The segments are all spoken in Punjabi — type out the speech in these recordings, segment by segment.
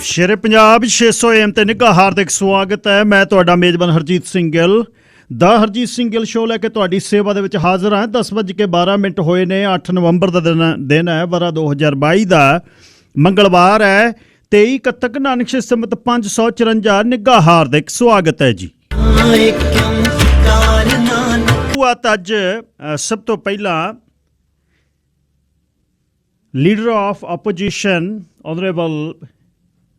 ਸ਼ੇਰੇ ਪੰਜਾਬ 600 AM ਤੇ ਨਿੱਘਾ ਹਾਰਦਿਕ ਸਵਾਗਤ ਹੈ। ਮੈਂ ਤੁਹਾਡਾ ਮੇਜ਼ਬਾਨ ਹਰਜੀਤ ਸਿੰਘ ਗਿੱਲ ਦਾ ਹਰਜੀਤ ਸਿੰਘ ਗਿੱਲ ਸ਼ੋਅ ਲੈ ਕੇ ਤੁਹਾਡੀ ਸੇਵਾ ਦੇ ਵਿੱਚ ਹਾਜ਼ਰ ਹਾਂ। 10:12 ਹੋਏ ਨੇ। 8 ਨਵੰਬਰ ਦਾ ਦਿਨ ਹੈ, ਵਰਾ 2022 ਦਾ ਮੰਗਲਵਾਰ ਹੈ। 23 ਕੱਤਕ ਨਾਨਕ ਸ਼ੇ ਸੰਮਤ 554 ਨਿੱਘਾ ਹਾਰਦਿਕ ਸਵਾਗਤ ਹੈ ਜੀ। ਅੱਜ ਸਭ ਤੋਂ ਪਹਿਲਾਂ leader of opposition honourable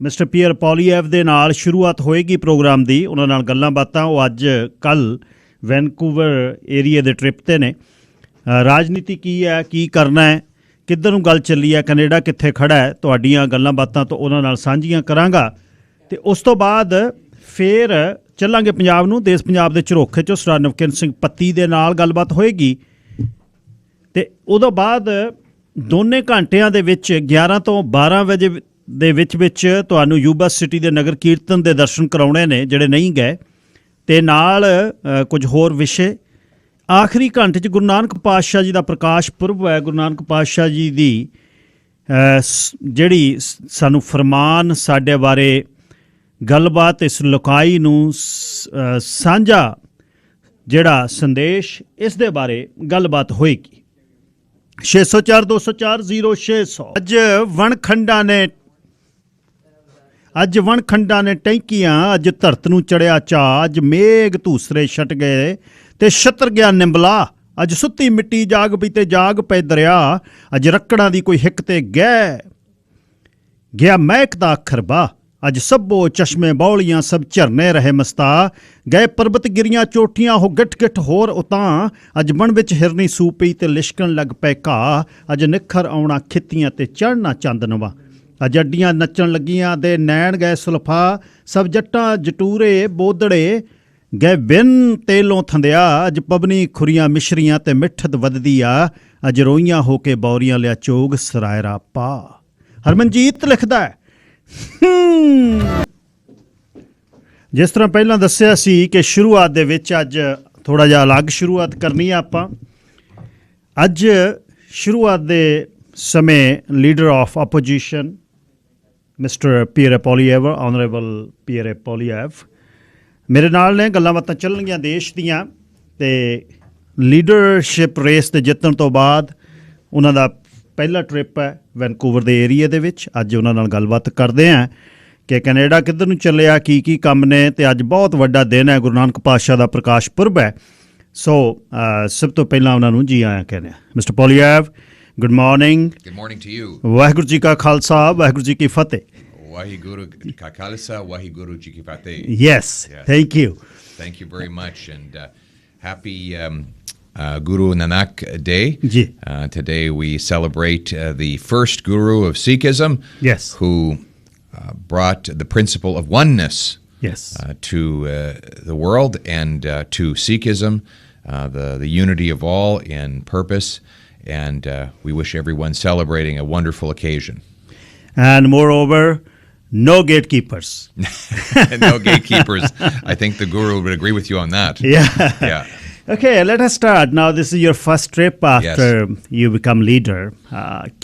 mister Pierre Poilievre ਦੇ ਨਾਲ ਸ਼ੁਰੂਆਤ ਹੋਏਗੀ ਪ੍ਰੋਗਰਾਮ ਦੀ। ਉਹਨਾਂ ਨਾਲ ਗੱਲਾਂ ਬਾਤਾਂ। ਉਹ ਅੱਜ ਕੱਲ੍ਹ ਵੈਨਕੂਵਰ ਏਰੀਏ ਦੇ ਟ੍ਰਿਪ 'ਤੇ ਨੇ। ਰਾਜਨੀਤੀ ਕੀ ਹੈ, ਕੀ ਕਰਨਾ ਹੈ, ਕਿੱਧਰ ਨੂੰ ਗੱਲ ਚੱਲੀ ਹੈ, ਕੈਨੇਡਾ ਕਿੱਥੇ ਖੜ੍ਹਾ ਹੈ, ਤੁਹਾਡੀਆਂ ਗੱਲਾਂ ਬਾਤਾਂ ਤੋਂ ਉਹਨਾਂ ਨਾਲ ਸਾਂਝੀਆਂ ਕਰਾਂਗਾ। ਅਤੇ ਉਸ ਤੋਂ ਬਾਅਦ ਫਿਰ ਚੱਲਾਂਗੇ ਪੰਜਾਬ ਨੂੰ। ਦੇਸ਼ ਪੰਜਾਬ ਦੇ ਝਰੋਖੇ 'ਚੋਂ ਸਰਦਾਰ ਨਵਕਿਰਨ ਸਿੰਘ ਪੱਤੀ ਦੇ ਨਾਲ ਗੱਲਬਾਤ ਹੋਏਗੀ। ਅਤੇ ਉਹਦੋਂ ਬਾਅਦ ਦੋਨੇ ਘੰਟਿਆਂ ਦੇ ਵਿੱਚ 11 ਤੋਂ 12 ਵਜੇ ਦੇ ਵਿੱਚ ਤੁਹਾਨੂੰ ਯੂਬਾ ਸਿਟੀ ਦੇ ਨਗਰ ਕੀਰਤਨ ਦੇ ਦਰਸ਼ਨ ਕਰਾਉਣੇ ਨੇ ਜਿਹੜੇ ਨਹੀਂ ਗਏ, ਅਤੇ ਨਾਲ ਕੁਝ ਹੋਰ ਵਿਸ਼ੇ। ਆਖਰੀ ਘੰਟੇ 'ਚ ਗੁਰੂ ਨਾਨਕ ਪਾਤਸ਼ਾਹ ਜੀ ਦਾ ਪ੍ਰਕਾਸ਼ ਪੁਰਬ ਹੈ। ਗੁਰੂ ਨਾਨਕ ਪਾਤਸ਼ਾਹ ਜੀ ਦੀ ਜਿਹੜੀ ਸਾਨੂੰ ਫਰਮਾਨ, ਸਾਡੇ ਬਾਰੇ ਗੱਲਬਾਤ, ਇਸ ਲੋਕਾਈ ਨੂੰ ਸਾਂਝਾ ਜਿਹੜਾ ਸੰਦੇਸ਼, ਇਸ ਦੇ ਬਾਰੇ ਗੱਲਬਾਤ ਹੋਏਗੀ। 604 204 0600। ਅੱਜ ਵਣਖੰਡਾਂ ਨੇ ਟੈਂਕੀਆਂ, ਅੱਜ ਧਰਤ ਨੂੰ ਚੜਿਆ ਚਾਅ, ਅੱਜ ਮੇਘ ਧੂਸਰੇ ਛਟ ਗਏ ਤੇ ਛਤਰ ਗਿਆ ਨਿੰਬਲਾ। ਅੱਜ ਸੁੱਤੀ ਮਿੱਟੀ ਜਾਗ ਪਈ ਤੇ ਜਾਗ ਪਏ ਦਰਿਆ। ਅੱਜ ਰੱਕੜਾਂ ਦੀ ਕੋਈ ਹਿੱਕ ਤੇ ਗਹਿ ਗਿਆ ਮਹਿਕ ਦਾ ਅੱਖਰ ਬਾ। ਅੱਜ ਸਭੋ ਚਸ਼ਮੇ ਬੌਲੀਆਂ ਸਭ ਝਰਨੇ ਰਹੇ ਮਸਤਾ। ਗਏ ਪਰਬਤ ਗਿਰੀਆਂ ਚੋਟੀਆਂ ਹੋ ਗਿੱਠ ਗਿੱਠ ਹੋਰ ਉਤਾਂ। ਅੱਜ ਬਣ ਵਿੱਚ ਹਿਰਨੀ ਸੂ ਪਈ ਤੇ ਲਿਸ਼ਕਣ ਲੱਗ ਪਏ ਘਾਹ। ਅੱਜ ਨਿੱਖਰ ਆਉਣਾ ਖਿੱਤੀਆਂ ਤੇ ਚੜ੍ਹਨਾ ਚੰਦ ਨਵਾਂ। ਅੱਜ ਅੱਡੀਆਂ ਨੱਚਣ ਲੱਗੀਆਂ ਦੇ ਨੈਣ ਗਏ ਸੁਲਫਾ। ਸਭ ਜੱਟਾਂ ਜਟੂਰੇ ਬੋਦੜੇ ਗਏ ਬਿਨ ਤੇਲੋਂ ਥੰਦਿਆ। ਅੱਜ ਪਬਨੀ ਖੁਰੀਆਂ ਮਿਸ਼ਰੀਆਂ ਤੇ ਮਿੱਠਤ ਵੱਧਦੀ ਆ। ਅੱਜ ਰੋਈਆਂ ਹੋ ਕੇ ਬੌਰੀਆਂ ਲਿਆ ਚੋਗ ਸਰਾਇਰਾ ਪਾ। ਹਰਮਨਜੀਤ ਲਿਖਦਾ ਹੈ, ਜਿਸ ਤਰ੍ਹਾਂ ਪਹਿਲਾਂ ਦੱਸਿਆ ਸੀ ਕਿ ਸ਼ੁਰੂਆਤ ਦੇ ਵਿੱਚ ਅੱਜ ਥੋੜ੍ਹਾ ਜਿਹਾ ਅਲੱਗ ਸ਼ੁਰੂਆਤ ਕਰਨੀ ਆ ਆਪਾਂ। ਅੱਜ ਸ਼ੁਰੂਆਤ ਦੇ ਸਮੇਂ leader of opposition mister Pierre Poilievre, honourable Pierre Poilievre ਮੇਰੇ ਨਾਲ ਨੇ। ਗੱਲਾਂ ਬਾਤਾਂ ਚੱਲਣਗੀਆਂ ਦੇਸ਼ ਦੀਆਂ। ਅਤੇ ਲੀਡਰਸ਼ਿਪ ਰੇਸ 'ਤੇ ਜਿੱਤਣ ਤੋਂ ਬਾਅਦ ਉਹਨਾਂ ਦਾ ਪਹਿਲਾ ਟ੍ਰਿਪ ਹੈ ਵੈਨਕੂਵਰ ਦੇ ਏਰੀਏ ਦੇ ਵਿੱਚ। ਅੱਜ ਉਹਨਾਂ ਨਾਲ ਗੱਲਬਾਤ ਕਰਦੇ ਹਾਂ ਕਿ ਕੈਨੇਡਾ ਕਿੱਧਰ ਨੂੰ ਚੱਲਿਆ, ਕੀ ਕੀ ਕੰਮ ਨੇ। ਅਤੇ ਅੱਜ ਬਹੁਤ ਵੱਡਾ ਦਿਨ ਹੈ, ਗੁਰੂ ਨਾਨਕ ਪਾਤਸ਼ਾਹ ਦਾ ਪ੍ਰਕਾਸ਼ ਪੁਰਬ ਹੈ। ਸੋ ਸਭ ਤੋਂ ਪਹਿਲਾਂ ਉਹਨਾਂ ਨੂੰ ਜੀ ਆਇਆਂ ਕਹਿੰਦੇ ਹਾਂ। Mister Poilievre, good morning. Good morning to you. Waheguru ji ਕਾ ਖਾਲਸਾ, ਵਾਹਿਗੁਰੂ ਜੀ ਕੀ ਫਤਿਹ। Waheguru ka khalsa, Waheguru ji ki fateh. Yes, thank you. Thank you very much, and happy Guru Nanak Day. Today we celebrate the first Guru of Sikhism, yes, who brought the principle of oneness, yes, to the world and to Sikhism, the unity of all in purpose. And we wish everyone celebrating a wonderful occasion. And moreover, no gatekeepers. No gatekeepers. I think the Guru would agree with you on that. Yeah. Okay, let us start. Now, this is your first trip after you become leader.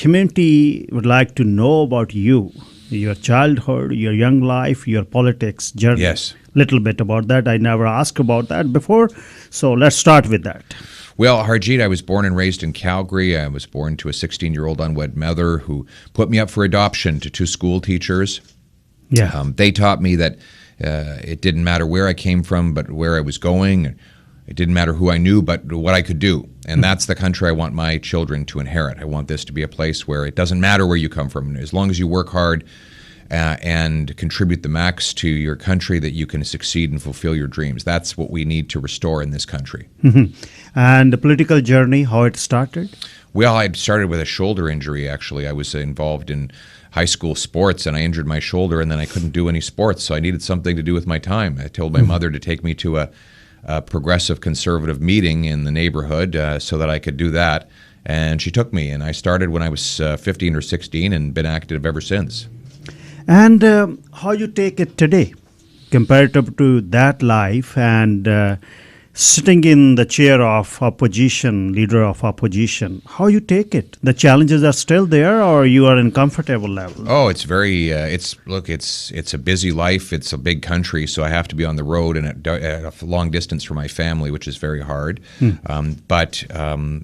Community would like to know about you, your childhood, your young life, your politics journey. Yes. Little bit about that. I never asked about that before. So let's start with that. Well, Harjit, I was born and raised in Calgary. I was born to a 16-year-old unwed mother who put me up for adoption to two school teachers. Yeah. They taught me that it didn't matter where I came from, but where I was going. It didn't matter who I knew, but what I could do. And that's the country I want my children to inherit. I want this to be a place where it doesn't matter where you come from. As long as you work hard and contribute the max to your country, that you can succeed and fulfill your dreams. That's what we need to restore in this country. And the political journey, how it started? Well, I started with a shoulder injury, actually. I was involved in high school sports, and I injured my shoulder, and then I couldn't do any sports, so I needed something to do with my time. I told my mother to take me to a progressive conservative meeting in the neighborhood so that I could do that, and she took me, and I started when I was 15 or 16 and been active ever since. And how you take it today comparative to that life, and sitting in the chair of opposition, leader of opposition, how you take it? The challenges are still there, or you are in comfortable level? Oh, it's very. It's a busy life. It's a big country, so I have to be on the road and at a long distance from my family, which is very hard. But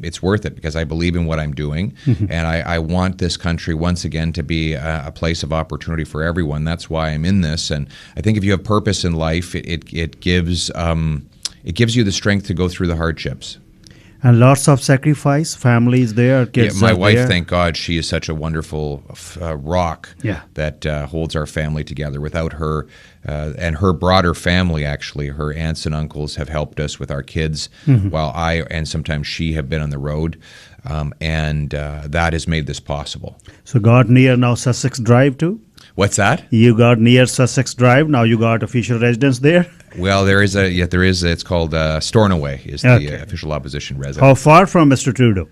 it's worth it because I believe in what I'm doing, and I want this country once again to be a place of opportunity for everyone. That's why I'm in this, and I think if you have purpose in life, it gives. It gives you the strength to go through the hardships. And lots of sacrifice, families there, kids my are wife, there. thank God, she is such a wonderful rock that holds our family together. Without her and her broader family, actually, her aunts and uncles have helped us with our kids, while I and sometimes she have been on the road, and that has made this possible. So got near now Sussex Drive too? What's that? You got near Sussex Drive, now you got official residence there? Well, there is it's called Stornoway is the official opposition residence. How far from Mr. Trudeau?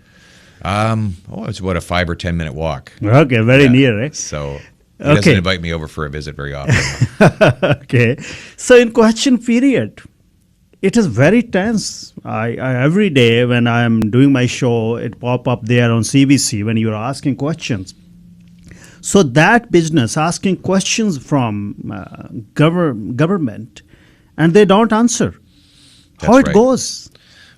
It's about a 5 or 10 minute walk. Okay, very near, eh? So he doesn't invite me over for a visit very often. Okay. So in question period, it is very tense. I every day when I am doing my show, it pop up there on CBC when you are asking questions. So that business, asking questions from government, and they don't answer. How it goes?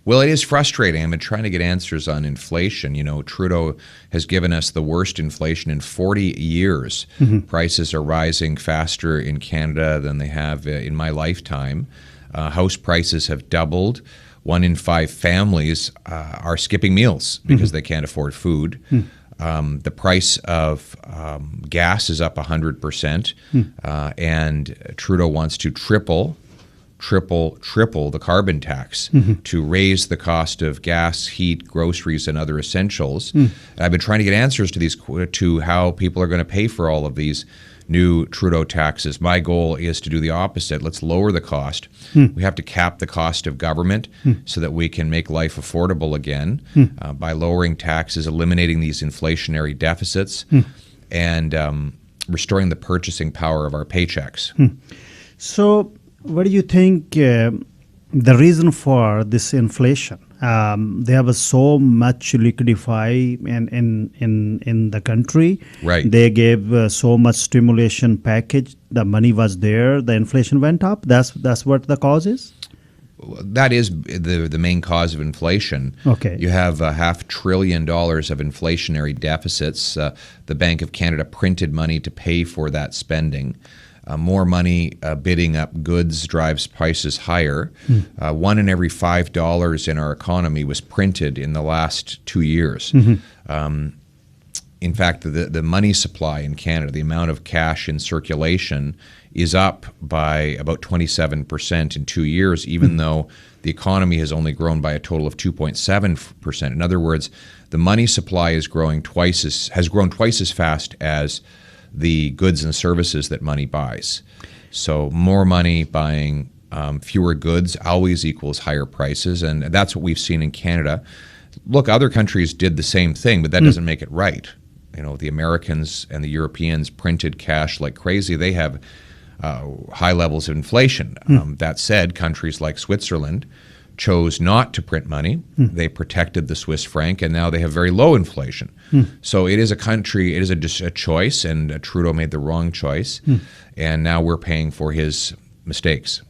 Well, it is frustrating. I've been trying to get answers on inflation. You know, Trudeau has given us the worst inflation in 40 years. Prices are rising faster in Canada than they have in my lifetime. House prices have doubled. 1 in 5 families are skipping meals because they can't afford food. The price of gas is up 100%, and Trudeau wants to triple the carbon tax to raise the cost of gas, heat, groceries, and other essentials. And I've been trying to get answers to how people are going to pay for all of these new Trudeau taxes. My goal is to do the opposite. Let's lower the cost. We have to cap the cost of government so that we can make life affordable again by lowering taxes, eliminating these inflationary deficits, and restoring the purchasing power of our paychecks. So what do you think the reason for this inflation? They have so much liquidify in the country. Right. They gave so much stimulation package. The money was there. The inflation went up. That's what the cause is? That is the main cause of inflation. Okay. You have $500 billion of inflationary deficits. The Bank of Canada printed money to pay for that spending. More money bidding up goods drives prices higher. 1 in every $5 in our economy was printed in the last 2 years. In fact, the money supply in Canada, the amount of cash in circulation, is up by about 27% in 2 years, even though the economy has only grown by a total of 2.7%. In other words, the money supply has grown twice as fast as the goods and services that money buys. So more money buying fewer goods always equals higher prices, and that's what we've seen in Canada. Look, other countries did the same thing, but that doesn't make it right. You know, the Americans and the Europeans printed cash like crazy. They have high levels of inflation. That said, countries like Switzerland chose not to print money. They protected the Swiss franc, and now they have very low inflation. So it is a country, it is a choice, and Trudeau made the wrong choice, and now we're paying for his mistakes.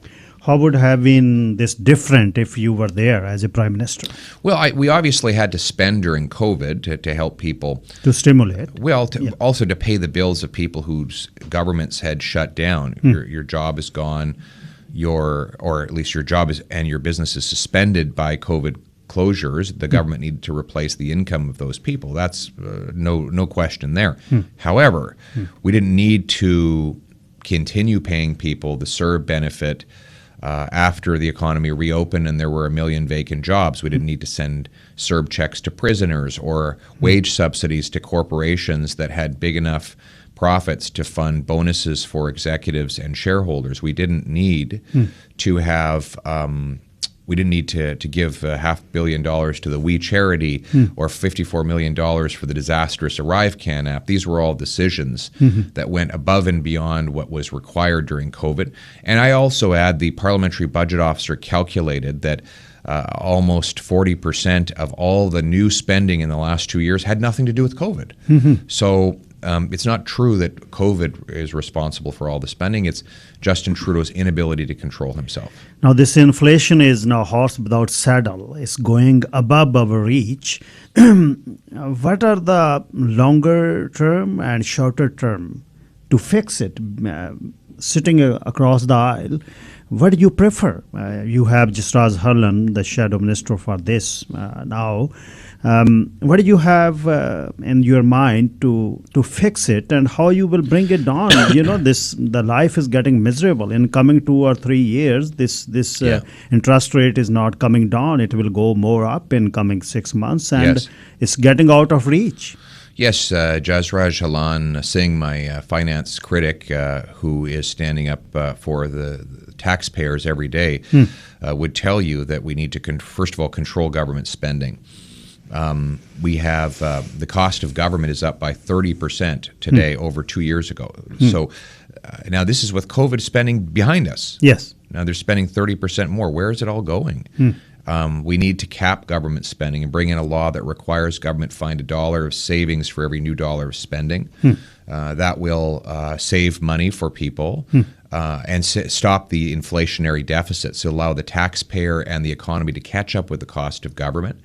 How would have been this different if you were there as a prime minister? Well, we obviously had to spend during COVID to help people. To stimulate. Well, also to pay the bills of people whose governments had shut down. Your job is gone, or at least your job is, and your business is suspended by COVID closures. The government needed to replace the income of those people. That's no question there. However, we didn't need to continue paying people the CERB benefit after the economy reopened and there were 1 million vacant jobs. We didn't need to send CERB checks to prisoners or wage subsidies to corporations that had big enough profits to fund bonuses for executives and shareholders. We didn't need to have We didn't need to give $500 million to the We Charity or $54 million for the disastrous ArriveCan app. These were all decisions that went above and beyond what was required during COVID. And I also add the Parliamentary Budget Officer calculated that almost 40% of all the new spending in the last 2 years had nothing to do with COVID. So it's not true that COVID is responsible for all the spending. It's Justin Trudeau's inability to control himself. Now, this inflation is now horse without saddle. It's going above our reach. What are the longer term and shorter term to fix it? Sitting across the aisle, what do you prefer? You have Jasraj Harlan, the shadow minister for this now. What do you have in your mind to fix it, and how you will bring it down? The life is getting miserable. In coming 2 or 3 years, this interest rate is not coming down. It will go more up in coming 6 months, and it's getting out of reach. Yes, Jasraj Harlan Singh, my finance critic, who is standing up for the taxpayers every day, would tell you that we need to, first of all, control government spending. We have the cost of government is up by 30% today over 2 years ago. So now this is with COVID spending behind us. Yes. Now they're spending 30% more. Where is it all going? We need to cap government spending and bring in a law that requires government find $1 of savings for every new dollar of spending. That will save money for people and stop the inflationary deficits, so allow the taxpayer and the economy to catch up with the cost of government.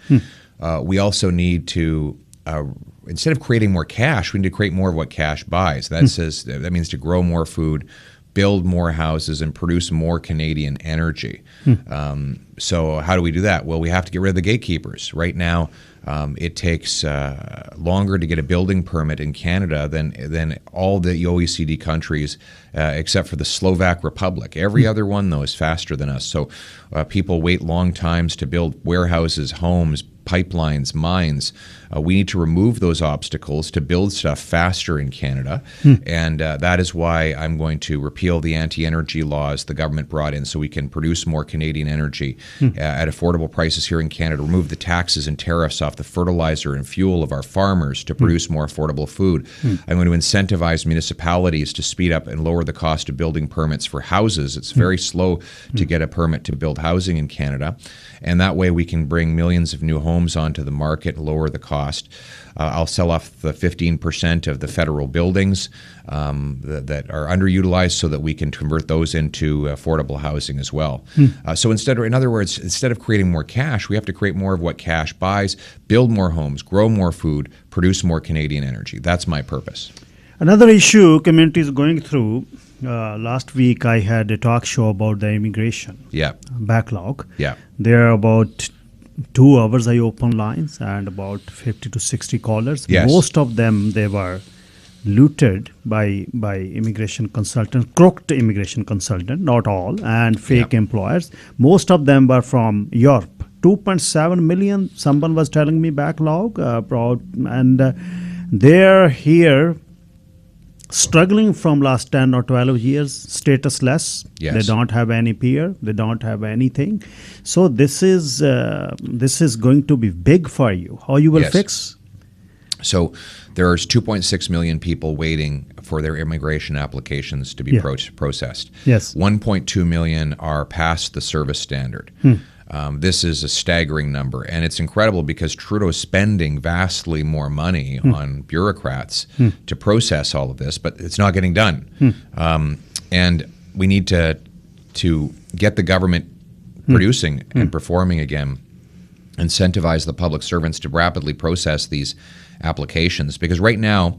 We also need to, instead of creating more cash, we need to create more of what cash buys. That means to grow more food, build more houses, and produce more Canadian energy. So how do we do that? Well, we have to get rid of the gatekeepers. Right now, it takes longer to get a building permit in Canada than all the OECD countries, except for the Slovak Republic. Every other one, though, is faster than us. So people wait long times to build warehouses, homes, pipelines, mines. We need to remove those obstacles to build stuff faster in Canada. And that is why I'm going to repeal the anti-energy laws the government brought in so we can produce more Canadian energy at affordable prices here in Canada, remove the taxes and tariffs off the fertilizer and fuel of our farmers to produce more affordable food. I'm going to incentivize municipalities to speed up and lower the cost of building permits for houses. It's very slow to get a permit to build housing in Canada. And that way we can bring millions of new homes onto the market and lower the cost. I'll sell off the 15% of the federal buildings that are underutilized so that we can convert those into affordable housing as well. So in other words, instead of creating more cash, we have to create more of what cash buys, build more homes, grow more food, produce more Canadian energy. That's my purpose. Another issue community is going through, last week I had a talk show about the immigration backlog. There are about 2 hours I opened lines and about 50 to 60 callers. Most of them, they were looted by immigration consultants, crooked immigration consultant, not all, and fake employers. Most of them were from Europe. 2.7 million, someone was telling me, backlog, and they're here struggling from last 10 or 12 years, statusless. They don't have any peer. They don't have anything. So this is going to be big for you. How you will fix? So there's 2.6 million people waiting for their immigration applications to be processed. 1.2 million are past the service standard. This is a staggering number, and it's incredible because Trudeau's spending vastly more money on bureaucrats to process all of this, but it's not getting done. And we need to get the government producing and performing again, incentivize the public servants to rapidly process these applications, because right now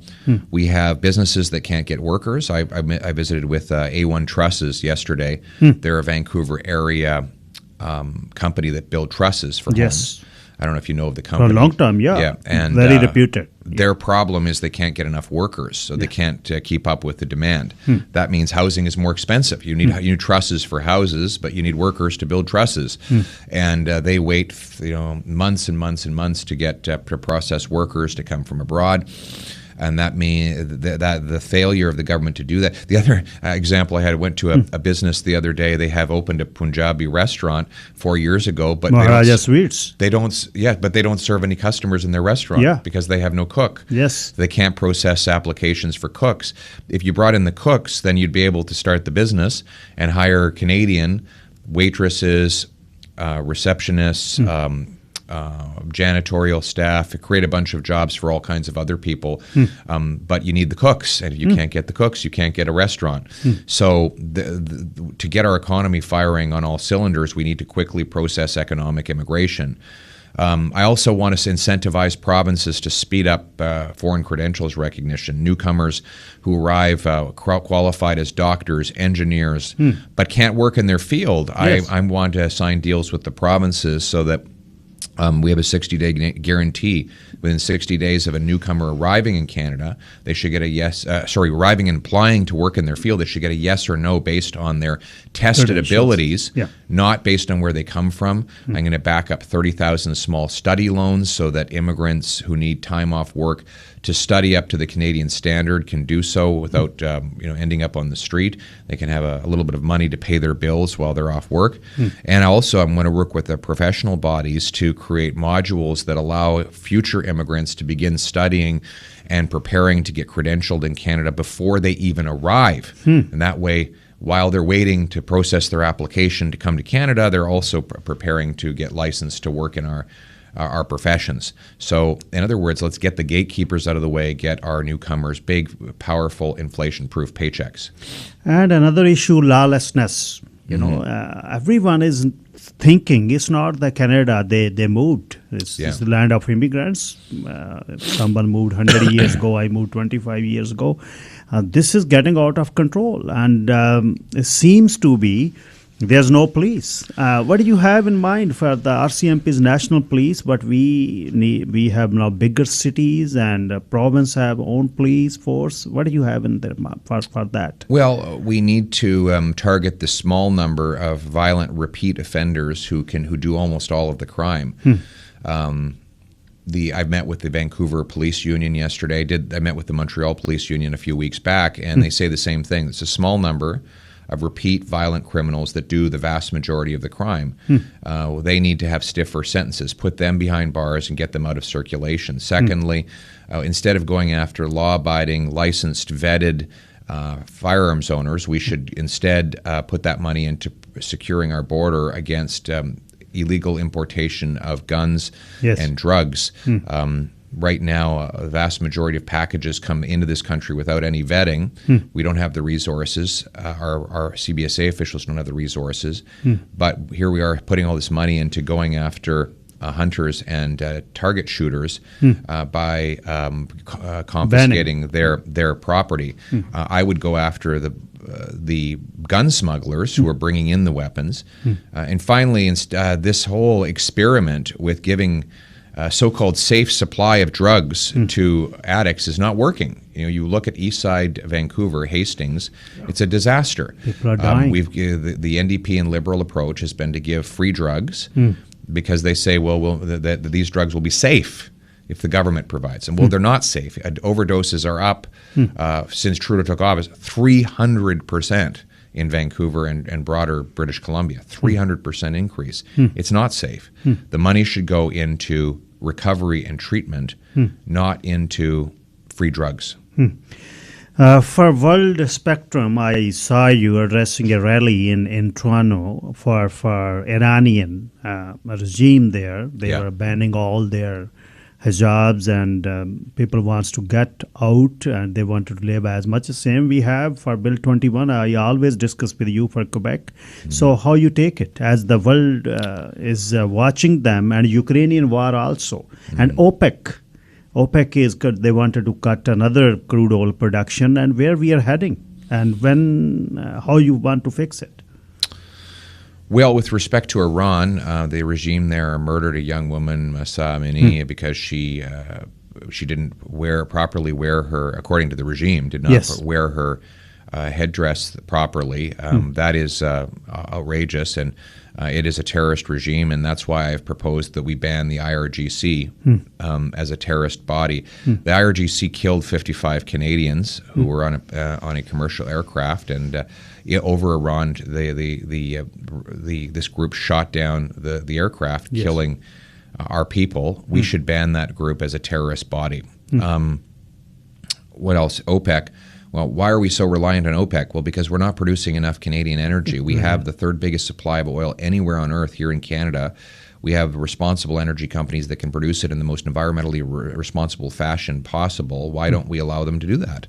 we have businesses that can't get workers. I visited with A1 Trusses yesterday. They're a Vancouver area company that build trusses for homes. I don't know if you know of the company. For a long time, and very reputed. Their problem is they can't get enough workers, so they can't keep up with the demand. That means housing is more expensive. You need trusses for houses, but you need workers to build trusses, and they wait months and months and months to get to process workers to come from abroad. And that means that the failure of the government to do that. The other example I had, went to a business the other day. They have opened a Punjabi restaurant 4 years ago, but Maharaja Sweets. They don't serve any customers in their restaurant because they have no cook. Yes. They can't process applications for cooks. If you brought in the cooks, then you'd be able to start the business and hire Canadian waitresses, receptionists, janitorial staff, create a bunch of jobs for all kinds of other people. But you need the cooks, and if you can't get the cooks, you can't get a restaurant. So to get our economy firing on all cylinders, we need to quickly process economic immigration. I also want to incentivize provinces to speed up foreign credentials recognition. Newcomers who arrive qualified as doctors, engineers, but can't work in their field. Yes. I want to sign deals with the provinces so that we have a 60-day guarantee. Within 60 days of a newcomer arriving in Canada, they should get a yes. Arriving and applying to work in their field, they should get a yes or no based on their tested abilities, not based on where they come from. I'm going to back up 30,000 small study loans so that immigrants who need time off work to study up to the Canadian standard can do so without ending up on the street. They can have a little bit of money to pay their bills while they're off work. And also I'm going to work with the professional bodies to create modules that allow future immigrants to begin studying and preparing to get credentialed in Canada before they even arrive. And that way, while they're waiting to process their application to come to Canada, they're also preparing to get licensed to work in our professions. So, in other words, let's get the gatekeepers out of the way, get our newcomers big, powerful, inflation-proof paychecks. And another issue, lawlessness. Everyone is thinking it's not the Canada, they moved. It's the land of immigrants. Someone moved 100 years ago, I moved 25 years ago. This is getting out of control, and it seems to be there's no police. What do you have in mind for the RCMP's national police? But we have now bigger cities, and province have own police force. What do you have in there for that? Well, we need to target the small number of violent repeat offenders who do almost all of the crime. I met with the Vancouver Police Union yesterday. I met with the Montreal Police Union a few weeks back, and they say the same thing. It's a small number of repeat violent criminals that do the vast majority of the crime. They need to have stiffer sentences, put them behind bars and get them out of circulation. Secondly, instead of going after law-abiding, licensed, vetted firearms owners, we should instead put that money into securing our border against illegal importation of guns and drugs. Right now, a vast majority of packages come into this country without any vetting. We don't have the resources. Our CBSA officials don't have the resources. But here we are putting all this money into going after hunters and target shooters by confiscating their property. I would go after the gun smugglers who are bringing in the weapons. And finally, this whole experiment with giving so-called safe supply of drugs to addicts is not working. You look at Eastside Vancouver, Hastings, it's a disaster. People are dying. The NDP and Liberal approach has been to give free drugs because they say, that these drugs will be safe if the government provides them. Well, they're not safe. Overdoses are up since Trudeau took office, 300% in Vancouver and broader British Columbia, 300% increase. It's not safe. The money should go into recovery and treatment, not into free drugs. For World Spectrum, I saw you addressing a rally in Toronto for Iranian regime there. They were banning all their hijabs, and people wants to get out, and they want to live as much the same we have for Bill 21. I always discuss with you for Quebec. So how you take it as the world is watching them, and Ukrainian war also, and OPEC is good. They wanted to cut another crude oil production, and where we are heading, and how you want to fix it. Well, with respect to Iran, the regime there murdered a young woman, Mahsa Amini, because she didn't properly wear her, according to the regime, did not wear her headdress properly. That is outrageous, and it is a terrorist regime, and that's why I've proposed that we ban the IRGC as a terrorist body. The IRGC killed 55 Canadians who were on a commercial aircraft, and over Iran, this group shot down the aircraft, killing our people. We should ban that group as a terrorist body. What else? OPEC. Well, why are we so reliant on OPEC? Well, because we're not producing enough Canadian energy. We have the third biggest supply of oil anywhere on earth here in Canada. We have responsible energy companies that can produce it in the most environmentally responsible fashion possible. Why don't we allow them to do that?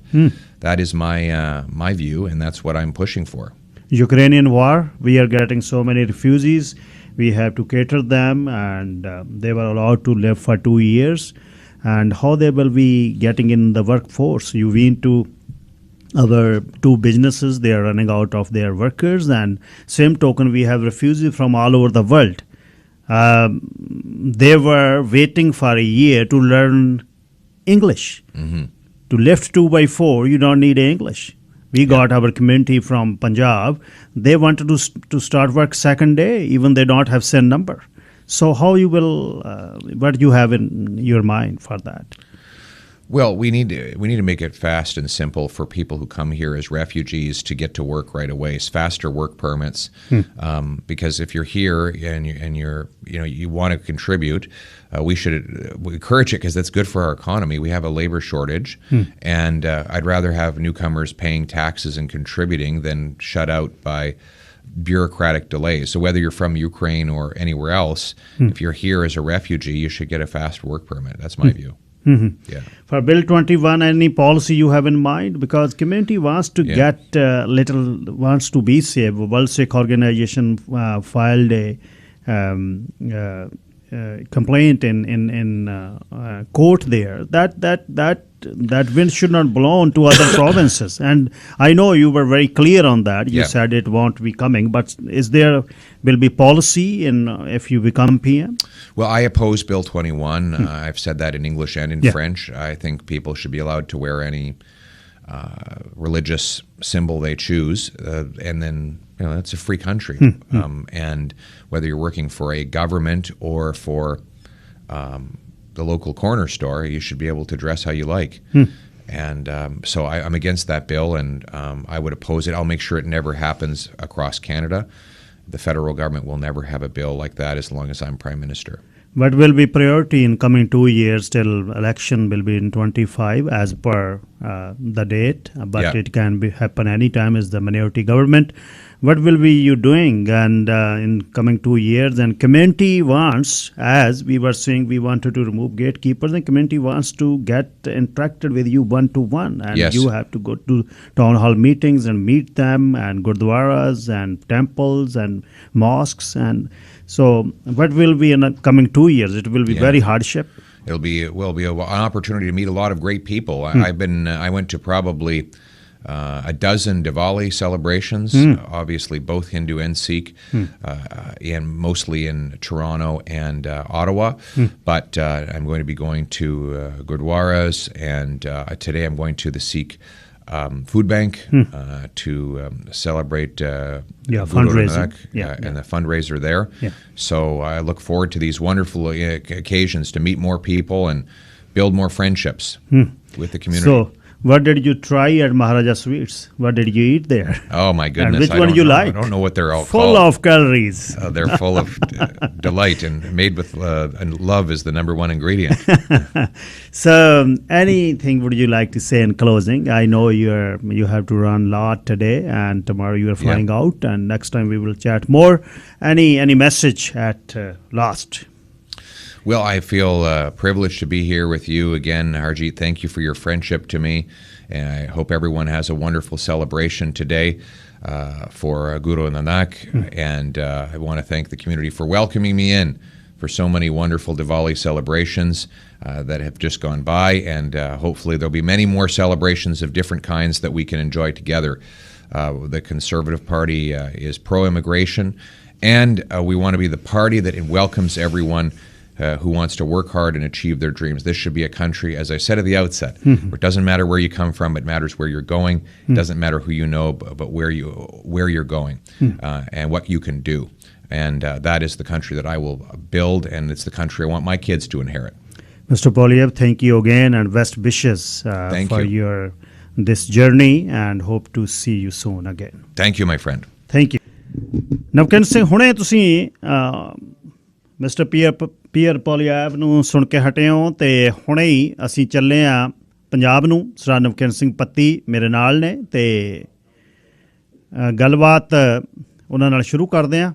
That is my view, and that's what I'm pushing for. Ukrainian war, we are getting so many refugees. We have to cater them, and they were allowed to live for 2 years. And how they will be getting in the workforce? You've been to our 2 businesses, they are running out of their workers, and same token, we have refugees from all over the world. They were waiting for a year to learn English. To lift 2x4, you don't need English. We got our community from Punjab. They wanted to start work second day, even they don't have SIN number. So how you will, what do you have in your mind for that? Well, we need to make it fast and simple for people who come here as refugees to get to work right away. Faster work permits, because if you're here and you want to contribute, we should encourage it because that's good for our economy. We have a labor shortage, and I'd rather have newcomers paying taxes and contributing than shut out by bureaucratic delays. So whether you're from Ukraine or anywhere else, if you're here as a refugee, you should get a fast work permit. That's my view. Yeah. For Bill 21, any policy you have in mind? Because community wants to get wants to be safe. World Sikh Organization filed a complaint in court there that wind should not belong to other provinces. And I know you were very clear on that. You said it won't be coming. But will be policy if you become PM? Well, I oppose Bill 21. I've said that in English and in French. I think people should be allowed to wear any religious symbol they choose. And then, it's a free country. And whether you're working for a government or for the local corner store, you should be able to dress how you like. And so I'm against that bill, and I would oppose it. I'll make sure it never happens across Canada. The federal government will never have a bill like that as long as I'm Prime Minister. What will be priority in coming 2 years till election will be in 25 as per the date, but it can happen anytime as the minority government. What will be you doing and in coming 2 years? And community wants, as we were saying, we wanted to remove gatekeepers, and community wants to get interacted with you one-to-one. And you have to go to town hall meetings and meet them, and gurdwaras and temples and mosques. And so what will be in the coming 2 years? It will be very hardship. It'll be an opportunity to meet a lot of great people. I went to probably a dozen Diwali celebrations, obviously both Hindu and Sikh, and mostly in Toronto and Ottawa. But I'm going to be going to Gurdwaras, and today I'm going to the Sikh food bank to celebrate fundraising and the fundraiser there. So I look forward to these wonderful occasions to meet more people and build more friendships with the community. So, what did you try at Maharaja Sweets? What did you eat there? Oh, my goodness. And which one you like? I don't know what they're all called. Full of calories. They're full of delight and made with and love is the number one ingredient. So, anything would you like to say in closing? I know you have to run a lot today, and tomorrow you are flying out, and next time we will chat more. Any message at last? Well, I feel privileged to be here with you again, Harjit. Thank you for your friendship to me, and I hope everyone has a wonderful celebration today for Guru Nanak, and I want to thank the community for welcoming me in for so many wonderful Diwali celebrations that have just gone by, and hopefully there'll be many more celebrations of different kinds that we can enjoy together. The Conservative Party is pro-immigration, and we want to be the party that welcomes everyone who wants to work hard and achieve their dreams. This should be a country, as I said at the outset, where it doesn't matter where you come from, it matters where you're going. It doesn't matter who you know, but where you're going and what you can do. And that is the country that I will build, and it's the country I want my kids to inherit. Mr. Poilievre, thank you again, and best wishes for your this journey, and hope to see you soon again. Thank you, my friend. Thank you. ਨਵਕਿੰਦਰ Singh, ਹੁਣੇ ਤੁਸੀਂ ਮਿਸਟਰ ਪੀਅਰ ਪੋਲੀਐਵ ਨੂੰ ਸੁਣ ਕੇ ਹਟੇ ਹੋ, ਅਤੇ ਹੁਣੇ ਹੀ ਅਸੀਂ ਚੱਲੇ ਹਾਂ ਪੰਜਾਬ ਨੂੰ। ਸਰਦਾਰ ਨਵਕਿੰਦਰ ਸਿੰਘ ਪੱਤੀ ਮੇਰੇ ਨਾਲ ਨੇ, ਅਤੇ ਗੱਲਬਾਤ ਉਹਨਾਂ ਨਾਲ ਸ਼ੁਰੂ ਕਰਦੇ ਹਾਂ।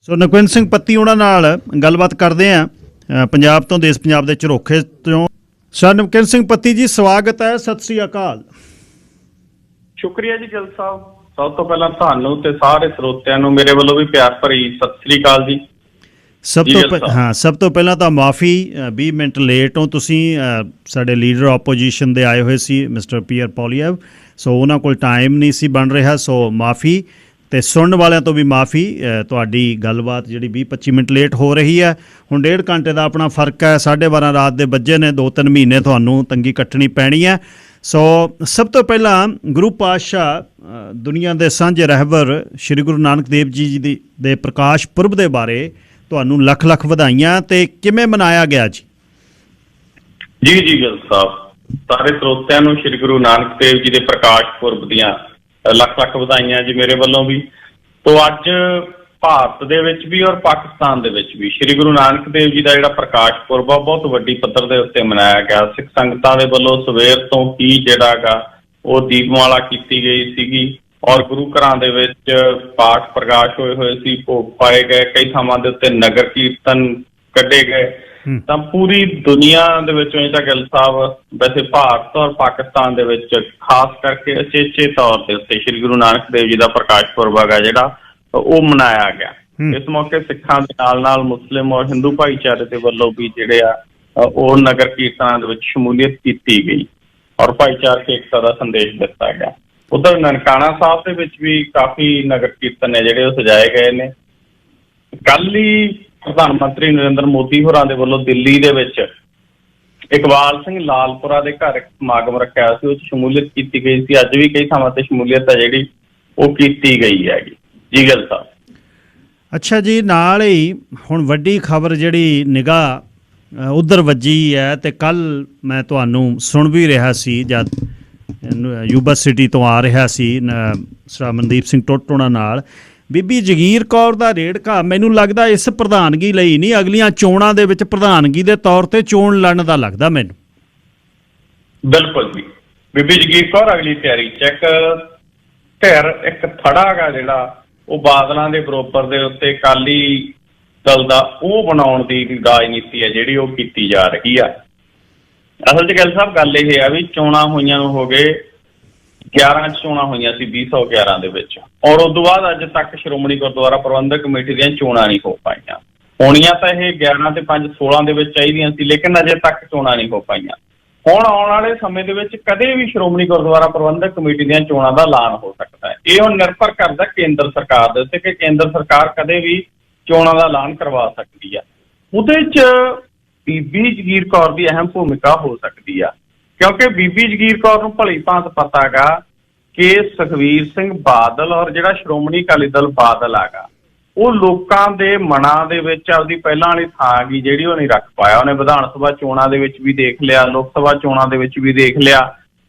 ਸੋ ਨਵਕਿੰਦਰ ਸਿੰਘ ਪੱਤੀ ਉਹਨਾਂ ਨਾਲ ਗੱਲਬਾਤ ਕਰਦੇ ਹਾਂ ਪੰਜਾਬ ਤੋਂ, ਦੇਸ਼ ਪੰਜਾਬ ਦੇ ਝਰੋਖੇ ਤੋਂ। ਸਰ ਨਵਕਿੰਦਰ ਸਿੰਘ ਪੱਤੀ ਜੀ, ਸਵਾਗਤ ਹੈ, ਸਤਿ ਸ੍ਰੀ ਅਕਾਲ। ਸ਼ੁਕਰੀਆ ਜੀ ਗਿੱਲ ਸਾਹਿਬ, ਸਭ ਤੋਂ ਪਹਿਲਾਂ ਤੁਹਾਨੂੰ ਤੇ ਸਾਰੇ ਸਰੋਤਿਆਂ ਨੂੰ ਮੇਰੇ ਵੱਲੋਂ ਵੀ ਪਿਆਰ ਭਰੀ ਸਤਿ ਸ੍ਰੀ ਅਕਾਲ ਜੀ। ਸਭ ਤੋਂ ਪਹਿਲਾਂ ਤਾਂ ਮਾਫੀ, 20 ਮਿੰਟ ਲੇਟ ਹੋ ਤੁਸੀਂ। ਸਾਡੇ ਲੀਡਰ ਆਪੋਜੀਸ਼ਨ ਦੇ ਆਏ ਹੋਏ ਸੀ ਮਿਸਟਰ ਪੀਅਰ ਪੋਲੀਐਵ, ਸੋ ਉਹਨਾਂ ਕੋਲ ਟਾਈਮ ਨਹੀਂ ਸੀ ਬਣ ਰਿਹਾ, ਸੋ ਮਾਫੀ। ਅਤੇ ਸੁਣਨ ਵਾਲਿਆਂ ਤੋਂ ਵੀ ਮਾਫੀ, ਤੁਹਾਡੀ ਗੱਲਬਾਤ ਜਿਹੜੀ 20-25 ਮਿੰਟ ਲੇਟ ਹੋ ਰਹੀ ਹੈ। ਹੁਣ 1.5 ਘੰਟੇ ਦਾ ਆਪਣਾ ਫਰਕ ਹੈ, 12:30 ਰਾਤ ਦੇ ਵੱਜੇ ਨੇ, 2-3 ਮਹੀਨੇ ਤੁਹਾਨੂੰ ਤੰਗੀ ਕੱਟਣੀ ਪੈਣੀ ਹੈ। ਸੋ ਸਭ ਤੋਂ ਪਹਿਲਾਂ ਗੁਰੂ ਪਾਤਸ਼ਾਹ ਦੁਨੀਆ ਦੇ ਸਾਂਝੇ ਰਹਿਬਰ ਸ਼੍ਰੀ ਗੁਰੂ ਨਾਨਕ ਦੇਵ ਜੀ ਦੇ ਪ੍ਰਕਾਸ਼ ਪੁਰਬ ਦੇ ਬਾਰੇ ਤੁਹਾਨੂੰ ਲੱਖ ਲੱਖ ਵਧਾਈਆਂ। ਅਤੇ ਕਿਵੇਂ ਮਨਾਇਆ ਗਿਆ ਜੀ? ਜੀ ਗਿੱਲ ਸਾਹਿਬ, ਸਾਰੇ ਸਰੋਤਿਆਂ ਨੂੰ ਸ਼੍ਰੀ ਗੁਰੂ ਨਾਨਕ ਦੇਵ ਜੀ ਦੇ ਪ੍ਰਕਾਸ਼ ਪੁਰਬ ਦੀਆਂ ਲੱਖ ਲੱਖ ਵਧਾਈਆਂ ਜੀ ਮੇਰੇ ਵੱਲੋਂ ਵੀ। ਤੋ ਅੱਜ ਭਾਰਤ ਦੇ ਵਿੱਚ ਵੀ ਔਰ ਪਾਕਿਸਤਾਨ ਦੇ ਵਿੱਚ ਵੀ ਸ਼੍ਰੀ ਗੁਰੂ ਨਾਨਕ ਦੇਵ ਜੀ ਦਾ ਜਿਹੜਾ ਪ੍ਰਕਾਸ਼ ਪੁਰਬ ਆ ਬਹੁਤ ਵੱਡੀ ਪੱਧਰ ਦੇ ਉੱਤੇ ਮਨਾਇਆ ਗਿਆ। ਸਿੱਖ ਸੰਗਤਾਂ ਦੇ ਵੱਲੋਂ ਸਵੇਰ ਤੋਂ ਹੀ ਜਿਹੜਾ ਗਾ ਉਹ ਦੀਪਮਾਲਾ ਕੀਤੀ ਗਈ ਸੀਗੀ, ਔਰ ਗੁਰੂ ਘਰਾਂ ਦੇ ਵਿੱਚ ਪਾਠ ਪ੍ਰਕਾਸ਼ ਹੋਏ ਸੀ, ਭੋਗ ਪਾਏ ਗਏ, ਕਈ ਥਾਵਾਂ ਦੇ ਉੱਤੇ ਨਗਰ ਕੀਰਤਨ ਕੱਢੇ ਗਏ। ਤਾਂ ਪੂਰੀ ਦੁਨੀਆ ਦੇ ਵਿੱਚੋਂ ਇਹ ਤਾਂ ਗਿੱਲ ਸਾਹਿਬ, ਵੈਸੇ ਭਾਰਤ ਔਰ ਪਾਕਿਸਤਾਨ ਦੇ ਵਿੱਚ ਖਾਸ ਕਰਕੇ ਅਚੇਚੇ ਤੌਰ ਦੇ ਉੱਤੇ ਸ਼੍ਰੀ ਗੁਰੂ ਨਾਨਕ ਦੇਵ ਜੀ ਦਾ ਪ੍ਰਕਾਸ਼ ਪੁਰਬ ਹੈਗਾ ਜਿਹੜਾ ਉਹ ਮਨਾਇਆ ਗਿਆ। ਇਸ ਮੌਕੇ ਸਿੱਖਾਂ ਦੇ ਨਾਲ ਨਾਲ ਮੁਸਲਿਮ ਔਰ ਹਿੰਦੂ ਭਾਈਚਾਰੇ ਦੇ ਵੱਲੋਂ ਵੀ ਜਿਹੜੇ ਆ ਉਹ ਨਗਰ ਕੀਰਤਨਾਂ ਦੇ ਵਿੱਚ ਸ਼ਮੂਲੀਅਤ ਕੀਤੀ ਗਈ, ਔਰ ਭਾਈਚਾਰਕ ਏਕਤਾ ਦਾ ਸੰਦੇਸ਼ ਦਿੱਤਾ ਗਿਆ। ਉੱਧਰ ਨਨਕਾਣਾ ਸਾਹਿਬ ਦੇ ਵਿੱਚ ਵੀ ਕਾਫੀ ਨਗਰ ਕੀਰਤਨ ਨੇ ਜਿਹੜੇ ਉਹ ਸਜਾਏ ਗਏ ਨੇ। ਕੱਲ੍ਹ ਹੀ ਪ੍ਰਧਾਨ ਮੰਤਰੀ ਨਰਿੰਦਰ ਮੋਦੀ ਹੋਰਾਂ ਦੇ ਵੱਲੋਂ ਦਿੱਲੀ ਦੇ ਵਿੱਚ ਇਕਬਾਲ ਸਿੰਘ ਲਾਲਪੁਰਾ ਦੇ ਘਰ ਇੱਕ ਸਮਾਗਮ ਰੱਖਿਆ ਸੀ, ਉਹ 'ਚ ਸ਼ਮੂਲੀਅਤ ਕੀਤੀ ਗਈ ਸੀ। ਅੱਜ ਵੀ ਕਈ ਥਾਵਾਂ 'ਤੇ ਸ਼ਮੂਲੀਅਤ ਹੈ ਜਿਹੜੀ ਉਹ ਕੀਤੀ ਗਈ ਹੈਗੀ ਜੀ ਗਿੱਲ ਸਾਹਿਬ। ਅੱਛਾ ਜੀ, ਨਾਲ ਹੀ ਹੁਣ ਵੱਡੀ ਖਬਰ ਜਿਹੜੀ ਨਿਗਾਹ ਉੱਧਰ ਵੱਜੀ ਹੈ, ਅਤੇ ਕੱਲ੍ਹ ਮੈਂ ਤੁਹਾਨੂੰ ਸੁਣ ਵੀ ਰਿਹਾ ਸੀ ਜਦ ਯੂਨੀਵਰਸਿਟੀ ਤੋਂ ਆ ਰਿਹਾ ਸੀ ਸਰ ਮਨਦੀਪ ਸਿੰਘ ਟੋਟੋਣਾ ਨਾਲ, ਬੀਬੀ ਜਗੀਰ ਕੌਰ ਦਾ ਰੇੜਕਾ ਮੈਨੂੰ ਲੱਗਦਾ ਇਸ ਪ੍ਰਧਾਨਗੀ ਲਈ ਨਹੀਂ, ਅਗਲੀਆਂ ਚੋਣਾਂ ਦੇ ਵਿੱਚ ਪ੍ਰਧਾਨਗੀ ਦੇ ਤੌਰ 'ਤੇ ਚੋਣ ਲੜਨ ਦਾ ਲੱਗਦਾ ਮੈਨੂੰ। ਬਿਲਕੁਲ ਜੀ, ਬੀਬੀ ਜਗੀਰ ਕੌਰ ਅਗਲੀ ਤਿਆਰੀ 'ਚ ਇੱਕ ਥੜਾ ਗਾ ਜਿਹੜਾ ਉਹ ਬਾਦਲਾਂ ਦੇ ਬਰੋਬਰ ਦੇ ਉੱਤੇ ਅਕਾਲੀ ਦਲ ਦਾ ਉਹ ਬਣਾਉਣ ਦੀ ਰਾਜਨੀਤੀ ਹੈ ਜਿਹੜੀ ਉਹ ਕੀਤੀ ਜਾ ਰਹੀ ਆ। ਅਸਲ 'ਚ ਗਿੱਲ ਸਾਹਿਬ ਗੱਲ ਇਹ ਆ ਵੀ ਚੋਣਾਂ ਹੋਈਆਂ ਨੂੰ ਹੋ ਗਏ 11 ਚੋਣਾਂ ਹੋਈਆਂ ਸੀ 2011 ਦੇ ਵਿੱਚ, ਔਰ ਉਸ ਤੋਂ ਬਾਅਦ ਅੱਜ ਤੱਕ ਸ਼੍ਰੋਮਣੀ ਗੁਰਦੁਆਰਾ ਪ੍ਰਬੰਧਕ ਕਮੇਟੀ ਦੀਆਂ ਚੋਣਾਂ ਨਹੀਂ ਹੋ ਪਾਈਆਂ। ਹੋਣੀਆਂ ਤਾਂ ਇਹ 11 ਤੇ 5 16 ਦੇ ਵਿੱਚ ਚਾਹੀਦੀਆਂ ਸੀ, ਲੇਕਿਨ ਅਜੇ ਤੱਕ ਚੋਣਾਂ ਨਹੀਂ ਹੋ ਪਾਈਆਂ। ਹੁਣ ਆਉਣ ਵਾਲੇ ਸਮੇਂ ਦੇ ਵਿੱਚ ਕਦੇ ਵੀ ਸ਼੍ਰੋਮਣੀ ਗੁਰਦੁਆਰਾ ਪ੍ਰਬੰਧਕ ਕਮੇਟੀ ਦੀਆਂ ਚੋਣਾਂ ਦਾ ਐਲਾਨ ਹੋ ਸਕਦਾ ਹੈ। ਇਹ ਹੁਣ ਨਿਰਭਰ ਕਰਦਾ ਕੇਂਦਰ ਸਰਕਾਰ ਦੇ ਉੱਤੇ ਕਿ ਕੇਂਦਰ ਸਰਕਾਰ ਕਦੇ ਵੀ ਚੋਣਾਂ ਦਾ ਐਲਾਨ ਕਰਵਾ ਸਕਦੀ ਆ। ਉਹਦੇ 'ਚ ਬੀਬੀ ਜਗੀਰ ਕੌਰ ਦੀ ਅਹਿਮ ਭੂਮਿਕਾ ਹੋ ਸਕਦੀ ਆ, ਕਿਉਂਕਿ ਬੀਬੀ ਜਗੀਰ ਕੌਰ ਨੂੰ ਭਲੀ ਭਾਂਤ ਪਤਾ ਗਾ ਕਿ ਸੁਖਬੀਰ ਸਿੰਘ ਬਾਦਲ ਔਰ ਜਿਹੜਾ ਸ਼੍ਰੋਮਣੀ ਅਕਾਲੀ ਦਲ ਬਾਦਲ ਹੈਗਾ ਉਹ ਲੋਕਾਂ ਦੇ ਮਨਾਂ ਦੇ ਵਿੱਚ ਆਪਦੀ ਪਹਿਲਾਂ ਵਾਲੀ ਥਾਂ ਗੀ ਜਿਹੜੀ ਉਹ ਨਹੀਂ ਰੱਖ ਪਾਇਆ। ਉਹਨੇ ਵਿਧਾਨ ਸਭਾ ਚੋਣਾਂ ਦੇ ਵਿੱਚ ਵੀ ਦੇਖ ਲਿਆ, ਲੋਕ ਸਭਾ ਚੋਣਾਂ ਦੇ ਵਿੱਚ ਵੀ ਦੇਖ ਲਿਆ,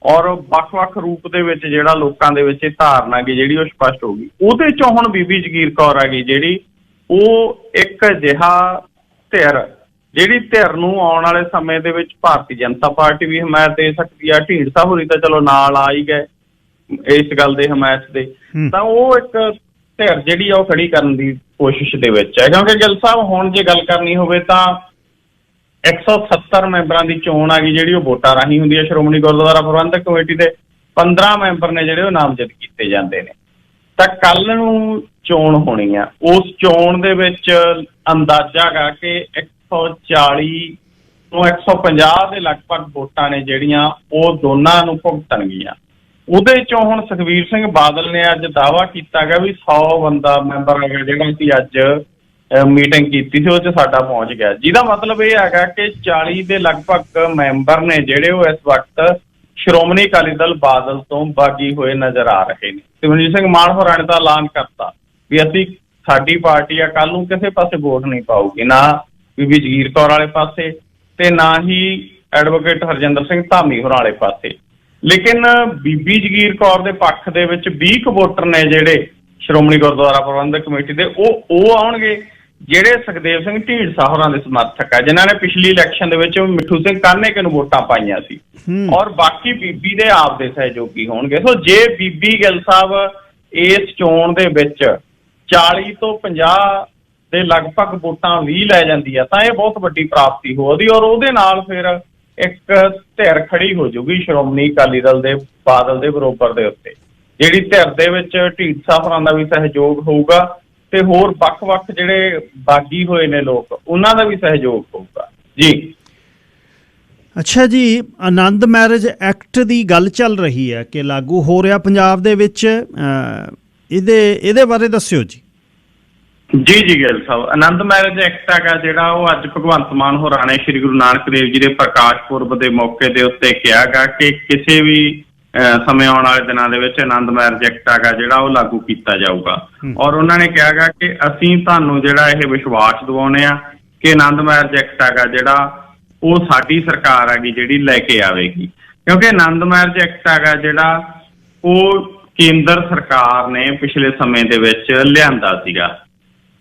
ਔਰ ਵੱਖ-ਵੱਖ ਰੂਪ ਦੇ ਵਿੱਚ ਜਿਹੜਾ ਲੋਕਾਂ ਦੇ ਵਿੱਚ ਇਹ ਧਾਰਨਾ ਗੀ ਜਿਹੜੀ ਉਹ ਸਪਸ਼ਟ ਹੋ ਗਈ। ਉਹਦੇ 'ਚੋਂ ਹੁਣ ਬੀਬੀ ਜਗੀਰ ਕੌਰ ਹੈਗੀ ਜਿਹੜੀ ਉਹ ਇੱਕ ਅਜਿਹਾ ਜਿਹੜੀ ਧਿਰ ਨੂੰ ਆਉਣ ਵਾਲੇ ਸਮੇਂ ਦੇ ਵਿੱਚ ਭਾਰਤੀ ਜਨਤਾ ਪਾਰਟੀ ਵੀ ਹਮਾਇਤ ਦੇ ਸਕਦੀ ਆ। ਢੀਂਡਸਾ ਹੋਰੀ ਤਾਂ ਚਲੋ ਨਾਲ ਆ ਹੀ ਗਏ ਇਸ ਗੱਲ ਦੇ ਹਮਾਇਤ ਦੇ, ਤਾਂ ਉਹ ਇੱਕ ਧਿਰ ਜਿਹੜੀ ਆ ਉਹ ਖੜੀ ਕਰਨ ਦੀ ਕੋਸ਼ਿਸ਼ ਦੇ ਵਿੱਚ ਹੈ। ਕਿਉਂਕਿ ਗਿੱਲ ਸਾਹਿਬ ਹੁਣ ਜੇ ਗੱਲ ਕਰਨੀ ਹੋਵੇ ਤਾਂ 170 ਮੈਂਬਰਾਂ ਦੀ ਚੋਣ ਆ ਗਈ ਜਿਹੜੀ ਉਹ ਵੋਟਾਂ ਰਾਹੀਂ ਹੁੰਦੀ ਹੈ। ਸ਼੍ਰੋਮਣੀ ਗੁਰਦੁਆਰਾ ਪ੍ਰਬੰਧਕ ਕਮੇਟੀ ਦੇ 15 ਮੈਂਬਰ ਨੇ ਜਿਹੜੇ ਉਹ ਨਾਮਜ਼ਦ ਕੀਤੇ ਜਾਂਦੇ ਨੇ। ਤਾਂ ਕੱਲ੍ਹ ਨੂੰ ਚੋਣ ਹੋਣੀ ਆ, ਉਸ ਚੋਣ ਦੇ ਵਿੱਚ ਅੰਦਾਜ਼ਾ ਹੈਗਾ ਕਿ 140 ਤੋਂ 150 ਦੇ ਲਗਭਗ ਵੋਟਾਂ ਨੇ ਜਿਹੜੀਆਂ ਉਹ ਦੋਨਾਂ ਨੂੰ ਭੁਗਤਣਗੀਆਂ। ਉਹਦੇ ਚੋਂ ਹੁਣ ਸੁਖਬੀਰ ਸਿੰਘ ਬਾਦਲ ਨੇ ਅੱਜ ਦਾਅਵਾ ਕੀਤਾ ਗਿਆ ਵੀ 100 ਬੰਦਾ ਮੈਂਬਰ ਹੈਗਾ ਜਿਹੜਾ ਅਸੀਂ ਅੱਜ ਮੀਟਿੰਗ ਕੀਤੀ ਸੀ ਉਹ 'ਚ ਸਾਡਾ ਪਹੁੰਚ ਗਿਆ, ਜਿਹਦਾ ਮਤਲਬ ਇਹ ਹੈਗਾ ਕਿ 40 ਦੇ ਲਗਭਗ ਮੈਂਬਰ ਨੇ ਜਿਹੜੇ ਉਹ ਇਸ ਵਕਤ ਸ਼੍ਰੋਮਣੀ ਅਕਾਲੀ ਦਲ ਬਾਦਲ ਤੋਂ ਬਾਗੀ ਹੋਏ ਨਜ਼ਰ ਆ ਰਹੇ ਨੇ। ਸਿਮਰਜੀਤ ਸਿੰਘ ਮਾਨ ਹੋਰਾਂ ਨੇ ਤਾਂ ਐਲਾਨ ਕਰਤਾ ਵੀ ਅਸੀਂ ਸਾਡੀ ਪਾਰਟੀ ਆ ਕੱਲ੍ਹ ਨੂੰ ਕਿਸੇ ਪਾਸੇ ਵੋਟ ਨਹੀਂ ਪਾਊਗੀ, ਨਾ ਬੀਬੀ ਜਗੀਰ ਕੌਰ ਵਾਲੇ ਪਾਸੇ ਤੇ ਨਾ ਹੀ ਐਡਵੋਕੇਟ ਹਰਜਿੰਦਰ ਸਿੰਘ ਧਾਮੀ ਹੋਰਾਂ ਵਾਲੇ ਪਾਸੇ। ਲੇਕਿਨ ਬੀਬੀ ਜਗੀਰ ਕੌਰ ਦੇ ਪੱਖ ਦੇ ਵਿੱਚ 20 ਕੁ ਵੋਟਰ ਨੇ ਜਿਹੜੇ ਸ਼੍ਰੋਮਣੀ ਗੁਰਦੁਆਰਾ ਪ੍ਰਬੰਧਕ ਕਮੇਟੀ ਦੇ, ਉਹ ਆਉਣਗੇ ਜਿਹੜੇ ਸੁਖਦੇਵ ਸਿੰਘ ਢੀਂਡਸਾ ਹੋਰਾਂ ਦੇ ਸਮਰਥਕ ਆ, ਜਿਨ੍ਹਾਂ ਨੇ ਪਿਛਲੀ ਇਲੈਕਸ਼ਨ ਦੇ ਵਿੱਚ ਮਿੱਠੂ ਸਿੰਘ ਕਾਹਨੇਕੇ ਨੂੰ ਵੋਟਾਂ ਪਾਈਆਂ ਸੀ, ਔਰ ਬਾਕੀ ਬੀਬੀ ਦੇ ਆਪ ਦੇ ਸਹਿਯੋਗੀ ਹੋਣਗੇ। ਸੋ ਜੇ ਬੀਬੀ ਗਿੱਲ ਸਾਹਿਬ ਇਸ ਚੋਣ ਦੇ ਵਿੱਚ 40 ਤੋਂ 50 ਦੇ ਲਗਭਗ ਵੋਟਾਂ ਵੀ ਲੈ ਜਾਂਦੀ ਆ ਤਾਂ ਇਹ ਬਹੁਤ ਵੱਡੀ ਪ੍ਰਾਪਤੀ ਹੋਊਗੀ, ਔਰ ਉਹਦੇ ਨਾਲ ਫਿਰ ਇੱਕ ਧਿਰ ਖੜੀ ਹੋ ਜਾਊਗੀ ਸ਼੍ਰੋਮਣੀ ਅਕਾਲੀ ਦਲ ਦੇ ਬਾਦਲ ਦੇ ਬਰੋਬਰ ਦੇ ਉੱਤੇ, ਜਿਹੜੀ ਧਿਰ ਦੇ ਵਿੱਚ ਢੀਂਡਸਾ ਹੋਰਾਂ ਦਾ ਵੀ ਸਹਿਯੋਗ ਹੋਊਗਾ ਤੇ ਹੋਰ ਵੱਖ-ਵੱਖ ਜਿਹੜੇ ਬਾਗੀ ਹੋਏ ਨੇ ਲੋਕ ਉਹਨਾਂ ਦਾ ਵੀ ਸਹਿਯੋਗ ਹੋਊਗਾ ਜੀ। ਅੱਛਾ ਜੀ, ਆਨੰਦ ਮੈਰਿਜ ਐਕਟ ਦੀ ਗੱਲ ਚੱਲ ਰਹੀ ਹੈ ਕਿ ਲਾਗੂ ਹੋ ਰਿਹਾ ਪੰਜਾਬ ਦੇ ਵਿੱਚ, ਇਹਦੇ ਬਾਰੇ ਦੱਸਿਓ ਜੀ। ਜੀ ਗਿੱਲ ਸਾਹਿਬ, ਆਨੰਦ ਮੈਰਿਜ ਐਕਟ ਹੈਗਾ ਜਿਹੜਾ ਉਹ ਅੱਜ ਭਗਵੰਤ ਮਾਨ ਹੋਰਾਂ ਨੇ ਸ਼੍ਰੀ ਗੁਰੂ ਨਾਨਕ ਦੇਵ ਜੀ ਦੇ ਪ੍ਰਕਾਸ਼ ਪੁਰਬ ਦੇ ਮੌਕੇ ਦੇ ਉੱਤੇ ਕਿਹਾ ਗਾ ਕਿ ਕਿਸੇ ਵੀ ਸਮੇਂ ਆਉਣ ਵਾਲੇ ਦਿਨਾਂ ਦੇ ਵਿੱਚ ਆਨੰਦ ਮੈਰਿਜ ਐਕਟ ਹੈਗਾ ਜਿਹੜਾ ਉਹ ਲਾਗੂ ਕੀਤਾ ਜਾਊਗਾ, ਔਰ ਉਹਨਾਂ ਨੇ ਕਿਹਾ ਗਾ ਕਿ ਅਸੀਂ ਤੁਹਾਨੂੰ ਜਿਹੜਾ ਇਹ ਵਿਸ਼ਵਾਸ ਦਿਵਾਉਂਦੇ ਆ ਕਿ ਆਨੰਦ ਮੈਰਿਜ ਐਕਟ ਹੈਗਾ ਜਿਹੜਾ ਉਹ ਸਾਡੀ ਸਰਕਾਰ ਹੈਗੀ ਜਿਹੜੀ ਲੈ ਕੇ ਆਵੇਗੀ, ਕਿਉਂਕਿ ਆਨੰਦ ਮੈਰਿਜ ਐਕਟ ਹੈਗਾ ਜਿਹੜਾ ਉਹ ਕੇਂਦਰ ਸਰਕਾਰ ਨੇ ਪਿਛਲੇ ਸਮੇਂ ਦੇ ਵਿੱਚ ਲਿਆਂਦਾ ਸੀਗਾ,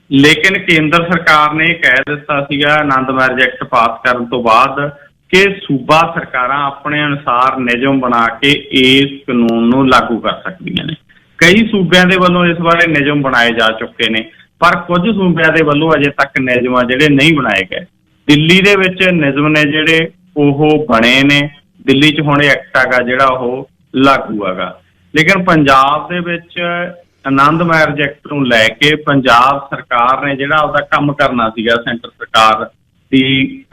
ਲੇਕਿਨ ਕੇਂਦਰ ਸਰਕਾਰ ਨੇ ਕਹਿ ਦਿੱਤਾ ਸੀਗਾ ਆਨੰਦ ਮੈਰਿਜ ਐਕਟ ਪਾਸ ਕਰਨ ਤੋਂ ਬਾਅਦ ਕਿ ਸੂਬਾ ਸਰਕਾਰਾਂ ਆਪਣੇ ਅਨੁਸਾਰ ਨਿਯਮ ਬਣਾ ਕੇ ਇਸ ਕਾਨੂੰਨ ਨੂੰ ਲਾਗੂ ਕਰ ਸਕਦੀਆਂ ਨੇ। ਕਈ ਸੂਬਿਆਂ ਦੇ ਵੱਲੋਂ ਇਸ ਬਾਰੇ ਨਿਯਮ ਬਣਾਏ ਜਾ ਚੁੱਕੇ ਨੇ, ਪਰ ਕੁਝ ਸੂਬਿਆਂ ਦੇ ਵੱਲੋਂ ਅਜੇ ਤੱਕ ਨਿਯਮ ਆ ਜਿਹੜੇ ਨਹੀਂ ਬਣਾਏ ਗਏ। ਦਿੱਲੀ ਦੇ ਵਿੱਚ ਨਿਯਮ ਨੇ ਜਿਹੜੇ ਉਹ ਬਣੇ ਨੇ, ਦਿੱਲੀ 'ਚ ਹੁਣ ਐਕਟ ਹੈਗਾ ਜਿਹੜਾ ਉਹ ਲਾਗੂ ਹੈਗਾ, ਲੇਕਿਨ ਪੰਜਾਬ ਦੇ ਵਿੱਚ ਆਨੰਦ ਮੈਰਿਜ ਐਕਟ ਨੂੰ ਲੈ ਕੇ ਪੰਜਾਬ ਸਰਕਾਰ ਨੇ ਜਿਹੜਾ ਉਹਦਾ ਕੰਮ ਕਰਨਾ ਸੀਗਾ ਸੈਂਟਰ ਸਰਕਾਰ ਦੀ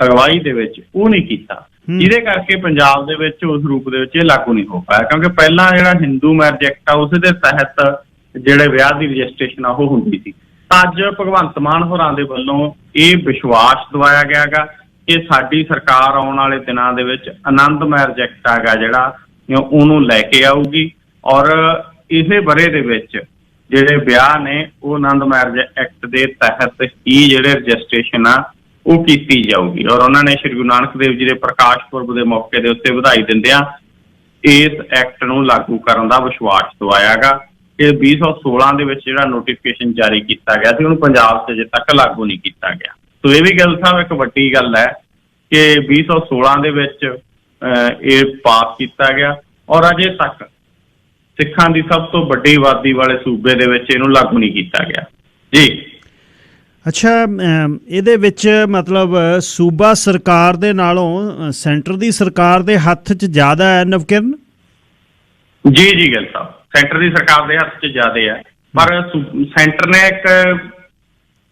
ਅਗਵਾਈ ਦੇ ਵਿੱਚ ਉਹ ਨਹੀਂ ਕੀਤਾ, ਜਿਹਦੇ ਕਰਕੇ ਪੰਜਾਬ ਦੇ ਵਿੱਚ ਉਸ ਰੂਪ ਦੇ ਵਿੱਚ ਇਹ ਲਾਗੂ ਨਹੀਂ ਹੋ ਪਾਇਆ। ਕਿਉਂਕਿ ਪਹਿਲਾਂ ਜਿਹੜਾ ਹਿੰਦੂ ਮੈਰਿਜ ਐਕਟ ਆ ਉਸ ਦੇ ਤਹਿਤ ਜਿਹੜੇ ਵਿਆਹ ਦੀ ਰਜਿਸਟ੍ਰੇਸ਼ਨ ਆ ਉਹ ਹੁੰਦੀ ਸੀ, ਤਾਂ ਅੱਜ ਭਗਵੰਤ ਮਾਨ ਹੋਰਾਂ ਦੇ ਵੱਲੋਂ ਇਹ ਵਿਸ਼ਵਾਸ ਦਿਵਾਇਆ ਗਿਆ ਗਾ ਕਿ ਸਾਡੀ ਸਰਕਾਰ ਆਉਣ ਵਾਲੇ ਦਿਨਾਂ ਦੇ ਵਿੱਚ ਆਨੰਦ ਮੈਰਿਜ ਐਕਟ ਹੈਗਾ ਜਿਹੜਾ ਉਹਨੂੰ ਲੈ ਕੇ ਆਊਗੀ, ਔਰ ਇਸੇ ਵਰ੍ਹੇ ਦੇ ਵਿੱਚ ਜਿਹੜੇ ਵਿਆਹ ਨੇ ਉਹ ਆਨੰਦ ਮੈਰਿਜ ਐਕਟ ਦੇ ਤਹਿਤ ਹੀ ਜਿਹੜੇ ਰਜਿਸਟ੍ਰੇਸ਼ਨ ਆ ਉਹ ਕੀਤੀ ਜਾਊਗੀ। ਔਰ ਉਹਨਾਂ ਨੇ ਸ਼੍ਰੀ ਗੁਰੂ ਨਾਨਕ ਦੇਵ ਜੀ ਦੇ ਪ੍ਰਕਾਸ਼ ਪੁਰਬ ਦੇ ਮੌਕੇ ਦੇ ਉੱਤੇ ਵਧਾਈ ਦਿੰਦਿਆਂ ਇਸ ਐਕਟ ਨੂੰ ਲਾਗੂ ਕਰਨ ਦਾ ਵਿਸ਼ਵਾਸ ਦਵਾਇਆ ਗਾ ਕਿ 2016 ਦੇ ਵਿੱਚ ਜਿਹੜਾ ਨੋਟੀਫਿਕੇਸ਼ਨ ਜਾਰੀ ਕੀਤਾ ਗਿਆ ਸੀ ਉਹਨੂੰ ਪੰਜਾਬ 'ਚ ਅਜੇ ਤੱਕ ਲਾਗੂ ਨਹੀਂ ਕੀਤਾ ਗਿਆ। ਸੋ ਇਹ ਵੀ ਗੱਲ ਸਾਹਿਬ ਇੱਕ ਵੱਡੀ ਗੱਲ ਹੈ ਕਿ 2016 ਦੇ ਵਿੱਚ ਇਹ ਪਾਸ ਕੀਤਾ ਗਿਆ ਔਰ ਅਜੇ ਤੱਕ ਸਿੱਖਾਂ ਦੀ ਸਭ ਤੋਂ ਵੱਡੀ ਆਬਾਦੀ ਵਾਲੇ ਸੂਬੇ ਦੇ ਵਿੱਚ ਇਹਨੂੰ ਲਾਗੂ ਨਹੀਂ ਕੀਤਾ ਗਿਆ ਜੀ। ਅੱਛਾ, ਇਹਦੇ ਵਿੱਚ ਮਤਲਬ ਸੂਬਾ ਸਰਕਾਰ ਦੇ ਨਾਲੋਂ ਸੈਂਟਰ ਦੀ ਸਰਕਾਰ ਦੇ ਹੱਥ 'ਚ ਜ਼ਿਆਦਾ ਹੈ ਨਵਕਿਰਨ? ਜੀ ਗੱਲ ਸਾਹਿਬ, ਸੈਂਟਰ ਦੀ ਸਰਕਾਰ ਦੇ ਹੱਥ 'ਚ ਜ਼ਿਆਦਾ ਹੈ, ਪਰ ਸੈਂਟਰ ਨੇ ਇੱਕ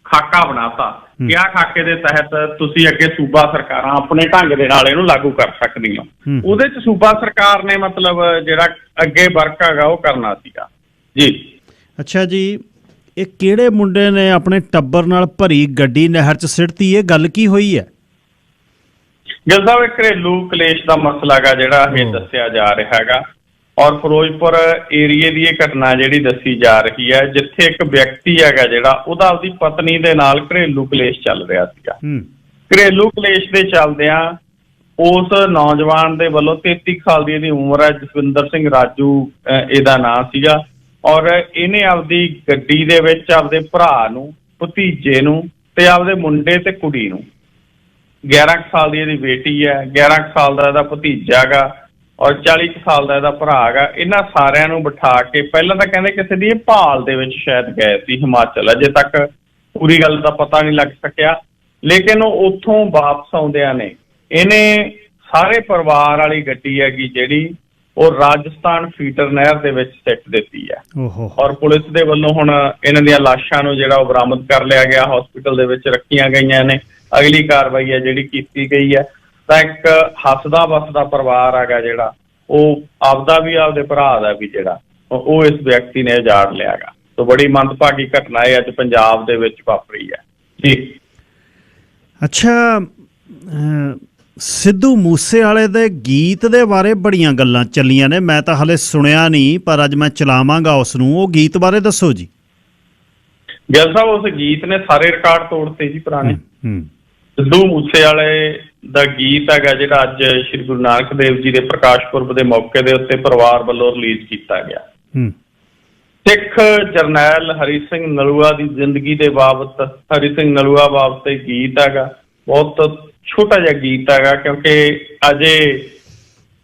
ਖਾਕਾ ਬਣਾਤਾ ਕਿ ਆਹ ਖਾਕੇ ਦੇ ਤਹਿਤ ਤੁਸੀਂ ਅੱਗੇ ਸੂਬਾ ਸਰਕਾਰਾਂ ਆਪਣੇ ਢੰਗ ਦੇ ਨਾਲ ਇਹਨੂੰ ਲਾਗੂ ਕਰ ਸਕਦੀਆਂ। ਉਹਦੇ 'ਚ ਸੂਬਾ ਸਰਕਾਰ ਨੇ ਮਤਲਬ ਜਿਹੜਾ ਅੱਗੇ ਵਰਕ ਹੈਗਾ ਉਹ ਕਰਨਾ ਸੀਗਾ ਜੀ। ਅੱਛਾ ਜੀ, ਇਹ ਕਿਹੜੇ ਮੁੰਡੇ ਨੇ ਆਪਣੇ ਟੱਬਰ ਨਾਲ ਭਰੀ ਗੱਡੀ ਨਹਿਰ 'ਚ ਸਿੱਟਤੀ? ਇਹ ਗੱਲ ਕੀ ਹੋਈ ਹੈ? ਗਿੱਲ ਸਾਹਿਬ, ਇੱਕ ਘਰੇਲੂ ਕਲੇਸ਼ ਦਾ ਮਸਲਾ ਹੈਗਾ ਜਿਹੜਾ ਇਹ ਦੱਸਿਆ ਜਾ ਰਿਹਾ ਹੈਗਾ, ਔਰ ਫਿਰੋਜ਼ਪੁਰ ਏਰੀਏ ਦੀ ਇਹ ਘਟਨਾ ਜਿਹੜੀ ਦੱਸੀ ਜਾ ਰਹੀ ਹੈ ਜਿੱਥੇ ਇੱਕ ਵਿਅਕਤੀ ਹੈਗਾ ਜਿਹੜਾ ਉਹਦਾ ਆਪਦੀ ਪਤਨੀ ਦੇ ਨਾਲ ਘਰੇਲੂ ਕਲੇਸ਼ ਚੱਲ ਰਿਹਾ ਸੀਗਾ। ਘਰੇਲੂ ਕਲੇਸ਼ ਦੇ ਚੱਲਦਿਆਂ ਉਸ ਨੌਜਵਾਨ ਦੇ ਵੱਲੋਂ 33 ਸਾਲ ਦੀ ਇਹਦੀ ਉਮਰ ਹੈ, ਜਸਵਿੰਦਰ ਸਿੰਘ ਰਾਜੂ ਇਹਦਾ ਨਾਂ ਸੀਗਾ, ਔਰ ਇਹਨੇ ਆਪਦੀ ਗੱਡੀ ਦੇ ਵਿੱਚ ਆਪਦੇ ਭਰਾ ਨੂੰ, ਭਤੀਜੇ ਨੂੰ ਤੇ ਆਪਦੇ ਮੁੰਡੇ ਤੇ ਕੁੜੀ ਨੂੰ, 11 ਸਾਲ ਦੀ ਇਹਦੀ ਬੇਟੀ ਹੈ, 11 ਸਾਲ ਦਾ ਇਹਦਾ ਭਤੀਜਾ ਹੈਗਾ ਔਰ 40 ਸਾਲ ਦਾ ਇਹਦਾ ਭਰਾ ਹੈਗਾ, ਇਹਨਾਂ ਸਾਰਿਆਂ ਨੂੰ ਬਿਠਾ ਕੇ ਪਹਿਲਾਂ ਤਾਂ ਕਹਿੰਦੇ ਕਿਸੇ ਦੀ ਇਹ ਭਾਲ ਦੇ ਵਿੱਚ ਸ਼ਾਇਦ ਗਏ ਸੀ ਹਿਮਾਚਲ, ਅਜੇ ਤੱਕ ਪੂਰੀ ਗੱਲ ਦਾ ਪਤਾ ਨਹੀਂ ਲੱਗ ਸਕਿਆ, ਲੇਕਿਨ ਉਹ ਉੱਥੋਂ ਵਾਪਸ ਆਉਂਦਿਆਂ ਨੇ ਇਹਨੇ ਸਾਰੇ ਪਰਿਵਾਰ ਵਾਲੀ ਗੱਡੀ ਹੈਗੀ ਜਿਹੜੀ ਉਹ ਰਾਜਸਥਾਨ ਫੀਡਰ ਨਹਿਰ ਦੇ ਵਿੱਚ ਸਿੱਟ ਦਿੱਤੀ ਹੈ, ਔਰ ਪੁਲਿਸ ਦੇ ਵੱਲੋਂ ਹੁਣ ਇਹਨਾਂ ਦੀਆਂ ਲਾਸ਼ਾਂ ਨੂੰ ਜਿਹੜਾ ਉਹ ਬਰਾਮਦ ਕਰ ਲਿਆ ਗਿਆ, ਹਸਪੀਟਲ ਦੇ ਵਿੱਚ ਰੱਖੀਆਂ ਗਈਆਂ ਨੇ, ਅਗਲੀ ਕਾਰਵਾਈ ਹੈ ਜਿਹੜੀ ਕੀਤੀ ਗਈ ਹੈ। ਤਾਂ ਇੱਕ ਹੱਸਦਾ ਵਸਦਾ ਪਰਿਵਾਰ ਹੈਗਾ ਜਿਹੜਾ ਉਹ ਆਪਦਾ ਵੀ ਆਪਦੇ ਭਰਾ ਦਾ ਵੀ ਜਿਹੜਾ ਉਹ ਇਸ ਵਿਅਕਤੀ ਨੇ ਉਜਾੜ ਲਿਆ ਗਾ। ਸੋ ਬੜੀ ਮੰਦਭਾਗੀ ਘਟਨਾ ਇਹ ਅੱਜ ਪੰਜਾਬ ਦੇ ਵਿੱਚ ਵਾਪਰੀ ਹੈ ਜੀ। ਅੱਛਾ, ਸਿੱਧੂ ਮੂਸੇਵਾਲੇ ਦੇ ਗੀਤ ਦੇ ਬਾਰੇ ਬੜੀਆਂ ਗੱਲਾਂ ਚੱਲੀਆਂ ਨੇ, ਮੈਂ ਤਾਂ ਹਾਲੇ ਸੁਣਿਆ ਨਹੀਂ, ਪਰ ਅੱਜ ਮੈਂ ਚਲਾਵਾਂਗਾ ਉਸ ਨੂੰ। ਉਹ ਗੀਤ ਬਾਰੇ ਦੱਸੋ ਜੀ। ਗਿੱਲ ਸਾਹਿਬ, ਉਸ ਗੀਤ ਨੇ ਸਾਰੇ ਰਿਕਾਰਡ ਤੋੜਤੇ ਜੀ ਪੁਰਾਣੇ। ਸਿੱਧੂ ਮੂਸੇਵਾਲੇ ਦਾ ਗੀਤ ਹੈਗਾ ਜਿਹੜਾ ਅੱਜ ਸ਼੍ਰੀ ਗੁਰੂ ਨਾਨਕ ਦੇਵ ਜੀ ਦੇ ਪ੍ਰਕਾਸ਼ ਪੁਰਬ ਦੇ ਮੌਕੇ ਦੇ ਉੱਤੇ ਪਰਿਵਾਰ ਵੱਲੋਂ ਰਿਲੀਜ਼ ਕੀਤਾ ਗਿਆ। ਸਿੱਖ ਜਰਨੈਲ ਹਰੀ ਸਿੰਘ ਨਲੂਆ ਦੀ ਜ਼ਿੰਦਗੀ ਦੇ ਬਾਬਤ, ਹਰੀ ਸਿੰਘ ਨਲੂਆ ਬਾਬਤ ਇਹ ਗੀਤ ਹੈਗਾ। ਬਹੁਤ ਛੋਟਾ ਜਿਹਾ ਗੀਤ ਹੈਗਾ ਕਿਉਂਕਿ ਅਜੇ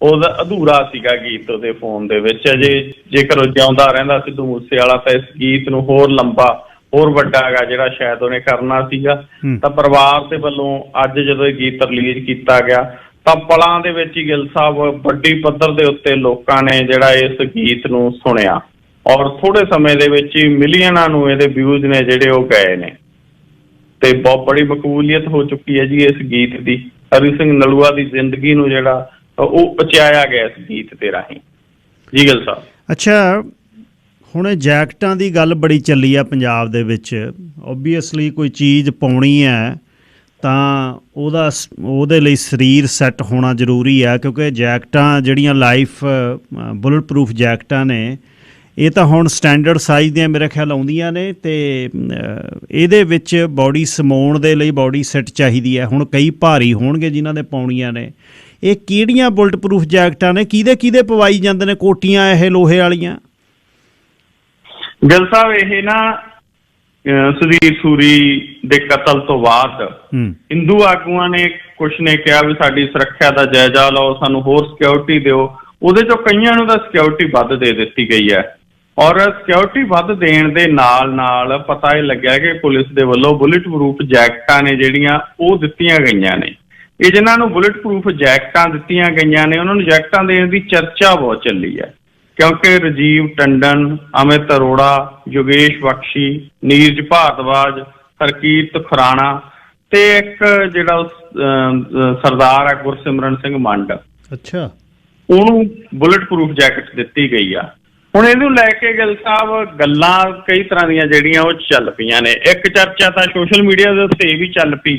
ਉਹਦਾ ਅਧੂਰਾ ਸੀਗਾ ਗੀਤ ਉਹਦੇ ਫੋਨ ਦੇ ਵਿੱਚ। ਅਜੇ ਜੇਕਰ ਉਹ ਜਿਉਂਦਾ ਰਹਿੰਦਾ ਸਿੱਧੂ ਮੂਸੇਵਾਲਾ ਤਾਂ ਇਸ ਗੀਤ ਨੂੰ ਹੋਰ ਲੰਬਾ, ਹੋਰ ਵੱਡਾ ਹੈਗਾ ਜਿਹੜਾ ਸ਼ਾਇਦ ਉਹਨੇ ਕਰਨਾ ਸੀਗਾ। ਤਾਂ ਪਰਿਵਾਰ ਦੇ ਵੱਲੋਂ ਅੱਜ ਜਦੋਂ ਇਹ ਗੀਤ ਰਿਲੀਜ਼ ਕੀਤਾ ਗਿਆ ਤਾਂ ਪਲਾਂ ਦੇ ਵਿੱਚ ਹੀ ਗਿੱਲ ਸਾਹਿਬ ਵੱਡੀ ਪੱਧਰ ਦੇ ਉੱਤੇ ਲੋਕਾਂ ਨੇ ਜਿਹੜਾ ਇਸ ਗੀਤ ਨੂੰ ਸੁਣਿਆ, ਔਰ ਥੋੜੇ ਸਮੇਂ ਦੇ ਵਿੱਚ ਹੀ ਮਿਲੀਅਨਾਂ ਨੂੰ ਇਹਦੇ ਵਿਊਜ਼ ਨੇ ਜਿਹੜੇ ਉਹ ਗਏ ਨੇ, ਤੇ ਬਹੁਤ ਬੜੀ ਮਕਬੂਲੀਅਤ ਹੋ ਚੁੱਕੀ ਹੈ ਜੀ ਇਸ ਗੀਤ ਦੀ। ਹਰੀ ਸਿੰਘ ਨਲੂਆ ਦੀ ਜ਼ਿੰਦਗੀ ਨੂੰ ਜਿਹੜਾ ਉਹ ਪਹੁੰਚਾਇਆ ਗਿਆ ਇਸ ਗੀਤ ਦੇ ਰਾਹੀਂ ਜੀ ਗਿੱਲ ਸਾਹਿਬ। ਅੱਛਾ, ਹੁਣ ਜੈਕਟਾਂ ਦੀ ਗੱਲ ਬੜੀ ਚੱਲੀ ਆ ਪੰਜਾਬ ਦੇ ਵਿੱਚ। ਓਬਵੀਅਸਲੀ ਕੋਈ ਚੀਜ਼ ਪਾਉਣੀ ਹੈ ਤਾਂ ਉਹਦੇ ਲਈ ਸਰੀਰ ਸੈੱਟ ਹੋਣਾ ਜ਼ਰੂਰੀ ਹੈ, ਕਿਉਂਕਿ ਜੈਕਟਾਂ ਜਿਹੜੀਆਂ ਲਾਈਫ ਬੁਲਟ ਪ੍ਰੂਫ ਜੈਕਟਾਂ ਨੇ ਇਹ ਤਾਂ ਹੁਣ ਸਟੈਂਡਰਡ ਸਾਈਜ਼ ਦੀਆਂ ਮੇਰੇ ਖਿਆਲ ਆਉਂਦੀਆਂ ਨੇ, ਅਤੇ ਇਹਦੇ ਵਿੱਚ ਬੋਡੀ ਸਮਾਉਣ ਦੇ ਲਈ ਬੋਡੀ ਸੈੱਟ ਚਾਹੀਦੀ ਹੈ। ਹੁਣ ਕਈ ਭਾਰੀ ਹੋਣਗੇ ਜਿਨ੍ਹਾਂ ਨੇ ਪਾਉਣੀਆਂ ਨੇ। ਇਹ ਕਿਹੜੀਆਂ ਬੁਲਟ ਪ੍ਰੂਫ ਜੈਕਟਾਂ ਨੇ, ਕਿਹਦੇ ਪਵਾਈ ਜਾਂਦੇ ਨੇ ਕੋਟੀਆਂ ਇਹ ਲੋਹੇ ਵਾਲੀਆਂ? ਗਿੱਲ ਸਾਹਿਬ, ਇਹ ਨਾ ਸੁਧੀਰ ਸੂਰੀ ਦੇ ਕਤਲ ਤੋਂ ਬਾਅਦ ਹਿੰਦੂ ਆਗੂਆਂ ਨੇ ਕੁਛ ਨੇ ਕਿਹਾ ਵੀ ਸਾਡੀ ਸੁਰੱਖਿਆ ਦਾ ਜਾਇਜ਼ਾ ਲਓ, ਸਾਨੂੰ ਹੋਰ ਸਿਕਿਉਰਿਟੀ ਦਿਓ। ਉਹਦੇ ਚੋਂ ਕਈਆਂ ਨੂੰ ਤਾਂ ਸਿਕਿਉਰਿਟੀ ਵੱਧ ਦੇ ਦਿੱਤੀ ਗਈ ਹੈ, ਔਰ ਸਿਕਿਉਰਿਟੀ ਵੱਧ ਦੇਣ ਦੇ ਨਾਲ ਪਤਾ ਇਹ ਲੱਗਿਆ ਕਿ ਪੁਲਿਸ ਦੇ ਵੱਲੋਂ ਬੁਲਟ ਪ੍ਰੂਫ ਜੈਕਟਾਂ ਨੇ ਜਿਹੜੀਆਂ ਉਹ ਦਿੱਤੀਆਂ ਗਈਆਂ ਨੇ। ਇਹ ਜਿਹਨਾਂ ਨੂੰ ਬੁਲਟ ਪ੍ਰੂਫ ਜੈਕਟਾਂ ਦਿੱਤੀਆਂ ਗਈਆਂ ਨੇ ਉਹਨਾਂ ਨੂੰ ਜੈਕਟਾਂ ਦੇਣ ਦੀ ਚਰਚਾ ਬਹੁਤ ਚੱਲੀ ਹੈ, ਕਿਉਂਕਿ ਰਾਜੀਵ ਟੰਡਨ, ਅਮਿਤ ਅਰੋੜਾ, ਯੋਗੇਸ਼ ਬਖਸ਼ੀ, ਨੀਰਜ ਭਾਰਦਵਾਜ, ਹਰਕੀਰਤ ਖੁਰਾਣਾ ਤੇ ਇੱਕ ਜਿਹੜਾ ਸਰਦਾਰ ਹੈ ਗੁਰਸਿਮਰਨ ਸਿੰਘ ਮੰਡ, ਅੱਛਾ, ਉਹਨੂੰ ਬੁਲਟ ਪ੍ਰੂਫ ਜੈਕਟ ਦਿੱਤੀ ਗਈ ਆ। ਹੁਣ ਇਹਨੂੰ ਲੈ ਕੇ ਗਿੱਲ ਸਾਹਿਬ ਗੱਲਾਂ ਕਈ ਤਰ੍ਹਾਂ ਦੀਆਂ ਜਿਹੜੀਆਂ ਉਹ ਚੱਲ ਪਈਆਂ ਨੇ। ਇੱਕ ਚਰਚਾ ਤਾਂ ਸੋਸ਼ਲ ਮੀਡੀਆ ਦੇ ਉੱਤੇ ਇਹ ਵੀ ਚੱਲ ਪਈ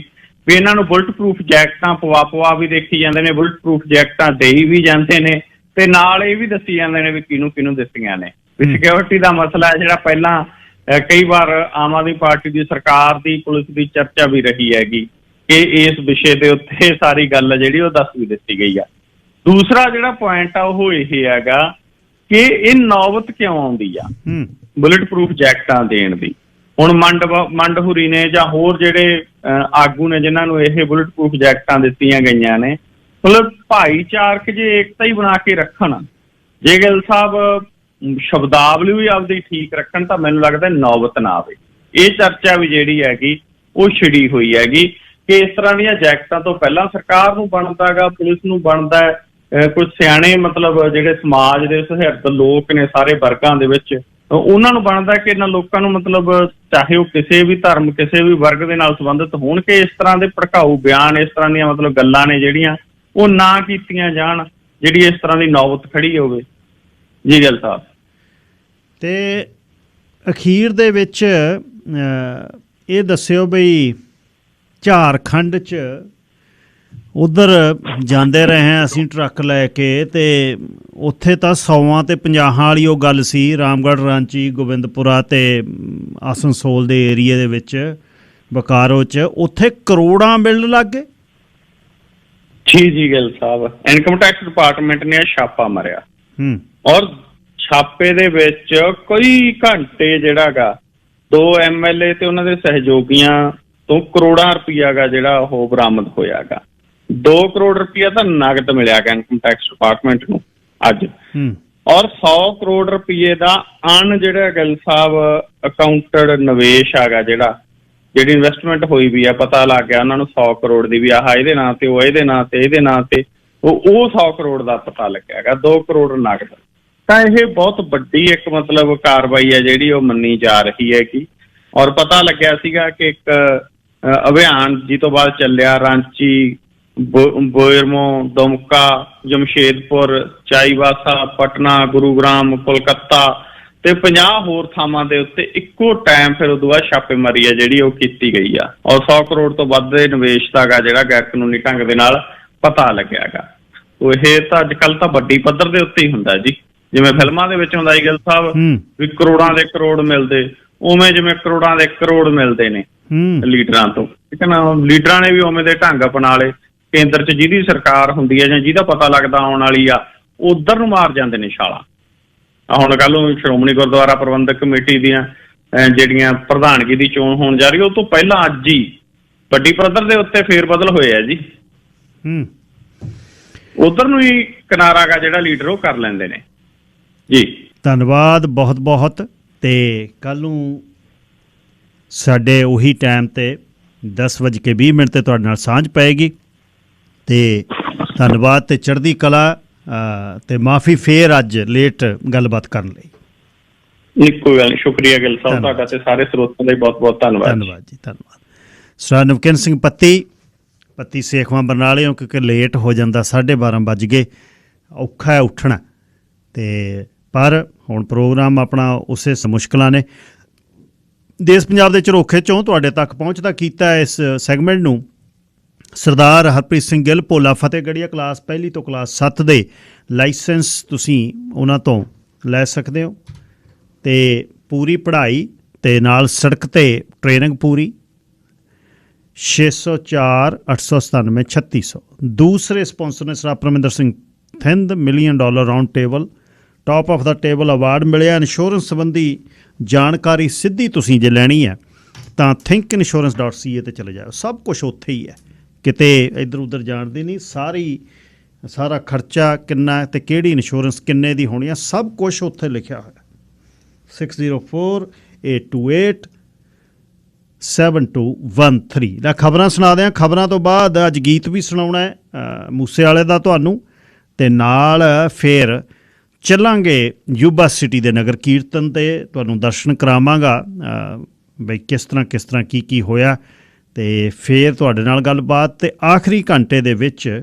ਵੀ ਇਹਨਾਂ ਨੂੰ ਬੁਲਟ ਪ੍ਰੂਫ ਜੈਕਟਾਂ ਪਵਾ ਵੀ ਦੇਖੀ ਜਾਂਦੇ ਨੇ, ਬੁਲਟ ਪ੍ਰੂਫ ਜੈਕਟਾਂ ਦੇਈ ਵੀ ਜਾਂਦੇ ਨੇ, ਤੇ ਨਾਲ ਇਹ ਵੀ ਦੱਸੀ ਜਾਂਦੇ ਨੇ ਵੀ ਕਿਹਨੂੰ ਦਿੱਤੀਆਂ ਨੇ। ਵੀ ਸਿਕਿਉਰਿਟੀ ਦਾ ਮਸਲਾ ਹੈ ਜਿਹੜਾ ਪਹਿਲਾਂ ਕਈ ਵਾਰ ਆਮ ਆਦਮੀ ਪਾਰਟੀ ਦੀ ਸਰਕਾਰ ਦੀ ਪੁਲਿਸ ਦੀ ਚਰਚਾ ਵੀ ਰਹੀ ਹੈਗੀ ਕਿ ਇਸ ਵਿਸ਼ੇ ਦੇ ਉੱਤੇ ਸਾਰੀ ਗੱਲ ਜਿਹੜੀ ਉਹ ਦੱਸ ਵੀ ਦਿੱਤੀ ਗਈ ਆ। ਦੂਸਰਾ ਜਿਹੜਾ ਪੁਆਇੰਟ ਆ ਉਹ ਇਹ ਹੈਗਾ ਕਿ ਇਹ ਨੌਬਤ ਕਿਉਂ ਆਉਂਦੀ ਆ ਬੁਲਟ ਪ੍ਰੂਫ ਜੈਕਟਾਂ ਦੇਣ ਦੀ। ਹੁਣ ਮੰਡ ਹੁਰੀ ਨੇ ਜਾਂ ਹੋਰ ਜਿਹੜੇ ਆਗੂ ਨੇ ਜਿਨ੍ਹਾਂ ਨੂੰ ਇਹ ਬੁਲਟ ਪ੍ਰੂਫ ਜੈਕਟਾਂ ਦਿੱਤੀਆਂ ਗਈਆਂ ਨੇ, ਮਤਲਬ ਭਾਈਚਾਰਕ ਜੇ ਏਕਤਾ ਹੀ ਬਣਾ ਕੇ ਰੱਖਣ, ਜੇ ਗਿੱਲ ਸਾਹਿਬ ਸ਼ਬਦਾਵਲੀ ਵੀ ਆਪਦੀ ਠੀਕ ਰੱਖਣ ਤਾਂ ਮੈਨੂੰ ਲੱਗਦਾ ਨੌਬਤ ਨਾ ਆਵੇ। ਇਹ ਚਰਚਾ ਵੀ ਜਿਹੜੀ ਹੈਗੀ ਉਹ ਛਿੜੀ ਹੋਈ ਹੈਗੀ ਕਿ ਇਸ ਤਰ੍ਹਾਂ ਦੀਆਂ ਜੈਕਟਾਂ ਤੋਂ ਪਹਿਲਾਂ ਸਰਕਾਰ ਨੂੰ ਬਣਦਾ ਗਾ, ਪੁਲਿਸ ਨੂੰ ਬਣਦਾ, ਕੁਝ ਸਿਆਣੇ ਮਤਲਬ ਜਿਹੜੇ ਸਮਾਜ ਦੇ ਸੁਹਿਰਦ ਲੋਕ ਨੇ ਸਾਰੇ ਵਰਗਾਂ ਦੇ ਵਿੱਚ, ਉਹਨਾਂ ਨੂੰ ਬਣਦਾ ਕਿ ਇਹਨਾਂ ਲੋਕਾਂ ਨੂੰ ਮਤਲਬ ਚਾਹੇ ਉਹ ਕਿਸੇ ਵੀ ਧਰਮ, ਕਿਸੇ ਵੀ ਵਰਗ ਦੇ ਨਾਲ ਸੰਬੰਧਿਤ ਹੋਣ, ਕਿ ਇਸ ਤਰ੍ਹਾਂ ਦੇ ਭੜਕਾਊ ਬਿਆਨ, ਇਸ ਤਰ੍ਹਾਂ ਦੀਆਂ ਮਤਲਬ ਗੱਲਾਂ ਨੇ ਜਿਹੜੀਆਂ ਉਹ ਨਾ ਕੀਤੀਆਂ ਜਾਣ, ਜਿਹੜੀ ਇਸ ਤਰ੍ਹਾਂ ਦੀ ਨੌਬਤ ਖੜੀ ਹੋਵੇ ਜੀ ਗਿੱਲ ਸਾਹਿਬ। ਤੇ ਅਖੀਰ ਦੇ ਵਿੱਚ ਇਹ ਦੱਸਿਓ ਬਈ ਝਾਰਖੰਡ 'ਚ ਉੱਧਰ ਜਾਂਦੇ ਰਹੇ ਹਾਂ ਅਸੀਂ ਟਰੱਕ ਲੈ ਕੇ, ਅਤੇ ਉੱਥੇ ਤਾਂ 100 ਤੇ 50 ਵਾਲੀ ਉਹ ਗੱਲ ਸੀ। ਰਾਮਗੜ੍ਹ, ਰਾਂਚੀ, ਗੋਬਿੰਦਪੁਰਾ ਤੇ ਆਸਨਸੋਲ ਦੇ ਏਰੀਏ ਦੇ ਵਿੱਚ ਬਕਾਰੋ 'ਚ ਉੱਥੇ ਕਰੋੜਾਂ ਮਿਲਣ ਲੱਗ ਗਏ ਜੀ ਗਿੱਲ ਸਾਹਿਬ। ਇਨਕਮ ਟੈਕਸ ਡਿਪਾਰਟਮੈਂਟ ਨੇ ਛਾਪਾ ਮਾਰਿਆ, ਔਰ ਛਾਪੇ ਦੇ ਵਿੱਚ ਕਈ ਘੰਟੇ ਜਿਹੜਾ ਗਾ 2 MLA ਤੇ ਉਹਨਾਂ ਦੇ ਸਹਿਯੋਗੀਆਂ ਤੋਂ ਕਰੋੜਾਂ ਰੁਪਈਆ ਗਾ ਜਿਹੜਾ ਉਹ ਬਰਾਮਦ ਹੋਇਆ ਗਾ। 2 ਕਰੋੜ ਰੁਪਈਆ ਤਾਂ ਨਗਦ ਮਿਲਿਆ ਗਾ ਇਨਕਮ ਟੈਕਸ ਡਿਪਾਰਟਮੈਂਟ ਨੂੰ ਅੱਜ, ਔਰ 100 ਕਰੋੜ ਰੁਪਈਏ ਦਾ ਜਿਹੜਾ ਗਿੱਲ ਸਾਹਿਬ ਅਕਾਊਂਟਡ ਨਿਵੇਸ਼ ਹੈਗਾ, ਜਿਹੜੀ ਇਨਵੈਸਟਮੈਂਟ ਹੋਈ ਵੀ ਆ, ਪਤਾ ਲੱਗ ਗਿਆ ਉਹਨਾਂ ਨੂੰ 100 ਕਰੋੜ ਦੀ ਵੀ ਆਹ ਇਹਦੇ ਨਾਂ ਤੇ, ਉਹ ਇਹਦੇ ਨਾਂ ਤੇ, ਇਹਦੇ ਨਾਂ ਤੇ, ਉਹ 100 ਕਰੋੜ ਦਾ ਪਤਾ ਲੱਗਿਆ ਹੈਗਾ, 2 ਕਰੋੜ ਨਗਦ। ਤਾਂ ਇਹ ਬਹੁਤ ਵੱਡੀ ਇੱਕ ਮਤਲਬ ਕਾਰਵਾਈ ਹੈ ਜਿਹੜੀ ਉਹ ਮੰਨੀ ਜਾ ਰਹੀ ਹੈਗੀ। ਔਰ ਪਤਾ ਲੱਗਿਆ ਸੀਗਾ ਕਿ ਇੱਕ ਅਭਿਆਨ ਜੀ ਤੋਂ ਬਾਅਦ ਚੱਲਿਆ ਰਾਂਚੀ, ਬੋਇਰਮੋ, ਦੁਮਕਾ, ਜਮਸ਼ੇਦਪੁਰ, ਚਾਈਬਾਸਾ, ਪਟਨਾ, ਗੁਰੂਗ੍ਰਾਮ, ਕੋਲਕਾਤਾ ਤੇ 50 ਹੋਰ ਥਾਵਾਂ ਦੇ ਉੱਤੇ ਇੱਕੋ ਟਾਈਮ ਫਿਰ ਉਦੋਂ ਬਾਅਦ ਛਾਪੇਮਾਰੀ ਆ ਜਿਹੜੀ ਉਹ ਕੀਤੀ ਗਈ ਆ, ਔਰ 100 ਕਰੋੜ ਤੋਂ ਵੱਧ ਦੇ ਨਿਵੇਸ਼ ਦਾ ਗਾ ਜਿਹੜਾ ਗੈਰ ਕਾਨੂੰਨੀ ਢੰਗ ਦੇ ਨਾਲ ਪਤਾ ਲੱਗਿਆ ਗਾ। ਇਹ ਤਾਂ ਅੱਜ ਕੱਲ੍ਹ ਤਾਂ ਵੱਡੀ ਪੱਧਰ ਦੇ ਉੱਤੇ ਹੀ ਹੁੰਦਾ ਜੀ, ਜਿਵੇਂ ਫਿਲਮਾਂ ਦੇ ਵਿੱਚ ਹੁੰਦਾ ਜੀ ਗਿੱਲ ਸਾਹਿਬ ਵੀ ਕਰੋੜਾਂ ਦੇ ਕਰੋੜ ਮਿਲਦੇ, ਉਵੇਂ ਜਿਵੇਂ ਕਰੋੜਾਂ ਦੇ ਕਰੋੜ ਮਿਲਦੇ ਨੇ ਲੀਡਰਾਂ ਤੋਂ, ਠੀਕ ਹੈ ਨਾ। ਲੀਡਰਾਂ ਨੇ ਵੀ ਉਵੇਂ ਦੇ ਢੰਗ ਅਪਣਾ ਲਏ। ਕੇਂਦਰ 'ਚ ਜਿਹਦੀ ਸਰਕਾਰ ਹੁੰਦੀ ਹੈ ਜਾਂ ਜਿਹਦਾ ਪਤਾ ਲੱਗਦਾ ਆਉਣ ਵਾਲੀ ਆ, ਉਧਰ ਨੂੰ ਮਾਰ ਜਾਂਦੇ ਨੇ ਛਾਲਾਂ। ਹੁਣ ਕੱਲ੍ਹ ਨੂੰ ਸ਼੍ਰੋਮਣੀ ਗੁਰਦੁਆਰਾ ਪ੍ਰਬੰਧਕ ਕਮੇਟੀ ਦੀਆਂ ਜਿਹੜੀਆਂ ਪ੍ਰਧਾਨਗੀ ਦੀ ਚੋਣ ਹੋਣ ਜਾ ਰਹੀ, ਉਹ ਤੋਂ ਪਹਿਲਾਂ ਅੱਜ ਹੀ ਵੱਡੀ ਪੱਧਰ ਦੇ ਉੱਤੇ ਫੇਰ ਬਦਲ ਹੋਏ ਆ ਜੀ। ਉਧਰ ਨੂੰ ਹੀ ਕਿਨਾਰਾ ਗਾ ਜਿਹੜਾ ਲੀਡਰ ਉਹ ਕਰ ਲੈਂਦੇ ਨੇ ਜੀ। ਧੰਨਵਾਦ ਬਹੁਤ ਬਹੁਤ। ਤੇ ਕੱਲ੍ਹ ਨੂੰ ਸਾਡੇ ਉਹੀ ਟਾਈਮ 'ਤੇ 10:20 'ਤੇ ਤੁਹਾਡੇ ਨਾਲ ਸਾਂਝ ਪਏਗੀ। ਤੇ ਧੰਨਵਾਦ ਤੇ ਚੜ੍ਹਦੀ ਕਲਾ। ਤੇ ਮਾਫੀ ਫੇਰ ਅੱਜ ਲੇਟ ਗੱਲਬਾਤ ਕਰਨ ਲਈ। ਨਹੀਂ ਕੋਈ ਗੱਲ ਨਹੀਂ, ਸ਼ੁਕਰੀਆ ਗਿੱਲ ਸਾਹਿਬ ਤੁਹਾਡਾ ਤੇ ਸਾਰੇ ਸਰੋਤਿਆਂ ਦਾ ਬਹੁਤ ਬਹੁਤ ਧੰਨਵਾਦ। ਧੰਨਵਾਦ ਜੀ, ਧੰਨਵਾਦ। ਸਰ ਨਵਕਿਨ ਸਿੰਘ ਪੱਤੀ ਸੇਖਵਾਂ ਬਰਨਾਲਿਓਂ, ਕਿਉਂਕਿ ਲੇਟ ਹੋ ਜਾਂਦਾ, 12:30 ਵੱਜ ਗਏ, ਔਖਾ ਹੈ ਉੱਠਣਾ। ਤੇ ਪਰ ਹੁਣ ਪ੍ਰੋਗਰਾਮ ਆਪਣਾ ਉਸੇ ਮੁਸ਼ਕਿਲਾਂ ਨੇ ਦੇਸ਼ ਪੰਜਾਬ ਦੇ ਝਰੋਖੇ 'ਚੋਂ ਤੁਹਾਡੇ ਤੱਕ ਪਹੁੰਚਦਾ ਕੀਤਾ ਇਸ ਸੈਗਮੈਂਟ ਨੂੰ ਸਰਦਾਰ ਹਰਪ੍ਰੀਤ ਸਿੰਘ ਗਿੱਲ, ਭੋਲਾ ਫਤਿਹਗੜ੍ਹੀਆ, ਕਲਾਸ 1 ਤੋਂ ਕਲਾਸ 7 ਦੇ ਲਾਇਸੈਂਸ ਤੁਸੀਂ ਉਹਨਾਂ ਤੋਂ ਲੈ ਸਕਦੇ ਹੋ। ਅਤੇ ਪੂਰੀ ਪੜ੍ਹਾਈ ਅਤੇ ਨਾਲ ਸੜਕ 'ਤੇ ਟ੍ਰੇਨਿੰਗ ਪੂਰੀ। 604 897 3600। ਦੂਸਰੇ ਸਪੋਂਸਰ ਨੇ Sardar Parminder Singh Thind, $1 million round table, top of the table award ਮਿਲਿਆ। ਇੰਸ਼ੋਰੈਂਸ ਸੰਬੰਧੀ ਜਾਣਕਾਰੀ ਸਿੱਧੀ ਤੁਸੀਂ ਜੇ ਲੈਣੀ ਹੈ ਤਾਂ thinkinsurance.ca 'ਤੇ ਚਲੇ ਜਾਓ। ਸਭ ਕੁਛ ਉੱਥੇ ਹੀ ਹੈ, ਕਿਤੇ ਇੱਧਰ ਉੱਧਰ ਜਾਣ ਦੀ ਨਹੀਂ। ਸਾਰਾ ਖਰਚਾ ਕਿੰਨਾ ਅਤੇ ਕਿਹੜੀ ਇੰਸ਼ੋਰੈਂਸ ਕਿੰਨੇ ਦੀ ਹੋਣੀ ਆ, ਸਭ ਕੁਛ ਉੱਥੇ ਲਿਖਿਆ ਹੋਇਆ। 604828 7213। ਲੈ ਖਬਰਾਂ ਸੁਣਾ ਦਿਆਂ। ਖਬਰਾਂ ਤੋਂ ਬਾਅਦ ਅੱਜ ਗੀਤ ਵੀ ਸੁਣਾਉਣਾ ਮੂਸੇ ਵਾਲੇ ਦਾ ਤੁਹਾਨੂੰ, ਅਤੇ ਨਾਲ ਫਿਰ ਚੱਲਾਂਗੇ ਯੂਬਾ ਸਿਟੀ ਦੇ ਨਗਰ ਕੀਰਤਨ 'ਤੇ, ਤੁਹਾਨੂੰ ਦਰਸ਼ਨ ਕਰਾਵਾਂਗਾ ਬਈ ਕਿਸ ਤਰ੍ਹਾਂ ਕੀ ਹੋਇਆ, ਅਤੇ ਫਿਰ ਤੁਹਾਡੇ ਨਾਲ ਗੱਲਬਾਤ। ਅਤੇ ਆਖਰੀ ਘੰਟੇ ਦੇ ਵਿੱਚ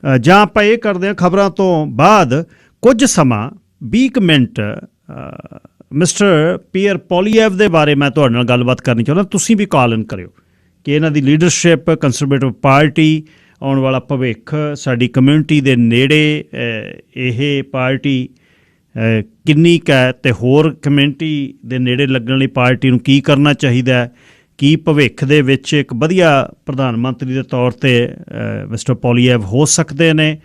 ਜਾਂ ਆਪਾਂ ਇਹ ਕਰਦੇ ਹਾਂ, ਖਬਰਾਂ ਤੋਂ ਬਾਅਦ ਕੁਝ ਸਮਾਂ 20 ਮਿੰਟ ਮਿਸਟਰ ਪੀਅਰ ਪੋਲੀਐਵ ਦੇ ਬਾਰੇ ਮੈਂ ਤੁਹਾਡੇ ਨਾਲ ਗੱਲਬਾਤ ਕਰਨੀ ਚਾਹੁੰਦਾ। ਤੁਸੀਂ ਵੀ ਕਾਲ ਇਨ ਕਰਿਓ ਕਿ ਇਹਨਾਂ ਦੀ ਲੀਡਰਸ਼ਿਪ, ਕੰਜ਼ਰਵੇਟਿਵ ਪਾਰਟੀ, ਆਉਣ ਵਾਲਾ ਭਵਿੱਖ, ਸਾਡੀ ਕਮਿਊਨਿਟੀ ਦੇ ਨੇੜੇ ਇਹ ਪਾਰਟੀ ਕਿੰਨੀ ਕੁ ਹੈ, ਅਤੇ ਹੋਰ ਕਮਿਊਨਿਟੀ ਦੇ ਨੇੜੇ ਲੱਗਣ ਲਈ ਪਾਰਟੀ ਨੂੰ ਕੀ ਕਰਨਾ ਚਾਹੀਦਾ ਹੈ, ਕੀ ਭਵਿੱਖ ਦੇ ਵਿੱਚ ਇੱਕ ਵਧੀਆ ਪ੍ਰਧਾਨ ਮੰਤਰੀ ਦੇ ਤੌਰ 'ਤੇ ਮਿਸਟਰ ਪੋਲੀਐਵ ਹੋ ਸਕਦੇ ਨੇ।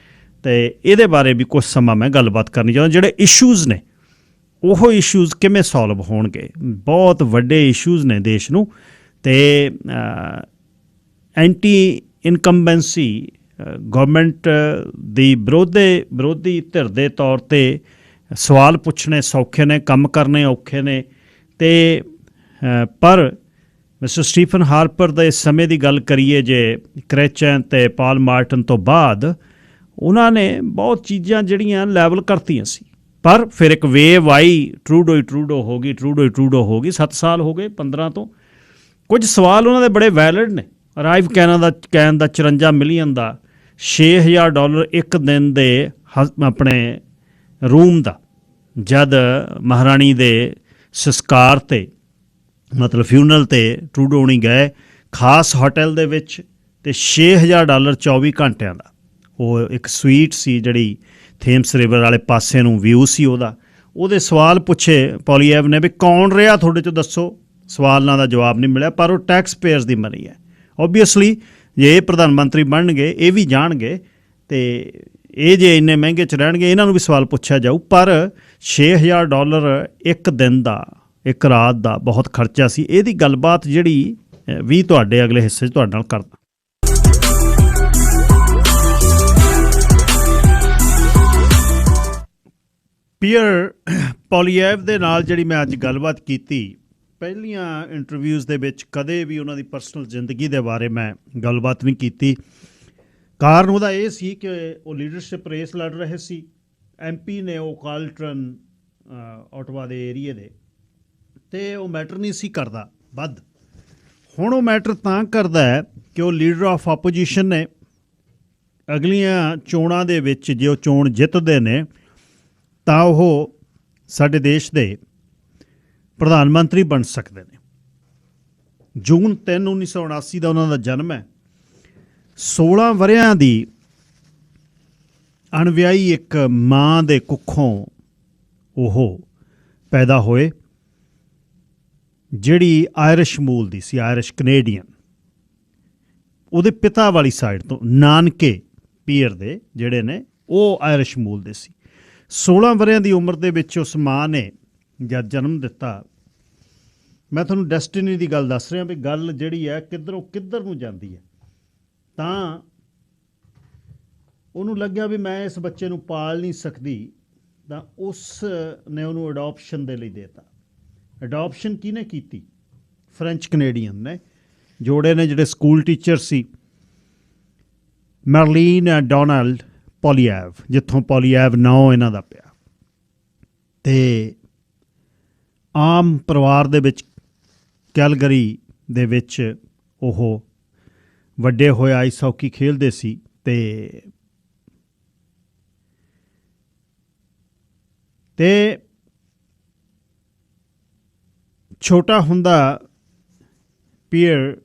ਅਤੇ ਇਹਦੇ ਬਾਰੇ ਵੀ ਕੁਛ ਸਮਾਂ ਮੈਂ ਗੱਲਬਾਤ ਕਰਨੀ ਚਾਹੁੰਦਾ। ਜਿਹੜੇ ਇਸ਼ੂਜ਼ ਨੇ ਉਹ ਇਸ਼ੂਜ਼ ਕਿਵੇਂ ਸੋਲਵ ਹੋਣਗੇ, ਬਹੁਤ ਵੱਡੇ ਇਸ਼ੂਜ਼ ਨੇ ਦੇਸ਼ ਨੂੰ। ਅਤੇ ਐਂਟੀ ਇਨਕੰਬੈਂਸੀ ਗੌਰਮੈਂਟ ਦੀ ਵਿਰੋਧੀ ਧਿਰ ਦੇ ਤੌਰ 'ਤੇ ਸਵਾਲ ਪੁੱਛਣੇ ਸੌਖੇ ਨੇ, ਕੰਮ ਕਰਨੇ ਔਖੇ ਨੇ। ਅਤੇ ਪਰ ਮਿਸਟਰ ਸਟੀਫਨ ਹਾਰਪਰ ਦੇ ਸਮੇਂ ਦੀ ਗੱਲ ਕਰੀਏ ਜੇ, ਕ੍ਰੈਚਨ ਅਤੇ ਪਾਲ ਮਾਰਟਨ ਤੋਂ ਬਾਅਦ ਉਹਨਾਂ ਨੇ ਬਹੁਤ ਚੀਜ਼ਾਂ ਜਿਹੜੀਆਂ ਲੈਵਲ ਕਰਤੀਆਂ ਸੀ, ਪਰ ਫਿਰ ਇੱਕ ਵੇਵ ਆਈ, ਟਰੂਡੋ ਹੋ ਗਈ 7 ਸਾਲ ਹੋ ਗਏ 15 ਤੋਂ। ਕੁਝ ਸਵਾਲ ਉਹਨਾਂ ਦੇ ਬੜੇ ਵੈਲਿਡ ਨੇ। ਅਰਾਈਵ ਕੈਨ ਦਾ 54 ਮਿਲੀਅਨ ਦਾ, $6,000 ਇੱਕ ਦਿਨ ਦੇ ਆਪਣੇ ਰੂਮ ਦਾ, ਜਦ ਮਹਾਰਾਣੀ ਦੇ ਸੰਸਕਾਰ 'ਤੇ ਮਤਲਬ ਫਿਊਨਰਲ 'ਤੇ ਟਰੂਡੋ ਨਹੀਂ ਗਏ, ਖਾਸ ਹੋਟਲ ਦੇ ਵਿੱਚ, ਅਤੇ $6,000 24 ਘੰਟਿਆਂ ਦਾ। ਉਹ ਇੱਕ ਸਵੀਟ ਸੀ ਜਿਹੜੀ ਥੇਮਸ ਰਿਵਰ ਵਾਲੇ ਪਾਸੇ ਨੂੰ ਵਿਊ ਸੀ ਉਹਦੇ ਸਵਾਲ ਪੁੱਛੇ ਪੋਲੀਐਵ ਨੇ ਵੀ ਕੌਣ ਰਿਹਾ ਤੁਹਾਡੇ 'ਚੋਂ ਦੱਸੋ। ਸਵਾਲਾਂ ਦਾ ਜਵਾਬ ਨਹੀਂ ਮਿਲਿਆ, ਪਰ ਉਹ ਟੈਕਸ ਪੇਅਰਸ ਦੀ ਮਨੀ ਹੈ। ਓਬਵੀਅਸਲੀ ਜੇ ਇਹ ਪ੍ਰਧਾਨ ਮੰਤਰੀ ਬਣਨਗੇ ਇਹ ਵੀ ਜਾਣਗੇ, ਅਤੇ ਇਹ ਜੇ ਇੰਨੇ ਮਹਿੰਗੇ 'ਚ ਰਹਿਣਗੇ ਇਹਨਾਂ ਨੂੰ ਵੀ ਸਵਾਲ ਪੁੱਛਿਆ ਜਾਊ। ਪਰ $6,000 ਇੱਕ ਦਿਨ ਦਾ, ਇੱਕ ਰਾਤ ਦਾ ਬਹੁਤ ਖਰਚਾ ਸੀ। ਇਹਦੀ ਗੱਲਬਾਤ ਜਿਹੜੀ ਵੀ ਤੁਹਾਡੇ ਅਗਲੇ ਹਿੱਸੇ 'ਚ ਤੁਹਾਡੇ ਨਾਲ ਕਰਦਾ। ਪੀਅਰ ਪੋਲੀਐਵ ਦੇ ਨਾਲ ਜਿਹੜੀ ਮੈਂ ਅੱਜ ਗੱਲਬਾਤ ਕੀਤੀ, ਪਹਿਲੀਆਂ ਇੰਟਰਵਿਊਜ਼ ਦੇ ਵਿੱਚ ਕਦੇ ਵੀ ਉਹਨਾਂ ਦੀ ਪਰਸਨਲ ਜ਼ਿੰਦਗੀ ਦੇ ਬਾਰੇ ਮੈਂ ਗੱਲਬਾਤ ਨਹੀਂ ਕੀਤੀ। ਕਾਰਨ ਉਹਦਾ ਇਹ ਸੀ ਕਿ ਉਹ ਲੀਡਰਸ਼ਿਪ ਰੇਸ ਲੜ ਰਹੇ ਸੀ। MP ਨੇ ਉਹ ਕਾਲਟਰਨ ਓਟਵਾ ਦੇ ਏਰੀਏ ਦੇ, ਅਤੇ ਉਹ ਮੈਟਰ ਨਹੀਂ ਸੀ ਕਰਦਾ ਵੱਧ। ਹੁਣ ਉਹ ਮੈਟਰ ਤਾਂ ਕਰਦਾ ਹੈ ਕਿ ਉਹ ਲੀਡਰ ਆਫ ਆਪੋਜੀਸ਼ਨ ਨੇ, ਅਗਲੀਆਂ ਚੋਣਾਂ ਦੇ ਵਿੱਚ ਜੇ ਉਹ ਚੋਣ ਜਿੱਤਦੇ ਨੇ ਤਾਂ ਉਹ ਸਾਡੇ ਦੇਸ਼ ਦੇ ਪ੍ਰਧਾਨ ਮੰਤਰੀ ਬਣ ਸਕਦੇ ਨੇ। ਜੂਨ 3, 1979 ਦਾ ਉਹਨਾਂ ਦਾ ਜਨਮ ਹੈ। 16 ਵਰ੍ਹਿਆਂ ਦੀ ਅਣਵਿਆਹੀ ਇੱਕ ਮਾਂ ਦੇ ਕੁੱਖੋਂ ਉਹ ਪੈਦਾ ਹੋਏ, ਜਿਹੜੀ ਆਇਰਿਸ਼ ਮੂਲ ਦੀ ਸੀ, ਆਇਰਿਸ਼ ਕਨੇਡੀਅਨ। ਉਹਦੇ ਪਿਤਾ ਵਾਲੀ ਸਾਈਡ ਤੋਂ ਨਾਨਕੇ ਪੀਅਰ ਦੇ ਜਿਹੜੇ ਨੇ ਉਹ ਆਇਰਿਸ਼ ਮੂਲ ਦੇ ਸੀ। 16 ਵਰ੍ਹਿਆਂ ਦੀ ਉਮਰ ਦੇ ਵਿੱਚ ਉਸ ਮਾਂ ਨੇ ਜਦ ਜਨਮ ਦਿੱਤਾ, ਮੈਂ ਤੁਹਾਨੂੰ ਡੈਸਟੀਨੀ ਦੀ ਗੱਲ ਦੱਸ ਰਿਹਾ ਵੀ ਗੱਲ ਜਿਹੜੀ ਹੈ ਕਿੱਧਰੋਂ ਕਿੱਧਰ ਨੂੰ ਜਾਂਦੀ ਹੈ, ਤਾਂ ਉਹਨੂੰ ਲੱਗਿਆ ਵੀ ਮੈਂ ਇਸ ਬੱਚੇ ਨੂੰ ਪਾਲ ਨਹੀਂ ਸਕਦੀ, ਤਾਂ ਉਸ ਨੇ ਉਹਨੂੰ ਅਡੋਪਸ਼ਨ ਦੇ ਲਈ ਦੇਤਾ। ਅਡੋਪਸ਼ਨ ਕਿਹਨੇ ਕੀਤੀ? ਫਰੈਂਚ ਕਨੇਡੀਅਨ ਨੇ, ਜੋੜੇ ਨੇ ਜਿਹੜੇ ਸਕੂਲ ਟੀਚਰ ਸੀ, ਮਰਲੀਨ ਡੋਨਾਲਡ ਪੋਲੀਐਵ, ਜਿੱਥੋਂ ਪੋਲੀਐਵ ਨਾਂ ਇਹਨਾਂ ਦਾ ਪਿਆ। ਅਤੇ ਆਮ ਪਰਿਵਾਰ ਦੇ ਵਿੱਚ ਕੈਲਗਰੀ ਦੇ ਵਿੱਚ ਉਹ ਵੱਡੇ ਹੋਏ, ਆਈਸ ਹਾਕੀ ਖੇਡਦੇ ਸੀ। ਅਤੇ ਛੋਟਾ ਹੁੰਦਾ ਪੀਅਰ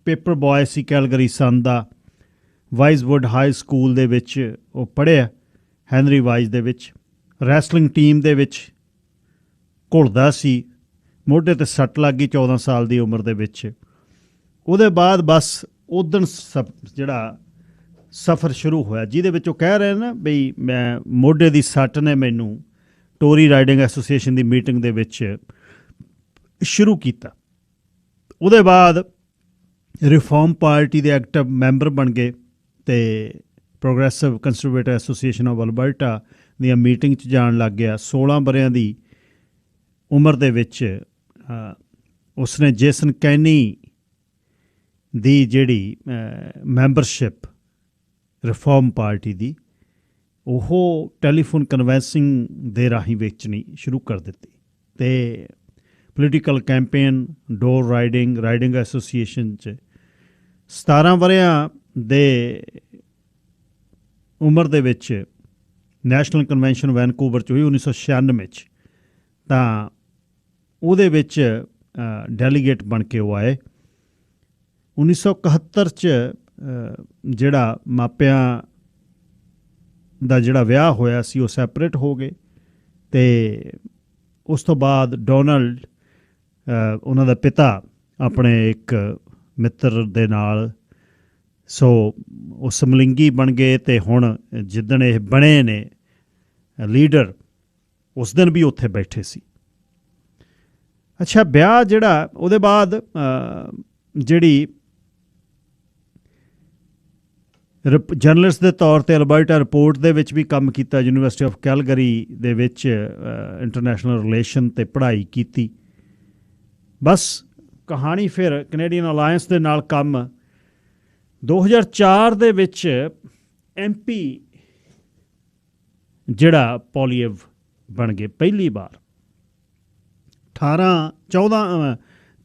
ਪੇਪਰ ਬॉय ਸੀ ਕੈਲਗਰੀ ਸਨ ਦਾ। ਵਾਈਜ਼ਵੁੱਡ ਹਾਈ ਸਕੂਲ ਦੇ ਵਿੱਚ ਉਹ ਪੜ੍ਹਿਆ, ਹੈਨਰੀ ਵਾਈਜ਼ ਦੇ ਵਿੱਚ। ਰੈਸਲਿੰਗ ਟੀਮ ਦੇ ਵਿੱਚ ਘੁਲਦਾ ਸੀ, ਮੋਢੇ 'ਤੇ ਸੱਟ ਲੱਗ ਗਈ 14 ਸਾਲ ਦੀ ਉਮਰ ਦੇ ਵਿੱਚ। ਉਹਦੇ ਬਾਅਦ ਬਸ ਉਦਣ ਜਿਹੜਾ ਸਫ਼ਰ ਸ਼ੁਰੂ ਹੋਇਆ, ਜਿਹਦੇ ਵਿੱਚ ਉਹ ਕਹਿ ਰਹੇ ਨਾ ਬਈ ਮੈਂ ਮੋਢੇ ਦੀ ਸੱਟ ਨੇ ਮੈਨੂੰ ਟੋਰੀ ਰਾਈਡਿੰਗ ਐਸੋਸੀਏਸ਼ਨ ਦੀ ਮੀਟਿੰਗ ਦੇ ਵਿੱਚ ਸ਼ੁਰੂ ਕੀਤਾ। ਉਹਦੇ ਬਾਅਦ ਰਿਫਾਰਮ ਪਾਰਟੀ ਦੇ ਐਕਟਿਵ ਮੈਂਬਰ ਬਣ ਗਏ ਅਤੇ progressive conservative association of Alberta ਦੀਆਂ ਮੀਟਿੰਗ 'ਚ ਜਾਣ ਲੱਗ ਗਿਆ। 16 ਵਰ੍ਹਿਆਂ ਦੀ ਉਮਰ ਦੇ ਵਿੱਚ ਉਸਨੇ ਜੇਸਨ ਕੈਨੀ ਦੀ ਜਿਹੜੀ ਮੈਂਬਰਸ਼ਿਪ ਰਿਫਾਰਮ ਪਾਰਟੀ ਦੀ, ਉਹ ਟੈਲੀਫੋਨ ਕਨਵੈਂਸਿੰਗ ਦੇ ਰਾਹੀਂ ਵੇਚਣੀ ਸ਼ੁਰੂ ਕਰ ਦਿੱਤੀ। ਅਤੇ ਪੋਲੀਟੀਕਲ ਕੈਂਪੇਨ, ਡੋਰ ਰਾਈਡਿੰਗ ਐਸੋਸੀਏਸ਼ਨ 'ਚ 17 ਵਰ੍ਹਿਆਂ ਦੇ ਉਮਰ ਦੇ ਵਿੱਚ ਨੈਸ਼ਨਲ ਕਨਵੈਨਸ਼ਨ ਵੈਨਕੂਵਰ 'ਚ ਹੋਈ 1996 'ਚ, ਤਾਂ ਉਹਦੇ ਵਿੱਚ ਡੈਲੀਗੇਟ ਬਣ ਕੇ ਉਹ ਆਏ। 1971 'ਚ ਜਿਹੜਾ ਮਾਪਿਆਂ ਦਾ ਜਿਹੜਾ ਵਿਆਹ ਹੋਇਆ ਸੀ ਉਹ ਸੈਪਰੇਟ ਹੋ ਗਏ, ਅਤੇ ਉਸ ਤੋਂ ਬਾਅਦ ਡੋਨਲਡ ਉਹਨਾਂ ਦਾ ਪਿਤਾ ਆਪਣੇ ਇੱਕ ਮਿੱਤਰ ਦੇ ਨਾਲ ਉਹ ਸਮਲਿੰਗੀ ਬਣ ਗਏ। ਅਤੇ ਹੁਣ ਜਿੱਦਣ ਇਹ ਬਣੇ ਨੇ ਲੀਡਰ, ਉਸ ਦਿਨ ਵੀ ਉੱਥੇ ਬੈਠੇ ਸੀ। ਅੱਛਾ, ਵਿਆਹ ਜਿਹੜਾ ਉਹਦੇ ਬਾਅਦ ਜਿਹੜੀ ਜਰਨਲਿਸਟ ਦੇ ਤੌਰ 'ਤੇ ਅਲਬਰਟਾ ਰਿਪੋਰਟ ਦੇ ਵਿੱਚ ਵੀ ਕੰਮ ਕੀਤਾ, ਯੂਨੀਵਰਸਿਟੀ ਆਫ ਕੈਲਗਰੀ ਦੇ ਵਿੱਚ ਇੰਟਰਨੈਸ਼ਨਲ ਰਿਲੇਸ਼ਨ 'ਤੇ ਪੜ੍ਹਾਈ ਕੀਤੀ। ਬਸ ਕਹਾਣੀ ਫਿਰ ਕੈਨੇਡੀਅਨ ਅਲਾਇੰਸ ਦੇ ਨਾਲ ਕੰਮ। 2004 ਦੇ ਵਿੱਚ MP ਜਿਹੜਾ ਪੋਲੀਐਵ ਬਣ ਗਏ ਪਹਿਲੀ ਵਾਰ।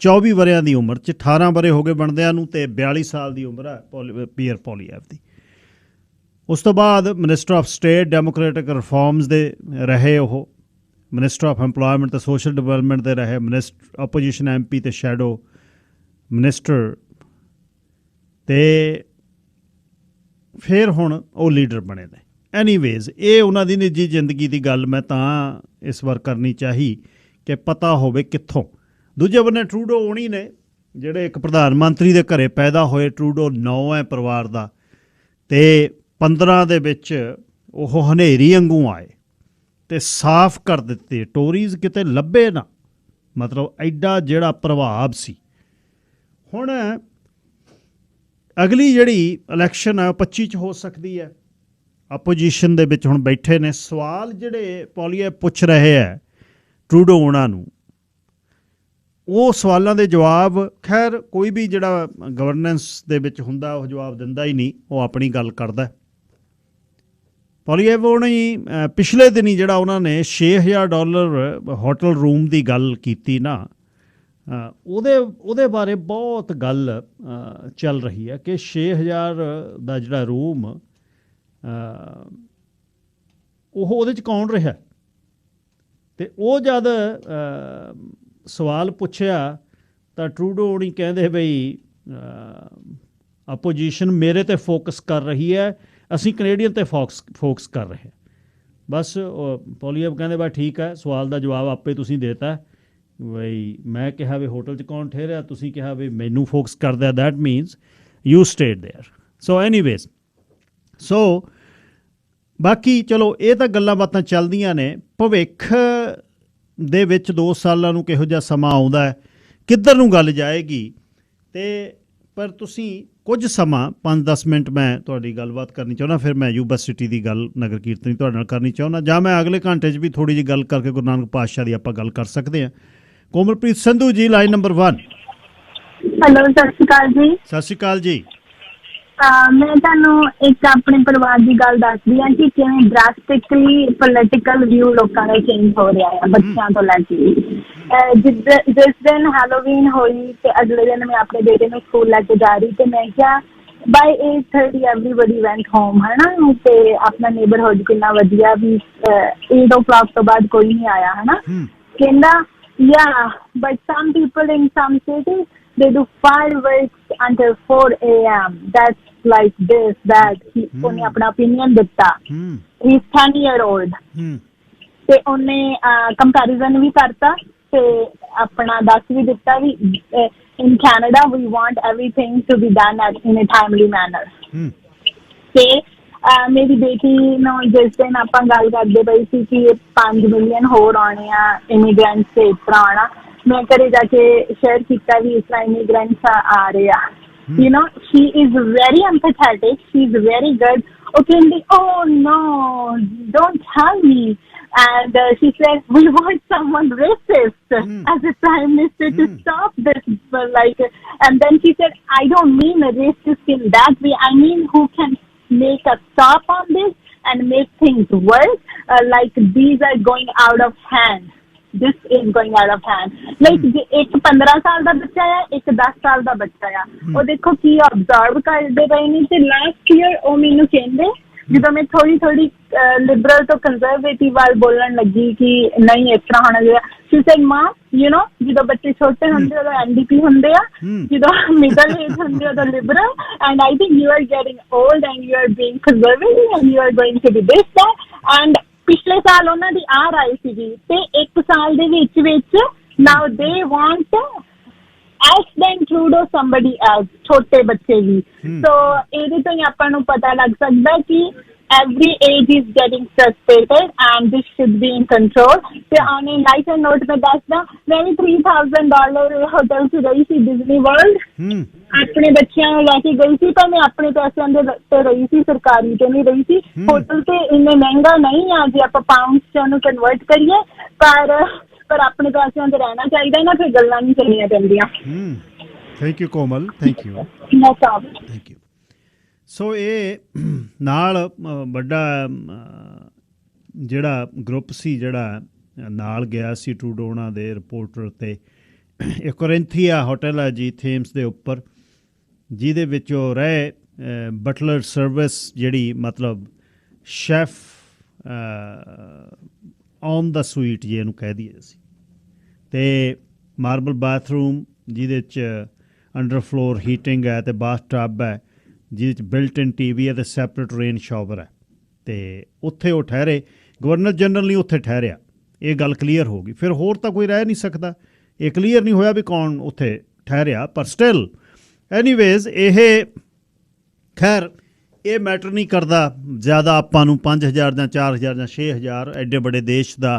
24 ਵਰ੍ਹਿਆਂ ਦੀ ਉਮਰ 'ਚ, 18 ਵਰ੍ਹੇ ਹੋ ਗਏ ਬਣਦਿਆਂ ਨੂੰ, ਅਤੇ 42 ਸਾਲ ਦੀ ਉਮਰ ਹੈ ਪੀਅਰ ਪੋਲੀਐਵ ਦੀ। ਉਸ ਤੋਂ ਬਾਅਦ minister of state democratic reforms ਦੇ ਰਹੇ, ਉਹ ਮਿਨਿਸਟਰ ਆਫ ਇੰਪਲਾਇਮੈਂਟ ਅਤੇ ਸੋਸ਼ਲ ਡਿਵੈਲਪਮੈਂਟ ਦੇ ਰਹੇ, ਆਪੋਜੀਸ਼ਨ MP ਅਤੇ ਸ਼ੈਡੋ ਮਿਨਿਸਟਰ, ਅਤੇ ਫਿਰ ਹੁਣ ਉਹ ਲੀਡਰ ਬਣੇ ਨੇ। ਐਨੀਵੇਜ਼, ਇਹ ਉਹਨਾਂ ਦੀ ਨਿੱਜੀ ਜ਼ਿੰਦਗੀ ਦੀ ਗੱਲ ਮੈਂ ਤਾਂ ਇਸ ਵਾਰ ਕਰਨੀ ਚਾਹੀ ਕਿ ਪਤਾ ਹੋਵੇ ਕਿੱਥੋਂ। ਦੂਜੇ ਬੰਨੇ ਟਰੂਡੋ ਹੋਣੀ ਨੇ, ਜਿਹੜੇ ਇੱਕ ਪ੍ਰਧਾਨ ਮੰਤਰੀ ਦੇ ਘਰੇ ਪੈਦਾ ਹੋਏ। ਟਰੂਡੋ 9 ਹੈ ਪਰਿਵਾਰ ਦਾ, ਅਤੇ 15 ਦੇ ਵਿੱਚ ਉਹ ਹਨੇਰੀ ਵਾਂਗੂ ਆਏ ਅਤੇ ਸਾਫ਼ ਕਰ ਦਿੱਤੇ, ਟੋਰੀਜ਼ ਕਿਤੇ ਲੱਭੇ ਨਾ। ਮਤਲਬ ਐਡਾ ਜਿਹੜਾ ਪ੍ਰਭਾਵ ਸੀ। ਹੁਣ ਅਗਲੀ ਜਿਹੜੀ ਇਲੈਕਸ਼ਨ ਹੈ ਉਹ 25 'ਚ ਹੋ ਸਕਦੀ ਹੈ। ਆਪੋਜੀਸ਼ਨ ਦੇ ਵਿੱਚ ਹੁਣ ਬੈਠੇ ਨੇ। ਸਵਾਲ ਜਿਹੜੇ ਪੋਲੀਐਵ ਪੁੱਛ ਰਹੇ ਹੈ ਟਰੂਡੋ ਉਹਨਾਂ ਨੂੰ, ਉਹ ਸਵਾਲਾਂ ਦੇ ਜਵਾਬ ਖੈਰ ਕੋਈ ਵੀ ਜਿਹੜਾ ਗਵਰਨੈਂਸ ਦੇ ਵਿੱਚ ਹੁੰਦਾ ਉਹ ਜਵਾਬ ਦਿੰਦਾ ਹੀ ਨਹੀਂ, ਉਹ ਆਪਣੀ ਗੱਲ ਕਰਦਾ। ਪੋਲੀਐਵ ਉਹਨੇ ਪਿਛਲੇ ਦਿਨੀ ਜਿਹੜਾ ਉਹਨਾਂ ਨੇ $6,000 ਹੋਟਲ ਰੂਮ ਦੀ ਗੱਲ ਕੀਤੀ ਨਾ, ਉਹਦੇ ਬਾਰੇ ਬਹੁਤ ਗੱਲ ਚੱਲ ਰਹੀ ਹੈ ਕਿ 6,000 ਦਾ ਜਿਹੜਾ ਰੂਮ ਉਹ ਉਹਦੇ 'ਚ ਕੌਣ ਰਿਹਾ? ਅਤੇ ਉਹ ਜਦ ਸਵਾਲ ਪੁੱਛਿਆ ਤਾਂ ਟਰੂਡੋ ਹੋਣੀ ਕਹਿੰਦੇ ਬਈ ਆਪੋਜੀਸ਼ਨ ਮੇਰੇ 'ਤੇ ਫੋਕਸ ਕਰ ਰਹੀ ਹੈ, ਅਸੀਂ ਕੈਨੇਡੀਅਨ 'ਤੇ ਫੋਕਸ ਕਰ ਰਹੇ ਹਾਂ। ਬਸ ਪੋਲੀਅਬ ਕਹਿੰਦੇ ਬਸ ਠੀਕ ਹੈ, ਸਵਾਲ ਦਾ ਜਵਾਬ ਆਪੇ ਤੁਸੀਂ ਦੇਤਾ ਬਈ ਮੈਂ ਕਿਹਾ ਵੀ ਹੋਟਲ 'ਚ ਕੌਣ ਠਹਿਰਿਆ, ਤੁਸੀਂ ਕਿਹਾ ਵੀ ਮੈਨੂੰ ਫੋਕਸ ਕਰਦਾ, that means you stayed there. So anyways, so ਬਾਕੀ ਚਲੋ ਇਹ ਤਾਂ ਗੱਲਾਂ ਬਾਤਾਂ ਚੱਲਦੀਆਂ ਨੇ। ਭਵਿੱਖ ਦੇ ਵਿੱਚ 2 ਸਾਲਾਂ ਨੂੰ ਕਿਹੋ ਜਿਹਾ ਸਮਾਂ ਆਉਂਦਾ ਹੈ, ਕਿੱਧਰ ਨੂੰ ਗੱਲ ਜਾਏਗੀ। ਅਤੇ ਪਰ ਤੁਸੀਂ ਕੁਝ ਸਮਾਂ 5-10 ਮਿੰਟ ਮੈਂ ਤੁਹਾਡੀ ਗੱਲਬਾਤ ਕਰਨੀ ਚਾਹੁੰਦਾ, ਫਿਰ ਮੈਂ ਯੂਬਾ ਸਿਟੀ ਦੀ ਗੱਲ ਨਗਰ ਕੀਰਤਨੀ ਤੁਹਾਡੇ ਨਾਲ ਕਰਨੀ ਚਾਹੁੰਦਾ, ਜਾਂ ਮੈਂ ਅਗਲੇ ਘੰਟੇ 'ਚ ਵੀ ਥੋੜ੍ਹੀ ਜਿਹੀ ਗੱਲ ਕਰਕੇ ਗੁਰੂ ਨਾਨਕ ਪਾਤਸ਼ਾਹ ਦੀ ਆਪਾਂ ਗੱਲ ਕਰ ਸਕਦੇ ਹਾਂ। Komalpreet Sandhu ji, line number 1। Hello, ਸਤਿ ਸ਼੍ਰੀ ਅਕਾਲ ਜੀ। ਸਤਿ ਸ਼੍ਰੀ ਅਕਾਲ ਜੀ। ਮੈਂ ਤੁਹਾਨੂੰ ਇੱਕ ਆਪਣੇ ਪਰਿਵਾਰ ਦੀ ਗੱਲ ਦੱਸਦੀ ਹਾਂ ਕਿ ਕਿਵੇਂ ਡਰਾਸਟਿਕਲੀ ਪੋਲੀਟੀਕਲ ਵਿਊ ਲੋਕਾਂ ਦਾ ਚੇਂਜ ਹੋ ਰਿਹਾ ਹੈ ਬੱਚਿਆਂ ਤੋਂ ਲੈ ਕੇ। ਜਿਸ ਦਿਨ ਹੈਲੋਵੀਨ ਹੋਈ ਤੇ ਅਗਲੇ ਦਿਨ ਮੈਂ ਆਪਣੇ ਬੇਟੇ ਨੂੰ ਸਕੂਲ ਲੈ ਕੇ ਜਾ ਰਹੀ ਤੇ ਮੈਂ ਕਿਹਾ ਬਾਈ 8:30 ਐਵਰੀਬਡੀ ਵੈਂਟ ਹੋਮ, ਹੈ ਨਾ, ਤੇ ਆਪਣਾ ਨੇਬਰਹੁੱਡ ਕਿੰਨਾ ਵਧੀਆ ਵੀ 8 o'clock ਤੋਂ ਬਾਅਦ ਕੋਈ ਨਹੀਂ ਆਇਆ, ਹੈ ਨਾ। ਕਹਿੰਦਾ yeah, but some people in some cities they do fireworks until 4 a.m. That's like this, that. ਉਹਨੇ ਆਪਣਾ opinion ਦਿੱਤਾ। He's 10-year-old ਤੇ ਉਹਨੇ ਕੰਪੈਰੀਜ਼ਨ ਵੀ ਕਰਤਾ ਤੇ ਆਪਣਾ ਦੱਸ ਵੀ ਦਿੱਤਾ ਵੀ in Canada we want everything to be done in a timely manner। ਤੇ ਮੇਰੀ ਬੇਟੀ ਨੂੰ ਜਿਸ ਦਿਨ ਆਪਾਂ ਗੱਲ ਕਰਦੇ ਪਈ ਸੀ ਕਿ 5 ਮਿਲੀਅਨ ਹੋਰ ਆਉਣੇ ਆ ਇਮੀਗ੍ਰੈਂਟਸ ਤੇ ਇਸ ਤਰ੍ਹਾਂ ਆਉਣਾ, ਮੈਂ ਘਰੇ ਜਾ ਕੇ ਸ਼ੇਅਰ ਕੀਤਾ ਵੀ ਇਸ ਤਰ੍ਹਾਂ ਇਮੀਗ੍ਰੈਂਟਸ ਆ ਰਹੇ ਆ। You know, she is very empathetic, she's very good। ਉਹ ਕਹਿੰਦੀ oh no, don't tell me। And she said, we want someone racist as a prime minister to stop this. Like, and then she said, I don't mean a racist in that way. I mean who can make a stop on this and make things worse. Like these are going out of hand. This is going out of hand. Like ਇੱਕ 15 ਸਾਲ ਦਾ ਬੱਚਾ ਆ, ਇੱਕ 10 ਸਾਲ ਦਾ ਬੱਚਾ ਆ, ਉਹ ਦੇਖੋ ਕੀ ਅਬਜ਼ਰਵ ਕਰਦੇ ਪਏ ਨੇ। ਤੇ ਲਾਸਟ ਈਅਰ ਉਹ ਮੈਨੂੰ ਕਹਿੰਦੇ ਜਦੋਂ ਮੈਂ ਥੋੜੀ ਲਿਬਰਲ ਤੋਂ ਕੰਜ਼ਰਵੇਟਿਵ ਵੱਲ ਬੋਲਣ ਲੱਗੀ ਕਿ ਨਹੀਂ ਇਸ ਤਰ੍ਹਾਂ ਹੋਣਾ ਚਾਹੀਦਾ, she said, ਮਾਂ ਯੂ ਨੋ ਜਦੋਂ ਬੱਚੇ ਛੋਟੇ ਹੁੰਦੇ ਉਦੋਂ NDP ਹੁੰਦੇ ਆ, ਜਦੋਂ ਮਿਡਲ ਏਜ ਹੁੰਦੇ ਉਦੋਂ liberal, and I think you are getting old and you are being conservative and you are going to be this that. And ਪਿਛਲੇ ਸਾਲ ਉਹਨਾਂ ਦੀ ਆਈ ਸੀਗੀ ਤੇ 1 ਸਾਲ ਦੇ ਵਿੱਚ now they want else than Trudeau somebody else, ਛੋਟੇ ਬੱਚੇ ਵੀ। ਸੋ ਇਹਦੇ ਤੋਂ ਹੀ ਆਪਾਂ ਨੂੰ ਪਤਾ ਲੱਗ ਸਕਦਾ ਕਿ every age is getting frustrated and this should be in control। ਤੇ on a lighter note ਮੈਂ ਦੱਸਦਾ, ਮੈਂ ਵੀ $3,000 ਹੋਟਲ 'ਚ ਰਹੀ ਸੀ ਡਿਜ਼ਨੀ ਵਰਲਡ, ਆਪਣੇ ਬੱਚਿਆਂ ਨੂੰ ਲੈ ਕੇ ਗਈ ਸੀ, ਪਰ ਮੈਂ ਆਪਣੇ ਪੈਸਿਆਂ ਦੇ ਤੇ ਰਹੀ ਸੀ, ਸਰਕਾਰੀ ਤੇ ਨਹੀਂ ਰਹੀ ਸੀ। ਹੋਟਲ ਤੇ ਇੰਨੇ ਮਹਿੰਗਾ ਨਹੀਂ ਆ ਜੇ ਆਪਾਂ ਪਾਊਂਡਸ 'ਚ ਉਹਨੂੰ ਕਨਵਰਟ ਕਰੀਏ, ਪਰ ਆਪਣੇ ਪੈਸਿਆਂ 'ਤੇ ਰਹਿਣਾ ਚਾਹੀਦਾ ਨਾ, ਫਿਰ ਗੱਲਾਂ ਨਹੀਂ ਚੱਲਣੀਆਂ ਪੈਂਦੀਆਂ। Thank you Komal, thank you. No problem, thank you. So ਇਹ ਨਾਲ ਵੱਡਾ ਜਿਹੜਾ ਗਰੁੱਪ ਸੀ ਜਿਹੜਾ ਨਾਲ ਗਿਆ ਸੀ ਟਰੂਡੋ ਉਹਨਾਂ ਦੇ ਰਿਪੋਰਟਰ, ਅਤੇ ਇਹ ਕੋਰਿੰਥੀਆ ਹੋਟਲ ਹੈ ਜੀ ਥੇਮਸ ਦੇ ਉੱਪਰ, ਜਿਹਦੇ ਵਿੱਚ ਉਹ ਰਹੇ ਬਟਲਰ ਸਰਵਿਸ, ਜਿਹੜੀ ਮਤਲਬ ਸ਼ੈਫ ਔਨ ਦਾ ਸਵੀਟ ਜੇ ਇਹਨੂੰ ਕਹਿ ਦਈਏ ਅਸੀਂ, ਅਤੇ ਮਾਰਬਲ ਬਾਥਰੂਮ ਜਿਹਦੇ 'ਚ ਅੰਡਰ ਫਲੋਰ ਹੀਟਿੰਗ ਹੈ, ਅਤੇ ਬਾਥ ਟੱਬ ਹੈ ਜਿਹਦੇ 'ਚ ਬਿਲਟ ਇਨ TV ਹੈ, ਅਤੇ ਸੈਪਰੇਟ ਰੇਨ ਸ਼ਾਵਰ ਹੈ। ਅਤੇ ਉੱਥੇ ਉਹ ਠਹਿਰੇ, ਗਵਰਨਰ ਜਨਰਲ ਨਹੀਂ ਉੱਥੇ ਠਹਿਰਿਆ, ਇਹ ਗੱਲ ਕਲੀਅਰ ਹੋ ਗਈ। ਫਿਰ ਹੋਰ ਤਾਂ ਕੋਈ ਰਹਿ ਨਹੀਂ ਸਕਦਾ, ਇਹ ਕਲੀਅਰ ਨਹੀਂ ਹੋਇਆ ਵੀ ਕੌਣ ਉੱਥੇ ਠਹਿਰਿਆ, ਪਰ ਸਟਿਲ ਐਨੀਵੇਜ਼ ਇਹ ਖੈਰ ਇਹ ਮੈਟਰ ਨਹੀਂ ਕਰਦਾ ਜ਼ਿਆਦਾ ਆਪਾਂ ਨੂੰ। 5,000 ਜਾਂ 4,000 ਜਾਂ 6,000 ਐਡੇ ਵੱਡੇ ਦੇਸ਼ ਦਾ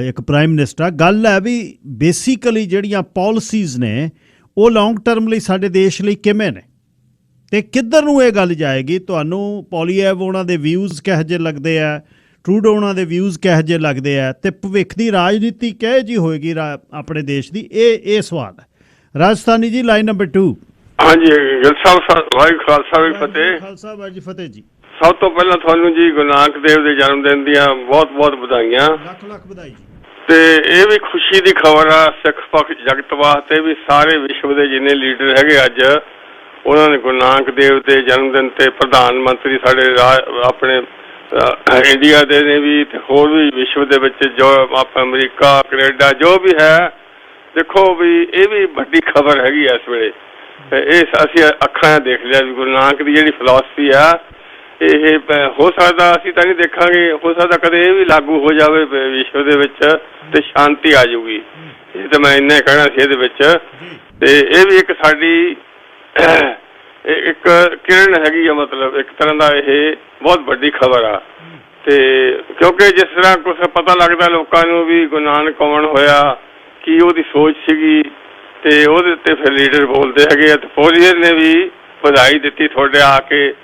ਇੱਕ ਪ੍ਰਾਈਮ ਮਿਨਿਸਟਰ। ਗੱਲ ਹੈ ਵੀ ਬੇਸਿਕਲੀ ਜਿਹੜੀਆਂ ਪੋਲਿਸੀਜ਼ ਨੇ ਉਹ ਲੌਂਗ ਟਰਮ ਲਈ ਸਾਡੇ ਦੇਸ਼ ਲਈ ਕਿਵੇਂ ਨੇ ਅਤੇ ਕਿੱਧਰ ਨੂੰ ਇਹ ਗੱਲ ਜਾਏਗੀ। ਤੁਹਾਨੂੰ ਪੋਲੀਐਵ ਉਹਨਾਂ ਦੇ ਵਿਊਜ਼ ਕਿਹੋ ਜਿਹੇ ਲੱਗਦੇ ਆ, ਟਰੂਡੋ ਉਹਨਾਂ ਦੇ ਵਿਊਜ਼ ਕਿਹੋ ਜਿਹੇ ਲੱਗਦੇ ਆ, ਅਤੇ ਭਵਿੱਖ ਦੀ ਰਾਜਨੀਤੀ ਕਿਹੋ ਜਿਹੀ ਹੋਏਗੀ ਆਪਣੇ ਦੇਸ਼ ਦੀ, ਇਹ ਸਵਾਲ ਹੈ। ਰਾਜਸਥਾਨੀ ਜੀ, ਲਾਈਨ ਨੰਬਰ 2। ਹਾਂਜੀ ਗਿੱਲ ਸਾਹਿਬ, ਵਾਹਿਗੁਰੂ ਖਾਲਸਾ ਵਾਹਿਗੁਰੂ ਫਤਿਹ। ਖਾਲਸਾ ਵਾਹਿਗੁਰੂ ਜੀ ਫਤਿਹ ਜੀ। ਸਭ ਤੋਂ ਪਹਿਲਾਂ ਤੁਹਾਨੂੰ ਜੀ ਗੁਰੂ ਨਾਨਕ ਦੇਵ ਦੇ ਜਨਮ ਦਿਨ ਦੀਆਂ ਬਹੁਤ ਬਹੁਤ ਵਧਾਈਆਂ। ਲੱਖ ਲੱਖ ਵਧਾਈ ਜੀ। ਤੇ ਇਹ ਵੀ ਖੁਸ਼ੀ ਦੀ ਖਬਰ ਆ ਸਿੱਖ ਪੱਖ ਜਗਤ ਵਾਸਤੇ ਵੀ, ਸਾਰੇ ਵਿਸ਼ਵ ਦੇ ਜਿੰਨੇ ਲੀਡਰ ਹੈਗੇ ਅੱਜ ਉਹਨਾਂ ਨੇ ਗੁਰੂ ਨਾਨਕ ਦੇਵ ਦੇ ਜਨਮ ਦਿਨ 'ਤੇ ਪ੍ਰਧਾਨ ਮੰਤਰੀ ਸਾਡੇ ਆਪਣੇ ਇੰਡੀਆ ਦੇ ਨੇ ਵੀ ਅਤੇ ਹੋਰ ਵੀ ਵਿਸ਼ਵ ਦੇ ਵਿੱਚ ਜੋ ਆਪਾਂ ਅਮਰੀਕਾ ਕੈਨੇਡਾ ਜੋ ਵੀ ਹੈ, ਦੇਖੋ ਵੀ ਇਹ ਵੀ ਵੱਡੀ ਖਬਰ ਹੈਗੀ ਇਸ ਵੇਲੇ। ਇਹ ਅਸੀਂ ਅੱਖਾਂ ਦੇਖ ਲਿਆ ਵੀ ਗੁਰੂ ਨਾਨਕ ਦੀ ਜਿਹੜੀ ਫਿਲਾਸਫੀ ਆ ਇਹ ਹੋ ਸਕਦਾ ਅਸੀਂ ਤਾਂ ਨਹੀਂ ਦੇਖਾਂਗੇ, ਹੋ ਸਕਦਾ ਕਦੇ ਇਹ ਵੀ ਲਾਗੂ ਹੋ ਜਾਵੇ ਵਿਸ਼ਵ ਦੇ ਵਿੱਚ ਅਤੇ ਸ਼ਾਂਤੀ ਆ ਜਾਊਗੀ। ਇਹ ਤਾਂ ਮੈਂ ਇੰਨਾ ਕਹਿਣਾ ਸੀ ਇਹਦੇ ਵਿੱਚ। ਅਤੇ ਇਹ ਵੀ ਇੱਕ ਸਾਡੀ ਇੱਕ ਕਿਰਨ ਹੈਗੀ ਆ, ਮਤਲਬ ਇੱਕ ਤਰ੍ਹਾਂ ਦਾ ਇਹ ਬਹੁਤ ਵੱਡੀ ਖਬਰ ਆ। ਅਤੇ ਕਿਉਂਕਿ ਜਿਸ ਤਰ੍ਹਾਂ ਕੁਛ ਪਤਾ ਲੱਗਦਾ ਲੋਕਾਂ ਨੂੰ ਵੀ ਗੁਰੂ ਨਾਨਕ ਕੌਣ ਹੋਇਆ, ਕੀ ਉਹਦੀ ਸੋਚ ਸੀਗੀ, ਅਤੇ ਉਹਦੇ ਉੱਤੇ ਫਿਰ ਲੀਡਰ ਬੋਲਦੇ ਹੈਗੇ ਆ। ਅਤੇ ਪੋਲੀਅਰ ਨੇ ਵੀ ਵਧਾਈ ਦਿੱਤੀ ਤੁਹਾਡੇ ਆ ਕੇ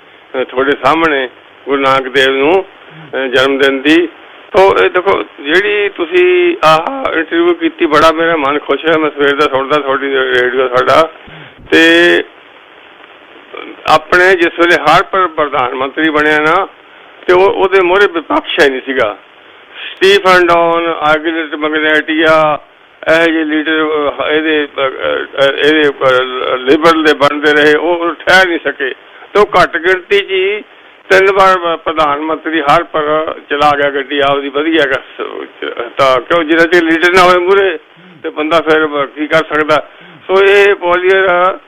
ਤੁਹਾਡੇ ਸਾਹਮਣੇ ਗੁਰੂ ਨਾਨਕ ਦੇਵ ਨੂੰ ਜਨਮ ਦਿਨ ਦੀ। ਤੋ ਇਹ ਦੇਖੋ ਜਿਹੜੀ ਤੁਸੀਂ ਆਹ ਇੰਟਰਵਿਊ ਕੀਤੀ, ਬੜਾ ਮੇਰਾ ਮਨ ਖੁਸ਼ ਹੈ। ਮੈਂ ਸਵੇਰ ਦਾ ਸੁਣਦਾ ਤੁਹਾਡੀ ਰੇਡੀਓ ਸਾਡਾ, ਅਤੇ ਆਪਣੇ ਜਿਸ ਵੇਲੇ ਹਰ ਪ੍ਰਧਾਨ ਮੰਤਰੀ ਬਣਿਆ ਨਾ, ਅਤੇ ਉਹਦੇ ਮੂਹਰੇ ਵਿਪਕਸ਼ ਹੀ ਨਹੀਂ ਸੀਗਾ। ਸਟੀਫਨ ਡਾਊਨ, ਆਰਗਿਲਟ ਮੈਗਨੇਟੀਆ, ਇਹੋ ਜਿਹੇ ਲੀਡਰ ਇਹਦੇ ਲਿਬਰਲ ਦੇ ਬਣਦੇ ਰਹੇ, ਉਹ ਠਹਿਰ ਨਹੀਂ ਸਕੇ। ਅਤੇ ਉਹ ਘੱਟ ਗਿਣਤੀ 'ਚ ਹੀ 3 ਵਾਰ ਪ੍ਰਧਾਨ ਮੰਤਰੀ ਹਰ ਪਰ ਚਲਾ ਗਿਆ ਗੱਡੀ ਆਪਦੀ ਵਧੀਆ। ਤਾਂ ਕਿਉਂ ਜਿੰਨਾ ਚਿਰ ਲੀਡਰ ਨਾ ਹੋਏ ਮੂਹਰੇ ਅਤੇ ਬੰਦਾ ਫਿਰ ਕੀ ਕਰ ਸਕਦਾ। ਸੋ ਇਹ ਪੋਲੀਅਰ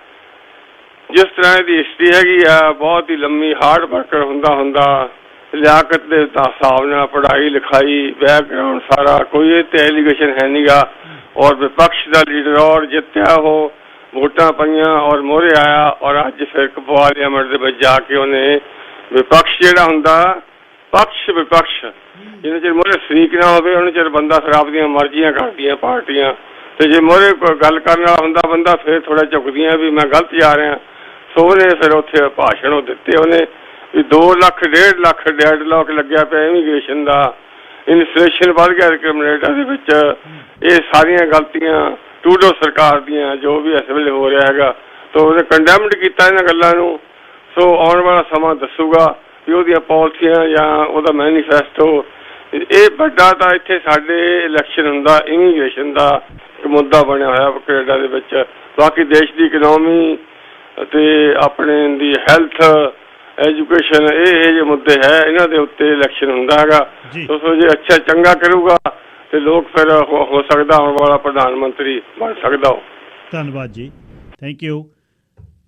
ਜਿਸ ਤਰ੍ਹਾਂ ਇਹਦੀ ਹਿਸਟਰੀ ਹੈਗੀ ਆ, ਬਹੁਤ ਹੀ ਲੰਮੀ, ਹਾਰਡ ਵਰਕਰ ਹੁੰਦਾ ਲਿਆਕਤ ਦੇ ਹਿਸਾਬ ਨਾਲ, ਪੜ੍ਹਾਈ ਲਿਖਾਈ, ਬੈਕਗਰਾਊਂਡ ਸਾਰਾ, ਕੋਈ ਇਹ 'ਤੇ ਐਲੀਗੇਸ਼ਨ ਹੈ ਨਹੀਂ ਗਾ। ਔਰ ਵਿਪਕਸ਼ ਦਾ ਲੀਡਰ, ਔਰ ਜਿੱਤਿਆ ਉਹ, ਵੋਟਾਂ ਪਈਆਂ ਔਰ ਮੋਹਰੇ ਆਇਆ। ਔਰ ਅੱਜ ਫਿਰ ਪਾਰਲੀਮੈਂਟ ਦੇ ਵਿੱਚ ਜਾ ਕੇ ਉਹਨੇ ਵਿਪਕਸ਼ ਜਿਹੜਾ ਹੁੰਦਾ, ਪਕਸ਼ ਵਿਪਕਸ਼, ਜਿੰਨੇ ਚਿਰ ਮੋਹਰੇ ਸ਼ਰੀਕ ਨਾ ਹੋਵੇ ਉਹਨੇ ਚਿਰ ਬੰਦਾ ਫਿਰ ਆਪਦੀਆਂ ਮਰਜ਼ੀਆਂ ਕਰਦੀਆਂ ਪਾਰਟੀਆਂ। ਅਤੇ ਜੇ ਮੋਹਰੇ ਗੱਲ ਕਰਨ ਵਾਲਾ ਹੁੰਦਾ ਬੰਦਾ, ਫਿਰ ਥੋੜ੍ਹਾ ਝੁਕਦੀਆਂ ਵੀ ਮੈਂ ਗਲਤ ਜਾ ਰਿਹਾ। ਸੋ ਉਹਨੇ ਫਿਰ ਉੱਥੇ ਭਾਸ਼ਣ ਉਹ ਦਿੱਤੇ ਉਹਨੇ ਵੀ 2 ਲੱਖ 1.5 ਲੱਖ 1.5 ਲੱਖ ਲੱਗਿਆ ਪਿਆ ਇਮੀਗ੍ਰੇਸ਼ਨ ਦਾ, ਇਨਫਲੇਸ਼ਨ ਵੱਧ ਗਿਆ ਕੈਨੇਡਾ ਦੇ ਵਿੱਚ। ਇਹ ਸਾਰੀਆਂ ਗਲਤੀਆਂ ਟਰੂਡੋ ਸਰਕਾਰ ਦੀਆਂ ਜੋ ਵੀ ਇਸ ਵੇਲੇ ਹੋ ਰਿਹਾ ਹੈਗਾ। ਤਾਂ ਉਹਨੇ ਕੰਡੈਮਡ ਕੀਤਾ ਇਹਨਾਂ ਗੱਲਾਂ ਨੂੰ। ਸੋ ਆਉਣ ਵਾਲਾ ਸਮਾਂ ਦੱਸੂਗਾ ਵੀ ਉਹਦੀਆਂ ਪਾਲਿਸੀਆਂ ਜਾਂ ਉਹਦਾ ਮੈਨੀਫੈਸਟੋ। ਇਹ ਵੱਡਾ ਤਾਂ ਇੱਥੇ ਸਾਡੇ ਇਲੈਕਸ਼ਨ ਹੁੰਦਾ, ਇਮੀਗ੍ਰੇਸ਼ਨ ਦਾ ਇੱਕ ਮੁੱਦਾ ਬਣਿਆ ਹੋਇਆ ਕੈਨੇਡਾ ਦੇ ਵਿੱਚ। ਬਾਕੀ ਦੇਸ਼ ਦੀ ਇਕਨੋਮੀ ਅਤੇ ਆਪਣੇ ਦੀ ਹੈਲਥ, ਐਜੂਕੇਸ਼ਨ, ਇਹ ਜਿਹੇ ਮੁੱਦੇ ਹੈ, ਇਹਨਾਂ ਦੇ ਉੱਤੇ ਇਲੈਕਸ਼ਨ ਹੁੰਦਾ ਹੈਗਾ। ਸੋ ਜੇ ਅੱਛਾ ਚੰਗਾ ਕਰੂਗਾ ਅਤੇ ਲੋਕ ਫਿਰ ਹੋ ਸਕਦਾ ਆਉਣ ਵਾਲਾ ਪ੍ਰਧਾਨ ਮੰਤਰੀ ਬਣ ਸਕਦਾ ਉਹ। ਧੰਨਵਾਦ ਜੀ, ਥੈਂਕ ਯੂ।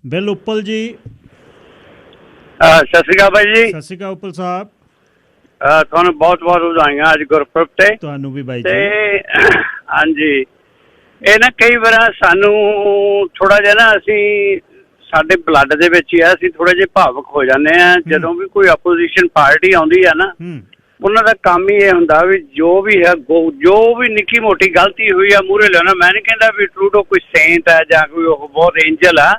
ਬਿੱਲ ਉੱਪਲ ਜੀ। ਸਤਿ ਸ਼੍ਰੀ ਅਕਾਲ ਬਾਈ ਜੀ। ਸਤਿ ਸ਼੍ਰੀ ਅਕਾਲ ਉੱਪਲ ਸਾਹਿਬ। ਤੁਹਾਨੂੰ ਬਹੁਤ ਬਹੁਤ ਵਧਾਈਆਂ ਅੱਜ ਗੁਰਪੁਰਬ 'ਤੇ। ਤੁਹਾਨੂੰ ਵੀ ਬਾਈ ਜੀ। ਅਤੇ ਹਾਂਜੀ, ਇਹ ਨਾ ਕਈ ਵਾਰ ਸਾਨੂੰ ਥੋੜ੍ਹਾ ਜਿਹਾ ਨਾ, ਅਸੀਂ ਸਾਡੇ ਬਲੱਡ ਦੇ ਵਿੱਚ ਹੀ ਆ, ਅਸੀਂ ਥੋੜ੍ਹੇ ਜਿਹੇ ਭਾਵੁਕ ਹੋ ਜਾਂਦੇ ਹਾਂ ਜਦੋਂ ਵੀ ਕੋਈ ਆਪੋਜੀਸ਼ਨ ਪਾਰਟੀ ਆਉਂਦੀ ਆ ਨਾ। ਉਹਨਾਂ ਦਾ ਕੰਮ ਹੀ ਇਹ ਹੁੰਦਾ ਵੀ ਜੋ ਵੀ ਹੈ, ਜੋ ਵੀ ਨਿੱਕੀ ਮੋਟੀ ਗਲਤੀ ਹੋਈ ਆ ਮੂਹਰੇ ਲਿਆਉਣਾ। ਮੈਂ ਨਹੀਂ ਕਹਿੰਦਾ ਵੀ ਟਰੂਡੋ ਕੋਈ ਸੇਂਟ ਹੈ ਜਾਂ ਕੋਈ ਉਹ ਬਹੁਤ ਐਂਜਲ ਆ,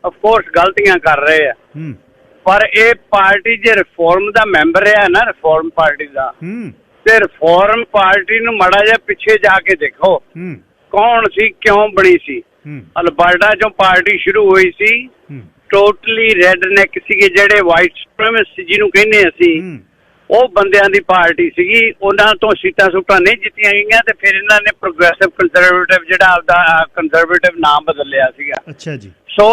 ਅਫਕੋਰਸ ਗਲਤੀਆਂ ਕਰ ਰਹੇ ਆ, ਪਰ ਇਹ ਪਾਰਟੀ ਜੇ ਰਿਫੋਰਮ ਦਾ ਮੈਂਬਰ ਆ ਨਾ, ਰਿਫੋਰਮ ਪਾਰਟੀ ਦਾ, ਤੇ ਰਿਫੋਰਮ ਪਾਰਟੀ ਨੂੰ ਮਾੜਾ ਜਿਹਾ ਪਿੱਛੇ ਜਾ ਕੇ ਦੇਖੋ ਕੌਣ ਸੀ, ਕਿਉਂ ਬਣੀ ਸੀ। ਅਲਬਰਟਾ ਚੋਂ ਪਾਰਟੀ ਸ਼ੁਰੂ ਹੋਈ ਸੀ, ਟੋਟਲੀ ਰੈਡ ਨੈਕ ਸੀਗੇ, ਜਿਹੜੇ ਵਾਈਟ ਸੁਪਰੀਮੇਸਿਸਟ ਜਿਹਨੂੰ ਕਹਿੰਦੇ ਅਸੀਂ, ਉਹ ਬੰਦਿਆਂ ਦੀ ਪਾਰਟੀ ਸੀਗੀ। ਉਹਨਾਂ ਤੋਂ ਸੀਟਾਂ ਸੂਟਾਂ ਨਹੀਂ ਜਿੱਤੀਆਂ ਗਈਆਂ, ਤੇ ਫਿਰ ਇਹਨਾਂ ਨੇ ਪ੍ਰੋਗਰੈਸਿਵ ਕੰਜ਼ਰਵੇਟਿਵ ਜਿਹੜਾ ਆਪਦਾ ਕੰਜ਼ਰਵੇਟਿਵ ਨਾਮ ਬਦਲ ਲਿਆ ਸੀਗਾ। ਅੱਛਾ ਜੀ। ਸੋ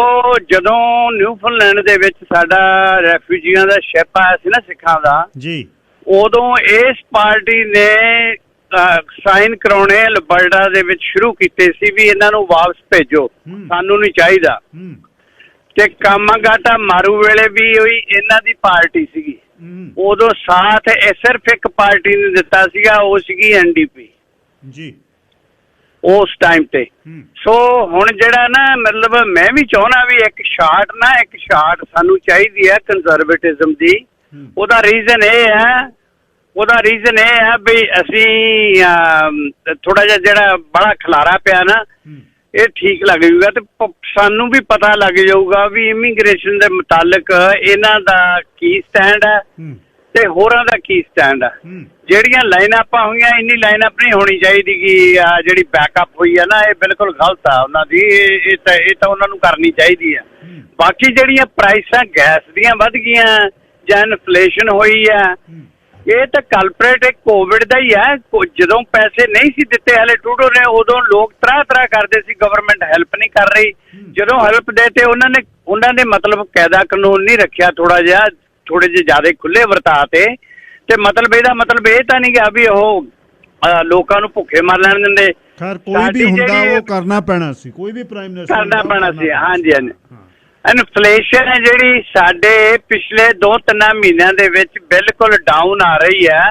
ਜਦੋਂ ਨਿਊਫਨਲੈਂਡ ਦੇ ਵਿੱਚ ਸਾਡਾ ਰੈਫਿਊਜੀਆਂ ਦਾ ਸ਼ਿਪ ਆਇਆ ਸੀ ਨਾ, ਸਿੱਖਾਂ ਦਾ ਜੀ, ਉਦੋਂ ਇਸ ਪਾਰਟੀ ਨੇ ਸਾਈਨ ਕਰਾਉਣੇ ਅਲਬਰਟਾ ਦੇ ਵਿੱਚ ਸ਼ੁਰੂ ਕੀਤੇ ਸੀ ਵੀ ਇਹਨਾਂ ਨੂੰ ਵਾਪਸ ਭੇਜੋ, ਸਾਨੂੰ ਨਹੀਂ ਚਾਹੀਦਾ। ਤੇ ਕਾਮਾਗਾਟਾ ਮਾਰੂ ਵੇਲੇ ਵੀ ਉਹੀ ਇਹਨਾਂ ਦੀ ਪਾਰਟੀ ਸੀਗੀ। ਉਦੋਂ ਸਾਥ ਸਿਰਫ ਇੱਕ ਪਾਰਟੀ ਨੇ ਦਿੱਤਾ ਸੀਗਾ, ਉਹ ਸੀਗੀ NDP ਜੀ ਉਸ ਟਾਈਮ ਤੇ। ਸੋ ਹੁਣ ਜਿਹੜਾ ਨਾ, ਮਤਲਬ ਮੈਂ ਵੀ ਚਾਹੁੰਦਾ ਵੀ ਇੱਕ ਸ਼ਾਟ ਸਾਨੂੰ ਚਾਹੀਦੀ ਹੈ ਕੰਜ਼ਰਵੇਟਿਜ਼ਮ ਦੀ। ਉਹਦਾ ਰੀਜ਼ਨ ਇਹ ਹੈ ਵੀ ਅਸੀਂ ਥੋੜਾ ਜਿਹਾ ਜਿਹੜਾ ਬੜਾ ਖਲਾਰਾ ਪਿਆ ਨਾ, ਇਹ ਠੀਕ ਲੱਗ ਜਾਊਗਾ ਤੇ ਸਾਨੂੰ ਵੀ ਪਤਾ ਲੱਗ ਜਾਊਗਾ ਵੀ ਇਮੀਗ੍ਰੇਸ਼ਨ ਦੇ ਮੁਤਾਲਕ ਇਹਨਾਂ ਦਾ ਕੀ ਸਟੈਂਡ ਹੈ ਤੇ ਹੋਰਾਂ ਦਾ ਕੀ ਸਟੈਂਡ ਹੈ। ਜਿਹੜੀਆਂ ਲਾਈਨ ਅਪਾਂ ਹੋਈਆਂ, ਇੰਨੀ ਲਾਈਨ ਅਪ ਨਹੀਂ ਹੋਣੀ ਚਾਹੀਦੀ ਕਿ ਜਿਹੜੀ ਬੈਕਅਪ ਹੋਈ ਹੈ ਨਾ, ਇਹ ਬਿਲਕੁਲ ਗਲਤ ਆ ਉਹਨਾਂ ਦੀ। ਇਹ ਤਾਂ ਉਹਨਾਂ ਨੂੰ ਕਰਨੀ ਚਾਹੀਦੀ ਹੈ। ਬਾਕੀ ਜਿਹੜੀਆਂ ਪ੍ਰਾਈਸਾਂ ਗੈਸ ਦੀਆਂ ਵੱਧ ਗਈਆਂ ਜਾਂ ਇਨਫਲੇਸ਼ਨ ਹੋਈ ਹੈ, ਇਹ ਤਾਂ ਕਲਪਰੇਟ ਇੱਕ ਕੋਵਿਡ ਦਾ ਹੀ ਹੈ। ਜਦੋਂ ਪੈਸੇ ਨਹੀਂ ਸੀ ਦਿੱਤੇ ਹਲੇ ਟਰੂਡੋ ਨੇ, ਉਦੋਂ ਲੋਕ ਤਰ੍ਹਾਂ ਕਰਦੇ ਸੀ ਗਵਰਨਮੈਂਟ ਹੈਲਪ ਨਹੀਂ ਕਰ ਰਹੀ। ਜਦੋਂ ਹੈਲਪ ਦੇ ਤੇ ਉਹਨਾਂ ਨੇ ਮਤਲਬ ਕਾਇਦਾ ਕਾਨੂੰਨ ਨਹੀਂ ਰੱਖਿਆ, ਥੋੜੇ ਜਿਹੇ ਜ਼ਿਆਦਾ ਖੁੱਲੇ ਵਰਤਾ ਤੇ ਮਤਲਬ ਇਹਦਾ ਮਤਲਬ ਇਹ ਤਾਂ ਨਹੀਂ ਗਿਆ ਵੀ ਉਹ ਲੋਕਾਂ ਨੂੰ ਭੁੱਖੇ ਮਰ ਲੈਣ ਦਿੰਦੇ। ਖੈਰ ਕੋਈ ਵੀ ਹੁੰਦਾ ਉਹ ਕਰਨਾ ਪੈਣਾ ਸੀ, ਕੋਈ ਵੀ ਪ੍ਰਾਈਮ ਮਿਨਿਸਟਰ ਕਰਨਾ ਪੈਣਾ ਸੀ। ਹਾਂਜੀ। ਇਨਫਲੇਸ਼ਨ ਹੈ ਜਿਹੜੀ ਸਾਡੇ ਪਿਛਲੇ 2-3 ਮਹੀਨਿਆਂ ਦੇ ਵਿੱਚ ਬਿਲਕੁਲ ਡਾਊਨ ਆ ਰਹੀ ਹੈ।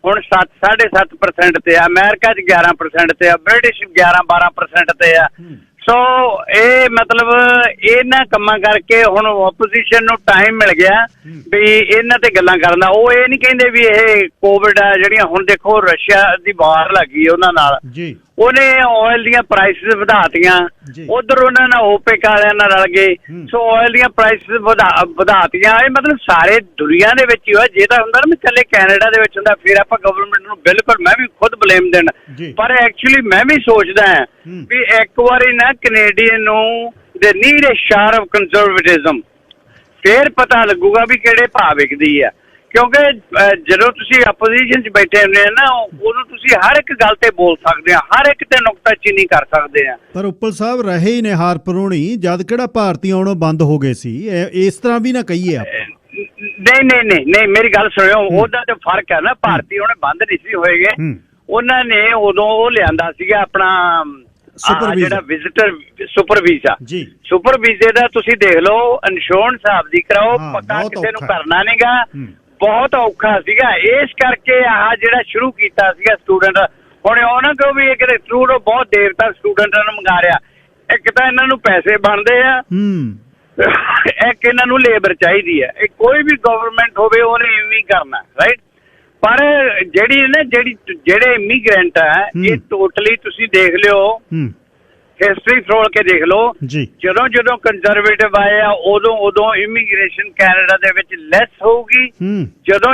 ਹੁਣ 7.5% ਤੇ ਆ, ਅਮਰੀਕਾ 'ਚ 11% ਤੇ ਆ, ਬ੍ਰਿਟਿਸ਼ 11-12% ਤੇ ਆ। ਸੋ ਇਹ ਮਤਲਬ ਇਹਨਾਂ ਕੰਮਾਂ ਕਰਕੇ ਹੁਣ ਓਪੋਜੀਸ਼ਨ ਨੂੰ ਟਾਈਮ ਮਿਲ ਗਿਆ ਵੀ ਇਹਨਾਂ ਤੇ ਗੱਲਾਂ ਕਰਨ ਦਾ। ਉਹ ਇਹ ਨਹੀਂ ਕਹਿੰਦੇ ਵੀ ਇਹ ਕੋਵਿਡ ਆ ਜਿਹੜੀਆਂ ਹੁਣ ਦੇਖੋ ਰਸ਼ੀਆ ਦੀ ਵਾਰ ਲੱਗੀ ਉਹਨਾਂ ਨਾਲ, ਉਹਨੇ ਆਇਲ ਦੀਆਂ ਪ੍ਰਾਈਸਿਸ ਵਧਾਤੀਆਂ, ਉਧਰ ਉਹਨਾਂ ਨਾਲ ਓਪੇਕ ਵਾਲਿਆਂ ਨਾਲ ਰਲ ਗਏ। ਸੋ ਆਇਲ ਦੀਆਂ ਪ੍ਰਾਈਸਿਸ ਵਧਾਤੀਆਂ। ਇਹ ਮਤਲਬ ਸਾਰੇ ਦੁਨੀਆ ਦੇ ਵਿੱਚ ਹੀ ਹੋਇਆ। ਜੇ ਤਾਂ ਹੁੰਦਾ ਨਾ ਵੀ ਇਕੱਲੇ ਕੈਨੇਡਾ ਦੇ ਵਿੱਚ ਹੁੰਦਾ ਫਿਰ ਆਪਾਂ ਗਵਰਨਮੈਂਟ ਨੂੰ ਬਿਲਕੁਲ ਮੈਂ ਵੀ ਖੁਦ ਬਲੇਮ ਦੇਣਾ, ਪਰ ਐਕਚੁਅਲੀ ਮੈਂ ਵੀ ਸੋਚਦਾ ਹਾਂ ਵੀ ਇੱਕ ਵਾਰੀ ਨਾ ਕੈਨੇਡੀਅਨ ਨੂੰ ਦੇ ਨੀਡ ਏ ਸ਼ਾਰਪ ਕੰਜ਼ਰਵੇਟਿਜ਼ਮ, ਫਿਰ ਪਤਾ ਲੱਗੂਗਾ ਵੀ ਕਿਹੜੇ ਭਾਅ ਵਿਕਦੀ ਆ। ਕਿਉਂਕਿ ਜਦੋਂ ਤੁਸੀਂ ਆਪੋਜੀਸ਼ਨ 'ਚ ਬੈਠੇ ਹੁੰਦੇ ਆ ਨਾ, ਉਦੋਂ ਤੁਸੀਂ ਹਰ ਇੱਕ ਗੱਲ ਤੇ ਬੋਲ ਸਕਦੇ ਆ, ਹਰ ਇੱਕ ਤੇ ਨੁਕਤਾਚੀਨੀ ਕਰ ਸਕਦੇ ਆ। ਪਰ ਉੱਪਲ ਸਾਹਿਬ ਰਹੇ ਹੀ ਨੇ ਹਾਰਪਰੋਣੀ, ਜਦ ਕਿਹੜਾ ਭਾਰਤੀ ਆਉਣੋਂ ਬੰਦ ਹੋ ਗਏ ਸੀ। ਇਸ ਤਰ੍ਹਾਂ ਵੀ ਨਾ ਕਹੀਏ ਆਪਾਂ। ਨਹੀਂ ਮੇਰੀ ਗੱਲ ਸੁਣਿਓ, ਉਹਦਾ ਤੇ ਫਰਕ ਹੈ ਨਾ। ਭਾਰਤੀ ਉਹਨੇ ਬੰਦ ਨਹੀਂ ਸੀ ਹੋਏਗੇ, ਉਹਨਾਂ ਨੇ ਉਦੋਂ ਉਹ ਲਿਆਂਦਾ ਸੀਗਾ ਆਪਣਾ ਜਿਹੜਾ ਵਿਜ਼ਿਟਰ ਸੁਪਰ ਵੀਜ਼ਾ। ਸੁਪਰ ਵੀਜ਼ੇ ਦਾ ਤੁਸੀਂ ਦੇਖ ਲਓ, ਇੰਸ਼ੋਰੈਂਸ ਆਪਦੀ ਕਰਾਓ, ਪੱਕਾ ਕਿਸੇ ਨੂੰ ਕਰਨਾ ਨਹੀਂਗਾ, ਬਹੁਤ ਔਖਾ ਸੀਗਾ। ਇਸ ਕਰਕੇ ਆਹ ਜਿਹੜਾ ਸ਼ੁਰੂ ਕੀਤਾ ਸੀਗਾ ਸਟੂਡੈਂਟ, ਹੁਣ ਉਹਨਾਂ ਕਹੋ ਵੀ ਇਹ ਕਿਤੇ ਸਟੂਡੈਂਟ ਬਹੁਤ ਦੇਰ ਤੱਕ ਸਟੂਡੈਂਟਾਂ ਨੂੰ ਮੰਗਾ ਰਿਹਾ। ਇੱਕ ਤਾਂ ਇਹਨਾਂ ਨੂੰ ਪੈਸੇ ਬਣਦੇ ਆ, ਇੱਕ ਇਹਨਾਂ ਨੂੰ ਲੇਬਰ ਚਾਹੀਦੀ ਹੈ। ਇਹ ਕੋਈ ਵੀ ਗਵਰਨਮੈਂਟ ਹੋਵੇ ਉਹਨੇ ਇਵੇਂ ਹੀ ਕਰਨਾ, ਰਾਈਟ। ਪਰ ਜਿਹੜੇ ਇਮੀਗ੍ਰੈਂਟ ਆ, ਇਹ ਟੋਟਲੀ ਤੁਸੀਂ ਦੇਖ ਲਿਓ, ਹਿਸਟਰੀ ਫਰੋਲ ਕੇ ਦੇਖ ਲਓ, ਜਦੋਂ ਕੰਜ਼ਰਵੇਟਿਵ ਆਏ ਆ ਉਦੋਂ ਇਮੀਗ੍ਰੇਸ਼ਨ ਕੈਨੇਡਾ ਦੇ ਵਿੱਚ ਲੈਸ ਹੋਊਗੀ। ਜਦੋਂ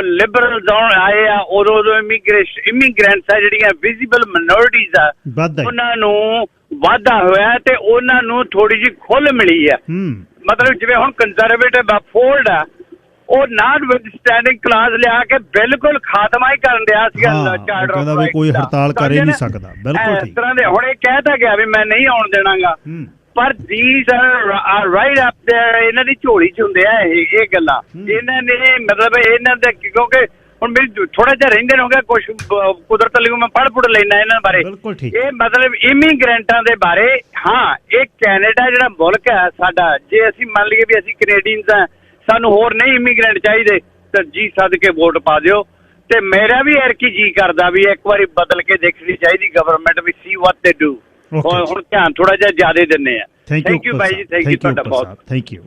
ਲਿਬਰਲਸ ਆਏ ਆ ਉਦੋਂ ਇਮੀਗ੍ਰੈਂਟਸ ਆ ਜਿਹੜੀਆਂ ਵਿਜ਼ੀਬਲ ਮਾਈਨੋਰਿਟੀਜ਼ ਆ, ਉਹਨਾਂ ਨੂੰ ਵਾਧਾ ਹੋਇਆ ਤੇ ਉਹਨਾਂ ਨੂੰ ਥੋੜੀ ਜਿਹੀ ਖੁੱਲ੍ਹ ਮਿਲੀ ਆ। ਮਤਲਬ ਜਿਵੇਂ ਹੁਣ ਕੰਜ਼ਰਵੇਟਿਵ ਆ, ਫੋਲਡ ਆ, ਉਹ ਨਾਟ ਵਿਦਸਟੈਂਡਿੰਗ ਕਲਾਸ ਲਿਆ ਕੇ ਬਿਲਕੁਲ ਖਾਤਮਾ ਹੀ ਕਰਨ ਦਿਆ ਸੀਗਾ ਚਾਰਟਰ ਆਫ ਰਾਈਟਸ। ਕੋਈ ਹੜਤਾਲ ਕਰ ਹੀ ਨਹੀਂ ਸਕਦਾ। ਬਿਲਕੁਲ ਇਸ ਤਰ੍ਹਾਂ ਦੇ ਹੁਣ ਇਹ ਕਹਿਤਾ ਗਿਆ ਵੀ ਮੈਂ ਨਹੀਂ ਆਉਣ ਦੇਣਾਗਾ, ਪਰ these are right up there, ਇਹਨਾਂ ਦੀ ਝੋਲੀ 'ਚ ਹੁੰਦੇ ਆ ਇਹ ਗੱਲਾਂ। ਇਹਨਾਂ ਨੇ ਮਤਲਬ ਇਹਨਾਂ ਦੇ, ਕਿਉਂਕਿ ਹੁਣ ਮੇਰੀ ਥੋੜਾ ਜਿਹਾ ਰਹਿੰਦੇ ਨੇ ਹੋ ਗਿਆ ਕੁਛ ਕੁਦਰਤ ਲਈ, ਮੈਂ ਪੜ੍ਹ ਲੈਣਾ ਇਹਨਾਂ ਬਾਰੇ। ਇਹ ਮਤਲਬ ਇਮੀਗ੍ਰੈਂਟਾਂ ਦੇ ਬਾਰੇ। ਹਾਂ, ਇਹ ਕੈਨੇਡਾ ਜਿਹੜਾ ਮੁਲਕ ਹੈ ਸਾਡਾ, ਜੇ ਅਸੀਂ ਮੰਨ ਲਈਏ ਵੀ ਅਸੀਂ ਕੈਨੇਡੀਅਨਸ ਆ, ਸਾਨੂੰ ਹੋਰ ਨਹੀਂ ਇਮੀਗ੍ਰੈਂਟ ਚਾਹੀਦੇ, ਤਾਂ ਜੀ ਸੱਦ ਕੇ ਵੋਟ ਪਾ ਦਿਓ। ਤੇ ਮੇਰਾ ਵੀ ਐਰਕੀ ਜੀ ਕਰਦਾ ਵੀ ਇੱਕ ਵਾਰੀ ਬਦਲ ਕੇ ਦੇਖਣੀ ਚਾਹੀਦੀ ਗਵਰਨਮੈਂਟ, ਵੀ ਸੀ ਵਾਟ ਦੇ ਡੂ। ਹੁਣ ਧਿਆਨ ਥੋੜਾ ਜਿਹਾ ਜ਼ਿਆਦਾ ਦਿੰਦੇ ਆ। ਥੈਂਕ ਯੂ ਭਾਈ ਜੀ, ਥੈਂਕ ਯੂ ਤੁਹਾਡਾ ਬਹੁਤ। Thank you.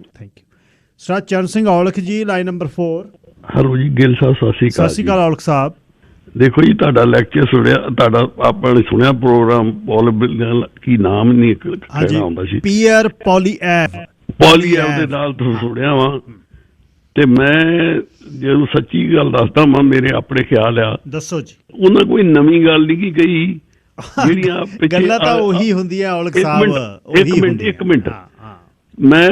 Sir Charan Singh Aulakh ਜੀ, ਲਾਈਨ ਨੰਬਰ 4। ਹੈਲੋ ਜੀ, ਗਿੱਲ ਸਾਹਿਬ ਸਤਿ ਸ਼੍ਰੀ ਅਕਾਲ। ਔਲਖ ਸਾਹਿਬ ਦੇਖੋ ਜੀ, ਤੁਹਾਡਾ ਲੈਕਚਰ ਸੁਣਿਆ, ਤੁਹਾਡਾ ਆਪਾਂ ਨੇ ਸੁਣਿਆ ਪ੍ਰੋਗਰਾਮ, ਕੀ ਨਾਮ ਨਹੀਂ ਕਹਿਣਾ ਹੁੰਦਾ ਸੀ, ਪੀਅਰ ਪੋਲੀਐਵ ਦੇ ਨਾਲ ਤੁਸੀਂ ਸੁਣਿਆ ਵਾ। ਤੇ ਮੈਂ ਜਦੋਂ ਸੱਚੀ ਗੱਲ ਦੱਸਦਾ ਮੈਂ, ਮੇਰੇ ਆਪਣੇ ਖਿਆਲ ਆ, ਦੱਸੋ ਜੀ। ਉਹਨਾਂ ਕੋਈ ਨਵੀਂ ਗੱਲ ਨਹੀਂ ਕਹੀ, ਜਿਹੜੀਆਂ ਗੱਲਾਂ ਤਾਂ ਉਹੀ ਹੁੰਦੀਆਂ ਔਲਖ ਸਾਹਿਬ। ਇੱਕ ਮਿੰਟ ਮੈਂ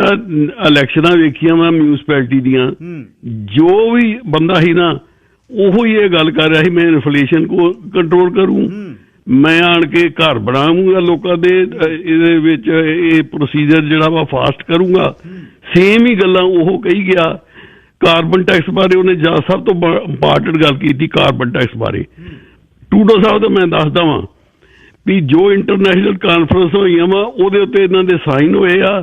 ਇਲੈਕਸ਼ਨਾਂ ਵੇਖੀਆਂ ਵਾ ਮਿਊਨਿਸਪੈਲਿਟੀ ਦੀਆਂ, ਜੋ ਵੀ ਬੰਦਾ ਸੀ ਨਾ ਉਹੋ ਹੀ ਇਹ ਗੱਲ ਕਰ ਰਿਹਾ ਸੀ, ਮੈਂ ਇਨਫਲੇਸ਼ਨ ਕੋ ਕੰਟਰੋਲ ਕਰੂੰ, ਮੈਂ ਆਣ ਕੇ ਘਰ ਬਣਾਉਂਗਾ ਲੋਕਾਂ ਦੇ, ਇਹਦੇ ਵਿੱਚ ਇਹ ਪ੍ਰੋਸੀਜਰ ਜਿਹੜਾ ਵਾ ਫਾਸਟ ਕਰੂੰਗਾ। ਸੇਮ ਹੀ ਗੱਲਾਂ ਉਹ ਕਹੀ ਗਿਆ। ਕਾਰਬਨ ਟੈਕਸ ਬਾਰੇ ਉਹਨੇ ਸਭ ਤੋਂ ਇੰਪਾਰਟੈਂਟ ਗੱਲ ਕੀਤੀ, ਕਾਰਬਨ ਟੈਕਸ ਬਾਰੇ। ਟਰੂਡੋ ਸਾਹਿਬ ਤਾਂ ਮੈਂ ਦੱਸਦਾ ਵਾਂ ਵੀ ਜੋ ਇੰਟਰਨੈਸ਼ਨਲ ਕਾਨਫਰੰਸ ਹੋਈਆਂ ਵਾ ਉਹਦੇ ਉੱਤੇ ਇਹਨਾਂ ਦੇ ਸਾਈਨ ਹੋਏ ਆ।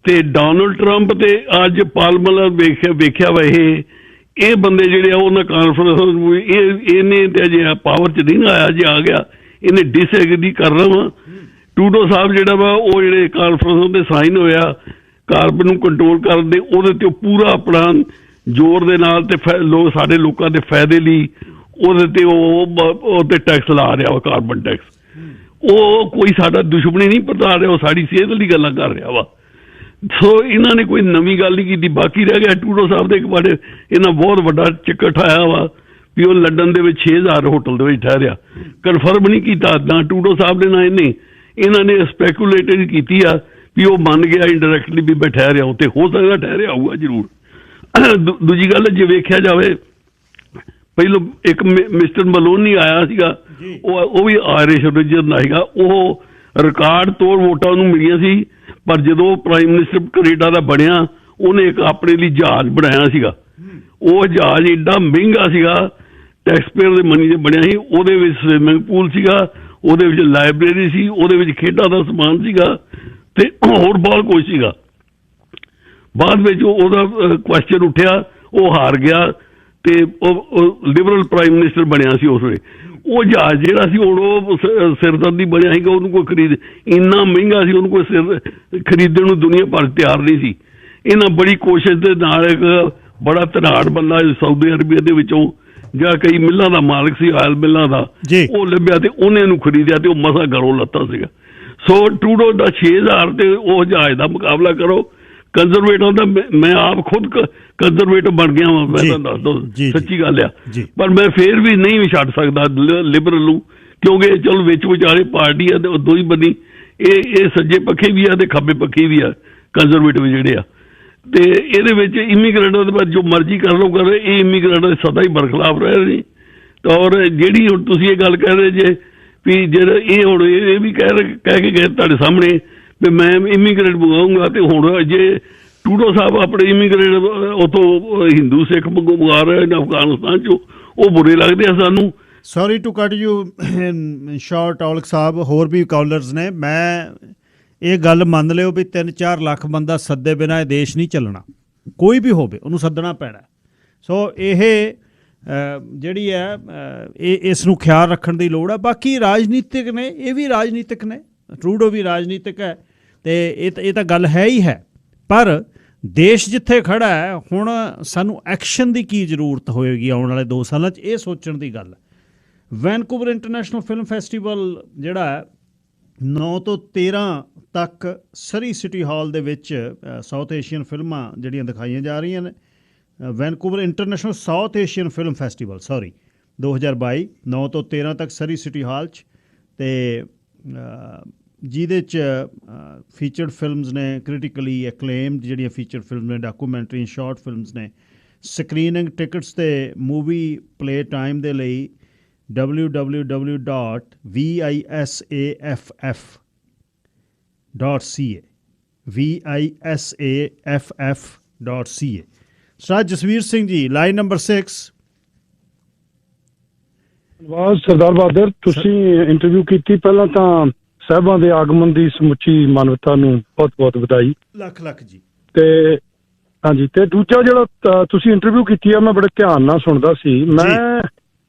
ਤੇ ਡੋਨਲਡ ਟਰੰਪ ਤੇ ਅੱਜ ਪਾਲਮਰ ਵੇਖਿਆ ਵਾ, ਇਹ ਬੰਦੇ ਜਿਹੜੇ ਆ ਉਹਨਾਂ ਕਾਨਫਰੰਸ, ਇਹਨੇ ਤੇ ਅਜੇ ਪਾਵਰ 'ਚ ਨਹੀਂ ਆਇਆ, ਜੇ ਆ ਗਿਆ ਇਹਨੇ ਡਿਸਐਗਰੀ ਕਰਨਾ ਵਾ। ਟਰੂਡੋ ਸਾਹਿਬ ਜਿਹੜਾ ਵਾ ਉਹ ਜਿਹੜੇ ਕਾਨਫਰੰਸ ਉਹਦੇ ਸਾਈਨ ਹੋਇਆ ਕਾਰਬਨ ਨੂੰ ਕੰਟਰੋਲ ਕਰਨ ਦੇ, ਉਹਦੇ ਤੇ ਪੂਰਾ ਆਪਣਾ ਜ਼ੋਰ ਦੇ ਨਾਲ ਤੇ ਸਾਡੇ ਲੋਕਾਂ ਦੇ ਫਾਇਦੇ ਲਈ ਉਹਦੇ ਤੇ ਉਹ ਤੇ ਟੈਕਸ ਲਾ ਰਿਹਾ ਵਾ, ਕਾਰਬਨ ਟੈਕਸ। ਉਹ ਕੋਈ ਸਾਡਾ ਦੁਸ਼ਮਣੀ ਨਹੀਂ ਪਤਾ ਰਿਹਾ, ਉਹ ਸਾਡੀ ਸਿਹਤ ਲਈ ਗੱਲਾਂ ਕਰ ਰਿਹਾ ਵਾ। ਸੋ ਇਹਨਾਂ ਨੇ ਕੋਈ ਨਵੀਂ ਗੱਲ ਨਹੀਂ ਕੀਤੀ। ਬਾਕੀ ਰਹਿ ਗਿਆ ਟਰੂਡੋ ਸਾਹਿਬ ਦੇ ਇੱਕ ਬਾਰੇ, ਇਹਨਾਂ ਬਹੁਤ ਵੱਡਾ ਚੱਕਰ ਠਾਇਆ ਵਾ ਵੀ ਉਹ ਲੰਡਨ ਦੇ ਵਿੱਚ 6000 ਹੋਟਲ ਦੇ ਵਿੱਚ ਠਹਿਰਿਆ। ਕਨਫਰਮ ਨਹੀਂ ਕੀਤਾ ਨਾ ਟਰੂਡੋ ਸਾਹਿਬ ਨੇ ਨਾ ਇਹਨੇ, ਇਹਨਾਂ ਨੇ ਸਪੈਕੂਲੇਟਡ ਕੀਤੀ ਆ ਵੀ ਉਹ ਮੰਨ ਗਿਆ ਇੰਡਾਇਰੈਕਟਲੀ ਵੀ ਮੈਂ ਠਹਿਰਿਆ ਉੱਥੇ, ਹੋ ਸਕਦਾ ਠਹਿਰਿਆ ਹੋਊਗਾ ਜ਼ਰੂਰ। ਦੂਜੀ ਗੱਲ, ਜੇ ਵੇਖਿਆ ਜਾਵੇ ਪਹਿਲੋਂ ਇੱਕ ਮਿਸਟਰ ਮਲੋਨੀ ਆਇਆ ਸੀਗਾ, ਉਹ ਵੀ ਆਇਰਿਸ਼ ਓਰੀਜਨ ਦਾ ਸੀਗਾ। ਉਹ ਰਿਕਾਰਡ ਤੋੜ ਵੋਟਾਂ ਨੂੰ ਮਿਲੀਆਂ ਸੀ, ਪਰ ਜਦੋਂ ਪ੍ਰਾਈਮ ਮਿਨਿਸਟਰ ਕੈਨੇਡਾ ਦਾ ਬਣਿਆ ਉਹਨੇ ਇੱਕ ਆਪਣੇ ਲਈ ਜਹਾਜ਼ ਬਣਾਇਆ ਸੀਗਾ। ਉਹ ਜਹਾਜ਼ ਏਡਾ ਮਹਿੰਗਾ ਸੀਗਾ, ਟੈਕਸਪੇਅਰ ਦੇ ਮਨੀ 'ਤੇ ਬਣਿਆ ਸੀ। ਉਹਦੇ ਵਿੱਚ ਸਵਿਮਿੰਗ ਪੂਲ ਸੀਗਾ, ਉਹਦੇ ਵਿੱਚ ਲਾਇਬ੍ਰੇਰੀ ਸੀ, ਉਹਦੇ ਵਿੱਚ ਖੇਡਾਂ ਦਾ ਸਮਾਨ ਸੀਗਾ ਤੇ ਹੋਰ ਬਹੁਤ ਕੁਝ ਸੀਗਾ। ਬਾਅਦ ਵਿੱਚ ਉਹਦਾ ਕੁਐਸਚਨ ਉੱਠਿਆ, ਉਹ ਹਾਰ ਗਿਆ ਤੇ ਉਹ ਲਿਬਰਲ ਪ੍ਰਾਈਮ ਮਿਨਿਸਟਰ ਬਣਿਆ ਸੀ ਉਸ ਵੇਲੇ। ਉਹ ਜਹਾਜ਼ ਜਿਹੜਾ ਸੀ ਉਹ ਸਿਰਦਰਦੀ ਬਣਿਆ ਸੀਗਾ, ਉਹਨੂੰ ਕੋਈ ਖਰੀਦ ਇੰਨਾ ਮਹਿੰਗਾ ਸੀ, ਉਹਨੂੰ ਕੋਈ ਖਰੀਦਣ ਨੂੰ ਦੁਨੀਆ ਭਰ ਤਿਆਰ ਨਹੀਂ ਸੀ। ਇਹਨਾਂ ਬੜੀ ਕੋਸ਼ਿਸ਼ ਦੇ ਨਾਲ ਇੱਕ ਬੜਾ ਧਨਾੜ ਬੰਦਾ ਸਾਊਦੀ ਅਰਬੀਆ ਦੇ ਵਿੱਚੋਂ ਜਾਂ ਕਈ ਮਿੱਲਾਂ ਦਾ ਮਾਲਕ ਸੀ, ਆਇਲ ਮਿੱਲਾਂ ਦਾ, ਉਹ ਲੱਭਿਆ ਤੇ ਉਹਨੇ ਇਹਨੂੰ ਖਰੀਦਿਆ ਤੇ ਉਹ ਮਸਾ ਘਰੋਂ ਲੱਤਾ ਸੀਗਾ। ਸੋ ਟਰੂਡੋ ਦਾ 6000 ਤੇ ਉਹ ਜਹਾਜ਼ ਦਾ ਮੁਕਾਬਲਾ ਕਰੋ। ਕੰਜ਼ਰਵੇਟਿਵ ਦਾ ਮੈਂ ਆਪ ਖੁਦ ਕੰਜ਼ਰਵੇਟਿਵ ਬਣ ਗਿਆ ਵਾਂ, ਮੈਂ ਤੁਹਾਨੂੰ ਦੱਸ ਦਓ ਸੱਚੀ ਗੱਲ ਆ। ਪਰ ਮੈਂ ਫੇਰ ਵੀ ਨਹੀਂ ਵੀ ਛੱਡ ਸਕਦਾ ਲਿਬਰਲ ਨੂੰ, ਕਿਉਂਕਿ ਚਲੋ ਵਿੱਚ ਵਿਚਾਲੇ ਪਾਰਟੀ ਆ ਤੇ ਉਹ ਦੋਈ ਬੰਨੀ ਇਹ ਸੱਜੇ ਪੱਖੇ ਵੀ ਆ ਤੇ ਖੱਬੇ ਪੱਖੇ ਵੀ ਆ ਕੰਜ਼ਰਵੇਟਿਵ ਜਿਹੜੇ ਆ। ਤੇ ਇਹਦੇ ਵਿੱਚ ਇਮੀਗ੍ਰੈਂਟਾਂ ਦੇ ਬਾਅਦ ਜੋ ਮਰਜ਼ੀ ਕਰ ਲਓ ਕਰ, ਇਹ ਇਮੀਗ੍ਰੈਂਟਾਂ ਦੇ ਸਦਾ ਹੀ ਬਰਖਲਾਫ ਰਹੇ ਨੇ। ਔਰ ਜਿਹੜੀ ਹੁਣ ਤੁਸੀਂ ਇਹ ਗੱਲ ਕਹਿ ਰਹੇ ਜੇ ਵੀ ਜਿਹੜਾ ਇਹ ਹੁਣ ਇਹ ਵੀ ਕਹਿ ਕੇ ਗਏ ਤੁਹਾਡੇ ਸਾਹਮਣੇ ਵੀ ਮੈਂ ਇਮੀਗ੍ਰੈਂਟ ਮੰਗਾਊਂਗਾ, ਤੇ ਹੁਣ ਜੇ ਟਰੂਡੋ ਸਾਹਿਬ ਆਪਣੇ ਇਮੀਗ੍ਰੈਂਟ ਉੱਥੋਂ ਹਿੰਦੂ ਸਿੱਖ ਮੰਗਵਾ ਰਹੇ ਨੇ ਅਫਗਾਨਿਸਤਾਨ 'ਚੋਂ, ਉਹ ਬੁਰੇ ਲੱਗਦੇ ਆ ਸਾਨੂੰ। ਸੌਰੀ ਟੂ ਕੱਟ ਯੂ ਸ਼ਾਰਟ, ਔਲਖ ਸਾਹਿਬ ਹੋਰ ਵੀ ਕਾਲਰਸ ਨੇ। ਮੈਂ ਇਹ ਗੱਲ ਮੰਨ ਲਿਓ ਵੀ 3-4 ਲੱਖ ਬੰਦਾ ਸੱਦੇ ਬਿਨਾਂ ਇਹ ਦੇਸ਼ ਨਹੀਂ ਚੱਲਣਾ, ਕੋਈ ਵੀ ਹੋਵੇ ਉਹਨੂੰ ਸੱਦਣਾ ਪੈਣਾ। ਸੋ ਇਹ ਜਿਹੜੀ ਹੈ ਇਸ ਨੂੰ ਖਿਆਲ ਰੱਖਣ ਦੀ ਲੋੜ ਹੈ। ਬਾਕੀ ਰਾਜਨੀਤਿਕ ਨੇ, ਇਹ ਵੀ ਰਾਜਨੀਤਿਕ ਨੇ, ਟਰੂਡੋ ਵੀ ਰਾਜਨੀਤਿਕ ਹੈ ਤੇ ਇਹ ਤਾਂ ਗੱਲ ਹੈ ਹੀ ਹੈ। ਪਰ ਦੇਸ਼ ਜਿੱਥੇ ਖੜਾ ਹੈ ਹੁਣ ਸਾਨੂੰ ਐਕਸ਼ਨ ਦੀ ਕੀ ਜ਼ਰੂਰਤ ਹੋਏਗੀ ਆਉਣ ਵਾਲੇ 2 ਸਾਲਾਂ 'ਚ, ਇਹ ਸੋਚਣ ਦੀ ਗੱਲ ਹੈ। ਵੈਨਕੂਵਰ ਇੰਟਰਨੈਸ਼ਨਲ ਫਿਲਮ ਫੈਸਟੀਵਲ ਜਿਹੜਾ ਹੈ 9 ਤੋਂ 13 ਤੱਕ ਸਰੀ ਸਿਟੀ ਹਾਲ ਦੇ ਵਿੱਚ ਸਾਊਥ ਏਸ਼ੀਅਨ ਫਿਲਮਾਂ ਜਿਹੜੀਆਂ ਦਿਖਾਈਆਂ ਜਾ ਰਹੀਆਂ ਨੇ। Vancouver international south Asian film festival 2022 9 ਤੋਂ 13 ਤੱਕ ਸਰੀ ਸਿਟੀ ਹਾਲ 'ਚ, ਤੇ ਜਿਹਦੇ 'ਚ ਫੀਚਰਡ ਫਿਲਮਸ ਨੇ, ਕ੍ਰਿਟੀਕਲੀ ਐਕਲੇਮਡ ਜਿਹੜੀਆਂ ਫੀਚਰ ਫਿਲਮ ਨੇ, ਡਾਕੂਮੈਂਟਰੀ ਸ਼ਾਰਟ ਫਿਲਮਸ ਨੇ। ਸਕਰੀਨਿੰਗ ਟਿਕਟਸ ਤੇ ਮੂਵੀ ਪਲੇ ਟਾਈਮ ਦੇ ਲਈ www.visaff.ca sir Jasvir Singh ji, line number 6। ਧੰਨਵਾਦ ਸਰਦਾਰ ਬਹਾਦਰ, ਤੁਸੀਂ ਇੰਟਰਵਿਊ ਕੀਤੀ। ਪਹਿਲਾਂ ਤਾਂ ਸਾਹਿਬਾਂ ਦੇ ਆਗਮਨ ਦੀ ਸਮੁੱਚੀ ਮਾਨਵਤਾ ਨੂੰ ਬਹੁਤ ਬਹੁਤ ਵਧਾਈ। ਲੱਖ ਲੱਖ ਜੀ। ਤੇ ਹਾਂਜੀ, ਤੇ ਦੂਜਾ ਜਿਹੜਾ ਤੁਸੀਂ ਇੰਟਰਵਿਊ ਕੀਤੀ ਆ, ਮੈਂ ਬੜੇ ਧਿਆਨ ਨਾਲ ਸੁਣਦਾ ਸੀ।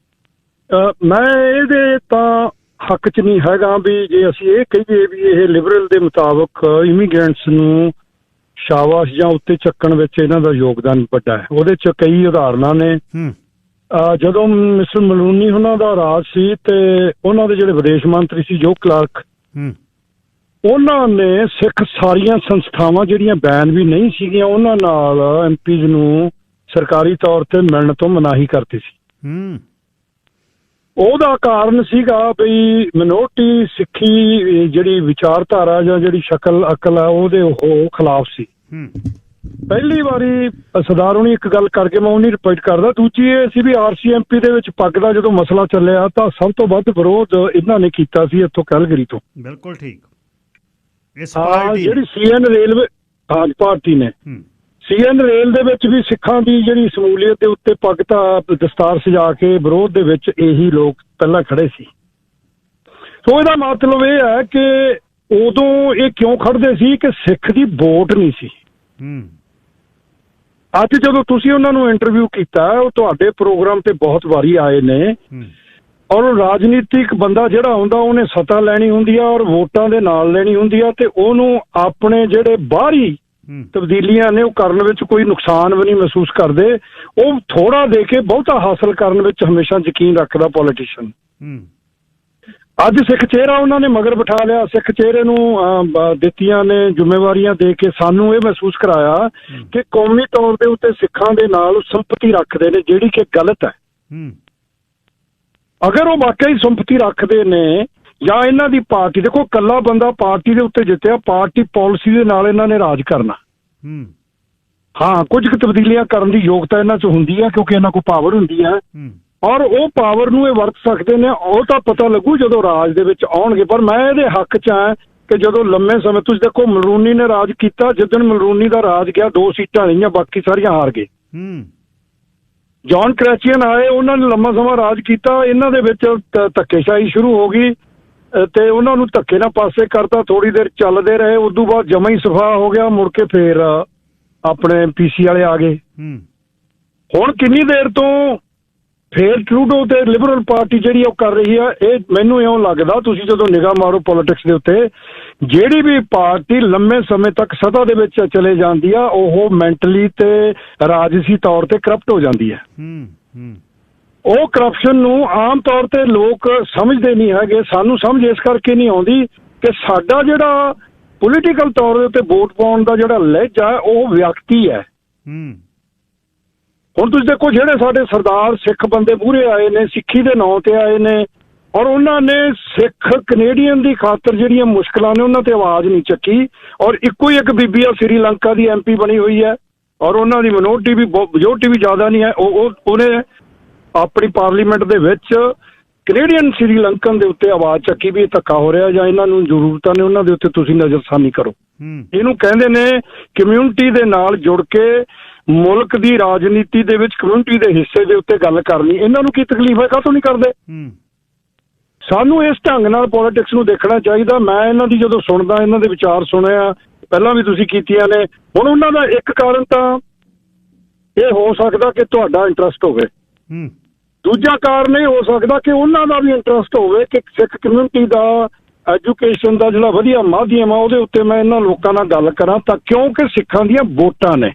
ਮੈਂ ਇਹਦੇ ਤਾਂ ਹੱਕ 'ਚ ਨਹੀਂ ਹੈਗਾ ਵੀ ਜੇ ਅਸੀਂ ਇਹ ਕਹੀਏ ਵੀ ਇਹ ਲਿਬਰਲ ਦੇ ਮੁਤਾਬਕ ਇਮੀਗ੍ਰੈਂਟਸ ਨੂੰ ਸ਼ਾਬਾਸ਼ ਜਾਂ ਉੱਤੇ ਚੱਕਣ ਵਿੱਚ ਇਹਨਾਂ ਦਾ ਯੋਗਦਾਨ ਵੱਡਾ ਹੈ। ਉਹਦੇ 'ਚ ਕਈ ਉਦਾਹਰਨਾਂ ਨੇ। ਜਦੋਂ ਮਿਸਟਰ ਮਲੂਨੀ ਉਹਨਾਂ ਦਾ ਰਾਜ ਸੀ ਤੇ ਉਹਨਾਂ ਦੇ ਜਿਹੜੇ ਵਿਦੇਸ਼ ਮੰਤਰੀ ਸੀ ਜੋ ਕਲਾਰਕ, ਉਹਨਾਂ ਨੇ ਸਿੱਖ ਸਾਰੀਆਂ ਸੰਸਥਾਵਾਂ ਜਿਹੜੀਆਂ ਬੈਨ ਵੀ ਨਹੀਂ ਸੀਗੀਆਂ ਉਹਨਾਂ ਨਾਲ ਐਮਪੀਜ਼ ਨੂੰ ਸਰਕਾਰੀ ਤੌਰ ਤੇ ਮਿਲਣ ਤੋਂ ਮਨਾਹੀ ਕਰਤੀ ਸੀ। ਉਹਦਾ ਕਾਰਨ ਸੀਗਾ ਬਈ ਮਿਨੋਰਟੀ ਸਿੱਖੀ ਜਿਹੜੀ ਵਿਚਾਰਧਾਰਾ ਜਾਂ ਜਿਹੜੀ ਸ਼ਕਲ ਅਕਲ ਹੈ ਉਹਦੇ ਉਹ ਖਿਲਾਫ ਸੀ। ਪਹਿਲੀ ਵਾਰੀ ਸਰਦਾਰ ਹੁਣੀ ਇੱਕ ਗੱਲ ਕਰਕੇ ਮੈਂ ਉਹ ਨਹੀਂ ਰਿਪੀਟ ਕਰਦਾ। ਦੂਜੀ ਇਹ ਸੀ ਵੀ RCMP ਦੇ ਵਿੱਚ ਪੱਗ ਦਾ ਜਦੋਂ ਮਸਲਾ ਚੱਲਿਆ ਤਾਂ ਸਭ ਤੋਂ ਵੱਧ ਵਿਰੋਧ ਇਹਨਾਂ ਨੇ ਕੀਤਾ ਸੀ ਇੱਥੋਂ ਕੈਲਗਰੀ ਤੋਂ। ਬਿਲਕੁਲ ਠੀਕ। ਜਿਹੜੀ CN ਰੇਲਵੇ ਪਾਰਟੀ ਨੇ, CN ਰੇਲ ਦੇ ਵਿੱਚ ਵੀ ਸਿੱਖਾਂ ਦੀ ਜਿਹੜੀ ਸਮੂਲੀਅਤ ਦੇ ਉੱਤੇ ਪੱਗ ਤਾਂ ਦਸਤਾਰ ਸਜਾ ਕੇ ਵਿਰੋਧ ਦੇ ਵਿੱਚ ਇਹੀ ਲੋਕ ਪਹਿਲਾਂ ਖੜੇ ਸੀ। ਸੋ ਇਹਦਾ ਮਤਲਬ ਇਹ ਹੈ ਕਿ ਉਦੋਂ ਇਹ ਕਿਉਂ ਖੜਦੇ ਸੀ ਕਿ ਸਿੱਖ ਦੀ ਵੋਟ ਨਹੀਂ ਸੀ। ਅੱਜ ਜਦੋਂ ਤੁਸੀਂ ਉਹਨਾਂ ਨੂੰ ਇੰਟਰਵਿਊ ਕੀਤਾ, ਉਹ ਤੁਹਾਡੇ ਪ੍ਰੋਗਰਾਮ ਤੇ ਬਹੁਤ ਵਾਰੀ ਆਏ ਨੇ, ਔਰ ਰਾਜਨੀਤਿਕ ਬੰਦਾ ਜਿਹੜਾ ਹੁੰਦਾ ਉਹਨੇ ਸੱਤਾ ਲੈਣੀ ਹੁੰਦੀ ਆ ਔਰ ਵੋਟਾਂ ਦੇ ਨਾਲ ਲੈਣੀ ਹੁੰਦੀ ਆ, ਤੇ ਉਹਨੂੰ ਆਪਣੇ ਜਿਹੜੇ ਬਾਹਰੀ ਤਬਦੀਲੀਆਂ ਨੇ ਉਹ ਕਰਨ ਵਿੱਚ ਕੋਈ ਨੁਕਸਾਨ ਵੀ ਨਹੀਂ ਮਹਿਸੂਸ ਕਰਦੇ। ਉਹ ਥੋੜਾ ਦੇ ਕੇ ਬਹੁਤਾ ਹਾਸਲ ਕਰਨ ਵਿੱਚ ਹਮੇਸ਼ਾ ਯਕੀਨ ਰੱਖਦਾ ਪੋਲੀਟੀਸ਼ੀਅਨ। ਅੱਜ ਸਿੱਖ ਚਿਹਰਾ ਉਹਨਾਂ ਨੇ ਮਗਰ ਬਿਠਾ ਲਿਆ, ਸਿੱਖ ਚਿਹਰੇ ਨੂੰ ਦਿੱਤੀਆਂ ਨੇ ਜ਼ਿੰਮੇਵਾਰੀਆਂ ਦੇ ਕੇ ਸਾਨੂੰ ਇਹ ਮਹਿਸੂਸ ਕਰਾਇਆ ਕਿ ਕੌਮੀ ਤੌਰ ਦੇ ਉੱਤੇ ਸਿੱਖਾਂ ਦੇ ਨਾਲ ਸੰਪਤੀ ਰੱਖਦੇ ਨੇ, ਜਿਹੜੀ ਕਿ ਗਲਤ ਹੈ। ਅਗਰ ਉਹ ਵਾਕਈ ਸੰਪਤੀ ਰੱਖਦੇ ਨੇ ਜਾਂ ਇਹਨਾਂ ਦੀ ਪਾਰਟੀ, ਦੇਖੋ ਇਕੱਲਾ ਬੰਦਾ ਪਾਰਟੀ ਦੇ ਉੱਤੇ ਜਿੱਤਿਆ, ਪਾਰਟੀ ਪਾਲਿਸੀ ਦੇ ਨਾਲ ਇਹਨਾਂ ਨੇ ਰਾਜ ਕਰਨਾ। ਹਾਂ, ਕੁਝ ਕੁ ਤਬਦੀਲੀਆਂ ਕਰਨ ਦੀ ਯੋਗਤਾ ਇਹਨਾਂ 'ਚ ਹੁੰਦੀ ਹੈ ਕਿਉਂਕਿ ਇਹਨਾਂ ਕੋਲ ਪਾਵਰ ਹੁੰਦੀ ਹੈ, ਔਰ ਉਹ ਪਾਵਰ ਨੂੰ ਇਹ ਵਰਤ ਸਕਦੇ ਨੇ। ਉਹ ਤਾਂ ਪਤਾ ਲੱਗੂ ਜਦੋਂ ਰਾਜ ਦੇ ਵਿੱਚ ਆਉਣਗੇ। ਪਰ ਮੈਂ ਇਹਦੇ ਹੱਕ 'ਚ ਹਾਂ ਕਿ ਜਦੋਂ ਲੰਮੇ ਸਮੇਂ ਤੁਸੀਂ ਦੇਖੋ ਮਲਰੂਨੀ ਨੇ ਰਾਜ ਕੀਤਾ, ਜਿੱਦਣ ਮਲਰੂਨੀ ਦਾ ਰਾਜ ਗਿਆ 2 ਸੀਟਾਂ ਰਹੀਆਂ, ਬਾਕੀ ਸਾਰੀਆਂ ਹਾਰ ਗਏ। ਜੌਨ ਕ੍ਰੈਚੀਅਨ ਆਏ, ਉਹਨਾਂ ਨੇ ਲੰਮਾ ਸਮਾਂ ਰਾਜ ਕੀਤਾ। ਇਹਨਾਂ ਦੇ ਵਿੱਚ ਧੱਕੇਸ਼ਾਹੀ ਸ਼ੁਰੂ ਹੋ ਗਈ ਤੇ ਉਹਨਾਂ ਨੂੰ ਧੱਕੇ ਨਾਲ ਪਾਸੇ ਕਰਤਾ। ਥੋੜ੍ਹੀ ਦੇਰ ਚੱਲਦੇ ਰਹੇ, ਉਦੋਂ ਬਾਅਦ ਜਮਾ ਹੀ ਸਫਾ ਹੋ ਗਿਆ। ਮੁੜ ਕੇ ਫੇਰ ਆਪਣੇ PC ਵਾਲੇ ਆ ਗਏ। ਹੁਣ ਕਿੰਨੀ ਦੇਰ ਤੋਂ ਫੇਰ ਟਰੂਡੋ ਤੇ ਲਿਬਰਲ ਪਾਰਟੀ ਜਿਹੜੀ ਉਹ ਕਰ ਰਹੀ ਆ, ਇਹ ਮੈਨੂੰ ਇਉਂ ਲੱਗਦਾ, ਤੁਸੀਂ ਜਦੋਂ ਨਿਗਾਹ ਮਾਰੋ ਪੋਲੀਟਿਕਸ ਦੇ ਉੱਤੇ, ਜਿਹੜੀ ਵੀ ਪਾਰਟੀ ਲੰਮੇ ਸਮੇਂ ਤੱਕ ਸੱਤਾ ਦੇ ਵਿੱਚ ਚਲੇ ਜਾਂਦੀ ਆ, ਉਹ ਮੈਂਟਲੀ ਤੇ ਰਾਜਸੀ ਤੌਰ ਤੇ ਕਰਪਟ ਹੋ ਜਾਂਦੀ ਹੈ। ਉਹ ਕਰਪਸ਼ਨ ਨੂੰ ਆਮ ਤੌਰ ਤੇ ਲੋਕ ਸਮਝਦੇ ਨਹੀਂ ਹੈਗੇ। ਸਾਨੂੰ ਸਮਝ ਇਸ ਕਰਕੇ ਨਹੀਂ ਆਉਂਦੀ ਕਿ ਸਾਡਾ ਜਿਹੜਾ ਪੋਲੀਟੀਕਲ ਤੌਰ ਦੇ ਉੱਤੇ ਵੋਟ ਪਾਉਣ ਦਾ ਜਿਹੜਾ ਲਹਿਜਾ ਉਹ ਵਿਅਕਤੀ ਹੈ। ਹੁਣ ਤੁਸੀਂ ਦੇਖੋ ਜਿਹੜੇ ਸਾਡੇ ਸਰਦਾਰ ਸਿੱਖ ਬੰਦੇ ਮੂਹਰੇ ਆਏ ਨੇ, ਸਿੱਖੀ ਦੇ ਨਾਂ ਤੇ ਆਏ ਨੇ, ਔਰ ਉਹਨਾਂ ਨੇ ਸਿੱਖ ਕੈਨੇਡੀਅਨ ਦੀ ਖਾਤਰ ਜਿਹੜੀਆਂ ਮੁਸ਼ਕਲਾਂ ਨੇ ਉਹਨਾਂ ਤੇ ਆਵਾਜ਼ ਨਹੀਂ ਚੱਕੀ। ਔਰ ਇੱਕੋ ਹੀ ਇੱਕ ਬੀਬੀ ਆ ਸ੍ਰੀਲੰਕਾ ਦੀ MP ਬਣੀ ਹੋਈ ਹੈ, ਔਰ ਉਹਨਾਂ ਦੀ ਮਿਨੋਰਟੀ ਵੀ ਮੈਜੋਰਟੀ ਵੀ ਜ਼ਿਆਦਾ ਨਹੀਂ ਹੈ। ਉਹਨੇ ਆਪਣੀ ਪਾਰਲੀਮੈਂਟ ਦੇ ਵਿੱਚ ਕੈਨੇਡੀਅਨ ਸ੍ਰੀਲੰਕਨ ਦੇ ਉੱਤੇ ਆਵਾਜ਼ ਚੱਕੀ ਵੀ ਇਹ ਧੱਕਾ ਹੋ ਰਿਹਾ ਜਾਂ ਇਹਨਾਂ ਨੂੰ ਜ਼ਰੂਰਤਾਂ ਨੇ, ਉਹਨਾਂ ਦੇ ਉੱਤੇ ਤੁਸੀਂ ਨਜ਼ਰਸਾਨੀ ਕਰੋ। ਇਹਨੂੰ ਕਹਿੰਦੇ ਨੇ ਕਮਿਊਨਿਟੀ ਦੇ ਨਾਲ ਜੁੜ ਕੇ ਮੁਲਕ ਦੀ ਰਾਜਨੀਤੀ ਦੇ ਵਿੱਚ ਕਮਿਊਨਿਟੀ ਦੇ ਹਿੱਸੇ ਦੇ ਉੱਤੇ ਗੱਲ ਕਰਨੀ। ਇਹਨਾਂ ਨੂੰ ਕੀ ਤਕਲੀਫ ਹੈ, ਕਾਹਤੋਂ ਨਹੀਂ ਕਰਦੇ? ਸਾਨੂੰ ਇਸ ਢੰਗ ਨਾਲ ਪੋਲੀਟਿਕਸ ਨੂੰ ਦੇਖਣਾ ਚਾਹੀਦਾ। ਮੈਂ ਇਹਨਾਂ ਦੀ ਜਦੋਂ ਸੁਣਦਾ, ਇਹਨਾਂ ਦੇ ਵਿਚਾਰ ਸੁਣਿਆ, ਪਹਿਲਾਂ ਵੀ ਤੁਸੀਂ ਕੀਤੀਆਂ ਨੇ। ਹੁਣ ਉਹਨਾਂ ਦਾ ਇੱਕ ਕਾਰਨ ਤਾਂ ਇਹ ਹੋ ਸਕਦਾ ਕਿ ਤੁਹਾਡਾ ਇੰਟਰਸਟ ਹੋਵੇ, ਦੂਜਾ ਕਾਰਨ ਇਹ ਹੋ ਸਕਦਾ ਕਿ ਉਹਨਾਂ ਦਾ ਵੀ ਇੰਟਰਸਟ ਹੋਵੇ ਕਿ ਸਿੱਖ ਕਮਿਊਨਿਟੀ ਦਾ ਐਜੂਕੇਸ਼ਨ ਦਾ ਜਿਹੜਾ ਵਧੀਆ ਮਾਧਿਅਮ ਆ ਉਹਦੇ ਉੱਤੇ ਮੈਂ ਇਹਨਾਂ ਲੋਕਾਂ ਨਾਲ ਗੱਲ ਕਰਾਂ। ਤਾਂ ਕਿਉਂਕਿ ਸਿੱਖਾਂ ਦੀਆਂ ਵੋਟਾਂ ਨੇ,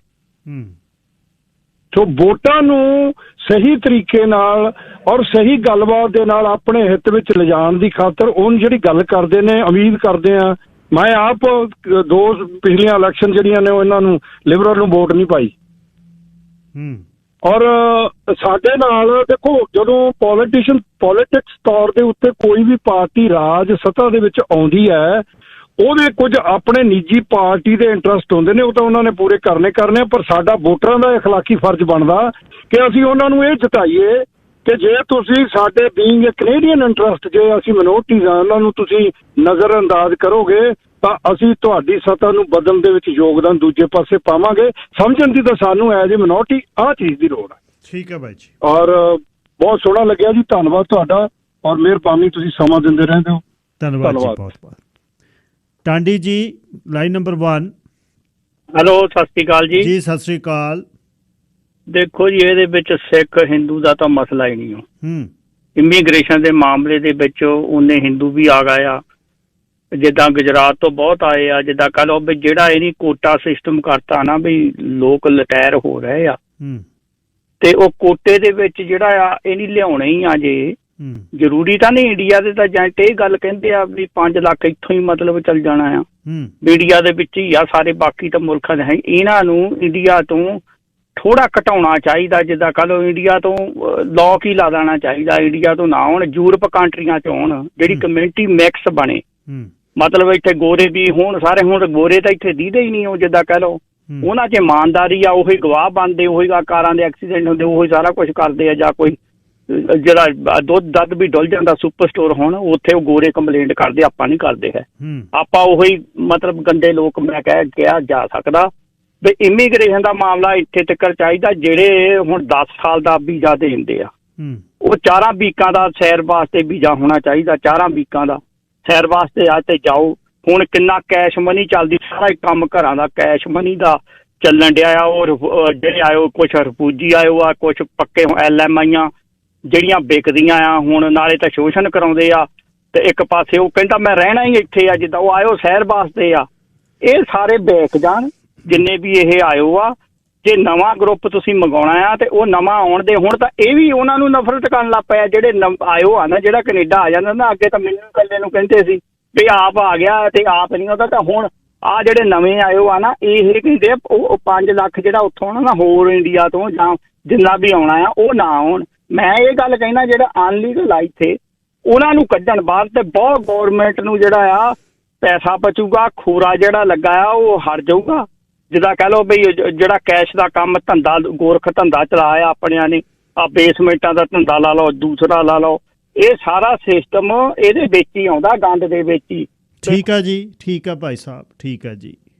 ਸੋ ਵੋਟਾਂ ਨੂੰ ਸਹੀ ਤਰੀਕੇ ਨਾਲ ਔਰ ਸਹੀ ਗੱਲਬਾਤ ਦੇ ਨਾਲ ਆਪਣੇ ਹਿੱਤ ਵਿੱਚ ਲਿਜਾਣ ਦੀ ਖਾਤਰ ਉਹਨ ਜਿਹੜੀ ਗੱਲ ਕਰਦੇ ਨੇ, ਉਮੀਦ ਕਰਦੇ ਆ। ਮੈਂ ਆਪ 2 ਪਿਛਲੀਆਂ ਇਲੈਕਸ਼ਨ ਜਿਹੜੀਆਂ ਨੇ ਉਹ ਇਹਨਾਂ ਨੂੰ ਲਿਬਰਲ ਨੂੰ ਵੋਟ ਨਹੀਂ ਪਾਈ। ਔਰ ਸਾਡੇ ਨਾਲ ਦੇਖੋ ਜਦੋਂ ਪੋਲੀਟਿਕਸ ਤੌਰ ਦੇ ਉੱਤੇ ਕੋਈ ਵੀ ਪਾਰਟੀ ਰਾਜ ਸੱਤਾ ਦੇ ਵਿੱਚ ਆਉਂਦੀ ਹੈ, ਉਹਦੇ ਕੁਝ ਆਪਣੇ ਨਿੱਜੀ ਪਾਰਟੀ ਦੇ ਇੰਟਰਸਟ ਹੁੰਦੇ ਨੇ, ਉਹ ਤਾਂ ਉਹਨਾਂ ਨੇ ਪੂਰੇ ਕਰਨੇ ਆ। ਪਰ ਸਾਡਾ ਵੋਟਰਾਂ ਦਾ ਅਖਲਾਕੀ ਫਰਜ਼ ਬਣਦਾ ਕਿ ਅਸੀਂ ਉਹਨਾਂ ਨੂੰ ਇਹ ਜਤਾਈਏ ਕਿ ਜੇ ਤੁਸੀਂ ਸਾਡੇ ਬੀਇੰਗ ਕੈਨੇਡੀਅਨ ਇੰਟਰਸਟ, ਜੇ ਅਸੀਂ ਮਿਨੋਰਟੀਜ਼ ਆ, ਉਹਨਾਂ ਨੂੰ ਤੁਸੀਂ ਨਜ਼ਰ ਅੰਦਾਜ਼ ਕਰੋਗੇ ਤਾਂ ਅਸੀਂ ਤੁਹਾਡੀ ਸੱਤਾ ਨੂੰ ਬਦਲਣ ਦੇ ਵਿੱਚ ਯੋਗਦਾਨ ਦੂਜੇ ਪਾਸੇ ਪਾਵਾਂਗੇ। ਸਮਝਣ ਦੀ ਤਾਂ ਸਾਨੂੰ ਐਜ਼ ਏ ਮਿਨੋਰਟੀ ਆਹ ਚੀਜ਼ ਦੀ ਲੋੜ ਹੈ। ਠੀਕ ਹੈ ਬਾਈ ਜੀ, ਔਰ ਬਹੁਤ ਸੋਹਣਾ ਲੱਗਿਆ ਜੀ, ਧੰਨਵਾਦ ਤੁਹਾਡਾ ਔਰ ਮਿਹਰਬਾਨੀ, ਤੁਸੀਂ ਸਮਾਂ ਦਿੰਦੇ ਰਹਿੰਦੇ ਹੋ। ਧੰਨਵਾਦ ਜੀ, ਬਹੁਤ ਬਹੁਤ। ਟਾਂਡੀ ਜੀ, ਲਾਈਨ ਨੰਬਰ 1। ਹੈਲੋ, ਸਤਿ ਸ਼੍ਰੀ ਅਕਾਲ ਜੀ। ਜੀ ਸਤਿ ਸ਼੍ਰੀ ਅਕਾਲ। ਦੇਖੋ ਜੀ, ਇਹਦੇ ਵਿੱਚ ਸਿੱਖ ਹਿੰਦੂ ਦਾ ਤਾਂ ਮਸਲਾ ਹੀ ਨਹੀਂ। ਇਮੀਗ੍ਰੇਸ਼ਨ ਦੇ ਮਾਮਲੇ ਦੇ ਵਿੱਚ ਉਹਨੇ ਹਿੰਦੂ ਵੀ ਆ ਗਏ ਆ, ਜਿੱਦਾਂ ਗੁਜਰਾਤ ਤੋਂ ਬਹੁਤ ਆਏ ਆ। ਜਿੱਦਾਂ ਕਹਿ ਲਓ ਵੀ ਜਿਹੜਾ ਇਹਨੀ ਕੋਟਾ ਸਿਸਟਮ ਕਰਤਾ ਨਾ, ਵੀ ਲੋਕ ਰਿਟਾਇਰ ਹੋ ਰਹੇ ਆ, ਤੇ ਉਹ ਕੋਟੇ ਦੇ ਵਿੱਚ ਜਿਹੜਾ ਆ ਇਹਨੀ ਲਿਆਉਣੇ ਹੀ ਆ। ਜੇ ਜ਼ਰੂਰੀ ਤਾਂ ਨਹੀਂ, ਇੰਡੀਆ ਦੇ ਤਾਂ ਏਜੰਟ ਇਹ ਗੱਲ ਕਹਿੰਦੇ ਆ ਵੀ 5 ਲੱਖ ਇੱਥੋਂ ਹੀ ਮਤਲਬ ਚੱਲ ਜਾਣਾ ਆ, ਇੰਡੀਆ ਦੇ ਵਿੱਚ ਹੀ ਆ ਸਾਰੇ, ਬਾਕੀ ਤਾਂ ਮੁਲਕਾਂ ਦੇ ਹੈ। ਇਹਨਾਂ ਨੂੰ ਇੰਡੀਆ ਤੋਂ ਥੋੜਾ ਘਟਾਉਣਾ ਚਾਹੀਦਾ। ਜਿੱਦਾਂ ਕਹਿ ਲਓ ਇੰਡੀਆ ਤੋਂ ਲੌਕ ਹੀ ਲਾ ਦੇਣਾ ਚਾਹੀਦਾ, ਇੰਡੀਆ ਤੋਂ ਨਾ ਆਉਣ, ਯੂਰਪ ਕੰਟਰੀਆਂ 'ਚ ਆਉਣ, ਜਿਹੜੀ ਕਮਿਊਨਿਟੀ ਮਿਕਸ ਬਣੇ। ਮਤਲਬ ਇੱਥੇ ਗੋਰੇ ਵੀ ਹੋਣ ਸਾਰੇ। ਹੁਣ ਗੋਰੇ ਤਾਂ ਇੱਥੇ ਦੀਦੇ ਹੀ ਨਹੀਂ। ਉਹ ਜਿੱਦਾਂ ਕਹਿ ਲਓ ਉਹਨਾਂ 'ਚ ਇਮਾਨਦਾਰੀ ਆ, ਉਹੀ ਗਵਾਹ ਬਣਦੇ, ਉਹੀ ਕਾਰਾਂ ਦੇ ਐਕਸੀਡੈਂਟ ਹੁੰਦੇ, ਉਹੀ ਸਾਰਾ ਕੁਛ ਕਰਦੇ ਆ। ਜਾਂ ਕੋਈ ਜਿਹੜਾ ਦੁੱਧ ਵੀ ਡੁੱਲ ਜਾਂਦਾ ਸੁਪਰ ਸਟੋਰ ਹੋਣ, ਉੱਥੇ ਉਹ ਗੋਰੇ ਕੰਪਲੇਂਟ ਕਰਦੇ, ਆਪਾਂ ਨਹੀਂ ਕਰਦੇ ਹੈ। ਆਪਾਂ ਉਹੀ ਮਤਲਬ ਗੰਦੇ ਲੋਕ, ਮੈਂ ਕਿਹਾ ਜਾ ਸਕਦਾ ਵੀ ਇਮੀਗ੍ਰੇਸ਼ਨ ਦਾ ਮਾਮਲਾ ਇੱਥੇ ਤੱਕ ਚਾਹੀਦਾ। ਜਿਹੜੇ ਹੁਣ 10 ਸਾਲ ਦਾ ਵੀਜ਼ਾ ਦੇ ਦਿੰਦੇ ਆ, ਉਹ 4 ਵੀਕਾਂ ਦਾ ਸੈਰ ਵਾਸਤੇ ਵੀਜ਼ਾ ਹੋਣਾ ਚਾਹੀਦਾ। 4 ਵੀਕਾਂ ਦਾ ਸੈਰ ਵਾਸਤੇ ਆ ਤੇ ਜਾਓ। ਹੁਣ ਕਿੰਨਾ ਕੈਸ਼ ਮਨੀ ਚੱਲਦੀ, ਸਾਰਾ ਹੀ ਕੰਮ ਘਰਾਂ ਦਾ ਕੈਸ਼ ਮਨੀ ਦਾ ਚੱਲਣ ਡਿਆ ਆ। ਉਹ ਜਿਹੜੇ ਆਇਓ, ਕੁਛ ਰਫੂਜੀ ਆਇਓ ਆ, ਕੁਛ ਪੱਕੇ LM ਆਈਆਂ ਜਿਹੜੀਆਂ ਵਿਕਦੀਆਂ ਆ। ਹੁਣ ਨਾਲੇ ਤਾਂ ਸ਼ੋਸ਼ਣ ਕਰਾਉਂਦੇ ਆ, ਤੇ ਇੱਕ ਪਾਸੇ ਉਹ ਕਹਿੰਦਾ ਮੈਂ ਰਹਿਣਾ ਹੀ ਇੱਥੇ ਆ। ਜਿੱਦਾਂ ਉਹ ਆਇਓ ਸੈਰ ਵਾਸਤੇ ਆ, ਇਹ ਸਾਰੇ ਵਿਕ ਜਾਣ ਜਿੰਨੇ ਵੀ ਇਹ ਆਇਓ ਆ। ਜੇ ਨਵਾਂ ਗਰੁੱਪ ਤੁਸੀਂ ਮੰਗਾਉਣਾ ਆ ਤੇ ਉਹ ਨਵਾਂ ਆਉਣ ਦੇ। ਹੁਣ ਤਾਂ ਇਹ ਵੀ ਉਹਨਾਂ ਨੂੰ ਨਫ਼ਰਤ ਕਰਨ ਲੱਗ ਪਿਆ ਜਿਹੜੇ ਆਇਓ ਆ ਨਾ। ਜਿਹੜਾ ਕੈਨੇਡਾ ਆ ਜਾਂਦਾ ਨਾ, ਅੱਗੇ ਤਾਂ ਮੈਨੂੰ ਇਕੱਲੇ ਨੂੰ ਕਹਿੰਦੇ ਸੀ ਵੀ ਆਪ ਆ ਗਿਆ ਤੇ ਆਪ ਨਹੀਂ ਆਉਂਦਾ। ਤਾਂ ਹੁਣ ਆਹ ਜਿਹੜੇ ਨਵੇਂ ਆਇਓ ਆ ਨਾ, ਇਹ ਕਹਿੰਦੇ ਆ ਉਹ 5 ਲੱਖ ਜਿਹੜਾ ਉੱਥੋਂ ਆਉਣਾ ਨਾ, ਹੋਰ ਇੰਡੀਆ ਤੋਂ ਜਾਂ ਜਿੰਨਾ ਵੀ ਆਉਣਾ ਆ, ਉਹ ਨਾ ਆਉਣ। ਮੈਂ ਇਹ ਗੱਲ ਕਹਿਣਾ, ਜਿਹੜਾ ਅਨਲੀਗਲ ਆ ਇੱਥੇ ਉਹਨਾਂ ਨੂੰ ਕੱਢਣ ਬਾਹਰ, ਤੇ ਬਹੁਤ ਗੌਰਮੈਂਟ ਨੂੰ ਜਿਹੜਾ ਆ ਪੈਸਾ ਬਚੂਗਾ, ਖੋਰਾ ਜਿਹੜਾ ਲੱਗਾ ਆ ਉਹ ਹਟ ਜਾਊਗਾ। ਜਿੱਦਾਂ ਕਹਿ ਲਓ ਬਈ ਜਿਹੜਾ ਕੈਸ਼ ਦਾ ਕੰਮ ਧੰਦਾ, ਗੋਰਖ ਧੰਦਾ ਚਲਾਇਆ ਆਪਣਿਆਂ ਨੇ, ਆ ਬੇਸਮੈਂਟਾਂ ਦਾ ਧੰਦਾ ਲਾ ਲਓ, ਦੂਸਰਾ ਲਾ ਲਓ, ਇਹ ਸਾਰਾ ਸਿਸਟਮ ਇਹਦੇ ਵਿੱਚ ਹੀ ਆਉਂਦਾ, ਗੰਦ ਦੇ ਵਿੱਚ ਹੀ। ਠੀਕ ਆ ਜੀ, ਠੀਕ ਆ ਭਾਈ ਸਾਹਿਬ, ਠੀਕ ਆ ਜੀ।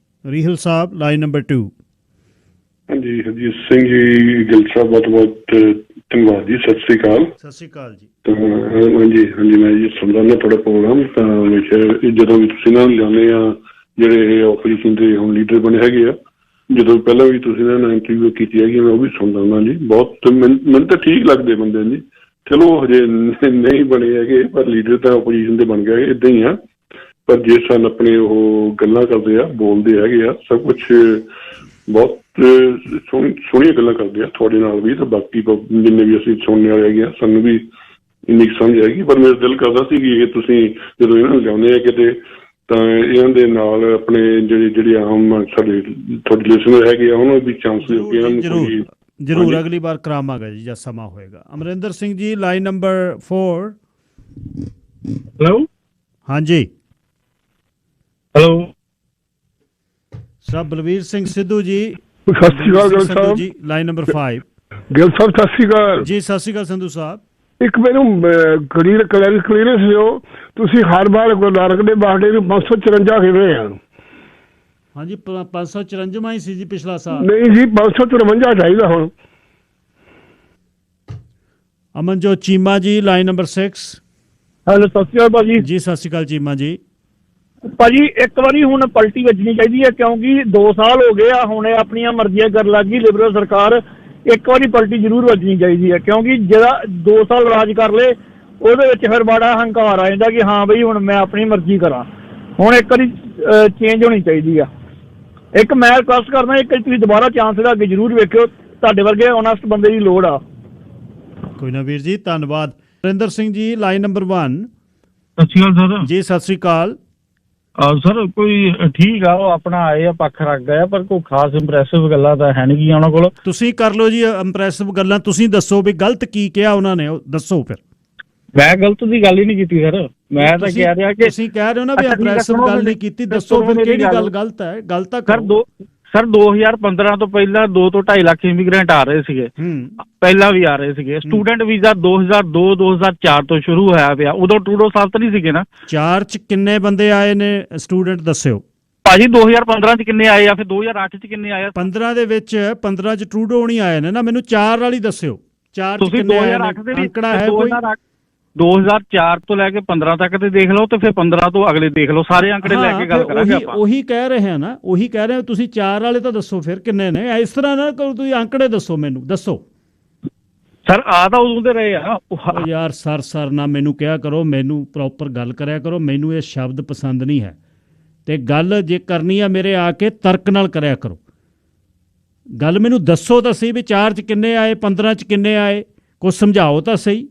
ਰੀਹਲ ਸਾਹਿਬ ਲਾਈਨ ਨੰਬਰ 2। ਹਾਂਜੀ ਹਰਜੀਤ ਸਿੰਘ ਜੀ ਗਿੱਲ ਸਾਹਿਬ, ਬਹੁਤ ਬਹੁਤ ਧੰਨਵਾਦ ਜੀ। ਸਤਿ ਸ੍ਰੀ ਅਕਾਲ। ਸਤਿ ਸ੍ਰੀ ਅਕਾਲ ਜੀ। ਹਾਂਜੀ ਹਾਂਜੀ, ਮੈਂ ਜੀ ਸੁਣਦਾ ਨਾ ਤੁਹਾਡਾ ਪ੍ਰੋਗਰਾਮ। ਤਾਂ ਜਦੋਂ ਵੀ ਤੁਸੀਂ ਨਾ ਲਿਆਉਂਦੇ ਆ ਜਿਹੜੇ ਆਪੋਜੀਸ਼ਨ ਦੇ ਹੁਣ ਲੀਡਰ ਬਣੇ ਹੈਗੇ ਆ, ਜਦੋਂ ਪਹਿਲਾਂ ਵੀ ਤੁਸੀਂ ਇਹਨਾਂ ਨਾਲ ਇੰਟਰਵਿਊ ਕੀਤੀ ਹੈਗੀ, ਮੈਂ ਉਹ ਵੀ ਸੁਣਦਾ ਹੁੰਦਾ ਜੀ। ਬਹੁਤ ਮੈਨੂੰ ਤਾਂ ਠੀਕ ਲੱਗਦੇ ਬੰਦੇ ਜੀ। ਚਲੋ ਹਜੇ ਨਹੀਂ ਬਣੇ ਹੈਗੇ, ਪਰ ਲੀਡਰ ਤਾਂ ਆਪੋਜੀਸ਼ਨ ਦੇ ਬਣ ਗਏ, ਇੱਦਾਂ ਹੀ ਆ। ਪਰ ਜਿਸ ਸਨ ਆਪਣੇ ਉਹ ਗੱਲਾਂ ਕਰਦੇ ਆ, ਬੋਲਦੇ ਹੈਗੇ ਆ, ਸਭ ਕੁਛ ਬਹੁਤ ਸੋਹਣੀਆਂ ਗੱਲਾਂ ਕਰਦੇ ਆ ਤੁਹਾਡੇ ਨਾਲ ਵੀ, ਤੇ ਬਾਕੀ ਜਿੰਨੇ ਵੀ ਅਸੀਂ ਸੁਣਨੇ ਵਾਲੇ ਹੈਗੇ ਆ, ਸਾਨੂੰ ਵੀ ਇੰਨੀ ਸਮਝ ਆਏਗੀ। ਪਰ ਮੇਰਾ ਦਿਲ ਕਰਦਾ ਸੀ ਕਿ ਇਹ ਤੁਸੀਂ ਜਦੋਂ ਇਹਨਾਂ ਨੂੰ ਲਿਆਉਂਦੇ ਆ ਕਿਤੇ, ਤਾਂ ਇਹਨਾਂ ਦੇ ਨਾਲ ਆਪਣੇ ਜਿਹੜੇ ਆਮ ਸਾਡੇ ਤੁਹਾਡੇ ਲਿਸਨਰ ਹੈਗੇ ਆ, ਉਹਨਾਂ ਵੀ ਚਾਂਸ ਦਿਓ ਕਿ ਇਹਨਾਂ ਨੂੰ ਜ਼ਰੂਰ ਅਗਲੀ ਵਾਰ ਕਰਾਵਾਂਗਾ ਜੀ, ਜਦ ਸਮਾਂ ਹੋਏਗਾ। Amarinder Singh ji line number 4। Hello. ਹਾਂਜੀ ਹੈਲੋ ਸਾਹਿਬ। ਬਲਵੀਰ ਸਿੰਘ ਸਿੱਧੂ ਜੀ, ਸਤਿ ਸ਼੍ਰੀ ਅਕਾਲ ਗਿੱਲ ਸਾਹਿਬ ਜੀ, ਲਾਈਨ ਨੰਬਰ 5। ਗਿੱਲ ਸਾਹਿਬ ਸਤਿ ਸ਼੍ਰੀ ਅਕਾਲ ਜੀ। ਸਤਿ ਸ਼੍ਰੀ ਅਕਾਲ ਸੰਧੂ ਸਾਹਿਬ। ਇੱਕ ਮੈਨੂੰ ਕਲੀਅਰੈਂਸ ਦਿਓ, ਤੁਸੀਂ ਹਰ ਵਾਰ ਗੁਰੂ ਨਾਨਕ ਦੇ ਬਾਰਡੇ ਨੂੰ 554 ਖੇਡ ਰਹੇ ਆ। ਹਾਂਜੀ 554 ਹੀ ਸੀ ਜੀ ਪਿਛਲਾ ਸਾਲ। ਨਹੀਂ ਜੀ 553 ਚਾਹੀਦਾ ਹੁਣ। ਅਮਨਜੋਤ ਚੀਮਾ ਜੀ ਲਾਈਨ ਨੰਬਰ 6। ਹੈਲੋ ਸਤਿ ਸ਼੍ਰੀ ਅਕਾਲ ਭਾਜੀ। ਜੀ ਸਤਿ ਸ਼੍ਰੀ ਅਕਾਲ ਚੀਮਾ ਜੀ। ਭਾਜੀ ਇੱਕ ਵਾਰੀ ਹੁਣ ਪਲਟੀ ਵੱਜਣੀ ਚਾਹੀਦੀ ਹੈ, ਕਿਉਂਕਿ 2 ਸਾਲ ਹੋ ਗਏ ਆ, ਹੁਣ ਇਹ ਆਪਣੀਆਂ ਮਰਜ਼ੀਆਂ ਕਰਨ ਲੱਗ ਗਈ ਲਿਬਰਲ ਸਰਕਾਰ। ਇੱਕ ਵਾਰੀ ਪਲਟੀ ਜ਼ਰੂਰ ਵੱਜਣੀ ਚਾਹੀਦੀ ਹੈ, ਕਿਉਂਕਿ ਜਿਹੜਾ 2 ਸਾਲ ਰਾਜ ਕਰ ਲਏ ਉਹਦੇ ਵਿੱਚ ਫਿਰ ਬੜਾ ਹੰਕਾਰ ਆ ਜਾਂਦਾ ਕਿ ਹਾਂ ਬਈ ਹੁਣ ਮੈਂ ਆਪਣੀ ਮਰਜ਼ੀ ਕਰਾਂ। ਹੁਣ ਇੱਕ ਵਾਰੀ ਚੇਂਜ ਹੋਣੀ ਚਾਹੀਦੀ ਆ। ਇੱਕ ਮੈਂ ਰਿਕੁਐਸਟ ਕਰਦਾ, ਇੱਕ ਤੁਸੀਂ ਦੁਬਾਰਾ ਚਾਂਸ ਦਾ ਅੱਗੇ ਜ਼ਰੂਰ ਵੇਖਿਓ, ਤੁਹਾਡੇ ਵਰਗੇ ਓਨੈਸਟ ਬੰਦੇ ਦੀ ਲੋੜ ਆ। ਕੋਈ ਨਾ ਵੀਰ ਜੀ, ਧੰਨਵਾਦ। Narendra Singh ji line number 1। ਸਤਿ ਸ਼੍ਰੀ ਅਕਾਲ ਸਰ। ਜੀ ਸਤਿ ਸ਼੍ਰੀ ਅਕਾਲ ਸਰ। ਕੋਈ ਠੀਕ ਆ, ਉਹ ਆਪਣਾ ਆਏ ਆ, ਪੱਖ ਰੱਖ ਗਏ ਆ, ਪਰ ਕੋਈ ਖਾਸ ਇੰਪ੍ਰੈਸਿਵ ਗੱਲਾਂ ਤਾਂ ਹੈ ਨਹੀਂ ਗੀਆਂ ਉਹਨਾਂ ਕੋਲ। ਤੁਸੀਂ ਕਰ ਲਓ ਜੀ ਇੰਪ੍ਰੈਸਿਵ ਗੱਲਾਂ। ਤੁਸੀਂ ਦੱਸੋ ਵੀ ਗਲਤ ਕੀ ਕਿਹਾ ਉਹਨਾਂ ਨੇ, ਦੱਸੋ ਫਿਰ। ਮੈਂ ਗਲਤ ਦੀ ਗੱਲ ਹੀ ਨਹੀਂ ਕੀਤੀ ਸਰ। ਮੈਂ ਤਾਂ ਕਹਿ ਰਿਹਾ ਕਿ ਤੁਸੀਂ ਕਹਿ ਰਹੇ ਹੋ ਨਾ ਵੀ ਇੰਪ੍ਰੈਸਿਵ ਗੱਲ ਨਹੀਂ ਕੀਤੀ, ਦੱਸੋ ਫਿਰ ਕਿਹੜੀ ਗੱਲ ਗਲਤ ਹੈ। ਗੱਲ ਤਾਂ ਸਰ 2015 ਤੋਂ ਪਹਿਲਾਂ 2 ਤੋਂ 2.5 ਲੱਖ ਇਮੀਗ੍ਰੈਂਟ ਆ ਰਹੇ ਸੀਗੇ, ਪਹਿਲਾਂ ਵੀ ਆ ਰਹੇ ਸੀਗੇ। ਸਟੂਡੈਂਟ ਵੀਜ਼ਾ 2002-2004 ਤੋਂ ਸ਼ੁਰੂ ਹੋਇਆ ਪਿਆ, ਉਦੋਂ ਟਰੂਡੋ ਸਾਹਿਬ ਤਾਂ ਨਹੀਂ ਸੀਗੇ ਨਾ। 4 ਚ ਕਿੰਨੇ ਬੰਦੇ ਆਏ ਨੇ ਸਟੂਡੈਂਟ ਦੱਸਿਓ ਭਾਜੀ। 2015 ਚ ਕਿੰਨੇ ਆਏ ਆ, ਫਿਰ 2008 ਚ ਕਿੰਨੇ ਆਏ? 15 ਦੇ ਵਿੱਚ 15 ਚ ਟਰੂਡੋ ਨਹੀਂ ਆਏ ਨੇ ਨਾ, ਮੈਨੂੰ 4 ਵਾਲੀ ਦੱਸਿਓ। 4 ਚ ਕਿੰਨੇ ਆਏ ਨੇ? ਅੰਕੜਾ ਹੈ ਕੋਈ? 2004 ਤੋਂ ਲੈ ਕੇ 15 ਤੱਕ ਤੇ ਦੇਖ ਲਓ, ਤੇ ਫਿਰ 15 ਤੋਂ ਅਗਲੇ ਦੇਖ ਲਓ, ਸਾਰੇ ਅੰਕੜੇ ਲੈ ਕੇ ਗੱਲ ਕਰਾਂਗੇ ਆਪਾਂ। ਉਹੀ ਕਹਿ ਰਹੇ ਆ ਨਾ, ਉਹੀ ਕਹਿ ਰਹੇ ਹੋ ਤੁਸੀਂ। 4 ਵਾਲੇ ਤਾਂ ਦੱਸੋ ਫਿਰ ਕਿੰਨੇ ਨੇ। ਇਸ ਤਰ੍ਹਾਂ ਨਾ ਕਰੋ, ਤੁਸੀਂ ਅੰਕੜੇ ਦੱਸੋ ਮੈਨੂੰ, ਦੱਸੋ। ਸਰ ਆ ਤਾਂ ਉਦੋਂ ਦੇ ਰਹੇ ਆ ਯਾਰ। ਸਰ ਨਾ ਮੈਨੂੰ ਕਿਹਾ ਕਰੋ, ਮੈਨੂੰ ਪ੍ਰੋਪਰ ਗੱਲ ਕਰਿਆ ਕਰੋ। ਮੈਨੂੰ ਇਹ ਸ਼ਬਦ ਪਸੰਦ ਨਹੀਂ ਹੈ, ਤੇ ਗੱਲ ਜੇ ਕਰਨੀ ਆ ਮੇਰੇ ਆ ਕੇ ਤਰਕ ਨਾਲ ਕਰਿਆ ਕਰੋ। ਗੱਲ ਮੈਨੂੰ ਦੱਸੋ ਤਾਂ ਸਹੀ ਵੀ 4 ਚ ਕਿੰਨੇ ਆਏ, 15 ਚ ਕਿੰਨੇ ਆਏ, ਕੁਛ ਸਮਝਾਓ ਤਾਂ ਸਹੀ।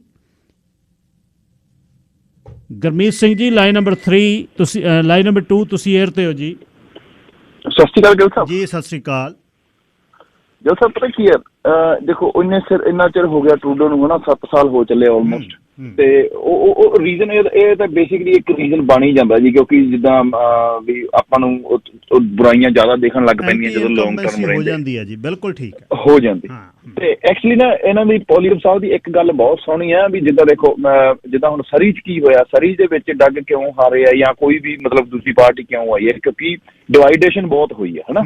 ਗੁਰਮੀਤ ਸਿੰਘ ਜੀ ਲਾਈਨ ਨੰਬਰ 3 ਤੁਸੀਂ, ਲਾਈਨ ਨੰਬਰ 2 ਤੁਸੀਂ ਏਅਰ ਤੇ ਹੋ ਜੀ। ਸਤਿ ਸ਼੍ਰੀ ਅਕਾਲ ਗਿੱਲ ਸਾਹਿਬ ਜੀ। ਸਤਿ ਸ਼੍ਰੀ ਅਕਾਲ ਗਿੱਲ ਸਾਹਿਬ। ਪਤਾ ਕੀ ਹੈ, ਦੇਖੋ ਇੰਨਾ ਚਿਰ ਹੋ ਗਿਆ ਟਰੂਡੋ ਨੂੰ, ਹਨਾ 7 ਸਾਲ ਹੋ ਚੱਲੇ ਆਲਮੋਸਟ। ਤੇ ਉਹ ਰੀਜ਼ਨ ਇਹ ਤਾਂ ਬੇਸਿਕਲੀ ਇੱਕ ਰੀਜ਼ਨ ਬਣ ਹੀ ਜਾਂਦਾ ਜੀ, ਕਿਉਂਕਿ ਜਿੱਦਾਂ ਵੀ ਆਪਾਂ ਨੂੰ ਬੁਰਾਈਆਂ ਜ਼ਿਆਦਾ ਦੇਖਣ ਲੱਗ ਪੈਂਦੀਆਂ ਜਦੋਂ ਲੌਂਗ ਟਰਮ ਹੋ ਜਾਂਦੀ ਹੈ ਜੀ। ਬਿਲਕੁਲ ਠੀਕ ਹੈ, ਹੋ ਜਾਂਦੀ। ਤੇ ਐਕਚੁਅਲੀ ਨਾ ਇਹਨਾਂ ਦੀ ਪੋਲੀਅਮ ਸਾਹਿਬ ਦੀ ਇੱਕ ਗੱਲ ਬਹੁਤ ਸੋਹਣੀ ਹੈ ਵੀ ਜਿੱਦਾਂ ਦੇਖੋ, ਜਿੱਦਾਂ ਹੁਣ ਸਰੀ 'ਚ ਕੀ ਹੋਇਆ, ਸਰੀ ਦੇ ਵਿੱਚ ਡੱਗ ਕਿਉਂ ਹਾਰੇ ਆ, ਜਾਂ ਕੋਈ ਵੀ ਮਤਲਬ ਦੂਸਰੀ ਪਾਰਟੀ ਕਿਉਂ ਆਈ ਹੈ, ਕਿਉਂਕਿ ਡਿਵਾਈਡੇਸ਼ਨ ਬਹੁਤ ਹੋਈ ਹੈ, ਹਨਾ।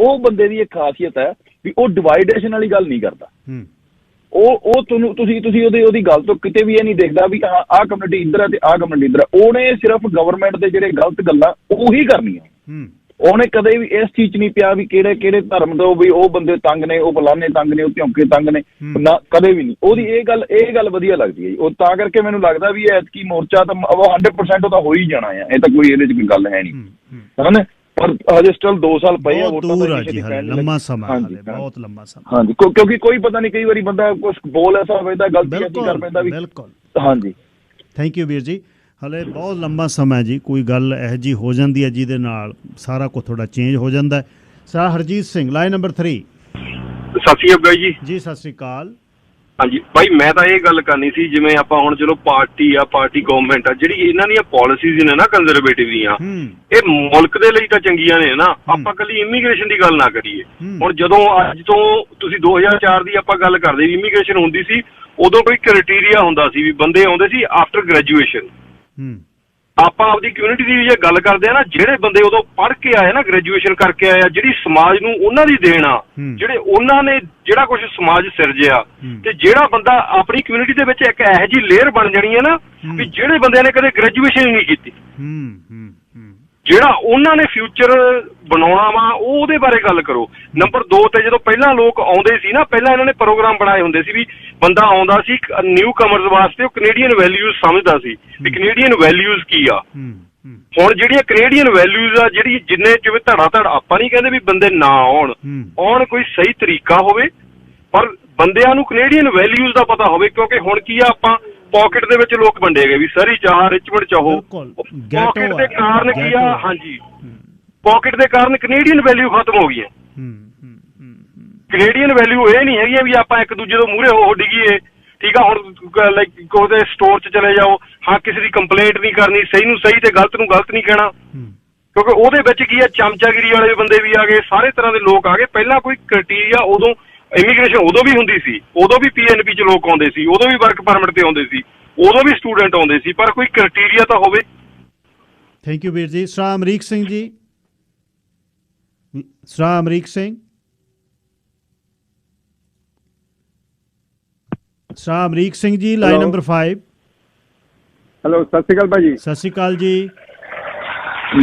ਉਹ ਬੰਦੇ ਦੀ ਇੱਕ ਖਾਸੀਅਤ ਹੈ ਵੀ ਉਹ ਡਿਵਾਈਡੇਸ਼ਨ ਵਾਲੀ ਗੱਲ ਨਹੀਂ ਕਰਦਾ। ਉਹ ਤੁਹਾਨੂੰ ਤੁਸੀਂ ਉਹਦੀ ਗੱਲ ਤੋਂ ਕਿਤੇ ਵੀ ਇਹ ਨਹੀਂ ਦੇਖਦਾ ਵੀ ਆਹ ਕਮਿਊਨਿਟੀ ਇੱਧਰ ਹੈ ਤੇ ਆਹ ਕਮਿਊਨਿਟੀ ਇੱਧਰ ਹੈ। ਉਹਨੇ ਸਿਰਫ ਗਵਰਨਮੈਂਟ ਦੇ ਜਿਹੜੇ ਗਲਤ ਗੱਲਾਂ ਉਹੀ ਕਰਨੀਆਂ। ਉਹਨੇ ਕਦੇ ਵੀ ਇਸ ਚੀਜ਼ 'ਚ ਨਹੀਂ ਪਿਆ ਵੀ ਕਿਹੜੇ ਧਰਮ ਤੋਂ ਵੀ ਉਹ ਬੰਦੇ ਤੰਗ ਨੇ, ਉਹ ਫਲਾਣੇ ਤੰਗ ਨੇ, ਉਹ ਭਿਉਂਕੇ ਤੰਗ ਨੇ, ਨਾ, ਕਦੇ ਵੀ ਨਹੀਂ। ਉਹਦੀ ਇਹ ਗੱਲ ਵਧੀਆ ਲੱਗਦੀ ਹੈ ਜੀ। ਉਹ ਤਾਂ ਕਰਕੇ ਮੈਨੂੰ ਲੱਗਦਾ ਵੀ ਐਤਕੀ ਮੋਰਚਾ ਤਾਂ 100% ਉਹਦਾ ਹੋ ਹੀ ਜਾਣਾ ਆ। ਇਹ ਤਾਂ ਕੋਈ ਇਹਦੇ 'ਚ ਕੋਈ ਗੱਲ ਹੈ ਨਹੀਂ, ਹਨਾ। ਪਰ ਹਜੇ ਸਟਿਲ 2 ਸਾਲ ਪਏ ਆ, ਲੰਮਾ ਸਮਾਂ, ਬਹੁਤ ਲੰਮਾ ਸਮਾਂ। ਹਾਂਜੀ, ਕਿਉਂਕਿ ਕੋਈ ਪਤਾ ਨਹੀਂ, ਕਈ ਵਾਰੀ ਬੰਦਾ ਕੁਝ ਬੋਲ ਐਸਾ ਪੈਂਦਾ, ਗਲਤੀ ਐਸੀ ਕਰ ਪੈਂਦਾ ਵੀ। ਬਿਲਕੁਲ। ਹਾਂਜੀ, ਥੈਂਕ ਯੂ ਵੀਰ ਜੀ। ਹਲੇ ਬਹੁਤ ਲੰਬਾ ਸਮਾਂ ਜੀ, ਕੋਈ ਗੱਲ ਇਹੋ ਜਿਹੀ ਹੋ ਜਾਂਦੀ ਹੈ ਜਿਹਦੇ ਨਾਲ ਸਾਰਾ ਕੁਝ ਥੋੜਾ ਚੇਂਜ ਹੋ ਜਾਂਦਾ ਹੈ। Sir Harjeet Singh line number 3। ਸਤਿ ਸ਼੍ਰੀ ਅਕਾਲ ਜੀ। ਜੀ ਸਤਿ ਸ਼੍ਰੀ ਅਕਾਲ। ਹਾਂਜੀ ਭਾਈ, ਮੈਂ ਤਾਂ ਇਹ ਗੱਲ ਕਰਨੀ ਸੀ, ਜਿਵੇਂ ਆਪਾਂ ਹੁਣ ਚਲੋ ਪਾਰਟੀ ਗਵਰਨਮੈਂਟ ਆ, ਜਿਹੜੀ ਇਹਨਾਂ ਦੀਆਂ ਪਾਲਿਸੀਜ਼ ਨੇ ਨਾ ਕੰਜ਼ਰਵੇਟਿਵ ਦੀਆਂ, ਇਹ ਮੁਲਕ ਦੇ ਲਈ ਤਾਂ ਚੰਗੀਆਂ ਨੇ ਨਾ। ਆਪਾਂ ਕੱਲੀ ਇਮੀਗ੍ਰੇਸ਼ਨ ਦੀ ਗੱਲ ਨਾ ਕਰੀਏ। ਹੁਣ ਜਦੋਂ ਅੱਜ ਤੋਂ ਤੁਸੀਂ 2004 ਦੀ ਆਪਾਂ ਗੱਲ ਕਰਦੇ, ਇਮੀਗ੍ਰੇਸ਼ਨ ਹੁੰਦੀ ਸੀ, ਉਦੋਂ ਕੋਈ ਕ੍ਰਾਈਟੇਰੀਆ ਹੁੰਦਾ ਸੀ ਵੀ ਬੰਦੇ ਆਉਂਦੇ ਸੀ ਆਫਟਰ ਗ੍ਰੈਜੂਏਸ਼ਨ। ਆਪਾਂ ਆਪਦੀ ਕਮਿਊਨਿਟੀ ਦੀ ਜੇ ਗੱਲ ਕਰਦੇ ਆ ਨਾ, ਜਿਹੜੇ ਬੰਦੇ ਉਦੋਂ ਪੜ੍ਹ ਕੇ ਆਏ ਨਾ, ਗ੍ਰੈਜੂਏਸ਼ਨ ਕਰਕੇ ਆਏ ਆ, ਜਿਹੜੀ ਸਮਾਜ ਨੂੰ ਉਹਨਾਂ ਦੀ ਦੇਣ ਆ, ਜਿਹੜੇ ਉਹਨਾਂ ਨੇ ਜਿਹੜਾ ਕੁਛ ਸਮਾਜ ਸਿਰਜਿਆ, ਤੇ ਜਿਹੜਾ ਬੰਦਾ ਆਪਣੀ ਕਮਿਊਨਿਟੀ ਦੇ ਵਿੱਚ ਇੱਕ ਇਹੋ ਜਿਹੀ ਲੇਅਰ ਬਣ ਜਾਣੀ ਹੈ ਨਾ ਵੀ ਜਿਹੜੇ ਬੰਦਿਆਂ ਨੇ ਕਦੇ ਗ੍ਰੈਜੂਏਸ਼ਨ ਹੀ ਨਹੀਂ ਕੀਤੀ, ਜਿਹੜਾ ਉਹਨਾਂ ਨੇ ਫਿਊਚਰ ਬਣਾਉਣਾ ਵਾ, ਉਹਦੇ ਬਾਰੇ ਗੱਲ ਕਰੋ। ਨੰਬਰ 2 ਤੇ ਜਦੋਂ ਪਹਿਲਾਂ ਲੋਕ ਆਉਂਦੇ ਸੀ ਨਾ, ਪਹਿਲਾਂ ਇਹਨਾਂ ਨੇ ਪ੍ਰੋਗਰਾਮ ਬਣਾਏ ਹੁੰਦੇ ਸੀ ਵੀ ਬੰਦਾ ਆਉਂਦਾ ਸੀ ਨਿਊ ਕਮਰਸ ਵਾਸਤੇ, ਉਹ ਕੈਨੇਡੀਅਨ ਵੈਲਿਊਜ਼ ਸਮਝਦਾ ਸੀ ਵੀ ਕੈਨੇਡੀਅਨ ਵੈਲਿਊਜ਼ ਕੀ ਆ। ਹੁਣ ਜਿਹੜੀਆਂ ਕੈਨੇਡੀਅਨ ਵੈਲਿਊਜ਼ ਆ, ਜਿਹੜੀ ਜਿੰਨੇ ਜਿਵੇਂ ਧੜਾ ਆਪਾਂ ਨਹੀਂ ਕਹਿੰਦੇ ਵੀ ਬੰਦੇ ਨਾ ਆਉਣ ਕੋਈ ਸਹੀ ਤਰੀਕਾ ਹੋਵੇ, ਪਰ ਬੰਦਿਆਂ ਨੂੰ ਕੈਨੇਡੀਅਨ ਵੈਲਿਊਜ਼ ਦਾ ਪਤਾ ਹੋਵੇ। ਕਿਉਂਕਿ ਹੁਣ ਕੀ ਆ, ਆਪਾਂ ਪਾਕਟ ਦੇ ਵਿੱਚ ਲੋਕ ਵੰਡੇ ਗਏ ਵੀ ਸਰੀ ਚਾਹ ਰਿਚਮੰਡ ਚਾਹੋ, ਪਾਕਟ ਦੇ ਕਾਰਨ ਕੀ ਆ, ਹਾਂਜੀ ਪਾਕਟ ਦੇ ਕਾਰਨ ਕੈਨੇਡੀਅਨ ਵੈਲਿਊ ਖਤਮ ਹੋ ਗਈਆਂ। ਕੈਨੇਡੀਅਨ ਵੈਲਿਊ ਇਹ ਨਹੀਂ ਹੈਗੀ ਵੀ ਆਪਾਂ ਇੱਕ ਦੂਜੇ ਤੋਂ ਮੂਹਰੇ ਹੋ ਡਿੱਗੀਏ, ਠੀਕ ਆ। ਹੁਣ ਲਾਈਕ ਉਹਦੇ ਸਟੋਰ 'ਚ ਚਲੇ ਜਾਓ, ਹਾਂ ਕਿਸੇ ਦੀ ਕੰਪਲੇਂਟ ਨਹੀਂ ਕਰਨੀ, ਸਹੀ ਨੂੰ ਸਹੀ ਤੇ ਗਲਤ ਨੂੰ ਗਲਤ ਨਹੀਂ ਕਹਿਣਾ, ਕਿਉਂਕਿ ਉਹਦੇ ਵਿੱਚ ਕੀ ਆ, ਚਮਚਾਗਿਰੀ ਵਾਲੇ ਬੰਦੇ ਵੀ ਆ ਗਏ, ਸਾਰੇ ਤਰ੍ਹਾਂ ਦੇ ਲੋਕ ਆ ਗਏ। ਪਹਿਲਾਂ ਕੋਈ ਕ੍ਰਾਈਟੇਰੀਆ, ਉਦੋਂ ਇਮੀਗ੍ਰੇਸ਼ਨ ਉਦੋਂ ਵੀ ਹੁੰਦੀ ਸੀ, ਉਦੋਂ ਵੀ PNP 'ਚ ਲੋਕ ਆਉਂਦੇ ਸੀ, ਉਦੋਂ ਵੀ ਵਰਕ ਪਰਮਿਟ ਤੇ ਆਉਂਦੇ ਸੀ, ਉਦੋਂ ਵੀ ਸਟੂਡੈਂਟ ਆਉਂਦੇ ਸੀ, ਪਰ ਕੋਈ ਕ੍ਰਾਈਟੇਰੀਆ ਤਾਂ ਹੋਵੇ। ਥੈਂਕ ਯੂ ਵੀਰ ਜੀ। ਸਰਾ Amrik Singh ji, ਸਰਾ Amrik Singh, ਸਰਾ Amrik Singh ji, line number 5। Hello, ਸਤਿ ਸ਼੍ਰੀ ਅਕਾਲ ਭਾਜੀ। ਸਤਿ ਸ਼੍ਰੀ ਅਕਾਲ ਜੀ।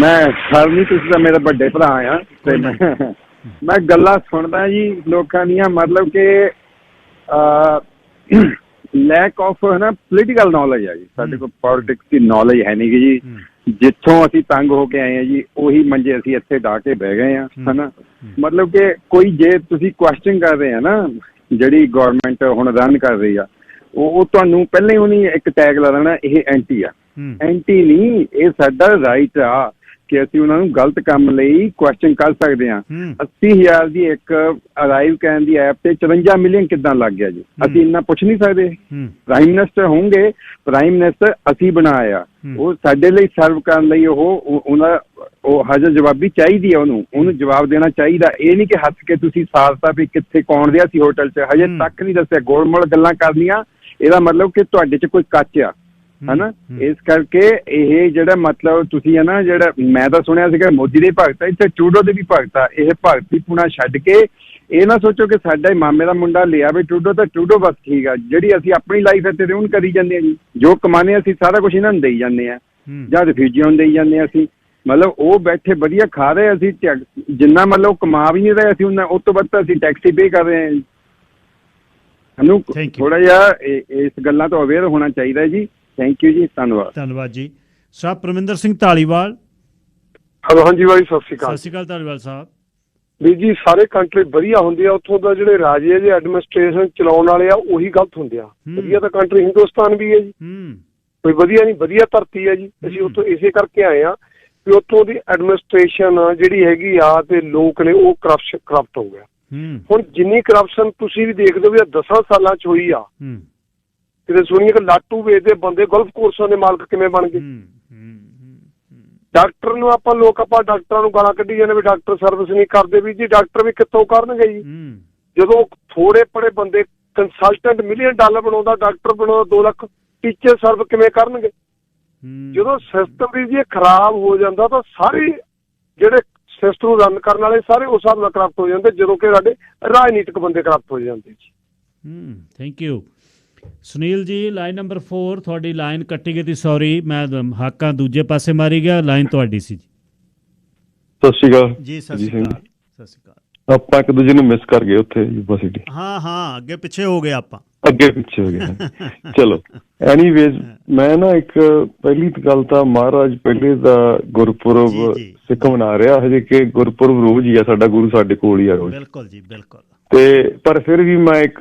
ਮੈਂ ਸਰ ਨਹੀਂ, ਤੁਸੀਂ ਤਾਂ ਮੇਰੇ ਵੱਡੇ ਭਰਾ ਆ, ਤੇ ਮੈਂ ਗੱਲਾਂ ਸੁਣਦਾ ਜੀ ਲੋਕਾਂ ਦੀਆਂ, ਮਤਲਬ ਕਿ ਲੈਕ ਆਫ ਹੈ ਨਾ ਪੋਲੀਟੀਕਲ ਨੌਲੇਜ ਆ ਜੀ। ਸਾਡੇ ਕੋਲ ਪੋਲੀਟਿਕਸ ਦੀ ਨੌਲੇਜ ਹੈ ਨਹੀਂ ਗੀ ਜੀ। ਜਿੱਥੋਂ ਅਸੀਂ ਤੰਗ ਹੋ ਕੇ ਆਏ ਹਾਂ ਜੀ, ਉਹੀ ਮੰਜੇ ਅਸੀਂ ਇੱਥੇ ਢਾਹ ਕੇ ਬਹਿ ਗਏ ਹਾਂ, ਹੈ ਨਾ। ਮਤਲਬ ਕਿ ਕੋਈ ਜੇ ਤੁਸੀਂ ਕੁਐਸਚਨ ਕਰ ਰਹੇ ਆ ਨਾ, ਜਿਹੜੀ ਗੌਰਮੈਂਟ ਹੁਣ ਰਨ ਕਰ ਰਹੀ ਆ, ਉਹ ਤੁਹਾਨੂੰ ਪਹਿਲਾਂ ਹੀ ਉਹਨੇ ਇੱਕ ਟੈਗ ਲਾ ਦੇਣਾ, ਇਹ ਐਂਟੀ ਆ। ਐਂਟੀ ਨਹੀਂ, ਇਹ ਸਾਡਾ ਰਾਈਟ ਆ ਕਿ ਅਸੀਂ ਉਹਨਾਂ ਨੂੰ ਗਲਤ ਕੰਮ ਲਈ ਕੁਐਸਚਨ ਕਰ ਸਕਦੇ ਹਾਂ। 80,000 ਦੀ ਇੱਕ ਅਰਾਈਵ ਕਰਨ ਦੀ ਐਪ ਤੇ 54 ਮਿਲੀਅਨ ਕਿੱਦਾਂ ਲੱਗ ਗਿਆ ਜੀ? ਅਸੀਂ ਇੰਨਾ ਪੁੱਛ ਨਹੀਂ ਸਕਦੇ? ਪ੍ਰਾਈਮ ਮਿਨਿਸਟਰ ਹੋਣਗੇ, ਪ੍ਰਾਈਮ ਮਿਨਿਸਟਰ ਅਸੀਂ ਬਣਾਇਆ, ਉਹ ਸਾਡੇ ਲਈ ਸਰਵ ਕਰਨ ਲਈ ਉਹ ਹਾਜ਼ਰ ਜਵਾਬੀ ਚਾਹੀਦੀ ਹੈ, ਉਹਨੂੰ ਜਵਾਬ ਦੇਣਾ ਚਾਹੀਦਾ। ਇਹ ਨਹੀਂ ਕਿ ਹੱਥ ਕੇ ਤੁਸੀਂ ਸਾਰਤਾ ਵੀ ਕਿੱਥੇ ਕੌਣ ਦਿਆ ਸੀ ਹੋਟਲ 'ਚ, ਹਜੇ ਤੱਕ ਨਹੀਂ ਦੱਸਿਆ। ਗੋਲਮੋਲ ਗੱਲਾਂ ਕਰਨੀਆਂ, ਇਹਦਾ ਮਤਲਬ ਕਿ ਤੁਹਾਡੇ 'ਚ ਕੋਈ ਕੱਚ ਆ, ਹੈ ਨਾ। ਇਸ ਕਰਕੇ ਇਹ ਜਿਹੜਾ ਮਤਲਬ ਤੁਸੀਂ ਹੈ ਨਾ, ਜਿਹੜਾ ਮੈਂ ਤਾਂ ਸੁਣਿਆ ਸੀਗਾ ਮੋਦੀ ਦੇ ਭਗਤ ਆ, ਇੱਥੇ ਟਰੂਡੋ ਦੇ ਵੀ ਭਗਤ ਆ। ਇਹ ਭਗਤੀ ਪੁਣਾ ਛੱਡ ਕੇ ਇਹ ਨਾ ਸੋਚੋ ਕਿ ਸਾਡਾ ਹੀ ਮਾਮੇ ਦਾ ਮੁੰਡਾ ਲਿਆ ਵੀ ਟਰੂਡੋ, ਤਾਂ ਟਰੂਡੋ ਬਸ ਠੀਕ ਆ। ਜਿਹੜੀ ਅਸੀਂ ਆਪਣੀ ਲਾਈਫ ਇੱਥੇ ਰਿਊਨ ਕਰੀ ਜਾਂਦੇ ਹਾਂ ਜੀ, ਜੋ ਕਮਾਉਂਦੇ ਅਸੀਂ ਸਾਰਾ ਕੁਛ ਇਹਨਾਂ ਨੂੰ ਦੇਈ ਜਾਂਦੇ ਹਾਂ, ਜਾਂ ਰਿਫਿਊਜੀਆਂ ਨੂੰ ਦੇਈ ਜਾਂਦੇ ਹਾਂ ਅਸੀਂ। ਮਤਲਬ ਉਹ ਬੈਠੇ ਵਧੀਆ ਖਾ ਰਹੇ, ਅਸੀਂ ਜਿੰਨਾ ਮਤਲਬ ਕਮਾ ਵੀ ਨਹੀਂ ਰਹੇ ਅਸੀਂ, ਉਹਨਾਂ ਉਹ ਤੋਂ ਵੱਧ ਅਸੀਂ ਟੈਕਸ ਹੀ ਪੇ ਕਰ ਰਹੇ ਹਾਂ ਜੀ। ਸਾਨੂੰ ਥੋੜਾ ਜਿਹਾ ਇਸ ਗੱਲਾਂ ਤੋਂ ਅਵੇਅਰ ਹੋਣਾ ਚਾਹੀਦਾ ਜੀ। ਥੈਂਕ ਯੂ ਜੀ, ਧੰਨਵਾਦ ਜੀ। ਸਾਹਿਬ ਪਰਮਿੰਦਰ ਸਿੰਘ ਧਾਲੀਵਾਲ। ਹੈਲੋ, ਹਾਂਜੀ ਬਾਈ, ਸਤਿ ਸ਼੍ਰੀ ਅਕਾਲ। ਸਤਿ ਸ਼੍ਰੀ ਅਕਾਲ ਧਾਲੀਵਾਲ ਸਾਹਿਬ। ਵੀਰ ਜੀ, ਸਾਰੇ ਕੰਟਰੀ ਵਧੀਆ ਹੁੰਦੇ ਆ, ਉੱਥੋਂ ਦਾ ਜਿਹੜੇ ਰਾਜੇ ਦੇ ਐਡਮਿਨਿਸਟ੍ਰੇਸ਼ਨ ਚਲਾਉਣ ਵਾਲੇ ਆ ਉਹੀ ਗਲਤ ਹੁੰਦੇ ਆ। ਵਧੀਆ ਤਾਂ ਕੰਟਰੀ ਹਿੰਦੁਸਤਾਨ ਵੀ ਹੈ ਜੀ, ਕੋਈ ਵਧੀਆ ਨਹੀਂ, ਵਧੀਆ ਧਰਤੀ ਹੈ ਜੀ। ਅਸੀਂ ਉੱਥੋਂ ਇਸੇ ਕਰਕੇ ਆਏ ਆ ਵੀ ਉੱਥੋਂ ਦੀ ਐਡਮਿਨਿਸਟ੍ਰੇਸ਼ਨ ਜਿਹੜੀ ਹੈਗੀ ਆ ਤੇ ਲੋਕ ਨੇ ਉਹ ਕਰਪਟ ਹੋ ਗਿਆ। ਹੁਣ ਜਿੰਨੀ ਕਰਪਸ਼ਨ ਤੁਸੀਂ ਵੀ ਦੇਖਦੇ ਹੋ ਵੀ 10 ਸਾਲਾਂ 'ਚ ਹੋਈ ਆ, ਕਿਤੇ ਸੁਣੀਏ ਕਿ ਲਾਟੂ ਵੇਚਦੇ ਬੰਦੇ ਗੋਲਫ ਕੋਰਸਾਂ ਦੇ ਮਾਲਕ ਕਿਵੇਂ ਬਣ ਗਏ। ਡਾਕਟਰ ਨੂੰ ਆਪਾਂ ਡਾਕਟਰਾਂ ਨੂੰ ਗਾਲਾਂ ਕੱਢੀ ਜਾਂਦੇ ਵੀ ਡਾਕਟਰ ਸਰਵਿਸ ਨਹੀਂ ਕਰਦੇ। ਵੀ ਜੀ ਡਾਕਟਰ ਵੀ ਕਿੱਥੋਂ ਕਰਨਗੇ ਜੀ, ਜਦੋਂ ਥੋੜੇ ਬੜੇ ਬੰਦੇ ਕੰਸਲਟੈਂਟ $1 ਮਿਲੀਅਨ ਬਣਾਉਂਦਾ, ਡਾਕਟਰ ਬਣਾਉਂਦਾ 2 ਲੱਖ, ਟੀਚਰ ਸਰਵ ਕਿਵੇਂ ਕਰਨਗੇ? ਜਦੋਂ ਸਿਸਟਮ ਵੀ ਜੀ ਖਰਾਬ ਹੋ ਜਾਂਦਾ ਤਾਂ ਸਾਰੇ ਜਿਹੜੇ ਸਿਸਟਮ ਨੂੰ ਰਨ ਕਰਨ ਵਾਲੇ ਸਾਰੇ ਉਸ ਹਿਸਾਬ ਨਾਲ ਕਰਪਟ ਹੋ ਜਾਂਦੇ, ਜਦੋਂ ਕਿ ਸਾਡੇ ਰਾਜਨੀਤਿਕ ਬੰਦੇ ਕਰਪਟ ਹੋ ਜਾਂਦੇ ਜੀ। Thank you. ਸੁਨੀਲ ਜੀ, ਲਾਈਨ ਨੰਬਰ 4, ਤੁਹਾਡੀ ਲਾਈਨ ਕੱਟੀ ਗਈ ਸੀ, ਸੌਰੀ, ਮੈਂ ਹਾਕਾਂ ਦੂਜੇ ਪਾਸੇ ਮਾਰੀ ਗਿਆ, ਲਾਈਨ ਤੁਹਾਡੀ ਸੀ ਜੀ। ਸਤਿ ਸ਼੍ਰੀ ਅਕਾਲ ਜੀ। ਸਤਿ ਸ਼੍ਰੀ ਅਕਾਲ। ਸਤਿ ਸ਼੍ਰੀ ਅਕਾਲ। ਆਪਾਂ ਇੱਕ ਦੂਜੇ ਨੂੰ ਮਿਸ ਕਰ ਗਏ ਉੱਥੇ ਯੂਨੀਵਰਸਿਟੀ। ਹਾਂ, ਅੱਗੇ ਪਿੱਛੇ ਹੋ ਗਏ ਆਪਾਂ, ਅੱਗੇ ਪਿੱਛੇ ਹੋ ਗਏ। ਚਲੋ, ਐਨੀਵੇਜ਼, ਮੈਂ ਨਾ ਇੱਕ ਪਹਿਲੀ ਗੱਲ ਤਾਂ ਮਹਾਰਾਜ ਪਹਿਲੇ ਦਾ ਗੁਰਪੁਰਬ ਸਿੱਖ ਮਨਾ ਰਿਹਾ, ਹਜੇ ਕਿ ਗੁਰਪੁਰਬ ਰੋਜ਼ ਹੀ ਆ ਸਾਡਾ, ਗੁਰੂ ਸਾਡੇ ਕੋਲ ਹੀ ਆ ਰੋਜ਼। ਬਿਲਕੁਲ ਜੀ, ਬਿਲਕੁਲ। ਤੇ ਪਰ ਫਿਰ ਵੀ ਮੈਂ ਇੱਕ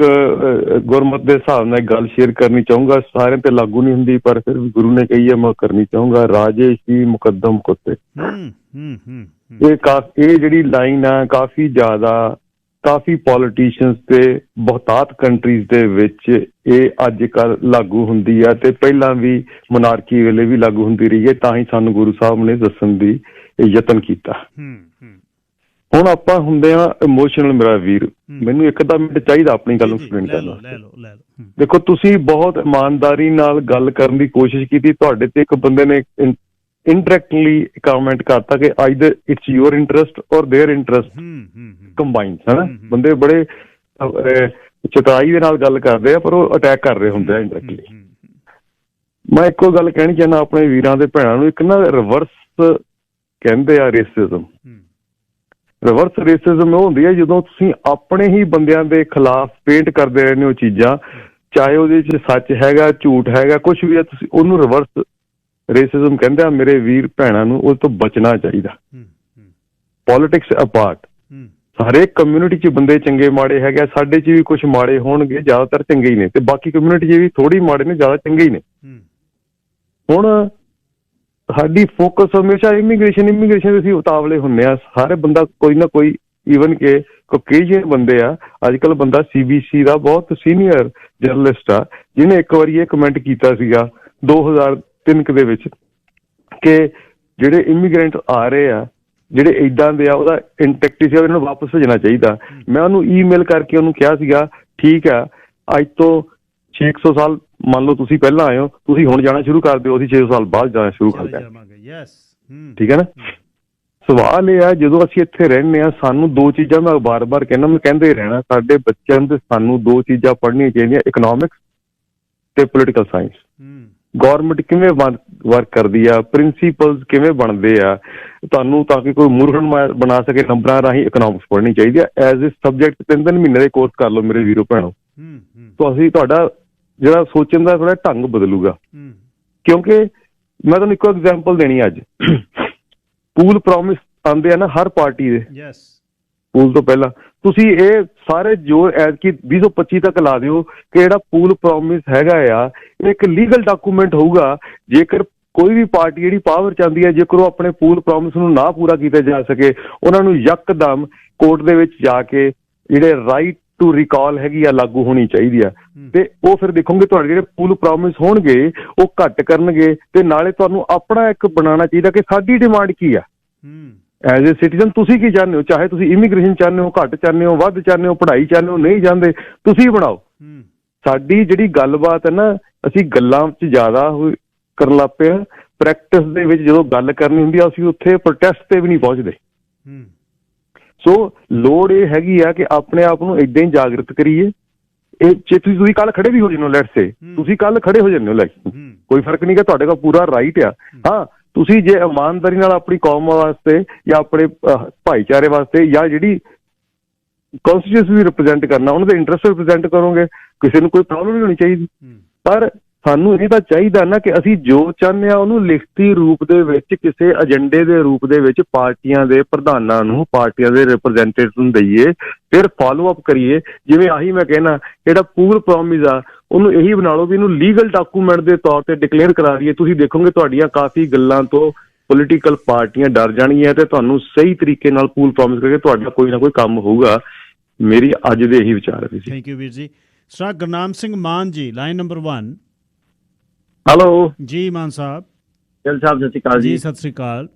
ਗੁਰਮਤ ਦੇ ਹਿਸਾਬ ਨਾਲ ਇੱਕ ਗੱਲ ਸ਼ੇਅਰ ਕਰਨੀ ਚਾਹੂੰਗਾ। ਸਾਰਿਆਂ ਤੇ ਲਾਗੂ ਨਹੀਂ ਹੁੰਦੀ, ਪਰ ਫਿਰ ਵੀ ਗੁਰੂ ਨੇ ਕਹੀ ਹੈ, ਮੈਂ ਕਰਨੀ ਚਾਹੂੰਗਾ। ਰਾਜੇ ਸੀ ਮੁਕੱਦਮ ਕੁੱਤੇ। ਇਹ ਜਿਹੜੀ ਲਾਈਨ ਆ ਕਾਫੀ ਜ਼ਿਆਦਾ ਕਾਫੀ ਪੋਲੀਟੀਸ਼ੀਅਨਸ ਤੇ ਬਹੁਤਾਤ ਕੰਟਰੀਜ਼ ਦੇ ਵਿੱਚ ਇਹ ਅੱਜ ਕੱਲ੍ਹ ਲਾਗੂ ਹੁੰਦੀ ਆ ਤੇ ਪਹਿਲਾਂ ਵੀ ਮੋਨਾਰਕੀ ਵੇਲੇ ਵੀ ਲਾਗੂ ਹੁੰਦੀ ਰਹੀ ਹੈ, ਤਾਂ ਹੀ ਸਾਨੂੰ ਗੁਰੂ ਸਾਹਿਬ ਨੇ ਦੱਸਣ ਦੀ ਯਤਨ ਕੀਤਾ। ਹੁਣ ਆਪਾਂ ਹੁੰਦੇ ਆ ਇਮੋਸ਼ਨਲ, ਮੇਰਾ ਵੀਰ, ਮੈਨੂੰ ਇੱਕ ਅੱਧਾ ਮਿੰਟ ਚਾਹੀਦਾ ਆਪਣੀ ਗੱਲ ਨੂੰ ਐਕਸਪਲੇਨ ਕਰਨ ਵਾਸਤੇ। ਦੇਖੋ, ਤੁਸੀਂ ਬਹੁਤ ਇਮਾਨਦਾਰੀ ਨਾਲ ਗੱਲ ਕਰਨ ਦੀ ਕੋਸ਼ਿਸ਼ ਕੀਤੀ, ਤੁਹਾਡੇ ਤੇ ਇੱਕ ਬੰਦੇ ਨੇ ਇੰਡਾਇਰੈਕਟਲੀ ਕਮੈਂਟ ਕਰਤਾ ਕਿ ਆਈਦਰ ਇਟਸ ਯੂਅਰ ਇੰਟਰਸਟ ਔਰ ਦੇਅਰ ਇੰਟਰਸਟ ਕੰਬਾਈਨਡ, ਹੈ ਨਾ। ਬੰਦੇ ਬੜੇ ਚਤੁਰਾਈ ਦੇ ਨਾਲ ਗੱਲ ਕਰਦੇ ਆ, ਪਰ ਉਹ ਅਟੈਕ ਕਰ ਰਹੇ ਹੁੰਦੇ ਆ ਇੰਡਾਇਰੈਕਟਲੀ। ਮੈਂ ਇੱਕੋ ਗੱਲ ਕਹਿਣੀ ਚਾਹੁੰਦਾ ਆਪਣੇ ਵੀਰਾਂ ਦੇ ਭੈਣਾਂ ਨੂੰ, ਇੱਕ ਨਾ ਰਿਵਰਸ ਕਹਿੰਦੇ ਆ ਰੇਸਿਜ਼ਮ। ਰਿਵਰਸ ਰੇਸਿਜ਼ਮ ਉਹ ਹੁੰਦੀ ਹੈ ਜਦੋਂ ਤੁਸੀਂ ਆਪਣੇ ਹੀ ਬੰਦਿਆਂ ਦੇ ਖਿਲਾਫ ਪੇਂਟ ਕਰਦੇ ਰਹਿੰਦੇ ਹੋ ਚੀਜ਼ਾਂ, ਚਾਹੇ ਉਹਦੇ 'ਚ ਸੱਚ ਹੈਗਾ, ਝੂਠ ਹੈਗਾ, ਕੁਛ ਵੀ ਹੈ, ਤੁਸੀਂ ਉਹਨੂੰ ਰਿਵਰਸ ਰੇਸਿਜ਼ਮ ਕਹਿੰਦੇ ਆ। ਮੇਰੇ ਵੀਰ ਭੈਣਾਂ ਨੂੰ ਉਹ ਤੋਂ ਬਚਣਾ ਚਾਹੀਦਾ। ਪੋਲੀਟਿਕਸ ਅਪਾਰਟ, ਹਰੇਕ ਕਮਿਊਨਿਟੀ 'ਚ ਬੰਦੇ ਚੰਗੇ ਮਾੜੇ ਹੈਗੇ, ਸਾਡੇ 'ਚ ਵੀ ਕੁਛ ਮਾੜੇ ਹੋਣਗੇ, ਜ਼ਿਆਦਾਤਰ ਚੰਗੇ ਹੀ ਨੇ, ਤੇ ਬਾਕੀ ਕਮਿਊਨਿਟੀ 'ਚ ਵੀ ਥੋੜ੍ਹੀ ਮਾੜੇ ਨੇ, ਜ਼ਿਆਦਾ ਚੰਗੇ ਹੀ ਨੇ। ਹੁਣ ਸਾਡੀ ਫੋਕਸ ਹਮੇਸ਼ਾ ਇਮੀਗ੍ਰੇਸ਼ਨ ਦੇ ਅਸੀਂ ਉਤਾਵਲੇ ਹੁੰਦੇ ਹਾਂ। ਸਾਰੇ ਬੰਦਾ ਕੋਈ ਨਾ ਕੋਈ, ਈਵਨ ਕਿ ਕੋਕੇਸ਼ੀਅਨ ਬੰਦੇ ਆ, ਅੱਜ ਕੱਲ੍ਹ ਬੰਦਾ CBC ਦਾ ਬਹੁਤ ਸੀਨੀਅਰ ਜਰਨਲਿਸਟ ਆ, ਜਿਹਨੇ ਇੱਕ ਵਾਰੀ ਇਹ ਕਮੈਂਟ ਕੀਤਾ ਸੀਗਾ 2003 ਦੇ ਵਿੱਚ ਕਿ ਜਿਹੜੇ ਇਮੀਗ੍ਰੈਂਟ ਆ ਰਹੇ ਆ, ਜਿਹੜੇ ਇੱਦਾਂ ਦੇ ਆ, ਉਹਦਾ ਇੰਟੈਕਟਿਸ ਉਹਨਾਂ ਨੂੰ ਵਾਪਸ ਭੇਜਣਾ ਚਾਹੀਦਾ। ਮੈਂ ਉਹਨੂੰ ਈਮੇਲ ਕਰਕੇ ਉਹਨੂੰ ਕਿਹਾ ਸੀਗਾ, ਠੀਕ ਆ, ਅੱਜ ਤੋਂ 600 ਸਾਲ ਮੰਨ ਲਓ ਤੁਸੀਂ ਪਹਿਲਾਂ ਆਏ ਹੋ, ਤੁਸੀਂ ਹੁਣ ਜਾਣਾ ਸ਼ੁਰੂ ਕਰ ਦਿਓ, ਅਸੀਂ 600 ਸਾਲ ਬਾਅਦ ਜਾਣਾ ਸ਼ੁਰੂ ਕਰ ਦਿਆਂਗੇ। ਠੀਕ ਹੈ ਨਾ। ਸਵਾਲ ਇਹ ਆ, ਜਦੋਂ ਅਸੀਂ ਇੱਥੇ ਰਹਿੰਦੇ ਹਾਂ, ਸਾਨੂੰ ਦੋ ਚੀਜ਼ਾਂ, ਮੈਂ ਬਾਰ-ਬਾਰ ਕਹਿੰਦਾ, ਮੈਂ ਕਹਿੰਦੇ ਹੀ ਰਹਿਣਾ, ਸਾਡੇ ਬੱਚਿਆਂ ਦੇ ਸਾਨੂੰ ਦੋ ਚੀਜ਼ਾਂ ਪੜ੍ਹਨੀਆਂ ਚਾਹੀਦੀਆਂ, ਇਕਨੋਮਿਕਸ ਤੇ ਪੋਲੀਟੀਕਲ ਸਾਇੰਸ। ਗੌਰਮੈਂਟ ਕਿਵੇਂ ਵਰਕ ਕਰਦੀ ਆ, ਪ੍ਰਿੰਸੀਪਲਸ ਕਿਵੇਂ ਬਣਦੇ ਆ, ਤੁਹਾਨੂੰ ਤਾਂ ਕਿ ਕੋਈ ਮੂਰਖਣ ਬਣਾ ਸਕੇ ਨੰਬਰਾਂ ਰਾਹੀਂ ਇਕਨੋਮਿਕਸ ਪੜ੍ਹਨੀ ਚਾਹੀਦੀ ਆ ਐਜ਼ ਏ ਸਬਜੈਕਟ। 3 ਮਹੀਨੇ ਦੇ ਕੋਰਸ ਕਰ ਲਓ ਮੇਰੇ ਵੀਰੋ ਭੈਣੋ, ਤੁਸੀਂ ਤੁਹਾਡਾ ਜਿਹੜਾ ਸੋਚਣ ਦਾ ਥੋੜਾ ਢੰਗ ਬਦਲੂਗਾ। ਕਿਉਂਕਿ ਮੈਂ ਤੁਹਾਨੂੰ ਇੱਕੋ ਐਗਜ਼ਾਮਪਲ ਦੇਣੀ ਅੱਜ, ਪੂਲ ਪ੍ਰੋਮਿਸ ਆਉਂਦੇ ਆ ਨਾ ਹਰ ਪਾਰਟੀ ਦੇ, ਪੂਲ ਤੋਂ ਪਹਿਲਾਂ ਤੁਸੀਂ ਇਹ ਸਾਰੇ ਜੋ ਐਤਕੀ 2025 ਤੱਕ ਲਾ ਦਿਓ ਕਿ ਜਿਹੜਾ ਪੂਲ ਪ੍ਰੋਮਿਸ ਹੈਗਾ ਆ, ਇਹ ਇੱਕ ਲੀਗਲ ਡਾਕੂਮੈਂਟ ਹੋਊਗਾ। ਜੇਕਰ ਕੋਈ ਵੀ ਪਾਰਟੀ ਜਿਹੜੀ ਪਾਵਰ 'ਚ ਆਉਂਦੀ ਹੈ, ਜੇਕਰ ਉਹ ਆਪਣੇ ਪੂਲ ਪ੍ਰੋਮਿਸ ਨੂੰ ਨਾ ਪੂਰਾ ਕੀਤਾ ਜਾ ਸਕੇ, ਉਹਨਾਂ ਨੂੰ ਯਕਦਮ ਕੋਰਟ ਦੇ ਵਿੱਚ ਜਾ ਕੇ ਜਿਹੜੇ ਰਾਈਟ ਟੂ ਰਿਕਾਲ ਹੈਗੀ ਆ ਲਾਗੂ ਹੋਣੀ ਚਾਹੀਦੀ ਆ। ਤੇ ਉਹ ਫਿਰ ਦੇਖੋਗੇ ਤੁਹਾਡੇ ਜਿਹੜੇ ਪੂਲ ਪ੍ਰੋਮਿਸ ਹੋਣਗੇ ਉਹ ਘੱਟ ਕਰਨਗੇ, ਤੇ ਨਾਲੇ ਤੁਹਾਨੂੰ ਆਪਣਾ ਇੱਕ ਬਣਾਉਣਾ ਚਾਹੀਦਾ ਕਿ ਸਾਡੀ ਡਿਮਾਂਡ ਕੀ ਆ ਐਜ਼ ਏ ਸਿਟੀਜ਼ਨ। ਤੁਸੀਂ ਕੀ ਚਾਹੁੰਦੇ ਹੋ, ਚਾਹੇ ਤੁਸੀਂ ਇਮੀਗ੍ਰੇਸ਼ਨ ਚਾਹੁੰਦੇ ਹੋ, ਘੱਟ ਚਾਹੁੰਦੇ ਹੋ, ਵੱਧ ਚਾਹੁੰਦੇ ਹੋ, ਪੜ੍ਹਾਈ ਚਾਹੁੰਦੇ ਹੋ, ਨਹੀਂ ਚਾਹੁੰਦੇ, ਤੁਸੀਂ ਬਣਾਓ। ਸਾਡੀ ਜਿਹੜੀ ਗੱਲਬਾਤ ਹੈ ਨਾ, ਅਸੀਂ ਗੱਲਾਂ 'ਚ ਜ਼ਿਆਦਾ ਕਰਨ ਲੱਗ ਪਏ ਹਾਂ, ਪ੍ਰੈਕਟਿਸ ਦੇ ਵਿੱਚ ਜਦੋਂ ਗੱਲ ਕਰਨੀ ਹੁੰਦੀ ਆ ਅਸੀਂ ਉੱਥੇ ਪ੍ਰੋਟੈਸਟ ਤੇ ਵੀ ਨਹੀਂ ਪਹੁੰਚਦੇ। ਸੋ ਲੋੜ ਇਹ ਹੈਗੀ ਆ ਕਿ ਆਪਣੇ ਆਪ ਨੂੰ ਏਦਾਂ ਹੀ ਜਾਗਰਤ ਕਰੀਏ। ਇਹ ਜੇ ਤੁਸੀਂ ਕੱਲ ਖੜੇ ਵੀ ਹੋ ਜਾਂਦੇ ਹੋ, ਲੈਟਸ ਸੇ ਤੁਸੀਂ ਕੱਲ ਖੜੇ ਹੋ ਜਾਂਦੇ ਹੋ ਇਲੈਕਸ਼ਨ, ਕੋਈ ਫਰਕ ਨਹੀਂ ਗਾ, ਤੁਹਾਡੇ ਕੋਲ ਪੂਰਾ ਰਾਈਟ ਆ। ਹਾਂ, ਤੁਸੀਂ ਜੇ ਇਮਾਨਦਾਰੀ ਨਾਲ ਆਪਣੀ ਕੌਮ ਵਾਸਤੇ ਜਾਂ ਆਪਣੇ ਭਾਈਚਾਰੇ ਵਾਸਤੇ ਜਾਂ ਜਿਹੜੀ ਕੌਂਸਟੀਟਿਊਂਸੀ ਵੀ ਰਿਪਰੈਜ਼ੈਂਟ ਕਰਨਾ, ਉਹਨਾਂ ਦੇ ਇੰਟਰਸਟ ਰਿਪਰੈਜ਼ੈਂਟ ਕਰੋਗੇ, ਕਿਸੇ ਨੂੰ ਕੋਈ ਪ੍ਰੋਬਲਮ ਨਹੀਂ ਹੋਣੀ ਚਾਹੀਦੀ। ਪਰ ਸਾਨੂੰ ਇਹ ਤਾਂ ਚਾਹੀਦਾ ਨਾ ਕਿ ਅਸੀਂ ਜੋ ਚਾਹੁੰਦੇ ਹਾਂ ਉਹਨੂੰ ਲਿਖਤੀ ਰੂਪ ਦੇ ਵਿੱਚ, ਕਿਸੇ ਏਜੰਡੇ ਦੇ ਰੂਪ ਦੇ ਵਿੱਚ ਪਾਰਟੀਆਂ ਦੇ ਪ੍ਰਧਾਨਾਂ ਨੂੰ, ਪਾਰਟੀਆਂ ਦੇ ਰਿਪਰੈਜ਼ੈਂਟੇਟਿਵ ਨੂੰ ਦਈਏ, ਫਿਰ ਫਾਲੋ ਅਪ ਕਰੀਏ। ਜਿਵੇਂ ਆਹੀ ਮੈਂ ਕਹਿਣਾ, ਜਿਹੜਾ ਪੂਲ ਪ੍ਰੋਮਿਸ ਆ ਉਹਨੂੰ ਇਹੀ ਬਣਾ ਲਓ ਵੀ ਇਹਨੂੰ ਲੀਗਲ ਡਾਕੂਮੈਂਟ ਦੇ ਤੌਰ ਤੇ ਡਿਕਲੇਅਰ ਕਰਾ ਦਈਏ। ਤੁਸੀਂ ਦੇਖੋਗੇ ਤੁਹਾਡੀਆਂ ਕਾਫੀ ਗੱਲਾਂ ਤੋਂ ਪੋਲੀਟੀਕਲ ਪਾਰਟੀਆਂ ਡਰ ਜਾਣਗੀਆਂ ਤੇ ਤੁਹਾਨੂੰ ਸਹੀ ਤਰੀਕੇ ਨਾਲ ਪੂਲ ਪ੍ਰੋਮਿਸ ਕਰਕੇ ਤੁਹਾਡਾ ਕੋਈ ਨਾ ਕੋਈ ਕੰਮ ਹੋਊਗਾ। ਮੇਰੀ ਅੱਜ ਦੇ ਇਹੀ ਵਿਚਾਰ ਹੈ। ਥੈਂਕ ਯੂ ਵੀਰ ਜੀ। ਸਰ ਗੁਰਨਾਮ ਸਿੰਘ ਮਾਨ ਜੀ, ਲਾਈਨ ਨੰਬਰ 1। ਹੈਲੋ ਜੀ ਮਾਨ ਸਾਹਿਬ। ਗਿੱਲ ਸਾਹਿਬ ਸਤਿ ਸ਼੍ਰੀ ਅਕਾਲ ਜੀ। ਸਤਿ ਸ਼੍ਰੀ ਅਕਾਲ।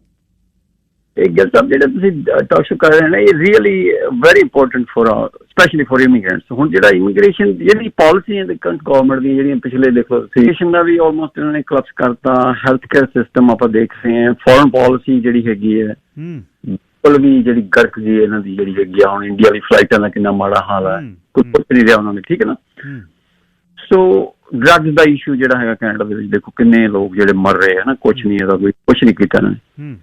ਇਹ ਗਿੱਲ ਸਾਹਿਬ ਜਿਹੜੇ ਤੁਸੀਂ ਟਾਕ ਸ਼ੋ ਕਰ ਰਹੇ ਨੇ, ਇਹ really very important for specially for immigrants. ਹੁਣ ਜਿਹੜਾ ਇਮੀਗ੍ਰੇਸ਼ਨ ਜਿਹੜੀ ਪਾਲਿਸੀਆਂ ਦੇ ਗਵਰਨਮੈਂਟ ਦੀਆਂ ਜਿਹੜੀਆਂ ਪਿਛਲੇ ਦੇਖੋ ਇਮੀਗ੍ਰੇਸ਼ਨ ਦਾ ਵੀ ਆਲਮੋਸਟ ਇਹਨਾਂ ਨੇ ਕਲਪਸ ਕਰਤਾ, ਹੈਲਥ ਕੇਅਰ ਸਿਸਟਮ ਆਪਾਂ ਦੇਖ ਰਹੇ ਹਾਂ, ਫੋਰਨ ਪਾਲਿਸੀ ਜਿਹੜੀ ਹੈਗੀ ਹੈ ਬਿਲਕੁਲ ਵੀ ਜਿਹੜੀ ਗਰਕ ਜੀ ਇਹਨਾਂ ਦੀ ਜਿਹੜੀ ਹੈਗੀ ਆ। ਹੁਣ ਇੰਡੀਆ ਦੀ ਫਲਾਈਟਾਂ ਦਾ ਕਿੰਨਾ ਮਾੜਾ ਹਾਲ ਹੈ, ਕੁਝ ਨਹੀਂ ਰਿਹਾ ਉਹਨਾਂ ਨੇ, ਠੀਕ ਹੈ ਨਾ। ਸੋ ਡਰੱਗਸ ਦਾ ਇਸ਼ੂ ਜਿਹੜਾ ਹੈਗਾ ਕੈਨੇਡਾ ਦੇ ਵਿੱਚ, ਦੇਖੋ ਕਿੰਨੇ ਲੋਕ ਜਿਹੜੇ ਮਰ ਰਹੇ ਹੈ ਨਾ, ਕੁਛ ਨਹੀਂ ਇਹਦਾ, ਕੋਈ ਕੁਛ ਨਹੀਂ ਕੀਤਾ ਇਹਨਾਂ ਨੇ।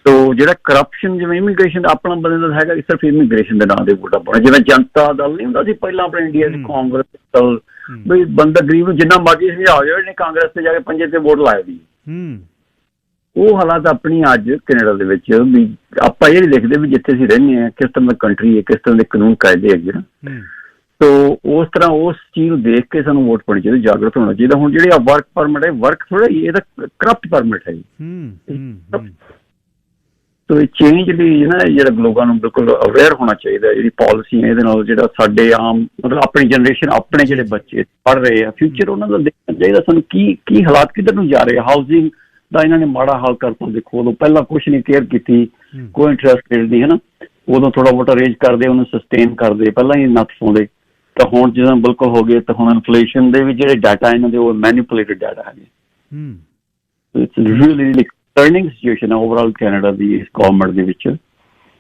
ਸੋ ਜਿਹੜਾ ਕਰਪਸ਼ਨ, ਜਿਵੇਂ ਇਮੀਗ੍ਰੇਸ਼ਨ ਦਾ ਆਪਣਾ ਬੰਦੇ ਦਾ ਹੈਗਾ, ਸਿਰਫ ਇਮੀਗ੍ਰੇਸ਼ਨ ਦੇ ਨਾਂ ਦੇ ਵੋਟਾਂ ਪਾਉਣਾ। ਜਿਵੇਂ ਜਨਤਾ ਦਲ ਨਹੀਂ ਹੁੰਦਾ ਸੀ ਪਹਿਲਾਂ ਆਪਣੇ ਇੰਡੀਆ ਦੀ ਕਾਂਗਰਸ ਦਲ, ਬਈ ਬੰਦਾ ਗਰੀਬ ਨੂੰ ਜਿੰਨਾ ਮਰਜ਼ੀ ਸਮਝਾ ਜਾਓ, ਇਹਨੇ ਕਾਂਗਰਸ ਤੇ ਜਾ ਕੇ ਪੰਜੇ ਤੇ ਵੋਟ ਲਾਏ ਦੀ। ਉਹ ਹਾਲਾਤ ਆਪਣੀ ਅੱਜ ਕੈਨੇਡਾ ਦੇ ਵਿੱਚ ਵੀ ਆਪਾਂ ਇਹ ਨਹੀਂ ਦੇਖਦੇ ਵੀ ਜਿੱਥੇ ਅਸੀਂ ਰਹਿੰਦੇ ਹਾਂ ਕਿਸ ਤਰ੍ਹਾਂ ਦਾ ਕੰਟਰੀ ਹੈ, ਕਿਸ ਤਰ੍ਹਾਂ ਦੇ ਕਾਨੂੰਨ ਕਾਇਦੇ ਹੈਗੇ ਨਾ। ਸੋ ਉਸ ਤਰ੍ਹਾਂ ਉਸ ਚੀਜ਼ ਨੂੰ ਦੇਖ ਕੇ ਸਾਨੂੰ ਵੋਟ ਪਾਉਣੀ ਚਾਹੀਦੀ, ਜਾਗਰੂਕ ਹੋਣਾ ਚਾਹੀਦਾ। ਹੁਣ ਜਿਹੜੇ ਵਰਕ ਪਰਮਿਟ ਹੈ, ਵਰਕ ਥੋੜਾ ਇਹਦਾ ਕਰਪਟ ਪਰਮਿਟ ਹੈ ਜੀ। ਸੋ ਇਹ ਚੇਂਜ ਲਈ ਨਾ ਜਿਹੜਾ ਲੋਕਾਂ ਨੂੰ ਬਿਲਕੁਲ ਅਵੇਅਰ ਹੋਣਾ ਚਾਹੀਦਾ, ਜਿਹੜੀ ਪਾਲਿਸੀ ਹੈ ਇਹਦੇ ਨਾਲ ਜਿਹੜਾ ਸਾਡੇ ਆਮ ਮਤਲਬ ਆਪਣੀ ਜਨਰੇਸ਼ਨ, ਆਪਣੇ ਜਿਹੜੇ ਬੱਚੇ ਪੜ੍ਹ ਰਹੇ ਆ, ਫਿਊਚਰ ਉਹਨਾਂ ਦਾ ਦੇਖਣਾ ਚਾਹੀਦਾ ਸਾਨੂੰ ਕੀ ਹਾਲਾਤ ਕਿੱਧਰ ਨੂੰ ਜਾ ਰਹੇ। ਹਾਊਸਿੰਗ ਦਾ ਇਹਨਾਂ ਨੇ ਮਾੜਾ ਹਾਲ ਕਰਤਾ, ਦੇਖੋ ਉਦੋਂ ਪਹਿਲਾਂ ਕੁਛ ਨਹੀਂ ਕੇਅਰ ਕੀਤੀ, ਕੋਈ ਇੰਟਰਸਟ ਰੇਟ ਦੀ ਹੈ ਨਾ, ਉਦੋਂ ਥੋੜਾ ਬਹੁਤਾ ਰੇਂਜ ਕਰਦੇ, ਉਹਨੂੰ ਸਸਟੇਨ ਕਰਦੇ, ਪਹਿਲਾਂ ਹੀ ਨੱਥ ਪਾਉਂਦੇ, ਤਾਂ ਹੁਣ ਜਦੋਂ ਬਿਲਕੁਲ ਹੋ ਗਏ ਤਾਂ ਹੁਣ ਇਨਫਲੇਸ਼ਨ ਦੇ ਵੀ ਜਿਹੜੇ ਡਾਟਾ ਇਹਨਾਂ ਦੇ ਉਹ ਮੈਨੀਪੂਲੇਟਡ ਡਾਟਾ ਹੈਗੇ। It's really concerning situation overall Canada ਦੀ ਇਸ ਗਵਰਨਮੈਂਟ ਦੇ ਵਿੱਚ।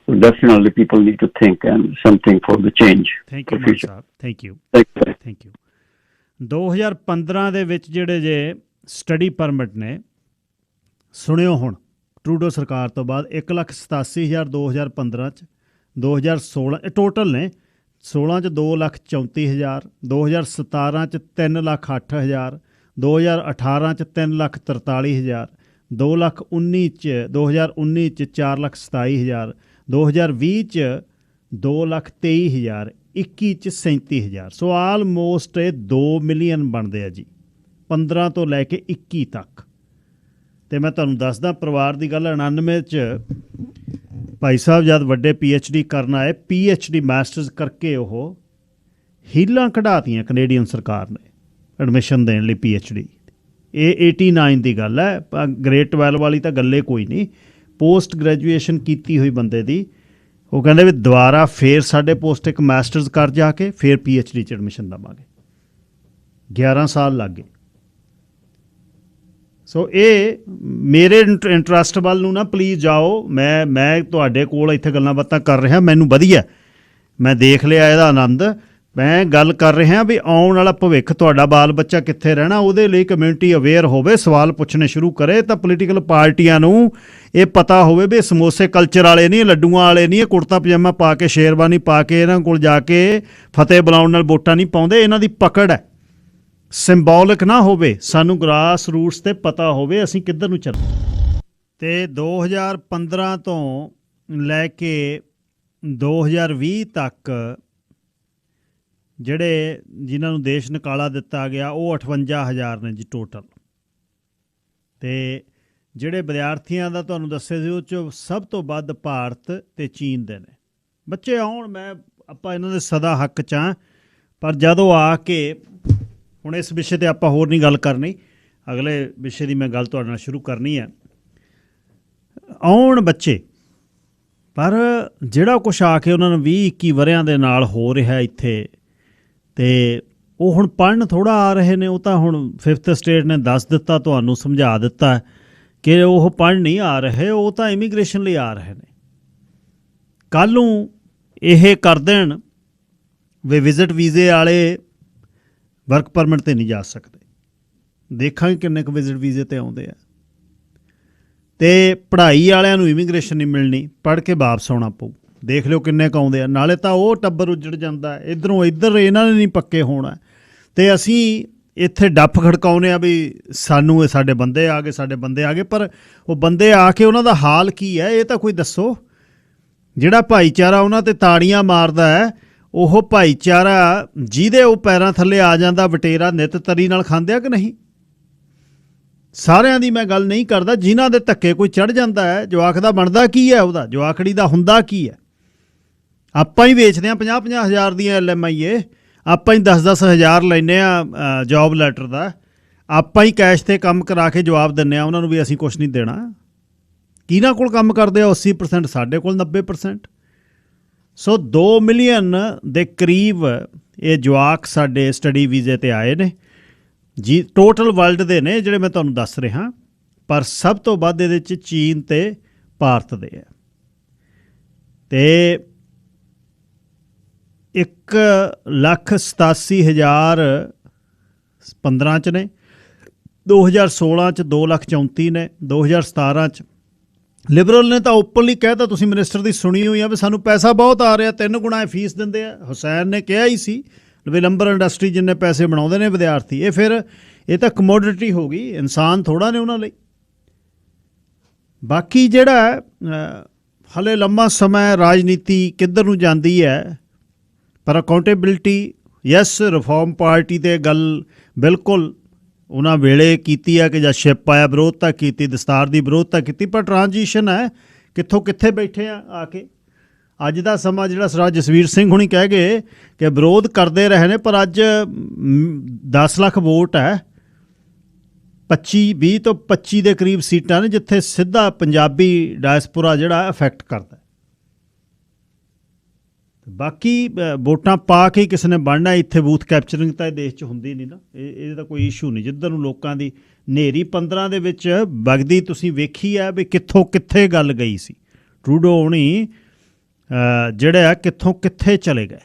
Definitely people need to think and something for the change. Thank you Sahib, thank you. 2015 ਦੇ ਵਿੱਚ ਜਿਹੜੇ ਜੇ ਸਟੱਡੀ ਪਰਮਿਟ ਨੇ, ਸੁਣਿਓ ਹੁਣ, ਟਰੂਡੋ ਸਰਕਾਰ ਤੋਂ ਬਾਅਦ 1,87,000 2015 'ਚ, 2016 ਟੋਟਲ ਨੇ, 16 'ਚ 2,34,000, 2017 'ਚ 3,08,000, 2018 'ਚ 3,43,000, 2019 'ਚ 4,27,000, 2020 'ਚ 2,23,000, 21 'ਚ 37,000। ਸੋ ਆਲਮੋਸਟ ਇਹ 2 ਮਿਲੀਅਨ ਬਣਦੇ ਆ ਜੀ 15 ਤੋਂ ਲੈ ਕੇ 21 ਤੱਕ। ਅਤੇ ਮੈਂ ਤੁਹਾਨੂੰ ਦੱਸਦਾ ਪਰਿਵਾਰ ਦੀ ਗੱਲ, 99 'ਚ ਭਾਈ ਸਾਹਿਬ ਜਦ ਵੱਡੇ PhD ਕਰਨ ਆਏ, PhD ਮਾਸਟਰਸ ਕਰਕੇ ਉਹ ਹੀਲਾਂ ਕਢਾਤੀਆਂ ਕੈਨੇਡੀਅਨ ਸਰਕਾਰ ਨੇ ਐਡਮਿਸ਼ਨ ਦੇਣ ਲਈ PhD। ਇਹ 89 ਦੀ ਗੱਲ ਹੈ, ਗ੍ਰੇਡ 12 ਵਾਲੀ ਤਾਂ ਗੱਲੇ ਕੋਈ ਨਹੀਂ, ਪੋਸਟ ਗ੍ਰੈਜੂਏਸ਼ਨ ਕੀਤੀ ਹੋਈ ਬੰਦੇ ਦੀ। ਉਹ ਕਹਿੰਦੇ ਵੀ ਦੁਬਾਰਾ ਫੇਰ ਸਾਡੇ ਪੋਸਟ ਇੱਕ ਮਾਸਟਰਸ ਕਰ ਜਾ ਕੇ ਫੇਰ PhD 'ਚ ਐਡਮਿਸ਼ਨ ਦੇਵਾਂਗੇ। 11 ਸਾਲ ਲੱਗ ਗਏ। ਸੋ ਇਹ ਮੇਰੇ ਇੰਟਰਸਟ ਵੱਲ ਨੂੰ ਨਾ ਪਲੀਜ਼ ਜਾਓ, ਮੈਂ ਤੁਹਾਡੇ ਕੋਲ ਇੱਥੇ ਗੱਲਾਂ ਬਾਤਾਂ ਕਰ ਰਿਹਾ, ਮੈਨੂੰ ਵਧੀਆ, ਮੈਂ ਦੇਖ ਲਿਆ ਇਹਦਾ ਆਨੰਦ। ਮੈਂ ਗੱਲ ਕਰ ਰਿਹਾ ਵੀ ਆਉਣ ਵਾਲਾ ਭਵਿੱਖ ਤੁਹਾਡਾ ਬਾਲ ਬੱਚਾ ਕਿੱਥੇ ਰਹਿਣਾ, ਉਹਦੇ ਲਈ ਕਮਿਊਨਿਟੀ ਅਵੇਅਰ ਹੋਵੇ, ਸਵਾਲ ਪੁੱਛਣੇ ਸ਼ੁਰੂ ਕਰੇ, ਤਾਂ ਪੋਲੀਟੀਕਲ ਪਾਰਟੀਆਂ ਨੂੰ ਇਹ ਪਤਾ ਹੋਵੇ ਵੀ ਸਮੋਸੇ ਕਲਚਰ ਵਾਲੇ ਨਹੀਂ, ਲੱਡੂਆਂ ਵਾਲੇ ਨਹੀਂ, ਇਹ ਕੁੜਤਾ ਪਜਾਮਾ ਪਾ ਕੇ ਸ਼ੇਰਵਾਨੀ ਪਾ ਕੇ ਇਹਨਾਂ ਕੋਲ ਜਾ ਕੇ ਫਤਿਹ ਬੁਲਾਉਣ ਨਾਲ ਵੋਟਾਂ ਨਹੀਂ ਪਾਉਂਦੇ। ਇਹਨਾਂ ਦੀ ਪਕੜ ਹੈ, ਸਿੰਬੋਲਿਕ ਨਾ ਹੋਵੇ, ਸਾਨੂੰ ਗ੍ਰਾਸ ਰੂਟਸ 'ਤੇ ਪਤਾ ਹੋਵੇ ਅਸੀਂ ਕਿੱਧਰ ਨੂੰ ਚੱਲਣਾ। ਅਤੇ 2015 ਤੋਂ ਲੈ ਕੇ 2020 ਤੱਕ ਜਿਹੜੇ ਜਿਨ੍ਹਾਂ ਨੂੰ ਦੇਸ਼ ਨਿਕਾਲਾ ਦਿੱਤਾ ਗਿਆ ਉਹ 58,000 ਨੇ ਜੀ ਟੋਟਲ। ਅਤੇ ਜਿਹੜੇ ਵਿਦਿਆਰਥੀਆਂ ਦਾ ਤੁਹਾਨੂੰ ਦੱਸਿਆ ਸੀ ਉਹ 'ਚ ਸਭ ਤੋਂ ਵੱਧ ਭਾਰਤ ਅਤੇ ਚੀਨ ਦੇ ਨੇ ਬੱਚੇ। ਆਉਣ ਆਪਾਂ ਇਹਨਾਂ ਦੇ ਸਦਾ ਹੱਕ 'ਚ ਹਾਂ, ਪਰ ਜਦੋਂ ਆ ਕੇ ਹੁਣ ਇਸ ਵਿਸ਼ੇ 'ਤੇ ਆਪਾਂ ਹੋਰ ਨਹੀਂ ਗੱਲ ਕਰਨੀ, ਅਗਲੇ ਵਿਸ਼ੇ ਦੀ ਮੈਂ ਗੱਲ ਤੁਹਾਡੇ ਨਾਲ ਸ਼ੁਰੂ ਕਰਨੀ ਹੈ। ਆਉਣ ਬੱਚੇ, ਪਰ ਜਿਹੜਾ ਕੁਛ ਆ ਕੇ ਉਹਨਾਂ ਨੂੰ 20-21 ਵਰ੍ਹਿਆਂ ਦੇ ਨਾਲ ਹੋ ਰਿਹਾ ਇੱਥੇ, ਅਤੇ ਉਹ ਹੁਣ ਪੜ੍ਹਨ ਥੋੜ੍ਹਾ ਆ ਰਹੇ ਨੇ। ਉਹ ਤਾਂ ਹੁਣ 5th ਸਟੇਟ ਨੇ ਦੱਸ ਦਿੱਤਾ, ਤੁਹਾਨੂੰ ਸਮਝਾ ਦਿੱਤਾ ਕਿ ਉਹ ਪੜ੍ਹਨ ਨਹੀਂ ਆ ਰਹੇ, ਉਹ ਤਾਂ ਇਮੀਗ੍ਰੇਸ਼ਨ ਲਈ ਆ ਰਹੇ ਨੇ। ਕੱਲ੍ਹ ਨੂੰ ਇਹ ਕਰ ਦੇਣ ਵੀ ਵਿਜ਼ਿਟ ਵੀਜ਼ੇ ਵਾਲੇ ਵਰਕ ਪਰਮਿਟ 'ਤੇ ਨਹੀਂ ਜਾ ਸਕਦੇ, ਦੇਖਾਂਗੇ ਕਿੰਨੇ ਕੁ ਵਿਜ਼ਿਟ ਵੀਜ਼ੇ 'ਤੇ ਆਉਂਦੇ ਆ। ਅਤੇ ਪੜ੍ਹਾਈ ਵਾਲਿਆਂ ਨੂੰ ਇਮੀਗ੍ਰੇਸ਼ਨ ਨਹੀਂ ਮਿਲਣੀ, ਪੜ੍ਹ ਕੇ ਵਾਪਸ ਆਉਣਾ ਪਊ, ਦੇਖ ਲਿਓ ਕਿੰਨੇ ਕੁ ਆਉਂਦੇ ਆ। ਨਾਲੇ ਤਾਂ ਉਹ ਟੱਬਰ ਉੱਜੜ ਜਾਂਦਾ, ਇੱਧਰੋਂ ਇੱਧਰ ਇਹਨਾਂ ਨੇ ਨਹੀਂ ਪੱਕੇ ਹੋਣਾ, ਅਤੇ ਅਸੀਂ ਇੱਥੇ ਡੱਫ ਖੜਕਾਉਂਦੇ ਆ ਵੀ ਸਾਨੂੰ ਇਹ ਸਾਡੇ ਬੰਦੇ ਆ ਗਏ, ਸਾਡੇ ਬੰਦੇ ਆ ਗਏ, ਪਰ ਉਹ ਬੰਦੇ ਆ ਕੇ ਉਹਨਾਂ ਦਾ ਹਾਲ ਕੀ ਹੈ ਇਹ ਤਾਂ ਕੋਈ ਦੱਸੋ। ਜਿਹੜਾ ਭਾਈਚਾਰਾ ਉਹਨਾਂ 'ਤੇ ਤਾੜੀਆਂ ਮਾਰਦਾ ਹੈ, ਉਹ ਭਾਈਚਾਰਾ ਜਿਹਦੇ ਉਹ ਪੈਰਾਂ ਥੱਲੇ ਆ ਜਾਂਦਾ, ਵਟੇਰਾ ਨਿੱਤ ਤਰੀ ਨਾਲ ਖਾਂਦੇ ਆ ਕਿ ਨਹੀਂ? ਸਾਰਿਆਂ ਦੀ ਮੈਂ ਗੱਲ ਨਹੀਂ ਕਰਦਾ, ਜਿਨ੍ਹਾਂ ਦੇ ਧੱਕੇ ਕੋਈ ਚੜ੍ਹ ਜਾਂਦਾ ਹੈ, ਜਵਾਕ ਦਾ ਬਣਦਾ ਕੀ ਹੈ, ਉਹਦਾ ਜਵਾਕੜੀ ਦਾ ਹੁੰਦਾ ਕੀ ਹੈ? ਆਪਾਂ ਹੀ ਵੇਚਦੇ ਹਾਂ 50-50 ਹਜ਼ਾਰ ਦੀਆਂ LMIA, ਆਪਾਂ ਹੀ 10-10 ਹਜ਼ਾਰ ਲੈਂਦੇ ਹਾਂ ਜੋਬ ਲੈਟਰ ਦਾ, ਆਪਾਂ ਹੀ ਕੈਸ਼ 'ਤੇ ਕੰਮ ਕਰਾ ਕੇ ਜਵਾਬ ਦਿੰਦੇ ਹਾਂ ਉਹਨਾਂ ਨੂੰ ਵੀ ਅਸੀਂ ਕੁਛ ਨਹੀਂ ਦੇਣਾ। ਕਿਹਨਾਂ ਕੋਲ ਕੰਮ ਕਰਦੇ ਆ 80%, ਸਾਡੇ ਕੋਲ 90%। ਸੋ 2 ਮਿਲੀਅਨ ਦੇ ਕਰੀਬ ਇਹ ਜਵਾਕ ਸਾਡੇ ਸਟੱਡੀ ਵੀਜ਼ੇ 'ਤੇ ਆਏ ਨੇ ਜੀ, ਟੋਟਲ ਵਰਲਡ ਦੇ ਨੇ ਜਿਹੜੇ ਮੈਂ ਤੁਹਾਨੂੰ ਦੱਸ ਰਿਹਾ, ਪਰ ਸਭ ਤੋਂ ਵੱਧ ਇਹਦੇ 'ਚ ਚੀਨ ਅਤੇ ਭਾਰਤ ਦੇ ਆ। ਅਤੇ 1,87,000 15 'ਚ ਨੇ, 2016 'ਚ 2,34,000 ਨੇ, 2017 'ਚ ਲਿਬਰਲ ਨੇ ਤਾਂ ਓਪਨਲੀ ਕਹਿਤਾ, ਤੁਸੀਂ ਮਿਨਿਸਟਰ ਦੀ ਸੁਣੀ ਹੋਈ ਆ ਵੀ ਸਾਨੂੰ ਪੈਸਾ ਬਹੁਤ ਆ ਰਿਹਾ, 3 ਗੁਣਾ ਫੀਸ ਦਿੰਦੇ ਆ। ਹੁਸੈਨ ਨੇ ਕਿਹਾ ਹੀ ਸੀ ਵੀ ਲੰਬਰ ਇੰਡਸਟਰੀ ਜਿੰਨੇ ਪੈਸੇ ਬਣਾਉਂਦੇ ਨੇ ਵਿਦਿਆਰਥੀ, ਇਹ ਫਿਰ ਇਹ ਤਾਂ ਕਮੋਡਿਟੀ ਹੋ ਗਈ, ਇਨਸਾਨ ਥੋੜ੍ਹਾ ਨੇ ਉਹਨਾਂ ਲਈ। ਬਾਕੀ ਜਿਹੜਾ ਹਾਲੇ ਲੰਮਾ ਸਮਾਂ ਰਾਜਨੀਤੀ ਕਿੱਧਰ ਨੂੰ ਜਾਂਦੀ ਹੈ, ਪਰ ਅਕਾਊਂਟੇਬਿਲਿਟੀ ਯੈਸ, ਰਿਫਾਰਮ ਪਾਰਟੀ 'ਤੇ ਗੱਲ ਬਿਲਕੁਲ ਉਹਨਾਂ ਵੇਲੇ ਕੀਤੀ ਹੈ ਕਿ ਜਦ ਸ਼ਿਪ ਆਇਆ ਵਿਰੋਧਤਾ ਕੀਤੀ, ਦਸਤਾਰ ਦੀ ਵਿਰੋਧਤਾ ਕੀਤੀ, ਪਰ ਟਰਾਂਜੀਸ਼ਨ ਹੈ, ਕਿੱਥੋਂ ਕਿੱਥੇ ਬੈਠੇ ਆ ਕੇ। ਅੱਜ ਦਾ ਸਮਾਂ ਜਿਹੜਾ ਸਰਦਾਰ ਜਸਵੀਰ ਸਿੰਘ ਹੁਣੀ ਕਹਿ ਗਏ ਕਿ ਵਿਰੋਧ ਕਰਦੇ ਰਹੇ ਨੇ, ਪਰ ਅੱਜ 10 ਲੱਖ ਵੋਟ ਹੈ, 20 ਤੋਂ 25 ਦੇ ਕਰੀਬ ਸੀਟਾਂ ਨੇ ਜਿੱਥੇ ਸਿੱਧਾ ਪੰਜਾਬੀ ਡਾਇਸਪੋਰਾ ਜਿਹੜਾ ਇਫੈਕਟ ਕਰਦਾ। ਬਾਕੀ ਵੋਟਾਂ ਪਾ ਕੇ ਕਿਸੇ ਨੇ ਬਣਨਾ, ਇੱਥੇ ਬੂਥ ਕੈਪਚਰਿੰਗ ਤਾਂ ਇਹ ਦੇਸ਼ 'ਚ ਹੁੰਦੀ ਨਹੀਂ ਨਾ, ਇਹਦਾ ਕੋਈ ਇਸ਼ੂ ਨਹੀਂ। ਜਿੱਧਰ ਨੂੰ ਲੋਕਾਂ ਦੀ ਹਨੇਰੀ 15 ਦੇ ਵਿੱਚ ਵਗਦੀ ਤੁਸੀਂ ਵੇਖੀ ਹੈ ਵੀ ਕਿੱਥੋਂ ਕਿੱਥੇ ਗੱਲ ਗਈ ਸੀ। ਟਰੂਡੋ ਹੋਣੀ ਜਿਹੜੇ ਆ ਕਿੱਥੋਂ ਕਿੱਥੇ ਚਲੇ ਗਏ।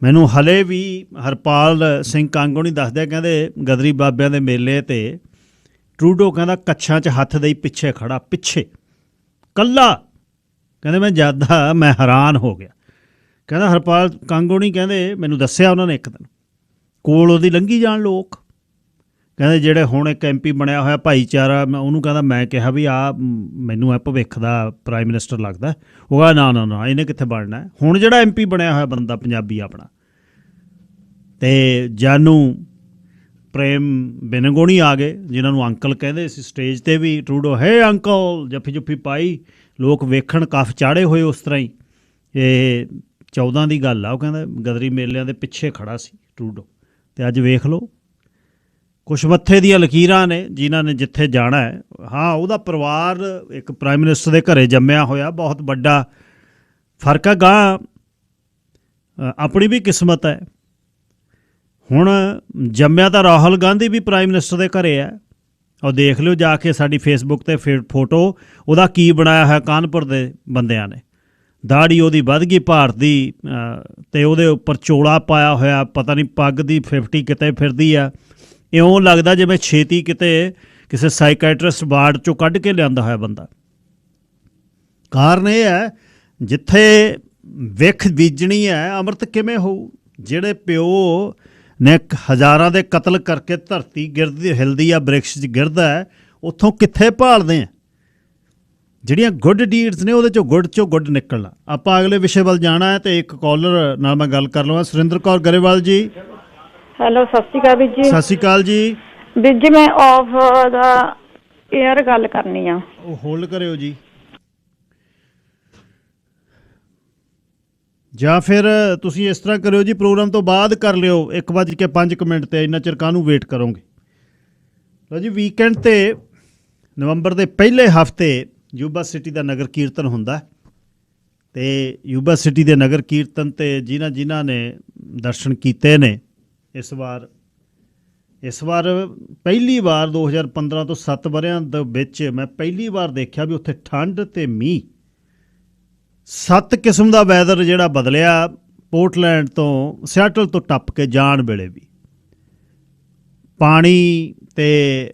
ਮੈਨੂੰ ਹਲੇ ਵੀ ਹਰਪਾਲ ਸਿੰਘ ਕਾਂਗੋ ਨਹੀਂ ਦੱਸਦੇ, ਕਹਿੰਦੇ ਗਦਰੀ ਬਾਬਿਆਂ ਦੇ ਮੇਲੇ 'ਤੇ ਟਰੂਡੋ ਕਹਿੰਦਾ ਕੱਛਾਂ 'ਚ ਹੱਥ ਦੇਈ ਪਿੱਛੇ ਖੜਾ, ਪਿੱਛੇ ਕੱਲਾ। ਕਹਿੰਦੇ ਮੈਂ ਜਿਆਦਾ ਮੈਂ ਹੈਰਾਨ ਹੋ ਗਿਆ। ਕਹਿੰਦਾ ਹਰਪਾਲ ਕਾਂਗੋ ਨਹੀਂ, ਕਹਿੰਦੇ ਮੈਨੂੰ ਦੱਸਿਆ ਉਹਨਾਂ ਨੇ ਇੱਕ ਦਿਨ, ਕੋਲ ਉਹਦੀ ਲੰਘੀ ਜਾਣ ਲੋਕ। ਕਹਿੰਦੇ ਜਿਹੜੇ ਹੁਣ ਇੱਕ MP ਬਣਿਆ ਹੋਇਆ ਭਾਈਚਾਰਾ, ਮੈਂ ਉਹਨੂੰ ਕਹਿੰਦਾ, ਮੈਂ ਕਿਹਾ ਵੀ ਮੈਨੂੰ ਇਹ ਭਵਿੱਖ ਦਾ ਪ੍ਰਾਈਮ ਮਿਨਿਸਟਰ ਲੱਗਦਾ। ਉਹ ਕਹਿੰਦਾ ਨਾ ਇਹਨੇ ਕਿੱਥੇ ਬਣਨਾ। ਹੁਣ ਜਿਹੜਾ MP ਬਣਿਆ ਹੋਇਆ ਬੰਦਾ ਪੰਜਾਬੀ ਆਪਣਾ, ਅਤੇ ਜਾਨੂ ਪ੍ਰੇਮ ਬਿਨਗੋਣੀ ਆ ਗਏ ਜਿਨ੍ਹਾਂ ਨੂੰ ਅੰਕਲ ਕਹਿੰਦੇ ਸੀ। ਸਟੇਜ 'ਤੇ ਵੀ ਟਰੂਡੋ ਹੈ ਅੰਕਲ ਜੱਫੀ ਜੁੱਫੀ ਪਾਈ, ਲੋਕ ਵੇਖਣ ਕਾਫ ਚਾੜੇ ਹੋਏ ਉਸ ਤਰ੍ਹਾਂ ਹੀ। ਇਹ 14 ਦੀ ਗੱਲ ਆ, ਉਹ ਕਹਿੰਦਾ ਗਦਰੀ ਮੇਲਿਆਂ ਦੇ ਪਿੱਛੇ ਖੜਾ ਸੀ ਟਰੂਡੋ। ਅਤੇ ਅੱਜ ਵੇਖ ਲਓ ਕੁਛ ਮੱਥੇ ਦੀਆਂ ਲਕੀਰਾਂ ਨੇ ਜਿਨ੍ਹਾਂ ਨੇ ਜਿੱਥੇ ਜਾਣਾ ਹੈ। ਹਾਂ, ਉਹਦਾ ਪਰਿਵਾਰ ਇੱਕ ਪ੍ਰਾਈਮ ਮਿਨਿਸਟਰ ਦੇ ਘਰੇ ਜੰਮਿਆ ਹੋਇਆ, ਬਹੁਤ ਵੱਡਾ ਫਰਕ ਹੈ। ਗਾਂ ਆਪਣੀ ਵੀ ਕਿਸਮਤ ਹੈ। ਹੁਣ ਜੰਮਿਆ ਤਾਂ ਰਾਹੁਲ ਗਾਂਧੀ ਵੀ ਪ੍ਰਾਈਮ ਮਿਨਿਸਟਰ ਦੇ ਘਰੇ ਹੈ। ਉਹ ਦੇਖ ਲਿਓ ਜਾ ਕੇ ਸਾਡੀ ਫੇਸਬੁੱਕ 'ਤੇ ਫੋਟੋ, ਉਹਦਾ ਕੀ ਬਣਾਇਆ ਹੋਇਆ ਕਾਨਪੁਰ ਦੇ ਬੰਦਿਆਂ ਨੇ। ਦਾੜੀ ਉਹਦੀ ਵੱਧ ਗਈ ਭਾਰਤ ਦੀ, ਅਤੇ ਉਹਦੇ ਉੱਪਰ ਚੋਲਾ ਪਾਇਆ ਹੋਇਆ, ਪਤਾ ਨਹੀਂ ਪੱਗ ਦੀ 50 ਕਿਤੇ ਫਿਰਦੀ ਆ। ਇਉਂ ਲੱਗਦਾ ਜਿਵੇਂ ਛੇਤੀ ਕਿਤੇ ਕਿਸੇ ਸਾਈਕੈਟਰਿਸਟ ਵਾਰਡ 'ਚੋਂ ਕੱਢ ਕੇ ਲਿਆਂਦਾ ਹੋਇਆ ਬੰਦਾ। ਕਾਰਨ ਇਹ ਹੈ ਜਿੱਥੇ ਵਿੱਖ ਬੀਜਣੀ ਹੈ ਅੰਮ੍ਰਿਤ ਕਿਵੇਂ ਹੋਊ। ਜਿਹੜੇ ਪਿਓ ਨੇ ਹਜ਼ਾਰਾਂ ਦੇ ਕਤਲ ਕਰਕੇ ਧਰਤੀ ਹਿਲਦੀ ਆ, ਬ੍ਰਿਕਸ਼ 'ਚ ਗਿਰਦਾ ਹੈ, ਉੱਥੋਂ ਕਿੱਥੇ ਭਾਲਦੇ ਆ। ਜਿਹੜੀਆਂ ਗੁੱਡ ਡੀਡਸ ਨੇ ਉਹਦੇ 'ਚੋਂ ਗੁੱਡ ਨਿਕਲਣਾ। ਆਪਾਂ ਅਗਲੇ ਵਿਸ਼ੇ ਵੱਲ ਜਾਣਾ ਹੈ ਅਤੇ ਇੱਕ ਕਾਲਰ ਨਾਲ ਮੈਂ ਗੱਲ ਕਰ ਲਵਾਂ। ਸੁਰਿੰਦਰ ਕੌਰ ਗਰੇਵਾਲ ਜੀ। ਹੈਲੋ, ਸਤਿ ਸ਼੍ਰੀ ਅਕਾਲ ਵੀਰ ਜੀ। ਸਤਿ ਸ਼੍ਰੀ ਅਕਾਲ ਜੀ। ਵੀਰ ਜੀ ਮੈਂ ਆਫ ਦਾ ਏਅਰ ਗੱਲ ਕਰਨੀ ਆ। ਉਹ ਹੋਲਡ ਕਰਿਓ ਜੀ, ਜਾਂ ਫਿਰ ਤੁਸੀਂ ਇਸ ਤਰ੍ਹਾਂ ਕਰਿਓ ਜੀ, ਪ੍ਰੋਗਰਾਮ ਤੋਂ ਬਾਅਦ ਕਰ ਲਿਓ 1:05 'ਤੇ। ਇੰਨਾ ਚਿਰ ਕਾਹਨੂੰ ਵੇਟ ਕਰੋਗੇ। ਲਓ ਜੀ, ਵੀਕਐਂਡ 'ਤੇ ਨਵੰਬਰ ਦੇ ਪਹਿਲੇ ਹਫ਼ਤੇ ਯੂਬਾ ਸਿਟੀ ਦਾ ਨਗਰ ਕੀਰਤਨ ਹੁੰਦਾ, ਅਤੇ ਯੂਬਾ ਸਿਟੀ ਦੇ ਨਗਰ ਕੀਰਤਨ 'ਤੇ ਜਿਨ੍ਹਾਂ ਨੇ ਦਰਸ਼ਨ ਕੀਤੇ ਨੇ, ਇਸ ਵਾਰ ਪਹਿਲੀ ਵਾਰ 2015 ਤੋਂ 7 ਵਰ੍ਹਿਆਂ ਦੇ ਵਿੱਚ ਮੈਂ ਪਹਿਲੀ ਵਾਰ ਦੇਖਿਆ ਵੀ ਉੱਥੇ ਠੰਡ ਅਤੇ ਮੀਂਹ, 7 ਕਿਸਮ ਦਾ ਵੈਦਰ ਜਿਹੜਾ ਬਦਲਿਆ। ਪੋਰਟਲੈਂਡ ਤੋਂ, ਸਿਆਟਲ ਤੋਂ ਟੱਪ ਕੇ ਜਾਣ ਵੇਲੇ ਵੀ ਪਾਣੀ ਅਤੇ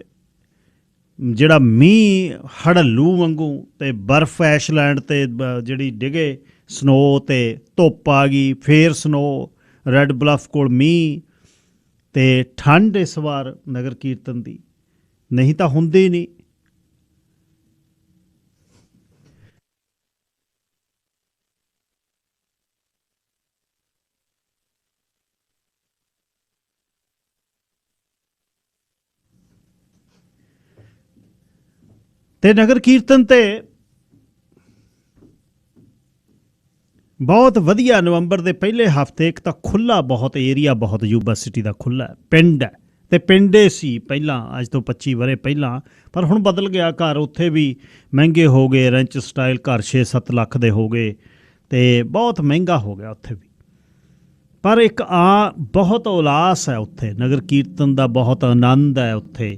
ਜਿਹੜਾ ਮੀਂਹ ਹੜੱਲੂ ਵਾਂਗੂ, ਅਤੇ ਬਰਫ਼ ਐਸ਼ਲੈਂਡ 'ਤੇ ਜਿਹੜੀ ਡਿੱਗੇ ਸਨੋ, ਅਤੇ ਧੁੱਪ ਆ ਗਈ, ਫੇਰ ਸਨੋ, ਰੈੱਡ ਬਲੱਫ ਕੋਲ ਮੀਂਹ, ਅਤੇ ਠੰਡ ਇਸ ਵਾਰ ਨਗਰ ਕੀਰਤਨ ਦੀ ਨਹੀਂ ਤਾਂ ਹੁੰਦੀ ਨਹੀਂ। ਅਤੇ ਨਗਰ ਕੀਰਤਨ 'ਤੇ ਬਹੁਤ ਵਧੀਆ ਨਵੰਬਰ ਦੇ ਪਹਿਲੇ ਹਫ਼ਤੇ ਇੱਕ ਤਾਂ ਖੁੱਲ੍ਹਾ ਬਹੁਤ ਏਰੀਆ, ਬਹੁਤ ਯੂਬਾ ਸਿਟੀ ਦਾ ਖੁੱਲ੍ਹਾ ਪਿੰਡ ਹੈ, ਅਤੇ ਪਿੰਡੇ ਸੀ ਪਹਿਲਾਂ, ਅੱਜ ਤੋਂ 25 ਵਰ੍ਹੇ ਪਹਿਲਾਂ, ਪਰ ਹੁਣ ਬਦਲ ਗਿਆ ਘਰ। ਉੱਥੇ ਵੀ ਮਹਿੰਗੇ ਹੋ ਗਏ, ਰੈਂਚ ਸਟਾਈਲ ਘਰ 6-7 ਲੱਖ ਦੇ ਹੋ ਗਏ, ਅਤੇ ਬਹੁਤ ਮਹਿੰਗਾ ਹੋ ਗਿਆ ਉੱਥੇ ਵੀ। ਪਰ ਇੱਕ ਬਹੁਤ ਉਲਾਸ ਹੈ ਉੱਥੇ, ਨਗਰ ਕੀਰਤਨ ਦਾ ਬਹੁਤ ਆਨੰਦ ਹੈ ਉੱਥੇ।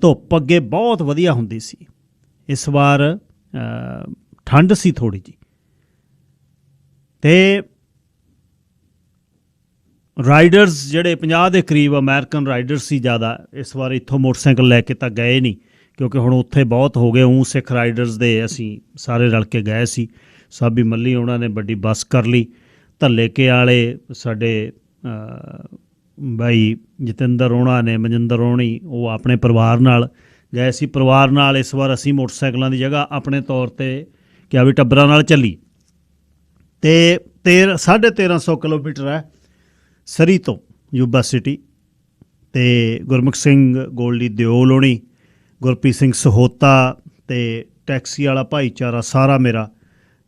ਧੁੱਪ ਅੱਗੇ ਬਹੁਤ ਵਧੀਆ ਹੁੰਦੀ ਸੀ, ਇਸ ਵਾਰ ਠੰਡ ਸੀ ਥੋੜ੍ਹੀ ਜਿਹੀ, ਅਤੇ ਰਾਈਡਰਸ ਜਿਹੜੇ 50 ਦੇ ਕਰੀਬ ਅਮਰੀਕਨ ਰਾਈਡਰਸ ਸੀ ਜ਼ਿਆਦਾ। ਇਸ ਵਾਰ ਇੱਥੋਂ ਮੋਟਰਸਾਈਕਲ ਲੈ ਕੇ ਤਾਂ ਗਏ ਨਹੀਂ, ਕਿਉਂਕਿ ਹੁਣ ਉੱਥੇ ਬਹੁਤ ਹੋ ਗਏ। ਸਿੱਖ ਰਾਈਡਰਸ ਦੇ ਅਸੀਂ ਸਾਰੇ ਰਲ ਕੇ ਗਏ ਸੀ। ਸਾਬੀ ਮੱਲੀ ਉਹਨਾਂ ਨੇ ਵੱਡੀ ਬੱਸ ਕਰ ਲਈ। ਧੱਲੇਕੇ ਵਾਲੇ ਸਾਡੇ ਬਾਈ ਜਤਿੰਦਰ ਹੋਣਾ ਨੇ, ਮਨਜਿੰਦਰ ਹੋਣੀ, ਉਹ ਆਪਣੇ ਪਰਿਵਾਰ ਨਾਲ ਗਏ ਸੀ। ਪਰਿਵਾਰ ਨਾਲ ਇਸ ਵਾਰ ਅਸੀਂ ਮੋਟਰਸਾਈਕਲਾਂ ਦੀ ਜਗ੍ਹਾ ਆਪਣੇ ਤੌਰ 'ਤੇ ਕਿਹਾ ਵੀ ਟੱਬਰਾਂ ਨਾਲ ਚੱਲੀ। ਅਤੇ 1350 ਕਿਲੋਮੀਟਰ ਹੈ ਸਰੀ ਤੋਂ ਯੂਬਾ ਸਿਟੀ, ਅਤੇ ਗੁਰਮੁਖ ਸਿੰਘ ਗੋਲਡੀ ਦਿਓਲ ਹੋਣੀ, ਗੁਰਪ੍ਰੀਤ ਸਿੰਘ ਸਹੋਤਾ, ਅਤੇ ਟੈਕਸੀ ਵਾਲਾ ਭਾਈਚਾਰਾ ਸਾਰਾ ਮੇਰਾ,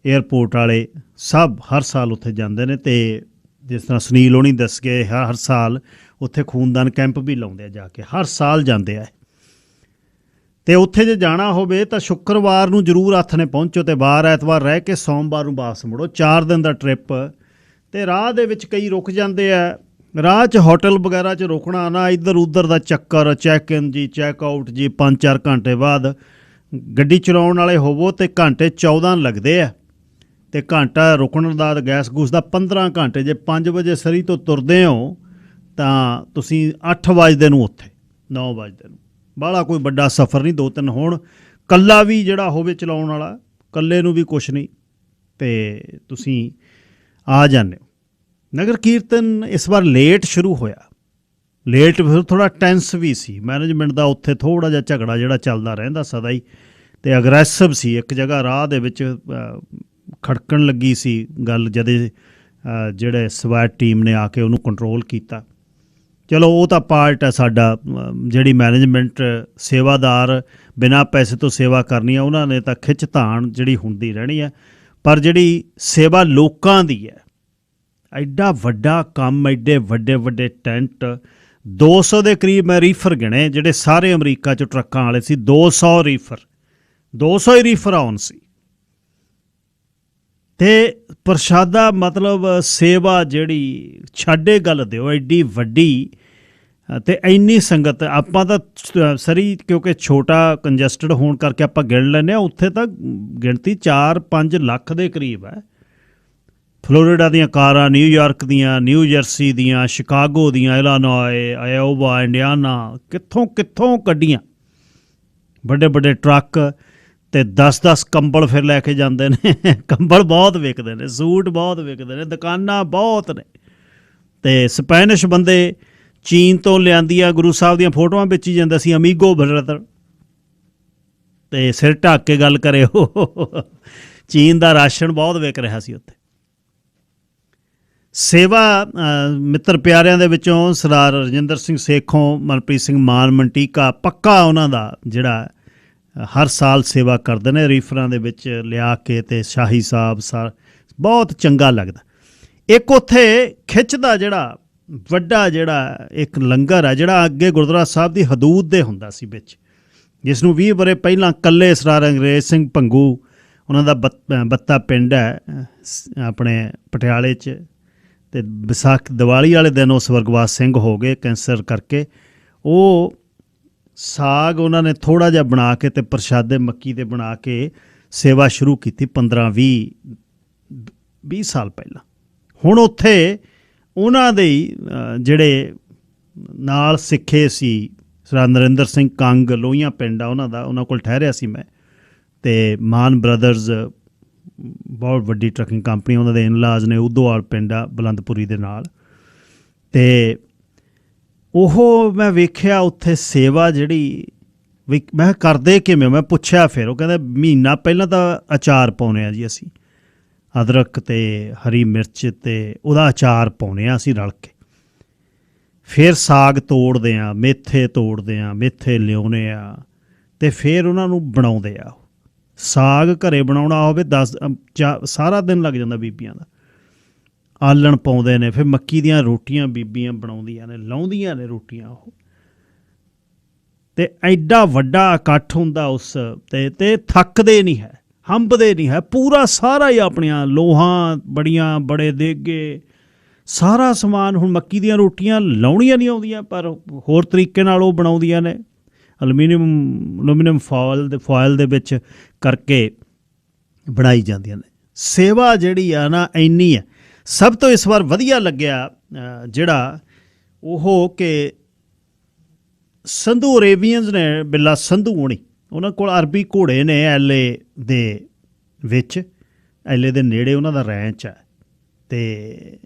ਏਅਰਪੋਰਟ ਵਾਲੇ ਸਭ ਹਰ ਸਾਲ ਉੱਥੇ ਜਾਂਦੇ ਨੇ। ਅਤੇ ਜਿਸ ਤਰ੍ਹਾਂ ਸੁਨੀਲ ਹੋਣੀ ਦੱਸ ਗਏ, ਹਰ ਸਾਲ ਉੱਥੇ ਖੂਨਦਾਨ ਕੈਂਪ ਵੀ ਲਾਉਂਦੇ ਆ, ਜਾ ਕੇ ਹਰ ਸਾਲ ਜਾਂਦੇ ਆ। ਅਤੇ ਉੱਥੇ ਜੇ ਜਾਣਾ ਹੋਵੇ ਤਾਂ ਸ਼ੁੱਕਰਵਾਰ ਨੂੰ ਜ਼ਰੂਰ ਹੱਥ ਨੇ ਪਹੁੰਚੋ, ਅਤੇ ਵਾਰ ਐਤਵਾਰ ਰਹਿ ਕੇ ਸੋਮਵਾਰ ਨੂੰ ਵਾਪਸ ਮੁੜੋ। 4 ਦਿਨ ਦਾ ਟ੍ਰਿਪ। ਅਤੇ ਰਾਹ ਦੇ ਵਿੱਚ ਕਈ ਰੁਕ ਜਾਂਦੇ ਆ, ਰਾਹ 'ਚ ਹੋਟਲ ਵਗੈਰਾ 'ਚ ਰੁਕਣਾ ਨਾ, ਇੱਧਰ ਉੱਧਰ ਦਾ ਚੱਕਰ, ਚੈੱਕ ਇਨ ਜੀ, ਚੈੱਕ ਆਊਟ ਜੀ, 5-4 ਘੰਟੇ ਬਾਅਦ ਗੱਡੀ ਚਲਾਉਣ ਵਾਲੇ ਹੋਵੋ ਅਤੇ ਘੰਟੇ 14 ਲੱਗਦੇ ਆ, ਅਤੇ ਘੰਟਾ ਰੁਕਣ ਦਾ, ਗੈਸ ਗੂਸ ਦਾ 15 ਘੰਟੇ। ਜੇ 5 ਵਜੇ ਸਰੀ ਤੋਂ ਤੁਰਦੇ ਹੋ ਤਾਂ ਤੁਸੀਂ 8 ਵਜੇ ਨੂੰ ਉੱਥੇ, 9 ਵਜੇ ਨੂੰ। ਬਾਹਲਾ ਕੋਈ ਵੱਡਾ ਸਫ਼ਰ ਨਹੀਂ, 2-3 ਹੋਣ। ਇਕੱਲਾ ਵੀ ਜਿਹੜਾ ਹੋਵੇ ਚਲਾਉਣ ਵਾਲਾ, ਇਕੱਲੇ ਨੂੰ ਵੀ ਕੁਛ ਨਹੀਂ, ਅਤੇ ਤੁਸੀਂ ਆ ਜਾਂਦੇ ਹੋ। ਨਗਰ ਕੀਰਤਨ ਇਸ ਵਾਰ ਲੇਟ ਸ਼ੁਰੂ ਹੋਇਆ, ਲੇਟ ਫਿਰ ਥੋੜ੍ਹਾ ਟੈਂਸ ਵੀ ਸੀ। ਮੈਨੇਜਮੈਂਟ ਦਾ ਉੱਥੇ ਥੋੜ੍ਹਾ ਜਿਹਾ ਝਗੜਾ ਜਿਹੜਾ ਚੱਲਦਾ ਰਹਿੰਦਾ ਸਦਾ ਹੀ, ਅਤੇ ਅਗਰੈਸਿਵ ਸੀ। ਇੱਕ ਜਗ੍ਹਾ ਰਾਹ ਦੇ ਵਿੱਚ ਖੜਕਣ ਲੱਗੀ ਸੀ ਗੱਲ, ਜਦੇ ਜਿਹੜੇ ਸਵੈਟ ਟੀਮ ਨੇ ਆ ਕੇ ਉਹਨੂੰ ਕੰਟਰੋਲ ਕੀਤਾ। ਚਲੋ ਉਹ ਤਾਂ ਪਾਰਟ ਹੈ ਸਾਡਾ, ਜਿਹੜੀ ਮੈਨੇਜਮੈਂਟ ਸੇਵਾਦਾਰ ਬਿਨਾਂ ਪੈਸੇ ਤੋਂ ਸੇਵਾ ਕਰਨੀ ਆ, ਉਹਨਾਂ ਨੇ ਤਾਂ ਖਿੱਚ ਧਾਣ ਜਿਹੜੀ ਹੁੰਦੀ ਰਹਿਣੀ ਹੈ। ਪਰ ਜਿਹੜੀ ਸੇਵਾ ਲੋਕਾਂ ਦੀ ਹੈ, ਐਡਾ ਵੱਡਾ ਕੰਮ, ਐਡੇ ਵੱਡੇ ਵੱਡੇ ਟੈਂਟ, 200 ਦੇ ਕਰੀਬ ਮੈਂ ਰੀਫਰ ਗਿਣੇ, ਜਿਹੜੇ ਸਾਰੇ ਅਮਰੀਕਾ 'ਚ ਟਰੱਕਾਂ ਵਾਲੇ ਸੀ। 200 ਰੀਫਰ, 200 ਹੀ ਰੀਫਰ ਆਉਣ ਸੀ। ਅਤੇ ਪ੍ਰਸ਼ਾਦਾ ਮਤਲਬ ਸੇਵਾ ਜਿਹੜੀ, ਛਾਡੇ ਗੱਲ ਦਿਓ, ਐਡੀ ਵੱਡੀ ਅਤੇ ਇੰਨੀ ਸੰਗਤ। ਆਪਾਂ ਤਾਂ ਸਰੀ ਕਿਉਂਕਿ ਛੋਟਾ ਕੰਜਸਟਡ ਹੋਣ ਕਰਕੇ ਆਪਾਂ ਗਿਣ ਲੈਂਦੇ ਹਾਂ, ਉੱਥੇ ਤਾਂ ਗਿਣਤੀ 4-5 ਲੱਖ ਦੇ ਕਰੀਬ ਹੈ। ਫਲੋਰੀਡਾ ਦੀਆਂ ਕਾਰਾਂ, ਨਿਊਯਾਰਕ ਦੀਆਂ, ਨਿਊ ਜਰਸੀ ਦੀਆਂ, ਸ਼ਿਕਾਗੋ ਦੀਆਂ, ਇਲਾਨੋਏ, ਆਇਓਵਾ, ਇੰਡੀਆਨਾ, ਕਿੱਥੋਂ ਕਿੱਥੋਂ ਕੱਢੀਆਂ, ਵੱਡੇ ਵੱਡੇ ਟਰੱਕ। ਅਤੇ 10-10 ਕੰਬਲ ਫਿਰ ਲੈ ਕੇ ਜਾਂਦੇ ਨੇ। ਕੰਬਲ ਬਹੁਤ ਵਿਕਦੇ ਨੇ, ਸੂਟ ਬਹੁਤ ਵਿਕਦੇ ਨੇ, ਦੁਕਾਨਾਂ ਬਹੁਤ ਨੇ। ਅਤੇ ਸਪੈਨਿਸ਼ ਬੰਦੇ ਚੀਨ ਤੋਂ ਲਿਆਂਦੀਆਂ, ਗੁਰੂ ਸਾਹਿਬ ਦੀਆਂ ਫੋਟੋਆਂ ਵੇਚੀ ਜਾਂਦੇ ਸੀ, ਅਮੀਗੋ ਬ੍ਰਦਰ। ਅਤੇ ਸਿਰ ਢੱਕ ਕੇ ਗੱਲ ਕਰੇ ਉਹ, ਚੀਨ ਦਾ ਰਾਸ਼ਨ ਬਹੁਤ ਵਿਕ ਰਿਹਾ ਸੀ ਉੱਥੇ। ਸੇਵਾ ਮਿੱਤਰ ਪਿਆਰਿਆਂ ਦੇ ਵਿੱਚੋਂ ਸਰਦਾਰ ਰਜਿੰਦਰ ਸਿੰਘ ਸੇਖੋਂ, ਮਨਪ੍ਰੀਤ ਸਿੰਘ ਮਾਨ ਮੰਟੀਕਾ, ਪੱਕਾ ਉਹਨਾਂ ਦਾ ਜਿਹੜਾ ਹਰ ਸਾਲ ਸੇਵਾ ਕਰਦੇ ਨੇ ਰੀਫਰਾਂ ਦੇ ਵਿੱਚ ਲਿਆ ਕੇ। ਅਤੇ ਸ਼ਾਹੀ ਸਾਹਿਬ ਬਹੁਤ ਚੰਗਾ ਲੱਗਦਾ। ਇੱਕ ਉੱਥੇ ਖਿੱਚ ਦਾ ਜਿਹੜਾ ਵੱਡਾ ਜਿਹੜਾ ਇੱਕ ਲੰਗਰ ਹੈ, ਜਿਹੜਾ ਅੱਗੇ ਗੁਰਦੁਆਰਾ ਸਾਹਿਬ ਦੀ ਹਦੂਦ ਦੇ ਹੁੰਦਾ ਸੀ ਵਿੱਚ, ਜਿਸ ਨੂੰ 20 ਵਰ੍ਹੇ ਪਹਿਲਾਂ ਇਕੱਲੇ ਸਰਦਾਰ ਅੰਗਰੇਜ਼ ਸਿੰਘ ਭੰਗੂ, ਉਹਨਾਂ ਦਾ ਬੱਤਾ ਪਿੰਡ ਹੈ ਆਪਣੇ ਪਟਿਆਲੇ 'ਚ, ਅਤੇ ਵਿਸਾਖ ਦੀਵਾਲੀ ਵਾਲੇ ਦਿਨ ਉਹ ਸਵਰਗਵਾਸ ਸਿੰਘ ਹੋ ਗਏ ਕੈਂਸਰ ਕਰਕੇ। ਉਹ ਸਾਗ ਉਹਨਾਂ ਨੇ ਥੋੜ੍ਹਾ ਜਿਹਾ ਬਣਾ ਕੇ ਅਤੇ ਪ੍ਰਸ਼ਾਦੇ ਮੱਕੀ ਦੇ ਬਣਾ ਕੇ ਸੇਵਾ ਸ਼ੁਰੂ ਕੀਤੀ 15-20 ਸਾਲ ਪਹਿਲਾਂ। ਹੁਣ ਉੱਥੇ ਉਹਨਾਂ ਦੇ ਹੀ ਜਿਹੜੇ ਨਾਲ ਸਿੱਖੇ ਸੀ, ਸਰਦਾਰ ਨਰਿੰਦਰ ਸਿੰਘ ਕੰਗ, ਲੋਹੀਆਂ ਪਿੰਡ ਆ ਉਹਨਾਂ ਦਾ, ਉਹਨਾਂ ਕੋਲ ਠਹਿਰਿਆ ਸੀ ਮੈਂ। ਅਤੇ ਮਾਨ ਬ੍ਰਦਰਜ਼ ਬਹੁਤ ਵੱਡੀ ਟਰੱਕਿੰਗ ਕੰਪਨੀ, ਉਹਨਾਂ ਦੇ ਇਨਲਾਜ਼ ਨੇ, ਉਦੋਵਾਲ ਪਿੰਡ ਆ ਬਲੰਦਪੁਰੀ ਦੇ ਨਾਲ। ਅਤੇ ਉਹ ਮੈਂ ਵੇਖਿਆ ਉੱਥੇ ਸੇਵਾ ਜਿਹੜੀ ਵੀ, ਮੈਂ ਕਰਦੇ ਕਿਵੇਂ, ਮੈਂ ਪੁੱਛਿਆ। ਫਿਰ ਉਹ ਕਹਿੰਦੇ ਮਹੀਨਾ ਪਹਿਲਾਂ ਤਾਂ ਅਚਾਰ ਪਾਉਂਦੇ ਹਾਂ ਜੀ ਅਸੀਂ, ਅਦਰਕ ਅਤੇ ਹਰੀ ਮਿਰਚ ਅਤੇ ਉਹਦਾ ਅਚਾਰ ਪਾਉਂਦੇ ਹਾਂ ਅਸੀਂ ਰਲ ਕੇ। ਫਿਰ ਸਾਗ ਤੋੜਦੇ ਹਾਂ, ਮੇਥੇ ਤੋੜਦੇ ਹਾਂ, ਮੇਥੇ ਲਿਆਉਂਦੇ ਆ, ਅਤੇ ਫਿਰ ਉਹਨਾਂ ਨੂੰ ਬਣਾਉਂਦੇ ਆ। ਸਾਗ ਘਰੇ ਬਣਾਉਣਾ ਹੋਵੇ ਸਾਰਾ ਦਿਨ ਲੱਗ ਜਾਂਦਾ ਬੀਬੀਆਂ ਦਾ। ਆਲਣ ਪਾਉਂਦੇ ਨੇ, ਫਿਰ ਮੱਕੀ ਦੀਆਂ ਰੋਟੀਆਂ ਬੀਬੀਆਂ ਬਣਾਉਂਦੀਆਂ ਨੇ, ਲਾਉਂਦੀਆਂ ਨੇ ਰੋਟੀਆਂ ਉਹ। ਅਤੇ ਐਡਾ ਵੱਡਾ ਇਕੱਠ ਹੁੰਦਾ ਉਸ 'ਤੇ ਥੱਕਦੇ ਨਹੀਂ ਹੈ, ਹੰਬਦੇ ਨਹੀਂ ਹੈ। ਪੂਰਾ ਸਾਰਾ ਹੀ ਆਪਣੀਆਂ ਲੋਹਾਂ ਬੜੀਆਂ, ਬੜੇ ਦੇਗੇ, ਸਾਰਾ ਸਮਾਨ। ਹੁਣ ਮੱਕੀ ਦੀਆਂ ਰੋਟੀਆਂ ਲਾਉਣੀਆਂ ਨਹੀਂ ਆਉਂਦੀਆਂ, ਪਰ ਹੋਰ ਤਰੀਕੇ ਨਾਲ ਉਹ ਬਣਾਉਂਦੀਆਂ ਨੇ, ਅਲੂਮੀਨੀਅਮ ਫੋਇਲ ਦੇ ਵਿੱਚ ਕਰਕੇ ਬਣਾਈ ਜਾਂਦੀਆਂ ਨੇ। ਸੇਵਾ ਜਿਹੜੀ ਆ ਨਾ ਇੰਨੀ ਹੈ। ਸਭ ਤੋਂ ਇਸ ਵਾਰ ਵਧੀਆ ਲੱਗਿਆ ਜਿਹੜਾ ਉਹ ਕਿ ਸੰਧੂ ਅਰੇਬੀਅਨਸ ਨੇ, ਬਿੱਲਾ ਸੰਧੂ ਹੋਣੀ, ਉਹਨਾਂ ਕੋਲ ਅਰਬੀ ਘੋੜੇ ਨੇ ਐਲੇ ਦੇ ਵਿੱਚ, ਐਲੇ ਦੇ ਨੇੜੇ ਉਹਨਾਂ ਦਾ ਰੈਂਚ ਹੈ। ਅਤੇ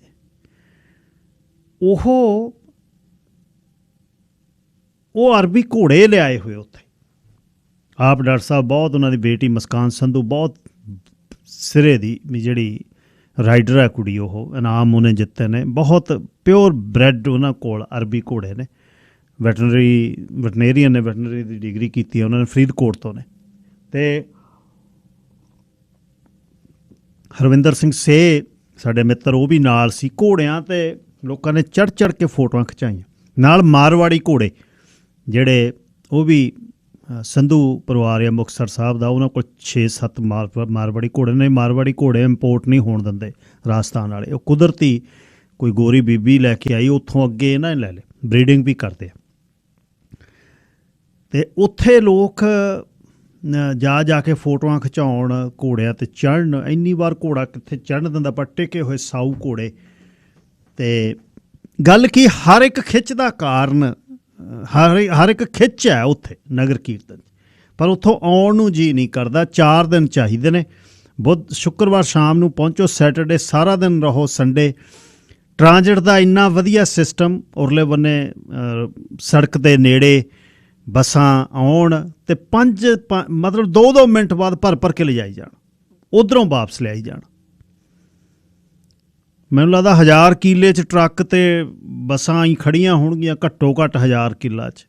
ਉਹ ਅਰਬੀ ਘੋੜੇ ਲਿਆਏ ਹੋਏ ਉੱਥੇ। ਆਪ ਡਾਕਟਰ ਸਾਹਿਬ ਬਹੁਤ, ਉਹਨਾਂ ਦੀ ਬੇਟੀ ਮੁਸਕਾਨ ਸੰਧੂ ਬਹੁਤ ਸਿਰੇ ਦੀ ਜਿਹੜੀ ਰਾਈਡਰ ਹੈ ਕੁੜੀ, ਉਹ ਇਨਾਮ ਉਹਨੇ ਜਿੱਤੇ ਨੇ। ਬਹੁਤ ਪਿਓਰ ਬਰੈਡ ਉਹਨਾਂ ਕੋਲ ਅਰਬੀ ਘੋੜੇ ਨੇ। ਵੈਟਰਨਰੀਅਨ ਨੇ, ਵੈਟਰਨਰੀ ਦੀ ਡਿਗਰੀ ਕੀਤੀ ਹੈ ਉਹਨਾਂ ਨੇ, ਫਰੀਦਕੋਟ ਤੋਂ ਨੇ। ਅਤੇ ਹਰਵਿੰਦਰ ਸਿੰਘ ਸੇ ਸਾਡੇ ਮਿੱਤਰ, ਉਹ ਵੀ ਨਾਲ ਸੀ। ਘੋੜਿਆਂ 'ਤੇ ਲੋਕਾਂ ਨੇ ਚੜ੍ਹ ਕੇ ਫੋਟੋਆਂ ਖਿਚਾਈਆਂ, ਨਾਲ ਮਾਰਵਾੜੀ ਘੋੜੇ ਜਿਹੜੇ ਉਹ ਵੀ ਸੰਧੂ ਪਰਿਵਾਰ ਆ ਮੁਕਤਸਰ ਸਾਹਿਬ ਦਾ, ਉਹਨਾਂ ਕੋਲ 6-7 ਮਾਰਵਾੜੀ ਘੋੜੇ ਨੇ। ਮਾਰਵਾੜੀ ਘੋੜੇ ਇੰਪੋਰਟ ਨਹੀਂ ਹੋਣ ਦਿੰਦੇ ਰਾਜਸਥਾਨ ਵਾਲੇ, ਉਹ ਕੁਦਰਤੀ ਕੋਈ ਗੋਰੀ ਬੀਬੀ ਲੈ ਕੇ ਆਈ ਉੱਥੋਂ, ਅੱਗੇ ਇਹਨਾਂ ਨੇ ਲੈ ਲਏ, ਬਰੀਡਿੰਗ ਵੀ ਕਰਦੇ ਆ। ਅਤੇ ਉੱਥੇ ਲੋਕ ਜਾ ਕੇ ਫੋਟੋਆਂ ਖਿਚਾਉਣ, ਘੋੜਿਆਂ 'ਤੇ ਚੜ੍ਹਨ। ਇੰਨੀ ਵਾਰ ਘੋੜਾ ਕਿੱਥੇ ਚੜ੍ਹਨ ਦਿੰਦਾ, ਪਰ ਟਿਕੇ ਹੋਏ ਸਾਊ ਘੋੜੇ। ਅਤੇ ਗੱਲ ਕੀ, ਹਰ ਇੱਕ ਖਿੱਚ ਦਾ ਕਾਰਨ, ਹਰ ਇੱਕ ਖਿੱਚ ਹੈ ਉੱਥੇ ਨਗਰ ਕੀਰਤਨ, ਪਰ ਉੱਥੋਂ ਆਉਣ ਨੂੰ ਜੀ ਨਹੀਂ ਕਰਦਾ। 4 ਦਿਨ ਚਾਹੀਦੇ ਨੇ। ਬੁੱਧ ਸ਼ੁੱਕਰਵਾਰ ਸ਼ਾਮ ਨੂੰ ਪਹੁੰਚੋ, ਸੈਟਰਡੇ ਸਾਰਾ ਦਿਨ ਰਹੋ, ਸੰਡੇ ਟਰਾਂਜਿਟ ਦਾ ਇੰਨਾ ਵਧੀਆ ਸਿਸਟਮ, ਉਰਲੇ ਬੰਨੇ ਸੜਕ ਦੇ ਨੇੜੇ ਬੱਸਾਂ ਆਉਣ ਅਤੇ ਮਤਲਬ 2-2 ਮਿੰਟ ਬਾਅਦ ਭਰ ਕੇ ਲਿਜਾਈ ਜਾਣ, ਉੱਧਰੋਂ ਵਾਪਸ ਲਿਆਈ ਜਾਣ। ਮੈਨੂੰ ਲੱਗਦਾ 1000 ਕਿੱਲੇ 'ਚ ਟਰੱਕ ਅਤੇ ਬੱਸਾਂ ਹੀ ਖੜ੍ਹੀਆਂ ਹੋਣਗੀਆਂ, ਘੱਟੋ ਘੱਟ 1000 ਕਿੱਲਾ 'ਚ।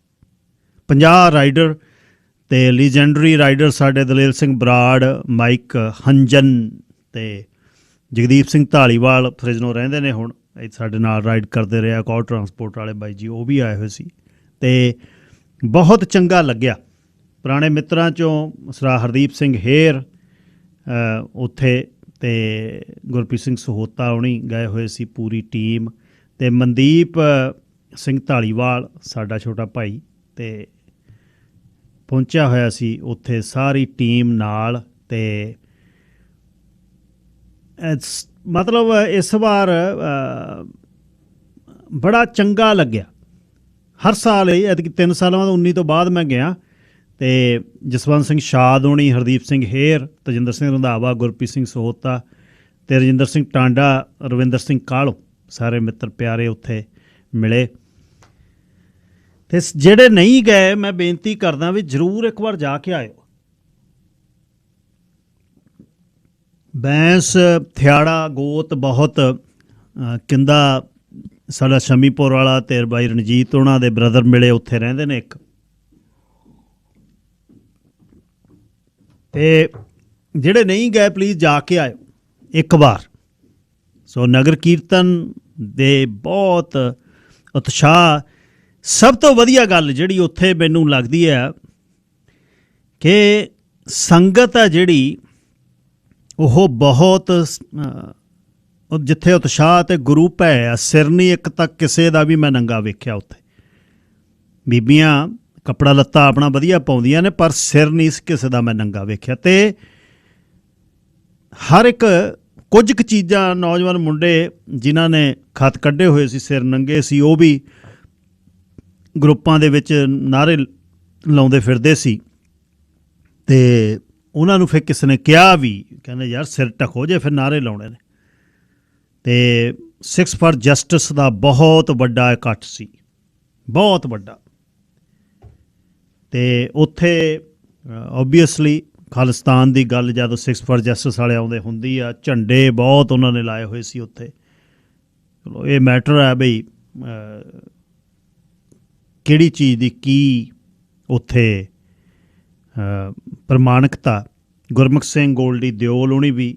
50 ਰਾਈਡਰ ਅਤੇ ਲੀਜੈਂਡਰੀ ਰਾਈਡਰ ਸਾਡੇ ਦਲੇਰ ਸਿੰਘ ਬਰਾੜ, ਮਾਈਕ ਹੰਜਨ ਅਤੇ ਜਗਦੀਪ ਸਿੰਘ ਢਾਲੀਵਾਲ ਫਰਿਜ਼ਨੋ ਰਹਿੰਦੇ ਨੇ ਹੁਣ, ਸਾਡੇ ਨਾਲ ਰਾਈਡ ਕਰਦੇ ਰਹੇ। ਕੌਰ ਟਰਾਂਸਪੋਰਟ ਵਾਲੇ ਬਾਈ ਜੀ ਉਹ ਵੀ ਆਏ ਹੋਏ ਸੀ ਅਤੇ ਬਹੁਤ ਚੰਗਾ ਲੱਗਿਆ। ਪੁਰਾਣੇ ਮਿੱਤਰਾਂ 'ਚੋਂ ਸਰਾ ਹਰਦੀਪ ਸਿੰਘ ਹੇਰ ਉੱਥੇ, ਅਤੇ ਗੁਰਪ੍ਰੀਤ ਸਿੰਘ ਸਹੋਤਾ ਹੋਣੀ ਗਏ ਹੋਏ ਸੀ, ਪੂਰੀ ਟੀਮ। ਅਤੇ ਮਨਦੀਪ ਸਿੰਘ ਢਾਲੀਵਾਲ ਸਾਡਾ ਛੋਟਾ ਭਾਈ ਅਤੇ ਪਹੁੰਚਿਆ ਹੋਇਆ ਸੀ ਉੱਥੇ, ਸਾਰੀ ਟੀਮ ਨਾਲ। ਅਤੇ ਮਤਲਬ ਇਸ ਵਾਰ ਬੜਾ ਚੰਗਾ ਲੱਗਿਆ। ਹਰ ਸਾਲ ਐਤਕੀ 3 ਸਾਲਾਂ ਬਾਅਦ 19 ਤੋਂ ਬਾਅਦ ਮੈਂ ਗਿਆ। ਅਤੇ ਜਸਵੰਤ ਸਿੰਘ ਸ਼ਾਦ ਹੋਣੀ, ਹਰਦੀਪ ਸਿੰਘ ਹੇਰ, ਤਜਿੰਦਰ ਸਿੰਘ ਰੰਧਾਵਾ, ਗੁਰਪ੍ਰੀਤ ਸਿੰਘ ਸਹੋਤਾ ਅਤੇ ਰਜਿੰਦਰ ਸਿੰਘ ਟਾਂਡਾ, ਰਵਿੰਦਰ ਸਿੰਘ ਕਾਹਲੋਂ, ਸਾਰੇ ਮਿੱਤਰ ਪਿਆਰੇ ਉੱਥੇ ਮਿਲੇ। ਅਤੇ ਜਿਹੜੇ ਨਹੀਂ ਗਏ, ਮੈਂ ਬੇਨਤੀ ਕਰਦਾ ਵੀ ਜ਼ਰੂਰ ਇੱਕ ਵਾਰ ਜਾ ਕੇ ਆਇਓ। ਬੈਂਸ, ਥਿਆੜਾ, ਗੋਤ ਬਹੁਤ ਕਿੰਦਾ, ਸਾਡਾ ਸ਼ਮੀਪੁਰ ਵਾਲਾ ਅਤੇ ਬਾਈ ਰਣਜੀਤ ਉਹਨਾਂ ਦੇ ਬ੍ਰਦਰ ਮਿਲੇ, ਉੱਥੇ ਰਹਿੰਦੇ ਨੇ ਇੱਕ। ਅਤੇ ਜਿਹੜੇ ਨਹੀਂ ਗਏ ਪਲੀਜ਼ ਜਾ ਕੇ ਆਇਓ ਇੱਕ ਵਾਰ। ਸੋ ਨਗਰ ਕੀਰਤਨ ਦੇ ਬਹੁਤ ਉਤਸ਼ਾਹ। ਸਭ ਤੋਂ ਵਧੀਆ ਗੱਲ ਜਿਹੜੀ ਉੱਥੇ ਮੈਨੂੰ ਲੱਗਦੀ ਹੈ ਕਿ ਸੰਗਤ ਹੈ ਜਿਹੜੀ, ਉਹ ਬਹੁਤ ਜਿੱਥੇ ਉਤਸ਼ਾਹ ਅਤੇ ਗੁਰੂ ਭੈ ਆ, ਸਿਰ ਨਹੀਂ ਇੱਕ ਤੱਕ ਕਿਸੇ ਦਾ ਵੀ ਮੈਂ ਨੰਗਾ ਵੇਖਿਆ ਉੱਥੇ। ਬੀਬੀਆਂ ਕੱਪੜਾ ਲੱਤਾ ਆਪਣਾ ਵਧੀਆ ਪਾਉਂਦੀਆਂ ਨੇ, ਪਰ ਸਿਰ ਨਹੀਂ ਕਿਸੇ ਦਾ ਮੈਂ ਨੰਗਾ ਵੇਖਿਆ। ਅਤੇ ਹਰ ਇੱਕ ਕੁਝ ਕੁ ਚੀਜ਼ਾਂ, ਨੌਜਵਾਨ ਮੁੰਡੇ ਜਿਨ੍ਹਾਂ ਨੇ ਖੱਤ ਕੱਢੇ ਹੋਏ ਸੀ, ਸਿਰ ਨੰਗੇ ਸੀ, ਉਹ ਵੀ ਗਰੁੱਪਾਂ ਦੇ ਵਿੱਚ ਨਾਅਰੇ ਲਾਉਂਦੇ ਫਿਰਦੇ ਸੀ। ਅਤੇ ਉਹਨਾਂ ਨੂੰ ਫਿਰ ਕਿਸੇ ਨੇ ਕਿਹਾ ਵੀ, ਕਹਿੰਦੇ ਯਾਰ ਸਿਰ ਢੱਕੋ ਜੇ ਫਿਰ ਨਾਅਰੇ ਲਾਉਣੇ ਨੇ। ਅਤੇ 6 ਫਾਰ ਜਸਟਿਸ ਦਾ ਬਹੁਤ ਵੱਡਾ ਇਕੱਠ ਸੀ, ਬਹੁਤ ਵੱਡਾ। ਅਤੇ ਉੱਥੇ ਓਬੀਅਸਲੀ ਖਾਲਿਸਤਾਨ ਦੀ ਗੱਲ ਜਦੋਂ 6 ਫਾਰ ਜਸਟਿਸ ਵਾਲੇ ਆਉਂਦੇ ਹੁੰਦੀ ਆ, ਝੰਡੇ ਬਹੁਤ ਉਹਨਾਂ ਨੇ ਲਾਏ ਹੋਏ ਸੀ ਉੱਥੇ। ਚਲੋ ਇਹ ਮੈਟਰ ਹੈ ਬਈ ਕਿਹੜੀ ਚੀਜ਼ ਦੀ ਕੀ ਉੱਥੇ ਪ੍ਰਮਾਣਿਕਤਾ। ਗੁਰਮੁਖ ਸਿੰਘ ਗੋਲਡੀ ਦਿਓਲ ਹੋਣੀ ਵੀ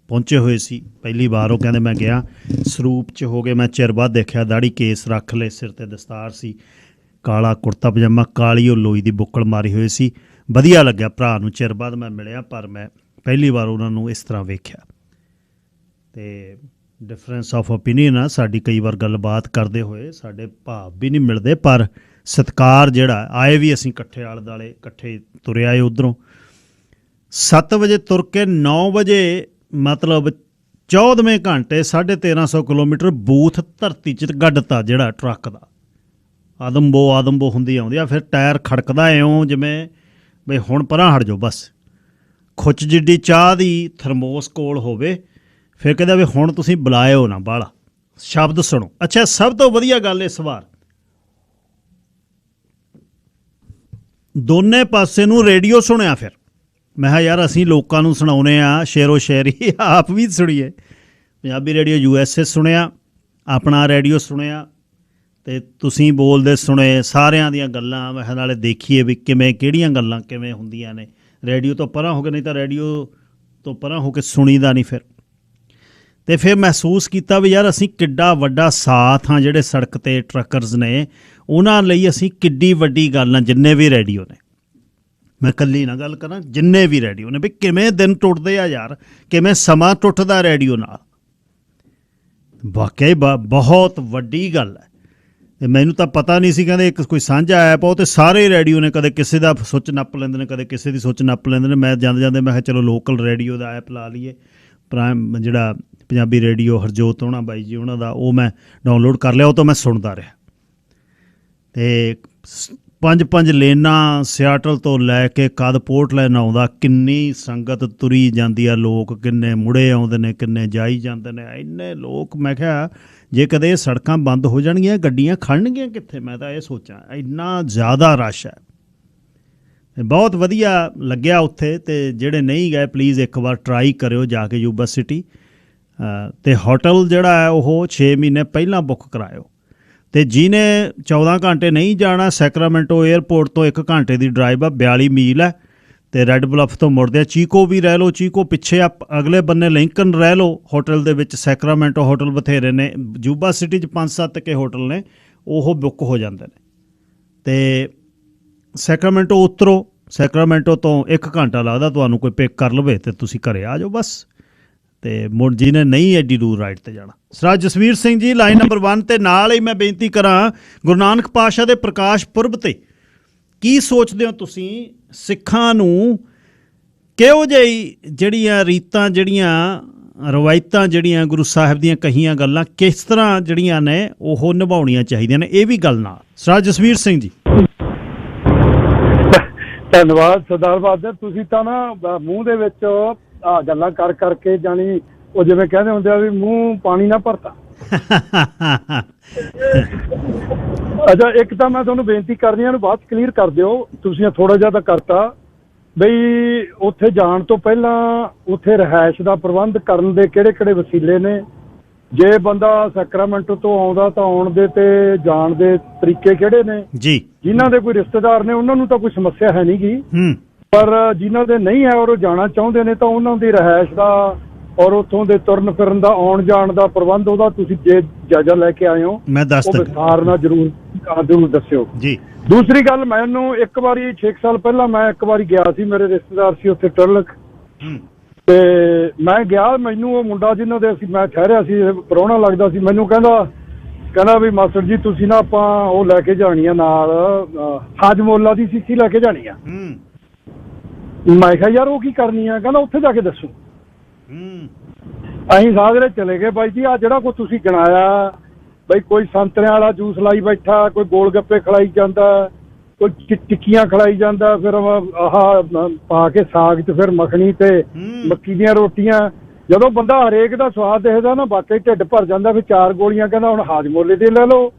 ਪਹੁੰਚੇ ਹੋਏ ਸੀ ਪਹਿਲੀ ਵਾਰ। ਉਹ ਕਹਿੰਦੇ ਮੈਂ ਗਿਆ, ਸਰੂਪ 'ਚ ਹੋ ਗਏ, ਮੈਂ ਚਿਰ ਬਾਅਦ ਦੇਖਿਆ, ਦਾੜੀ ਕੇਸ ਰੱਖ ਲਏ, ਸਿਰ 'ਤੇ ਦਸਤਾਰ ਸੀ, ਕਾਲਾ ਕੁੜਤਾ ਪਜਾਮਾ, ਕਾਲੀ ਉਹ ਲੋਈ ਦੀ ਬੁੱਕਲ ਮਾਰੀ ਹੋਈ ਸੀ। ਵਧੀਆ ਲੱਗਿਆ ਭਰਾ ਨੂੰ, ਚਿਰ ਬਾਅਦ ਮੈਂ ਮਿਲਿਆ, ਪਰ ਮੈਂ ਪਹਿਲੀ ਵਾਰ ਉਹਨਾਂ ਨੂੰ ਇਸ ਤਰ੍ਹਾਂ ਵੇਖਿਆ। ਅਤੇ ਡਿਫਰੈਂਸ ਆਫ ਓਪੀਨੀਅਨ ਆ ਸਾਡੀ, ਕਈ ਵਾਰ ਗੱਲਬਾਤ ਕਰਦੇ ਹੋਏ ਸਾਡੇ ਭਾਵ ਵੀ ਨਹੀਂ ਮਿਲਦੇ, ਪਰ ਸਤਿਕਾਰ ਜਿਹੜਾ, ਆਏ ਵੀ ਅਸੀਂ ਇਕੱਠੇ ਆਲੇ ਦੁਆਲੇ ਇਕੱਠੇ ਤੁਰੇ ਆਏ ਉੱਧਰੋਂ। 7 ਵਜੇ ਤੁਰ ਕੇ 9 ਵਜੇ ਮਤਲਬ 14ਵੇਂ ਘੰਟੇ 1350 ਕਿਲੋਮੀਟਰ ਬੂਥ ਧਰਤੀ 'ਚ ਗੱਡਤਾ ਜਿਹੜਾ ਟਰੱਕ ਦਾ। ਆਦਮਬੋ ਹੁੰਦੀ ਆਉਂਦੀ ਆ, ਫਿਰ ਟਾਇਰ ਖੜਕਦਾ ਇਉਂ ਜਿਵੇਂ ਬਈ ਹੁਣ ਪਰਾਂ ਹਟ ਜਾਓ ਬਸ। ਖੁੱਚ ਜਿੱਡੀ ਚਾਹ ਦੀ ਥਰਮੋਸ ਕੋਲ ਹੋਵੇ, ਫਿਰ ਕਹਿੰਦਾ ਵੀ ਹੁਣ ਤੁਸੀਂ ਬੁਲਾਇਓ ਨਾ ਬਾਹਲਾ, ਸ਼ਬਦ ਸੁਣੋ। ਅੱਛਾ, ਸਭ ਤੋਂ ਵਧੀਆ ਗੱਲ ਇਸ ਵਾਰ ਦੋਨੇ ਪਾਸੇ ਨੂੰ ਰੇਡੀਓ ਸੁਣਿਆ। ਫਿਰ ਮੈਂ ਕਿਹਾ ਯਾਰ ਅਸੀਂ ਲੋਕਾਂ ਨੂੰ ਸੁਣਾਉਂਦੇ ਹਾਂ ਸ਼ੇਰੋ ਸ਼ਾਇਰੀ, ਆਪ ਵੀ ਸੁਣੀਏ। ਪੰਜਾਬੀ ਰੇਡੀਓ USA ਸੁਣਿਆ, ਆਪਣਾ ਰੇਡੀਓ ਸੁਣਿਆ, ਅਤੇ ਤੁਸੀਂ ਬੋਲਦੇ ਸੁਣੇ ਸਾਰਿਆਂ ਦੀਆਂ ਗੱਲਾਂ। ਮੈਂ ਨਾਲੇ ਦੇਖੀਏ ਵੀ ਕਿਵੇਂ, ਕਿਹੜੀਆਂ ਗੱਲਾਂ ਕਿਵੇਂ ਹੁੰਦੀਆਂ ਨੇ। ਰੇਡੀਓ ਤੋਂ ਪਰਾਂ ਹੋ ਕੇ, ਨਹੀਂ ਤਾਂ ਰੇਡੀਓ ਤੋਂ ਪਰਾਂ ਹੋ ਕੇ ਸੁਣੀਦਾ ਨਹੀਂ ਫਿਰ। ਅਤੇ ਫਿਰ ਮਹਿਸੂਸ ਕੀਤਾ ਵੀ ਯਾਰ ਅਸੀਂ ਕਿੱਡਾ ਵੱਡਾ ਸਾਥ ਹਾਂ ਜਿਹੜੇ ਸੜਕ 'ਤੇ ਟਰੱਕਰਸ ਨੇ, ਉਹਨਾਂ ਲਈ ਅਸੀਂ ਕਿੱਡੀ ਵੱਡੀ ਗੱਲ ਆ ਜਿੰਨੇ ਵੀ ਰੇਡੀਓ ਨੇ। ਮੈਂ ਇਕੱਲੀ ਨਾ ਗੱਲ ਕਰਾਂ, ਜਿੰਨੇ ਵੀ ਰੇਡੀਓ ਨੇ, ਵੀ ਕਿਵੇਂ ਦਿਨ ਟੁੱਟਦੇ ਆ ਯਾਰ, ਕਿਵੇਂ ਸਮਾਂ ਟੁੱਟਦਾ ਰੇਡੀਓ ਨਾਲ। ਵਾਕਿਆ ਹੀ ਬਹੁਤ ਵੱਡੀ ਗੱਲ ਹੈ। ਅਤੇ ਮੈਨੂੰ ਤਾਂ ਪਤਾ ਨਹੀਂ ਸੀ, ਕਹਿੰਦੇ ਇੱਕ ਕੋਈ ਸਾਂਝਾ ਐਪ ਆ ਉਹ 'ਤੇ ਸਾਰੇ ਰੇਡੀਓ ਨੇ, ਕਦੇ ਕਿਸੇ ਦਾ ਸੁੱਚ ਨੱਪ ਲੈਂਦੇ ਨੇ, ਕਦੇ ਕਿਸੇ ਦੀ ਸੁੱਚ ਨੱਪ ਲੈਂਦੇ ਨੇ। ਮੈਂ ਜਾਂਦੇ ਜਾਂਦੇ ਮੈਂ ਕਿਹਾ ਚਲੋ ਲੋਕਲ ਰੇਡੀਓ ਦਾ ਐਪ ਲਾ ਲਈਏ, ਪ੍ਰਾਈਮ ਜਿਹੜਾ ਪੰਜਾਬੀ ਰੇਡੀਓ ਹਰਜੋਤ ਹੋਣਾ ਬਾਈ ਜੀ ਉਹਨਾਂ ਦਾ, ਉਹ ਮੈਂ ਡਾਊਨਲੋਡ ਕਰ ਲਿਆ, ਉਹ ਤੋਂ ਮੈਂ ਸੁਣਦਾ ਰਿਹਾ। ਅਤੇ 5 ਲੇਨਾਂ ਸਿਆਟਲ ਤੋਂ ਲੈ ਕੇ ਕਦ ਪੋਰਟਲੈਂਡ ਆਉਂਦਾ, ਕਿੰਨੀ ਸੰਗਤ ਤੁਰੀ ਜਾਂਦੀ ਆ, ਲੋਕ ਕਿੰਨੇ ਮੁੜੇ ਆਉਂਦੇ ਨੇ, ਕਿੰਨੇ ਜਾਈ ਜਾਂਦੇ ਨੇ, ਇੰਨੇ ਲੋਕ। ਮੈਂ ਕਿਹਾ ਜੇ ਕਦੇ ਇਹ ਸੜਕਾਂ ਬੰਦ ਹੋ ਜਾਣਗੀਆਂ, ਗੱਡੀਆਂ ਖੜਨਗੀਆਂ ਕਿੱਥੇ? ਮੈਂ ਤਾਂ ਇਹ ਸੋਚਾਂ, ਇੰਨਾ ਜ਼ਿਆਦਾ ਰਸ਼ ਹੈ। ਬਹੁਤ ਵਧੀਆ ਲੱਗਿਆ ਉੱਥੇ। ਅਤੇ ਜਿਹੜੇ ਨਹੀਂ ਗਏ ਪਲੀਜ਼ ਇੱਕ ਵਾਰ ਟਰਾਈ ਕਰਿਓ ਜਾ ਕੇ ਯੂਬਾ ਸਿਟੀ। ਅਤੇ ਹੋਟਲ ਜਿਹੜਾ ਹੈ ਉਹ 6 ਮਹੀਨੇ ਪਹਿਲਾਂ ਬੁੱਕ ਕਰਾਇਓ। ਅਤੇ ਜਿਹਨੇ 14 ਘੰਟੇ ਨਹੀਂ ਜਾਣਾ, ਸੈਕਰਾਮੈਂਟੋ ਏਅਰਪੋਰਟ ਤੋਂ 1 ਘੰਟੇ ਦੀ ਡਰਾਈਵ ਆ, 42 ਮੀਲ ਹੈ। ਅਤੇ ਰੈੱਡ ਬਲੱਫ ਤੋਂ ਮੁੜਦੇ ਆ ਚੀਕੋ ਵੀ ਰਹਿ ਲਓ, ਚੀਕੋ ਪਿੱਛੇ ਅਗਲੇ ਬੰਨੇ ਲਿੰਕਨ ਰਹਿ ਲਓ ਹੋਟਲ ਦੇ ਵਿੱਚ। ਸੈਕਰਾਮੈਂਟੋ ਹੋਟਲ ਬਥੇਰੇ ਨੇ, ਯੂਬਾ ਸਿਟੀ 'ਚ 5-7 ਕੇ ਹੋਟਲ ਨੇ, ਉਹ ਬੁੱਕ ਹੋ ਜਾਂਦੇ ਨੇ। ਅਤੇ ਸੈਕਰਾਮੈਂਟੋ ਉਤਰੋ, ਸੈਕਰਾਮੈਂਟੋ ਤੋਂ 1 ਘੰਟਾ ਲੱਗਦਾ ਤੁਹਾਨੂੰ, ਕੋਈ ਪਿਕ ਕਰ ਲਵੇ ਅਤੇ ਤੁਸੀਂ ਘਰੇ ਆ ਜਾਓ ਬਸ। ਅਤੇ ਮੁੜ ਜਿਹਨੇ ਨਹੀਂ ਐਡੀ ਦੂਰ ਰਾਈਡ 'ਤੇ ਜਾਣਾ। ਸਰਦਾਰ ਜਸਵੀਰ ਸਿੰਘ ਜੀ ਲਾਈਨ ਨੰਬਰ 1 'ਤੇ। ਨਾਲ ਹੀ ਮੈਂ ਬੇਨਤੀ ਕਰਾਂ, ਗੁਰੂ ਨਾਨਕ ਪਾਤਸ਼ਾਹ ਦੇ ਪ੍ਰਕਾਸ਼ ਪੁਰਬ 'ਤੇ ਕੀ ਸੋਚਦੇ ਹੋ ਤੁਸੀਂ? ਸਿੱਖਾਂ ਨੂੰ ਕਿਹੋ ਜਿਹੀ ਜਿਹੜੀਆਂ ਰੀਤਾਂ, ਜਿਹੜੀਆਂ ਰਵਾਇਤਾਂ, ਜਿਹੜੀਆਂ ਗੁਰੂ ਸਾਹਿਬ ਦੀਆਂ ਕਹੀਆਂ ਗੱਲਾਂ, ਕਿਸ ਤਰ੍ਹਾਂ ਜਿਹੜੀਆਂ ਨੇ ਉਹ ਨਿਭਾਉਣੀਆਂ ਚਾਹੀਦੀਆਂ ਨੇ? ਇਹ ਵੀ ਗੱਲ ਨਾਲ ਸਰਦਾਰ ਜਸਵੀਰ ਸਿੰਘ ਜੀ। ਧੰਨਵਾਦ ਸਰਦਾਰ ਬਹਾਦਰ। ਤੁਸੀਂ ਤਾਂ ਨਾ ਮੂੰਹ ਦੇ ਵਿੱਚ ਆ ਗੱਲਾਂ ਕਰ ਕਰਕੇ ਜਾਣੀ, ਉਹ ਜਿਵੇਂ ਕਹਿੰਦੇ ਹੁੰਦੇ ਆ ਵੀ ਮੂੰਹ ਪਾਣੀ ਨਾ ਭਰਤਾ। ਅੱਛਾ, ਇੱਕ ਤਾਂ ਮੈਂ ਤੁਹਾਨੂੰ ਬੇਨਤੀ ਕਰਨੀ ਆ, ਬਾਅਦ ਕਲੀਅਰ ਕਰ ਦਿਓ। ਤੁਸੀਂ ਥੋੜਾ ਜਿਹਾ ਤਾਂ ਕਰਤਾ ਬਈ ਉੱਥੇ ਜਾਣ ਤੋਂ ਪਹਿਲਾਂ ਉੱਥੇ ਰਿਹਾਇਸ਼ ਦਾ ਪ੍ਰਬੰਧ ਕਰਨ ਦੇ ਕਿਹੜੇ ਵਸੀਲੇ ਨੇ। ਜੇ ਬੰਦਾ ਸੈਕਰਾਮੈਂਟੋ ਤੋਂ ਆਉਂਦਾ ਤਾਂ ਆਉਣ ਦੇ ਤੇ ਜਾਣ ਦੇ ਤਰੀਕੇ ਕਿਹੜੇ ਨੇ ਜੀ? ਜਿਨ੍ਹਾਂ ਦੇ ਕੋਈ ਰਿਸ਼ਤੇਦਾਰ ਨੇ ਉਹਨਾਂ ਨੂੰ ਤਾਂ ਕੋਈ ਸਮੱਸਿਆ ਹੈ ਨਹੀਂ ਗੀ, ਪਰ ਜਿਨ੍ਹਾਂ ਦੇ ਨਹੀਂ ਹੈ ਔਰ ਉਹ ਜਾਣਾ ਚਾਹੁੰਦੇ ਨੇ ਤਾਂ ਉਹਨਾਂ ਦੀ ਰਿਹਾਇਸ਼ ਦਾ ਔਰ ਉੱਥੋਂ ਦੇ ਤੁਰਨ ਫਿਰਨ ਦਾ, ਆਉਣ ਜਾਣ ਦਾ ਪ੍ਰਬੰਧ, ਉਹਦਾ ਤੁਸੀਂ ਜੇ ਜਾਇਜ਼ਾ ਲੈ ਕੇ ਆਏ ਹੋ ਉਹ ਵਿਸਥਾਰ ਨਾਲ ਜ਼ਰੂਰ ਦੱਸਿਓ ਜੀ। ਦੂਸਰੀ ਗੱਲ, ਮੈਨੂੰ ਇੱਕ ਵਾਰੀ 6 ਸਾਲ ਪਹਿਲਾਂ ਮੈਂ ਇੱਕ ਵਾਰੀ ਗਿਆ ਸੀ, ਮੇਰੇ ਰਿਸ਼ਤੇਦਾਰ ਸੀ ਉੱਥੇ ਟਰਲਕ, ਤੇ ਮੈਂ ਗਿਆ। ਮੈਨੂੰ ਉਹ ਮੁੰਡਾ ਜਿਹਨਾਂ ਦੇ ਮੈਂ ਠਹਿਰਿਆ ਸੀ, ਪ੍ਰਾਹੁਣਾ ਲੱਗਦਾ ਸੀ, ਮੈਨੂੰ ਕਹਿੰਦਾ ਵੀ ਮਾਸਟਰ ਜੀ ਤੁਸੀਂ ਨਾ ਆਪਾਂ ਉਹ ਲੈ ਕੇ ਜਾਣੀ ਆ ਨਾਲ, ਹਾਜਮੋਲਾ ਦੀ ਸੀਸੀ ਲੈ ਕੇ ਜਾਣੀ ਆ। ਮੈਂ ਕਿਹਾ ਯਾਰ ਉਹ ਕੀ ਕਰਨੀ ਆ? ਕਹਿੰਦਾ ਉੱਥੇ ਜਾ ਕੇ ਦੱਸੋ। ਅਸੀਂ ਸਾਜਰੇ ਚਲੇ ਗਏ। ਬਾਈ ਜੀ ਆ ਜਿਹੜਾ ਕੋਈ ਤੁਸੀਂ ਗਿਣਾਇਆ, ਬਈ ਕੋਈ ਸੰਤਰਿਆਂ ਵਾਲਾ ਜੂਸ ਲਾਈ ਬੈਠਾ, ਕੋਈ ਗੋਲ ਗੱਪੇ ਖਿਲਾਈ ਜਾਂਦਾ, ਕੋਈ ਟਿੱਕੀਆਂ ਖਿਲਾਈ ਜਾਂਦਾ, ਫਿਰ ਆਹ ਪਾ ਕੇ ਸਾਗ 'ਚ ਫਿਰ ਮੱਖਣੀ ਤੇ ਮੱਕੀ ਦੀਆਂ ਰੋਟੀਆਂ। ਜਦੋਂ ਬੰਦਾ ਹਰੇਕ ਦਾ ਸਵਾਦ ਦੇਖਦਾ ਨਾ, ਵਾਕਈ ਢਿੱਡ ਭਰ ਜਾਂਦਾ। ਫਿਰ 4 ਗੋਲੀਆਂ ਕਹਿੰਦਾ ਹੁਣ ਹਾਜਮੋਲੇ ਦੇ ਲੈ ਲਓ,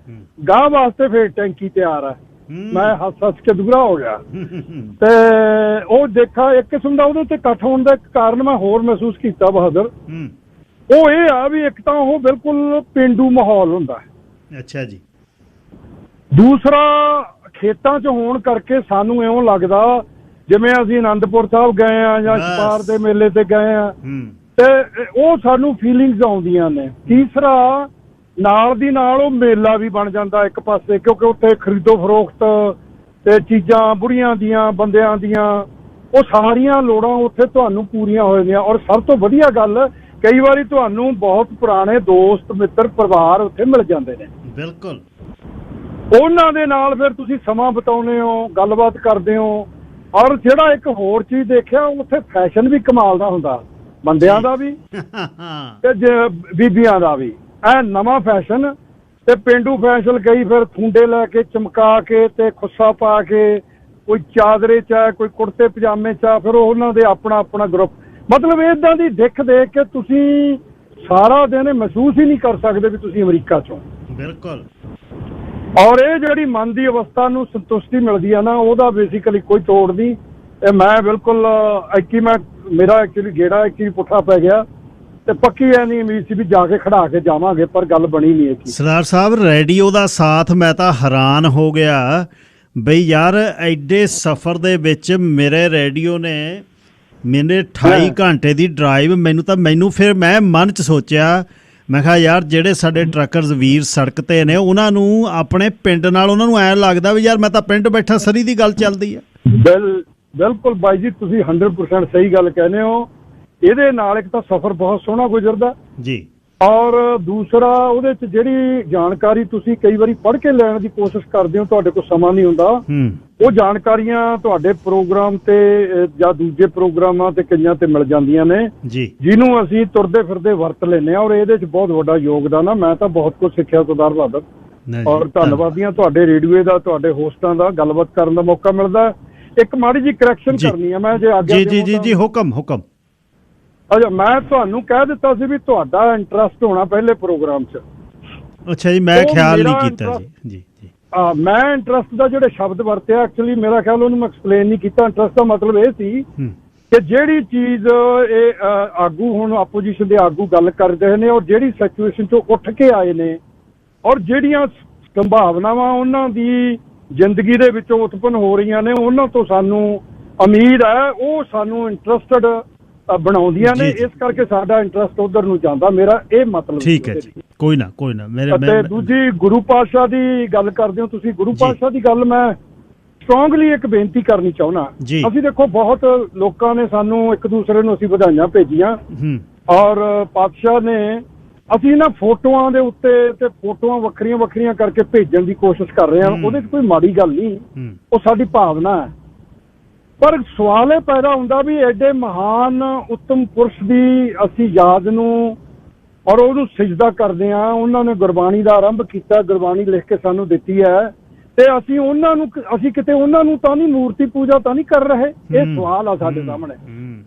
ਗਾਂ ਵਾਸਤੇ ਫਿਰ ਟੈਂਕੀ ਤਿਆਰ ਆ। ਮੈਂ ਹੱਸ ਕੇ ਦੂਰਾ ਹੋ ਗਿਆ। ਤੇ ਉਹ ਦੇਖਾ ਇੱਕ ਕਿਸਮ ਦਾ ਉਹਦੇ ਤੇ ਇਕੱਠ ਹੋਣ ਦਾ ਕਾਰਨ ਮੈਂ ਹੋਰ ਮਹਿਸੂਸ ਕੀਤਾ ਬਹਾਦਰ, ਉਹ ਇਹ ਆ ਵੀ ਇੱਕ ਤਾਂ ਉਹ ਬਿਲਕੁਲ ਪੇਂਡੂ ਮਾਹੌਲ ਹੁੰਦਾ। ਅੱਛਾ ਜੀ। ਦੂਸਰਾ, ਖੇਤਾਂ 'ਚ ਹੋਣ ਕਰਕੇ ਸਾਨੂੰ ਇਉਂ ਲੱਗਦਾ ਜਿਵੇਂ ਅਸੀਂ ਆਨੰਦਪੁਰ ਸਾਹਿਬ ਗਏ ਆ ਜਾਂ ਛਪਾਰ ਦੇ ਮੇਲੇ ਤੇ ਗਏ ਆ, ਤੇ ਉਹ ਸਾਨੂੰ ਫੀਲਿੰਗਸ ਆਉਂਦੀਆਂ ਨੇ। ਤੀਸਰਾ, ਨਾਲ ਦੀ ਨਾਲ ਉਹ ਮੇਲਾ ਵੀ ਬਣ ਜਾਂਦਾ ਇੱਕ ਪਾਸੇ, ਕਿਉਂਕਿ ਉੱਥੇ ਖਰੀਦੋ ਫਰੋਖਤ ਤੇ ਚੀਜ਼ਾਂ ਬੁੜੀਆਂ ਦੀਆਂ, ਬੰਦਿਆਂ ਦੀਆਂ, ਉਹ ਸਾਰੀਆਂ ਲੋੜਾਂ ਉੱਥੇ ਤੁਹਾਨੂੰ ਪੂਰੀਆਂ ਹੋ ਜਾਂਦੀਆਂ। ਔਰ ਸਭ ਤੋਂ ਵਧੀਆ ਗੱਲ, ਕਈ ਵਾਰੀ ਤੁਹਾਨੂੰ ਬਹੁਤ ਪੁਰਾਣੇ ਦੋਸਤ ਮਿੱਤਰ ਪਰਿਵਾਰ ਉੱਥੇ ਮਿਲ ਜਾਂਦੇ ਨੇ। ਬਿਲਕੁਲ, ਉਹਨਾਂ ਦੇ ਨਾਲ ਫਿਰ ਤੁਸੀਂ ਸਮਾਂ ਬਿਤਾਉਂਦੇ ਹੋ, ਗੱਲਬਾਤ ਕਰਦੇ ਹੋ। ਔਰ ਜਿਹੜਾ ਇੱਕ ਹੋਰ ਚੀਜ਼ ਦੇਖਿਆ, ਉੱਥੇ ਫੈਸ਼ਨ ਵੀ ਕਮਾਲ ਦਾ ਹੁੰਦਾ, ਬੰਦਿਆਂ ਦਾ ਵੀ ਤੇ ਬੀਬੀਆਂ ਦਾ ਵੀ। ਐ ਨਵਾਂ ਫੈਸ਼ਨ ਤੇ ਪੇਂਡੂ ਫੈਸ਼ਨ। ਕਈ ਫਿਰ ਖੁੰਡੇ ਲੈ ਕੇ ਚਮਕਾ ਕੇ ਤੇ ਖੁੱਸਾ ਪਾ ਕੇ, ਕੋਈ ਚਾਦਰੇ 'ਚ ਹੈ, ਕੋਈ ਕੁੜਤੇ ਪਜਾਮੇ 'ਚ ਆ, ਫਿਰ ਉਹਨਾਂ ਦੇ ਆਪਣਾ ਗਰੁੱਪ। ਮਤਲਬ ਇੱਦਾਂ ਦੀ ਦਿੱਖ ਦੇਖ ਕੇ ਤੁਸੀਂ ਸਾਰਾ ਦਿਨ ਮਹਿਸੂਸ ਹੀ ਨਹੀਂ ਕਰ ਸਕਦੇ ਵੀ ਤੁਸੀਂ ਅਮਰੀਕਾ 'ਚੋਂ। ਬਿਲਕੁਲ। ਔਰ ਇਹ ਜਿਹੜੀ ਮਨ ਦੀ ਅਵਸਥਾ ਨੂੰ ਸੰਤੁਸ਼ਟੀ ਮਿਲਦੀ ਆ ਨਾ, ਉਹਦਾ ਬੇਸਿਕਲੀ ਕੋਈ ਤੋੜ ਨਹੀਂ। ਇਹ ਮੈਂ ਬਿਲਕੁਲ ਮੇਰਾ ਗੇੜਾ ਪੁੱਠਾ ਪੈ ਗਿਆ, ਤੇ ਪੱਕੀ ਐ ਨਹੀਂ ਉਮੀਦ ਸੀ ਵੀ ਜਾ ਕੇ ਖੜਾ ਕੇ ਜਾਵਾਂਗੇ, ਪਰ ਗੱਲ ਬਣੀ ਨਹੀਂ। ਸਰਦਾਰ ਸਾਹਿਬ, ਰੇਡੀਓ ਦਾ ਸਾਥ, ਮੈਂ ਤਾਂ ਹੈਰਾਨ ਹੋ ਗਿਆ ਬਈ ਯਾਰ ਐਡੇ ਸਫ਼ਰ ਦੇ ਵਿੱਚ ਮੇਰੇ ਰੇਡੀਓ ਨੇ ਮੈਨੇ 28 ਘੰਟੇ ਦੀ ਡਰਾਈਵ ਮੈਨੂੰ ਫਿਰ ਮੈਂ ਮਨ 'ਚ ਸੋਚਿਆ, ਮੈਂ ਕਿਹਾ ਯਾਰ ਜਿਹੜੇ ਸਾਡੇ ਟਰੱਕਰਸ ਵੀਰ ਸੜਕ 'ਤੇ ਨੇ ਉਹਨਾਂ ਨੂੰ ਆਪਣੇ ਪਿੰਡ ਨਾਲ ਉਹਨਾਂ ਨੂੰ ਐਂ ਲੱਗਦਾ ਵੀ ਯਾਰ ਮੈਂ ਤਾਂ ਪਿੰਡ ਬੈਠਾ, ਸਰੀ ਦੀ ਗੱਲ ਚੱਲਦੀ ਆ। ਬਿਲਕੁਲ ਬਾਈ ਜੀ, ਤੁਸੀਂ 100% ਸਹੀ ਗੱਲ ਕਹਿੰਦੇ ਹੋ। ਇਹਦੇ ਨਾਲ ਇੱਕ ਤਾਂ ਸਫ਼ਰ ਬਹੁਤ ਸੋਹਣਾ ਗੁਜ਼ਰਦਾ ਜੀ, ਔਰ ਦੂਸਰਾ ਉਹਦੇ 'ਚ ਜਿਹੜੀ ਜਾਣਕਾਰੀ ਤੁਸੀਂ ਕਈ ਵਾਰੀ ਪੜ੍ਹ ਕੇ ਲੈਣ ਦੀ ਕੋਸ਼ਿਸ਼ ਕਰਦੇ ਹੋ, ਤੁਹਾਡੇ ਕੋਲ ਸਮਾਂ ਨਹੀਂ ਹੁੰਦਾ, ਉਹ ਜਾਣਕਾਰੀਆਂ ਤੁਹਾਡੇ ਪ੍ਰੋਗਰਾਮ ਤੇ ਜਾਂ ਦੂਜੇ ਪ੍ਰੋਗਰਾਮਾਂ ਤੇ ਕਈਆਂ ਤੇ ਮਿਲ ਜਾਂਦੀਆਂ ਨੇ ਜੀ, ਜਿਹਨੂੰ ਅਸੀਂ ਤੁਰਦੇ ਫਿਰਦੇ ਵਰਤ ਲੈਂਦੇ ਹਾਂ। ਔਰ ਇਹਦੇ 'ਚ ਬਹੁਤ ਵੱਡਾ ਯੋਗਦਾਨ ਆ। ਮੈਂ ਤਾਂ ਬਹੁਤ ਕੁਝ ਸਿੱਖਿਆ ਸਰਦਾਰ ਬਹਾਦਰ, ਔਰ ਧੰਨਵਾਦੀ ਹਾਂ ਤੁਹਾਡੇ ਰੇਡੀਓ ਦਾ, ਤੁਹਾਡੇ ਹੋਸਟਾਂ ਦਾ। ਗੱਲਬਾਤ ਕਰਨ ਦਾ ਮੌਕਾ ਮਿਲਦਾ। ਇੱਕ ਮਾੜੀ ਜੀ ਕਰੈਕਸ਼ਨ ਕਰਨੀ ਆ ਮੈਂ, ਜੇ ਆਗਿਆ ਜੀ ਹੁਕਮ। ਅੱਛਾ, ਮੈਂ ਤੁਹਾਨੂੰ ਕਹਿ ਦਿੱਤਾ ਸੀ ਵੀ ਤੁਹਾਡਾ ਇੰਟਰਸਟ ਹੋਣਾ ਪਹਿਲੇ ਪ੍ਰੋਗਰਾਮ 'ਚ। ਅੱਛਾ ਜੀ, ਮੈਂ ਖਿਆਲ ਨਹੀਂ ਕੀਤਾ ਜੀ। ਮੈਂ ਇੰਟਰਸਟ ਦਾ ਜਿਹੜੇ ਸ਼ਬਦ ਵਰਤਿਆ, ਐਕਚੁਅਲੀ ਮੇਰਾ ਖਿਆਲ ਉਹਨੂੰ ਮੈਂ ਐਕਸਪਲੇਨ ਨਹੀਂ ਕੀਤਾ। ਇੰਟਰਸਟ ਦਾ ਮਤਲਬ ਇਹ ਸੀ ਕਿ ਜਿਹੜੀ ਚੀਜ਼ ਇਹ ਆਗੂ ਹੁਣ ਆਪੋਜੀਸ਼ਨ ਦੇ ਆਗੂ ਗੱਲ ਕਰਦੇ ਨੇ, ਔਰ ਜਿਹੜੀ ਸਿਚੁਏਸ਼ਨ 'ਚੋਂ ਉੱਠ ਕੇ ਆਏ ਨੇ, ਔਰ ਜਿਹੜੀਆਂ ਸੰਭਾਵਨਾਵਾਂ ਉਹਨਾਂ ਦੀ ਜ਼ਿੰਦਗੀ ਦੇ ਵਿੱਚੋਂ ਉਤਪੰਨ ਹੋ ਰਹੀਆਂ ਨੇ, ਉਹਨਾਂ ਤੋਂ ਸਾਨੂੰ ਉਮੀਦ ਹੈ ਉਹ ਸਾਨੂੰ ਇੰਟਰਸਟਡ ਬਣਾਉਂਦੀਆਂ ਨੇ। ਇਸ ਕਰਕੇ ਸਾਡਾ ਇੰਟਰਸਟ ਉਧਰ ਨੂੰ ਜਾਂਦਾ। ਮੇਰਾ ਇਹ ਮਤਲਬ। ਠੀਕ ਹੈ ਜੀ, ਕੋਈ ਨਾ। ਅਤੇ ਦੂਜੀ ਗੁਰੂ ਪਾਤਸ਼ਾਹ ਦੀ ਗੱਲ ਕਰਦੇ ਹੋ ਤੁਸੀਂ। ਗੁਰੂ ਪਾਤਸ਼ਾਹ ਦੀ ਗੱਲ ਮੈਂ ਸਟਰੋਂਗਲੀ ਇੱਕ ਬੇਨਤੀ ਕਰਨੀ ਚਾਹੁੰਦਾ। ਅਸੀਂ ਦੇਖੋ ਬਹੁਤ ਲੋਕਾਂ ਨੇ ਸਾਨੂੰ ਇੱਕ ਦੂਸਰੇ ਨੂੰ ਅਸੀਂ ਵਧਾਈਆਂ ਭੇਜੀਆਂ, ਔਰ ਪਾਤਸ਼ਾਹ ਨੇ ਅਸੀਂ ਨਾ ਫੋਟੋਆਂ ਦੇ ਉੱਤੇ ਤੇ ਫੋਟੋਆਂ ਵੱਖਰੀਆਂ ਕਰਕੇ ਭੇਜਣ ਦੀ ਕੋਸ਼ਿਸ਼ ਕਰ ਰਹੇ ਹਾਂ। ਉਹਦੇ 'ਚ ਕੋਈ ਮਾੜੀ ਗੱਲ ਨਹੀਂ, ਉਹ ਸਾਡੀ ਭਾਵਨਾ ਹੈ। ਪਰ ਸਵਾਲ ਇਹ ਪੈਦਾ ਹੁੰਦਾ ਵੀ ਐਡੇ ਮਹਾਨ ਉੱਤਮ ਪੁਰਸ਼ ਦੀ ਅਸੀਂ ਯਾਦ ਨੂੰ ਔਰ ਉਹਨੂੰ ਸਿਜਦਾ ਕਰਦੇ ਹਾਂ। ਉਹਨਾਂ ਨੇ ਗੁਰਬਾਣੀ ਦਾ ਆਰੰਭ ਕੀਤਾ, ਗੁਰਬਾਣੀ ਲਿਖ ਕੇ ਸਾਨੂੰ ਦਿੱਤੀ ਹੈ, ਤੇ ਅਸੀਂ ਕਿਤੇ ਉਹਨਾਂ ਨੂੰ ਤਾਂ ਨਹੀਂ ਮੂਰਤੀ ਪੂਜਾ ਤਾਂ ਨਹੀਂ ਕਰ ਰਹੇ। ਇਹ ਸਵਾਲ ਆ ਸਾਡੇ ਸਾਹਮਣੇ।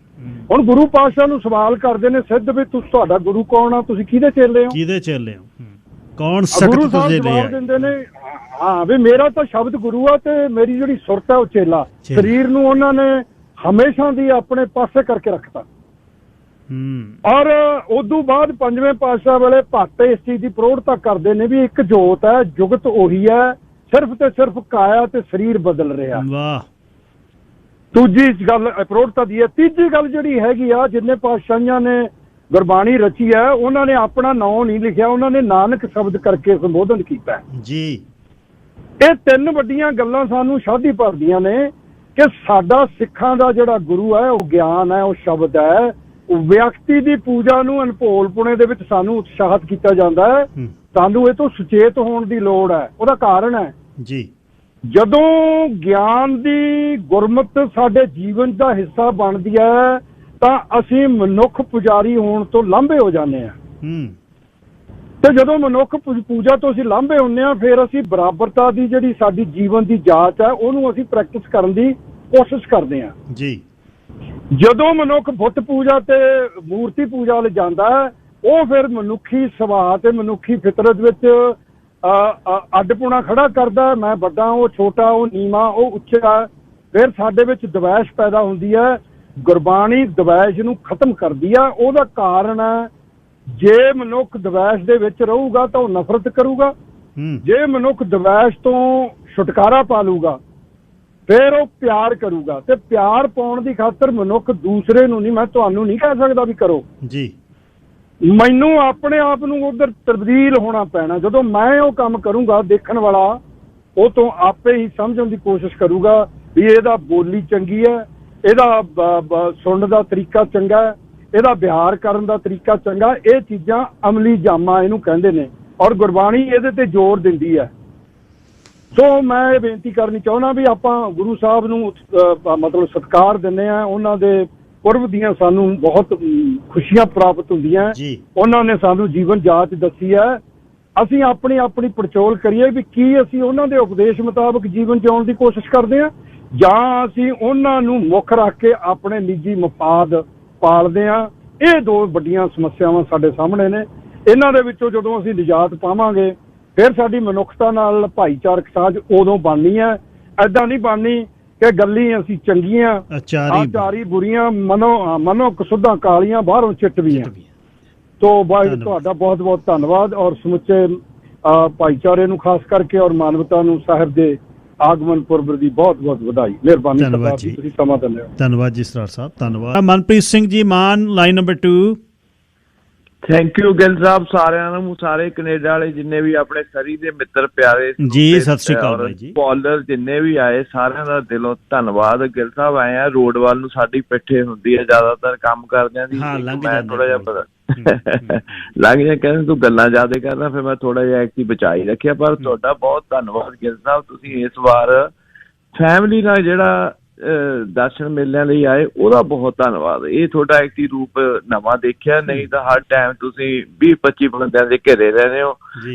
ਹੁਣ ਗੁਰੂ ਪਾਤਸ਼ਾਹ ਨੂੰ ਸਵਾਲ ਕਰਦੇ ਨੇ ਸਿੱਧ ਵੀ ਤੁਹਾਡਾ ਗੁਰੂ ਕੌਣ ਆ, ਤੁਸੀਂ ਕਿਹਦੇ ਚੇਲੇ ਹੋ, ਕੌਣ ਸਖਤ ਜਵਾਬ ਦਿੰਦੇ ਨੇ, ਹਾਂ ਵੀ ਮੇਰਾ ਤਾਂ ਸ਼ਬਦ ਗੁਰੂ ਆ ਤੇ ਮੇਰੀ ਜਿਹੜੀ ਸੁਰਤ ਹੈ ਉਹ ਚੇਲਾ। ਸਰੀਰ ਨੂੰ ਉਹਨਾਂ ਨੇ ਹਮੇਸ਼ਾ ਦੀ ਆਪਣੇ ਪਾਸੇ ਕਰਕੇ ਰੱਖਤਾ। ਔਰ ਉਦੋਂ ਬਾਅਦ ਪੰਜਵੇਂ ਪਾਤਸ਼ਾਹ ਵੇਲੇ ਭੱਟ ਇਸ ਚੀਜ਼ ਦੀ ਪ੍ਰੋੜਤਾ ਕਰਦੇ ਨੇ ਵੀ ਇੱਕ ਜੋਤ ਹੈ, ਜੁਗਤ ਉਹੀ ਹੈ, ਸਿਰਫ ਤੇ ਸਿਰਫ ਕਾਇਆ ਤੇ ਸਰੀਰ ਬਦਲ ਰਿਹਾ। ਦੂਜੀ ਗੱਲ ਪ੍ਰੋੜਤਾ ਦੀ ਹੈ। ਤੀਜੀ ਗੱਲ ਜਿਹੜੀ ਹੈਗੀ ਆ, ਜਿੰਨੇ ਪਾਤਸ਼ਾਹੀਆਂ ਨੇ ਗੁਰਬਾਣੀ ਰਚੀ ਹੈ, ਉਹਨਾਂ ਨੇ ਆਪਣਾ ਨਾਂ ਨਹੀਂ ਲਿਖਿਆ, ਉਹਨਾਂ ਨੇ ਨਾਨਕ ਸ਼ਬਦ ਕਰਕੇ ਸੰਬੋਧਨ ਕੀਤਾ ਜੀ। ਇਹ ਤਿੰਨ ਵੱਡੀਆਂ ਗੱਲਾਂ ਸਾਨੂੰ ਸ਼ਾਦੀ ਭਰਦੀਆਂ ਨੇ ਕਿ ਸਾਡਾ ਸਿੱਖਾਂ ਦਾ ਜਿਹੜਾ ਗੁਰੂ ਹੈ ਉਹ ਗਿਆਨ ਹੈ, ਉਹ ਸ਼ਬਦ ਹੈ। ਵਿਅਕਤੀ ਦੀ ਪੂਜਾ ਨੂੰ ਅਨਭੋਲਪੁਣੇ ਦੇ ਵਿੱਚ ਸਾਨੂੰ ਉਤਸ਼ਾਹਿਤ ਕੀਤਾ ਜਾਂਦਾ ਹੈ। ਸਾਨੂੰ ਇਹ ਤੋਂ ਸੁਚੇਤ ਹੋਣ ਦੀ ਲੋੜ ਹੈ। ਉਹਦਾ ਕਾਰਨ ਹੈ ਜੀ, ਜਦੋਂ ਗਿਆਨ ਦੀ ਗੁਰਮਤ ਸਾਡੇ ਜੀਵਨ ਦਾ ਹਿੱਸਾ ਬਣਦੀ ਹੈ ਤਾਂ ਅਸੀਂ ਮਨੁੱਖ ਪੁਜਾਰੀ ਹੋਣ ਤੋਂ ਲਾਂਭੇ ਹੋ ਜਾਂਦੇ ਹਾਂ। ਤੇ ਜਦੋਂ ਮਨੁੱਖ ਪੂਜਾ ਤੋਂ ਅਸੀਂ ਲਾਂਭੇ ਹੁੰਦੇ ਹਾਂ, ਫਿਰ ਅਸੀਂ ਬਰਾਬਰਤਾ ਦੀ ਜਿਹੜੀ ਸਾਡੀ ਜੀਵਨ ਦੀ ਜਾਂਚ ਹੈ ਉਹਨੂੰ ਅਸੀਂ ਪ੍ਰੈਕਟਿਸ ਕਰਨ ਦੀ ਕੋਸ਼ਿਸ਼ ਕਰਦੇ ਹਾਂ ਜੀ। ਜਦੋਂ ਮਨੁੱਖ ਬੁੱਤ ਪੂਜਾ ਤੇ ਮੂਰਤੀ ਪੂਜਾ ਵੱਲ ਜਾਂਦਾ ਹੈ, ਉਹ ਫਿਰ ਮਨੁੱਖੀ ਸੁਭਾਅ ਤੇ ਮਨੁੱਖੀ ਫਿਤਰਤ ਵਿੱਚ ਅੱਡਪੁਣਾ ਖੜਾ ਕਰਦਾ। ਮੈਂ ਵੱਡਾ, ਉਹ ਛੋਟਾ, ਉਹ ਨੀਵਾਂ, ਉਹ ਉੱਚਾ। ਫਿਰ ਸਾਡੇ ਵਿੱਚ ਦਵੈਸ਼ ਪੈਦਾ ਹੁੰਦੀ ਹੈ। ਗੁਰਬਾਣੀ ਦਵੈਸ਼ ਨੂੰ ਖਤਮ ਕਰਦੀ ਆ। ਉਹਦਾ ਕਾਰਨ ਹੈ, ਜੇ ਮਨੁੱਖ ਦਵੈਸ਼ ਦੇ ਵਿੱਚ ਰਹੂਗਾ ਤਾਂ ਉਹ ਨਫ਼ਰਤ ਕਰੂਗਾ। ਜੇ ਮਨੁੱਖ ਦਵੈਸ਼ ਤੋਂ ਛੁਟਕਾਰਾ ਪਾ ਲੂਗਾ ਫਿਰ ਉਹ ਪਿਆਰ ਕਰੂਗਾ। ਤੇ ਪਿਆਰ ਪਾਉਣ ਦੀ ਖਾਤਰ ਮਨੁੱਖ ਦੂਸਰੇ ਨੂੰ ਨਹੀਂ, ਮੈਂ ਤੁਹਾਨੂੰ ਨਹੀਂ ਕਹਿ ਸਕਦਾ ਵੀ ਕਰੋ ਜੀ, ਮੈਨੂੰ ਆਪਣੇ ਆਪ ਨੂੰ ਉਧਰ ਤਬਦੀਲ ਹੋਣਾ ਪੈਣਾ। ਜਦੋਂ ਮੈਂ ਉਹ ਕੰਮ ਕਰੂੰਗਾ, ਦੇਖਣ ਵਾਲਾ ਉਹ ਤੋਂ ਆਪੇ ਹੀ ਸਮਝਣ ਦੀ ਕੋਸ਼ਿਸ਼ ਕਰੂਗਾ ਵੀ ਇਹਦਾ ਬੋਲੀ ਚੰਗੀ ਹੈ, ਇਹਦਾ ਸੁਣਨ ਦਾ ਤਰੀਕਾ ਚੰਗਾ ਹੈ, ਇਹਦਾ ਵਿਹਾਰ ਕਰਨ ਦਾ ਤਰੀਕਾ ਚੰਗਾ। ਇਹ ਚੀਜ਼ਾਂ ਅਮਲੀ ਜਾਮਾ ਇਹਨੂੰ ਕਹਿੰਦੇ ਨੇ, ਔਰ ਗੁਰਬਾਣੀ ਇਹਦੇ ਤੇ ਜ਼ੋਰ ਦਿੰਦੀ ਹੈ। ਸੋ ਮੈਂ ਇਹ ਬੇਨਤੀ ਕਰਨੀ ਚਾਹੁੰਦਾ ਵੀ ਆਪਾਂ ਗੁਰੂ ਸਾਹਿਬ ਨੂੰ ਮਤਲਬ ਸਤਿਕਾਰ ਦਿੰਦੇ ਹਾਂ। ਉਹਨਾਂ ਦੇ ਪੁਰਬ ਦੀਆਂ ਸਾਨੂੰ ਬਹੁਤ ਖੁਸ਼ੀਆਂ ਪ੍ਰਾਪਤ ਹੁੰਦੀਆਂ। ਉਹਨਾਂ ਨੇ ਸਾਨੂੰ ਜੀਵਨ ਜਾਂਚ ਦੱਸੀ ਹੈ। ਅਸੀਂ ਆਪਣੀ ਪੜਚੋਲ ਕਰੀਏ ਵੀ ਕੀ ਅਸੀਂ ਉਹਨਾਂ ਦੇ ਉਪਦੇਸ਼ ਮੁਤਾਬਕ ਜੀਵਨ ਜਿਉਣ ਦੀ ਕੋਸ਼ਿਸ਼ ਕਰਦੇ ਹਾਂ, ਜਾਂ ਅਸੀਂ ਉਹਨਾਂ ਨੂੰ ਮੁੱਖ ਰੱਖ ਕੇ ਆਪਣੇ ਨਿੱਜੀ ਮਫਾਦ ਪਾਲਦੇ ਹਾਂ। ਇਹ ਦੋ ਵੱਡੀਆਂ ਸਮੱਸਿਆਵਾਂ ਸਾਡੇ ਸਾਹਮਣੇ ਨੇ। ਇਹਨਾਂ ਦੇ ਵਿੱਚੋਂ ਜਦੋਂ ਅਸੀਂ ਨਿਜਾਤ ਪਾਵਾਂਗੇ, ਫਿਰ ਸਾਡੀ ਮਨੁੱਖਤਾ ਨਾਲ ਭਾਈਚਾਰਕ ਸਾਂਝ ਉਦੋਂ ਬਣਨੀ ਹੈ। ਏਦਾਂ ਨਹੀਂ ਬਣਨੀ ਕਿ ਗੱਲੀ ਅਸੀਂ ਚੰਗੀਆਂ, ਆਚਾਰੀ ਬੁਰੀਆਂ, ਮਨੋ ਕਸੁੱਧਾਂ ਕਾਲੀਆਂ, ਬਾਹਰੋਂ ਚਿੱਟਵੀਆਂ। ਤੋ ਬਾਈ ਤੁਹਾਡਾ ਬਹੁਤ ਬਹੁਤ ਧੰਨਵਾਦ, ਔਰ ਸਮੁੱਚੇ ਭਾਈਚਾਰੇ ਨੂੰ ਖਾਸ ਕਰਕੇ ਔਰ ਮਾਨਵਤਾ ਨੂੰ ਸਾਹਿਬ ਦੇ ਆਗਮਨ ਪੁਰਬ ਦੀ ਬਹੁਤ ਬਹੁਤ ਵਧਾਈ। ਮਿਹਰਬਾਨੀ ਸਰਦਾਰ ਜੀ, ਤੁਸੀਂ ਸਮਾਂ ਦਿੰਦੇ ਹੋ। ਧੰਨਵਾਦ ਜੀ ਸਰਦਾਰ ਸਾਹਿਬ, ਧੰਨਵਾਦ। Manpreet Singh ji Maan, line number 2। Thank you Gill Sahib. ਸਾਰਿਆਂ ਨੂੰ, ਸਾਰੇ ਕੈਨੇਡਾ ਵਾਲੇ ਜਿੰਨੇ ਵੀ ਆਪਣੇ ਸਰੀ ਦੇ ਮਿੱਤਰ ਪਿਆਰੇ ਜੀ, ਸਤਿ ਸ਼੍ਰੀ ਅਕਾਲ ਬਾਈ ਜੀ। ਕਾਲਰ ਜਿੰਨੇ ਵੀ ਆਏ, ਸਾਰਿਆਂ ਦਾ ਦਿਲੋਂ ਧੰਨਵਾਦ। ਗਿੱਲ ਸਾਹਿਬ ਆਏ ਆ ਰੋਡ ਵੱਲ ਨੂੰ, ਸਾਡੀ ਪਿੱਠੇ ਹੁੰਦੀ ਹੈ ਜ਼ਿਆਦਾਤਰ ਕੰਮ ਕਰਦਿਆਂ ਦੀ। ਮੈਂ ਥੋੜਾ ਜਿਹਾ ਲੰਘ ਜਾ, ਕਹਿੰਦੇ ਤੂੰ ਗੱਲਾਂ ਜ਼ਿਆਦਾ ਕਰਦਾ, ਫਿਰ ਮੈਂ ਥੋੜਾ ਜਿਹਾ ਐਕਟੀ ਬਚਾ ਹੀ ਰੱਖਿਆ। ਪਰ ਤੁਹਾਡਾ ਬਹੁਤ ਧੰਨਵਾਦ ਗਿੱਲ ਸਾਹਿਬ, ਤੁਸੀਂ ਇਸ ਵਾਰ ਫੈਮਿਲੀ ਨਾਲ ਜਿਹੜਾ ਦਰਸ਼ਨ ਮੇਲਿਆਂ ਲਈ ਆਏ, ਉਹਦਾ ਬਹੁਤ ਧੰਨਵਾਦ। ਇਹ ਤੁਹਾਡਾ ਐਕਟੀ ਰੂਪ ਨਵਾਂ ਦੇਖਿਆ, ਨਹੀਂ ਤਾਂ ਹਰ ਟਾਈਮ ਤੁਸੀਂ 20-25 ਬੰਦਿਆਂ ਦੇ ਘੇਰੇ ਰਹਿੰਦੇ ਹੋ,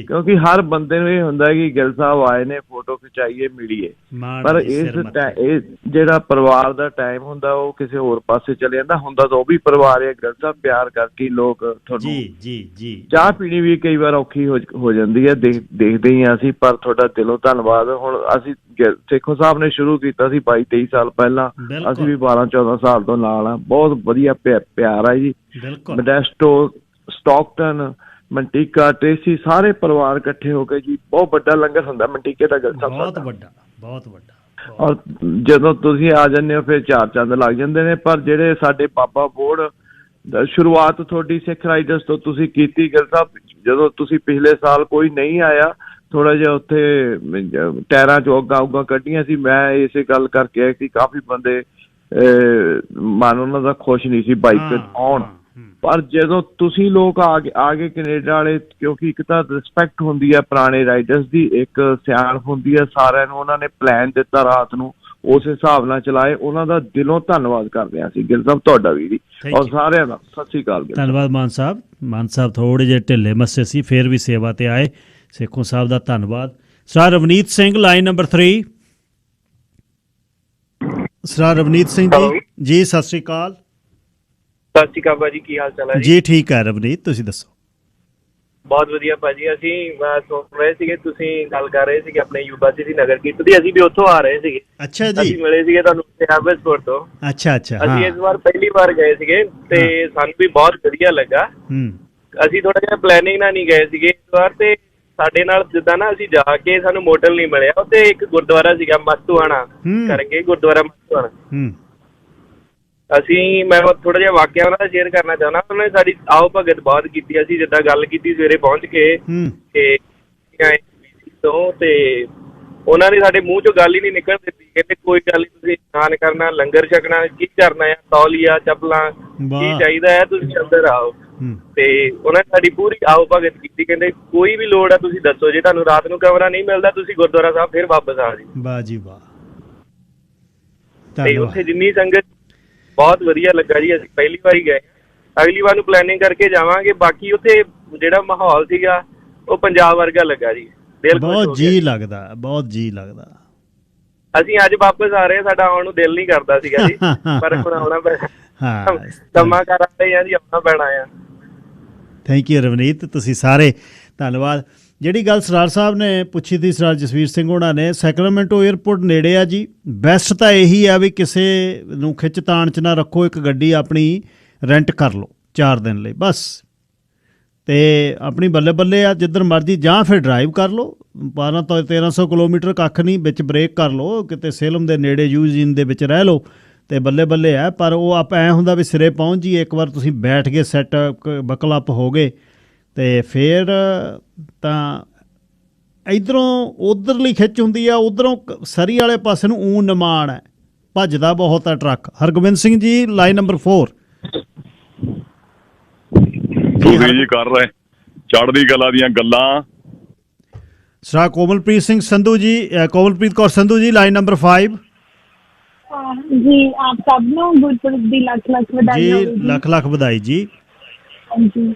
ਕਿਉਂਕਿ ਹਰ ਬੰਦੇ ਨੂੰ ਇਹ ਹੁੰਦਾ ਕਿ ਗਿੱਲ ਸਾਹਿਬ ਆਏ ਨੇ, ਫੋਟੋ ਖਿਚਾਈਏ, ਮਿਲੀਏ। ਪਰ ਇਹ ਜਿਹੜਾ ਪਰਿਵਾਰ ਦਾ ਟਾਈਮ ਹੁੰਦਾ ਉਹ ਕਿਸੇ ਹੋਰ ਪਾਸੇ ਚਲੇ ਜਾਂਦਾ ਹੁੰਦਾ, ਤਾਂ ਉਹ ਵੀ ਪਰਿਵਾਰ ਹੈ। ਗਿੱਲ ਸਾਹਿਬ ਪਿਆਰ ਕਰਕੇ ਲੋਕ ਤੁਹਾਨੂੰ ਚਾਹ ਪੀਣੀ ਵੀ ਕਈ ਵਾਰ ਔਖੀ ਹੋ ਜਾਂਦੀ ਹੈ, ਦੇਖਦੇ ਹੀ ਹਾਂ ਅਸੀਂ। ਪਰ ਤੁਹਾਡਾ ਦਿਲੋਂ ਧੰਨਵਾਦ। ਹੁਣ ਅਸੀਂ ਸੇਖੋਂ ਸਾਹਿਬ ਨੇ ਸ਼ੁਰੂ ਕੀਤਾ ਸੀ 22-23 ਸਾਲ ਪਹਿਲਾਂ, ਅਸੀਂ ਵੀ 12-14 ਸਾਲ ਤੋਂ ਨਾਲ ਆ। ਬਹੁਤ ਵਧੀਆ ਪਿਆਰ ਆ ਜੀ। ਮੋਡੈਸਟੋ, ਸਟਾਕਟਨ, ਮੰਟੀਕਾ, ਟ੍ਰੇਸੀ, ਸਾਰੇ ਪਰਿਵਾਰ ਇਕੱਠੇ ਹੋ ਕੇ ਜੀ ਬਹੁਤ ਵੱਡਾ ਲੰਗਰ ਹੁੰਦਾ ਮੰਟੀਕੇ ਦਾ। ਬਹੁਤ ਵੱਡਾ, ਬਹੁਤ ਵੱਡਾ। ਔਰ ਜਦੋਂ ਤੁਸੀਂ ਆ ਜਾਂਦੇ ਹੋ ਫਿਰ 4 ਚੰਦ ਲੱਗ ਜਾਂਦੇ ਨੇ। ਪਰ ਜਿਹੜੇ ਸਾਡੇ ਬਾਬਾ ਬੋੜ, ਸ਼ੁਰੂਆਤ ਤੁਹਾਡੀ ਸਿੱਖ ਰਾਈਡਰਸ ਤੋਂ ਤੁਸੀਂ ਕੀਤੀ ਗਿੱਲ ਸਾਹਿਬ। ਜਦੋਂ ਤੁਸੀਂ ਪਿਛਲੇ ਸਾਲ ਕੋਈ ਨਹੀਂ ਆਇਆ, ਥੋੜਾ ਜਿਹਾ ਉੱਥੇ ਟਾਇਰਾਂ ਚੋਂ ਅੱਗਾਂ ਕੱਢੀਆਂ ਸੀ, ਮੈਂ ਇਸੇ ਗੱਲ ਕਰਕੇ ਆਇਆ ਕਿ ਕਾਫੀ ਬੰਦੇ ਮਨ ਉਹਨਾਂ ਦਾ ਖੁਸ਼ ਨਹੀਂ ਸੀ ਬਾਈਕ ਆਉਣ। ਪਰ ਜਦੋਂ ਤੁਸੀਂ ਲੋਕ ਆ ਗਏ ਕੈਨੇਡਾ ਵਾਲੇ, ਕਿਉਂਕਿ ਇੱਕ ਤਾਂ ਰਿਸਪੈਕਟ ਹੁੰਦੀ ਹੈ ਪੁਰਾਣੇ ਰਾਈਡਰਸ ਦੀ, ਇੱਕ ਸਿਆਣਪ ਹੁੰਦੀ ਹੈ, ਸਾਰਿਆਂ ਨੂੰ ਉਹਨਾਂ ਨੇ ਪਲਾਨ ਦਿੱਤਾ ਰਾਤ ਨੂੰ, ਉਸ ਹਿਸਾਬ ਨਾਲ ਚਲਾਏ। ਉਹਨਾਂ ਦਾ ਦਿਲੋਂ ਧੰਨਵਾਦ ਕਰਦੇ ਹਾਂ ਅਸੀਂ ਗਿੱਲ ਸਾਹਿਬ, ਤੁਹਾਡਾ ਵੀ ਔਰ ਸਾਰਿਆਂ ਦਾ। ਸਤਿ ਸ਼੍ਰੀ ਅਕਾਲ। ਧੰਨਵਾਦ ਮਾਨ ਸਾਹਿਬ। ਮਾਨ ਸਾਹਿਬ ਥੋੜੇ ਜਿਹੇ ਢਿੱਲੇ ਮੱਸੇ ਸੀ, ਫਿਰ ਵੀ ਸੇਵਾ ਤੇ ਆਏ। ਸੇਖੋਂ ਸਾਹਿਬ ਦਾ ਧੰਨਵਾਦ। Sir Ravneet Singh, line number 3। Sir Ravneet Singh ji, ਸਤਿ ਸ਼੍ਰੀ ਅਕਾਲ। ਸਤਿ ਸ਼੍ਰੀ ਅਕਾਲ ਭਾਜੀ, ਕੀ ਹਾਲ ਚਾਲ ਹੈ ਜੀ? ਠੀਕ ਹੈ ਰਵਨੀਤ, ਤੁਸੀਂ ਦੱਸੋ। ਬਹੁਤ ਵਧੀਆ ਭਾਜੀ। ਅਸੀਂ ਸੁਣ ਰਹੇ ਸੀਗੇ, ਤੁਸੀਂ ਗੱਲ ਕਰ ਰਹੇ ਸੀਗੇ ਆਪਣੇ ਯੂਨੀਵਰਸਿਟੀ ਨਗਰ ਕੀਰਤਨ ਦੀ, ਅਸੀਂ ਵੀ ਉੱਥੋਂ ਆ ਰਹੇ ਸੀਗੇ। ਅੱਛਾ ਜੀ। ਅਸੀਂ ਮਿਲੇ ਸੀਗੇ ਤੁਹਾਨੂੰ ਹੈਵਲਸਪੁਰ ਤੋਂ। ਅੱਛਾ। ਅਸੀਂ ਇਸ ਵਾਰ ਪਹਿਲੀ ਵਾਰ ਗਏ ਸੀਗੇ ਤੇ ਸਾਨੂੰ ਵੀ ਬਹੁਤ ਵਧੀਆ ਲੱਗਾ। ਅਸੀਂ ਥੋੜਾ ਜਿਹਾ ਪਲੈਨਿੰਗ ਨਾਲ ਨਹੀਂ ਗਏ ਸੀਗੇ ਇਸ ਵਾਰ, ਤੇ ਸਾਡੇ ਨਾਲ ਜਿੱਦਾਂ ਨਾ ਅਸੀਂ ਜਾ ਕੇ ਸਾਨੂੰ ਮੋਟਲ ਨਹੀਂ ਮਿਲਿਆ। ਉੱਥੇ ਇੱਕ ਗੁਰਦੁਆਰਾ ਸੀਗਾ ਮਸਤੂਆਣਾ ਕਰਕੇ, ਗੁਰਦੁਆਰਾ ਮਸਤੂਆਣਾ। ਮੈਂ ਥੋੜਾ ਜਿਹਾ ਵਾਕਿਆ ਉਹਨਾਂ ਦਾ ਸ਼ੇਅਰ ਕਰਨਾ ਚਾਹੁੰਦਾ। ਉਹਨਾਂ ਨੇ ਸਾਡੀ ਆਓ ਭਗਤ ਬਹੁਤ ਕੀਤੀ। ਅਸੀਂ ਜਿੱਦਾਂ ਗੱਲ ਕੀਤੀ ਸਵੇਰੇ ਪਹੁੰਚ ਕੇ ਤੋਂ, ਤੇ ਉਹਨਾਂ ਨੇ ਸਾਡੇ ਮੂੰਹ ਚੋਂ ਗੱਲ ਹੀ ਨਹੀਂ ਨਿਕਲ ਦਿੱਤੀ। ਕਹਿੰਦੇ ਕੋਈ ਗੱਲ ਨਹੀਂ, ਤੁਸੀਂ ਇਸ਼ਨਾਨ ਕਰਨਾ, ਲੰਗਰ ਛਕਣਾ, ਕੀ ਕਰਨਾ ਆ, ਤੌਲੀਆ, ਚੱਪਲਾਂ, ਕੀ ਚਾਹੀਦਾ ਹੈ, ਤੁਸੀਂ ਅੰਦਰ ਆਓ। ਤੇ ਉਹਨਾਂ ਨੇ ਸਾਡੀ ਪੂਰੀ ਆਓ ਭਗਤ ਕੀਤੀ। ਕਹਿੰਦੇ ਕੋਈ ਵੀ ਲੋੜ ਆ ਤੁਸੀਂ ਦੱਸੋ, ਜੇ ਤੁਹਾਨੂੰ ਰਾਤ ਨੂੰ ਕਮਰਾ ਨਹੀਂ ਮਿਲਦਾ ਤੁਸੀਂ ਗੁਰਦੁਆਰਾ ਸਾਹਿਬ ਫਿਰ ਵਾਪਸ ਆ ਜੀ। ਵਾਹ ਜੀ ਵਾਹ। ਤੇ ਉੱਥੇ ਜਿੰਨੀ ਸੰਗਤ, ਬਹੁਤ ਵਧੀਆ ਲੱਗਾ ਜੀ। ਅਸੀਂ ਪਹਿਲੀ ਵਾਰ ਹੀ ਗਏ, ਅਗਲੀ ਵਾਰ ਨੂੰ ਪਲੈਨਿੰਗ ਕਰਕੇ ਜਾਵਾਂਗੇ। ਬਾਕੀ ਉੱਥੇ ਜਿਹੜਾ ਮਾਹੌਲ ਸੀਗਾ ਉਹ ਪੰਜਾਬ ਵਰਗਾ ਲੱਗਾ ਜੀ। ਬਹੁਤ ਜੀ ਲੱਗਦਾ, ਬਹੁਤ ਜੀ ਲੱਗਦਾ। ਅਸੀਂ ਅੱਜ ਵਾਪਸ ਆ ਰਹੇ, ਸਾਡਾ ਆਉਣ ਨੂੰ ਦਿਲ ਨਹੀਂ ਕਰਦਾ ਸੀਗਾ ਜੀ, ਪਰ ਹੁਣ ਆਉਣਾ ਪੈਣਾ। ਸਮਾਂ ਕਰ ਰਹੇ ਆ ਜੀ, ਆਉਣਾ ਪੈਣਾ ਆ। ਥੈਂਕ ਯੂ ਰਵਨੀਤ, ਤੁਸੀਂ ਸਾਰੇ ਧੰਨਵਾਦ। ਜਿਹੜੀ ਗੱਲ ਸਰਦਾਰ ਸਾਹਿਬ ਨੇ ਪੁੱਛੀ ਸੀ, ਸਰਦਾਰ ਜਸਵੀਰ ਸਿੰਘ ਹੋਣਾ ਨੇ, ਸੈਕਰਾਮੈਂਟੋ ਏਅਰਪੋਰਟ ਨੇੜੇ ਆ ਜੀ। ਬੈਸਟ ਤਾਂ ਇਹੀ ਆ ਵੀ ਕਿਸੇ ਨੂੰ ਖਿੱਚ ਤਾਣ 'ਚ ਨਾ ਰੱਖੋ, ਇੱਕ ਗੱਡੀ ਆਪਣੀ ਰੈਂਟ ਕਰ ਲਓ 4 ਦਿਨ ਲਈ ਬਸ, ਅਤੇ ਆਪਣੀ ਬੱਲੇ ਬੱਲੇ ਆ ਜਿੱਧਰ ਮਰਜ਼ੀ, ਜਾਂ ਫਿਰ ਡਰਾਈਵ ਕਰ ਲਓ। 1200 ਤੋਂ 1300 ਕਿਲੋਮੀਟਰ ਕੱਖ ਨਹੀਂ, ਵਿੱਚ ਬ੍ਰੇਕ ਕਰ ਲਓ, ਕਿਤੇ ਸੇਲਮ ਦੇ ਨੇੜੇ ਯੂਜੀਨ ਦੇ ਵਿੱਚ ਰਹਿ ਲਓ ਅਤੇ ਬੱਲੇ ਬੱਲੇ ਹੈ। ਪਰ ਉਹ ਆਪਾਂ ਐਂ ਹੁੰਦਾ ਵੀ ਸਿਰੇ ਪਹੁੰਚ ਜਾਈਏ, ਇੱਕ ਵਾਰ ਤੁਸੀਂ ਬੈਠ ਗਏ, ਸੈੱਟ ਬਕਲ ਅਪ ਹੋ ਗਏ, ਅਤੇ ਫਿਰ ਤਾਂ ਇੱਧਰੋਂ ਉੱਧਰਲੀ ਖਿੱਚ ਹੁੰਦੀ ਆ, ਉੱਧਰੋਂ ਸਰੀ ਵਾਲੇ ਪਾਸੇ ਨੂੰ ਊਂ ਨਿਮਾਣ ਹੈ, ਭੱਜਦਾ ਬਹੁਤ ਆ truck. Hargobind Singh ji, line number 4। ਤੁਸੀਂ ਜੀ ਕਰ ਰਹੇ ਚੜ੍ਹਦੀ ਕਲਾ ਦੀਆਂ ਗੱਲਾਂ। Sir Komalpreet Singh Sandhu ji, Komalpreet Kaur Sandhu ji, line number 5। ਜੀ ਆਪ ਸਭ ਨੂੰ ਗੁਰਪੁਰਬ ਦੀ ਲੱਖ ਲੱਖ ਵਧਾਈ ਜੀ। ਲੱਖ ਲੱਖ ਵਧਾਈ ਜੀ। ਹਾਂਜੀ,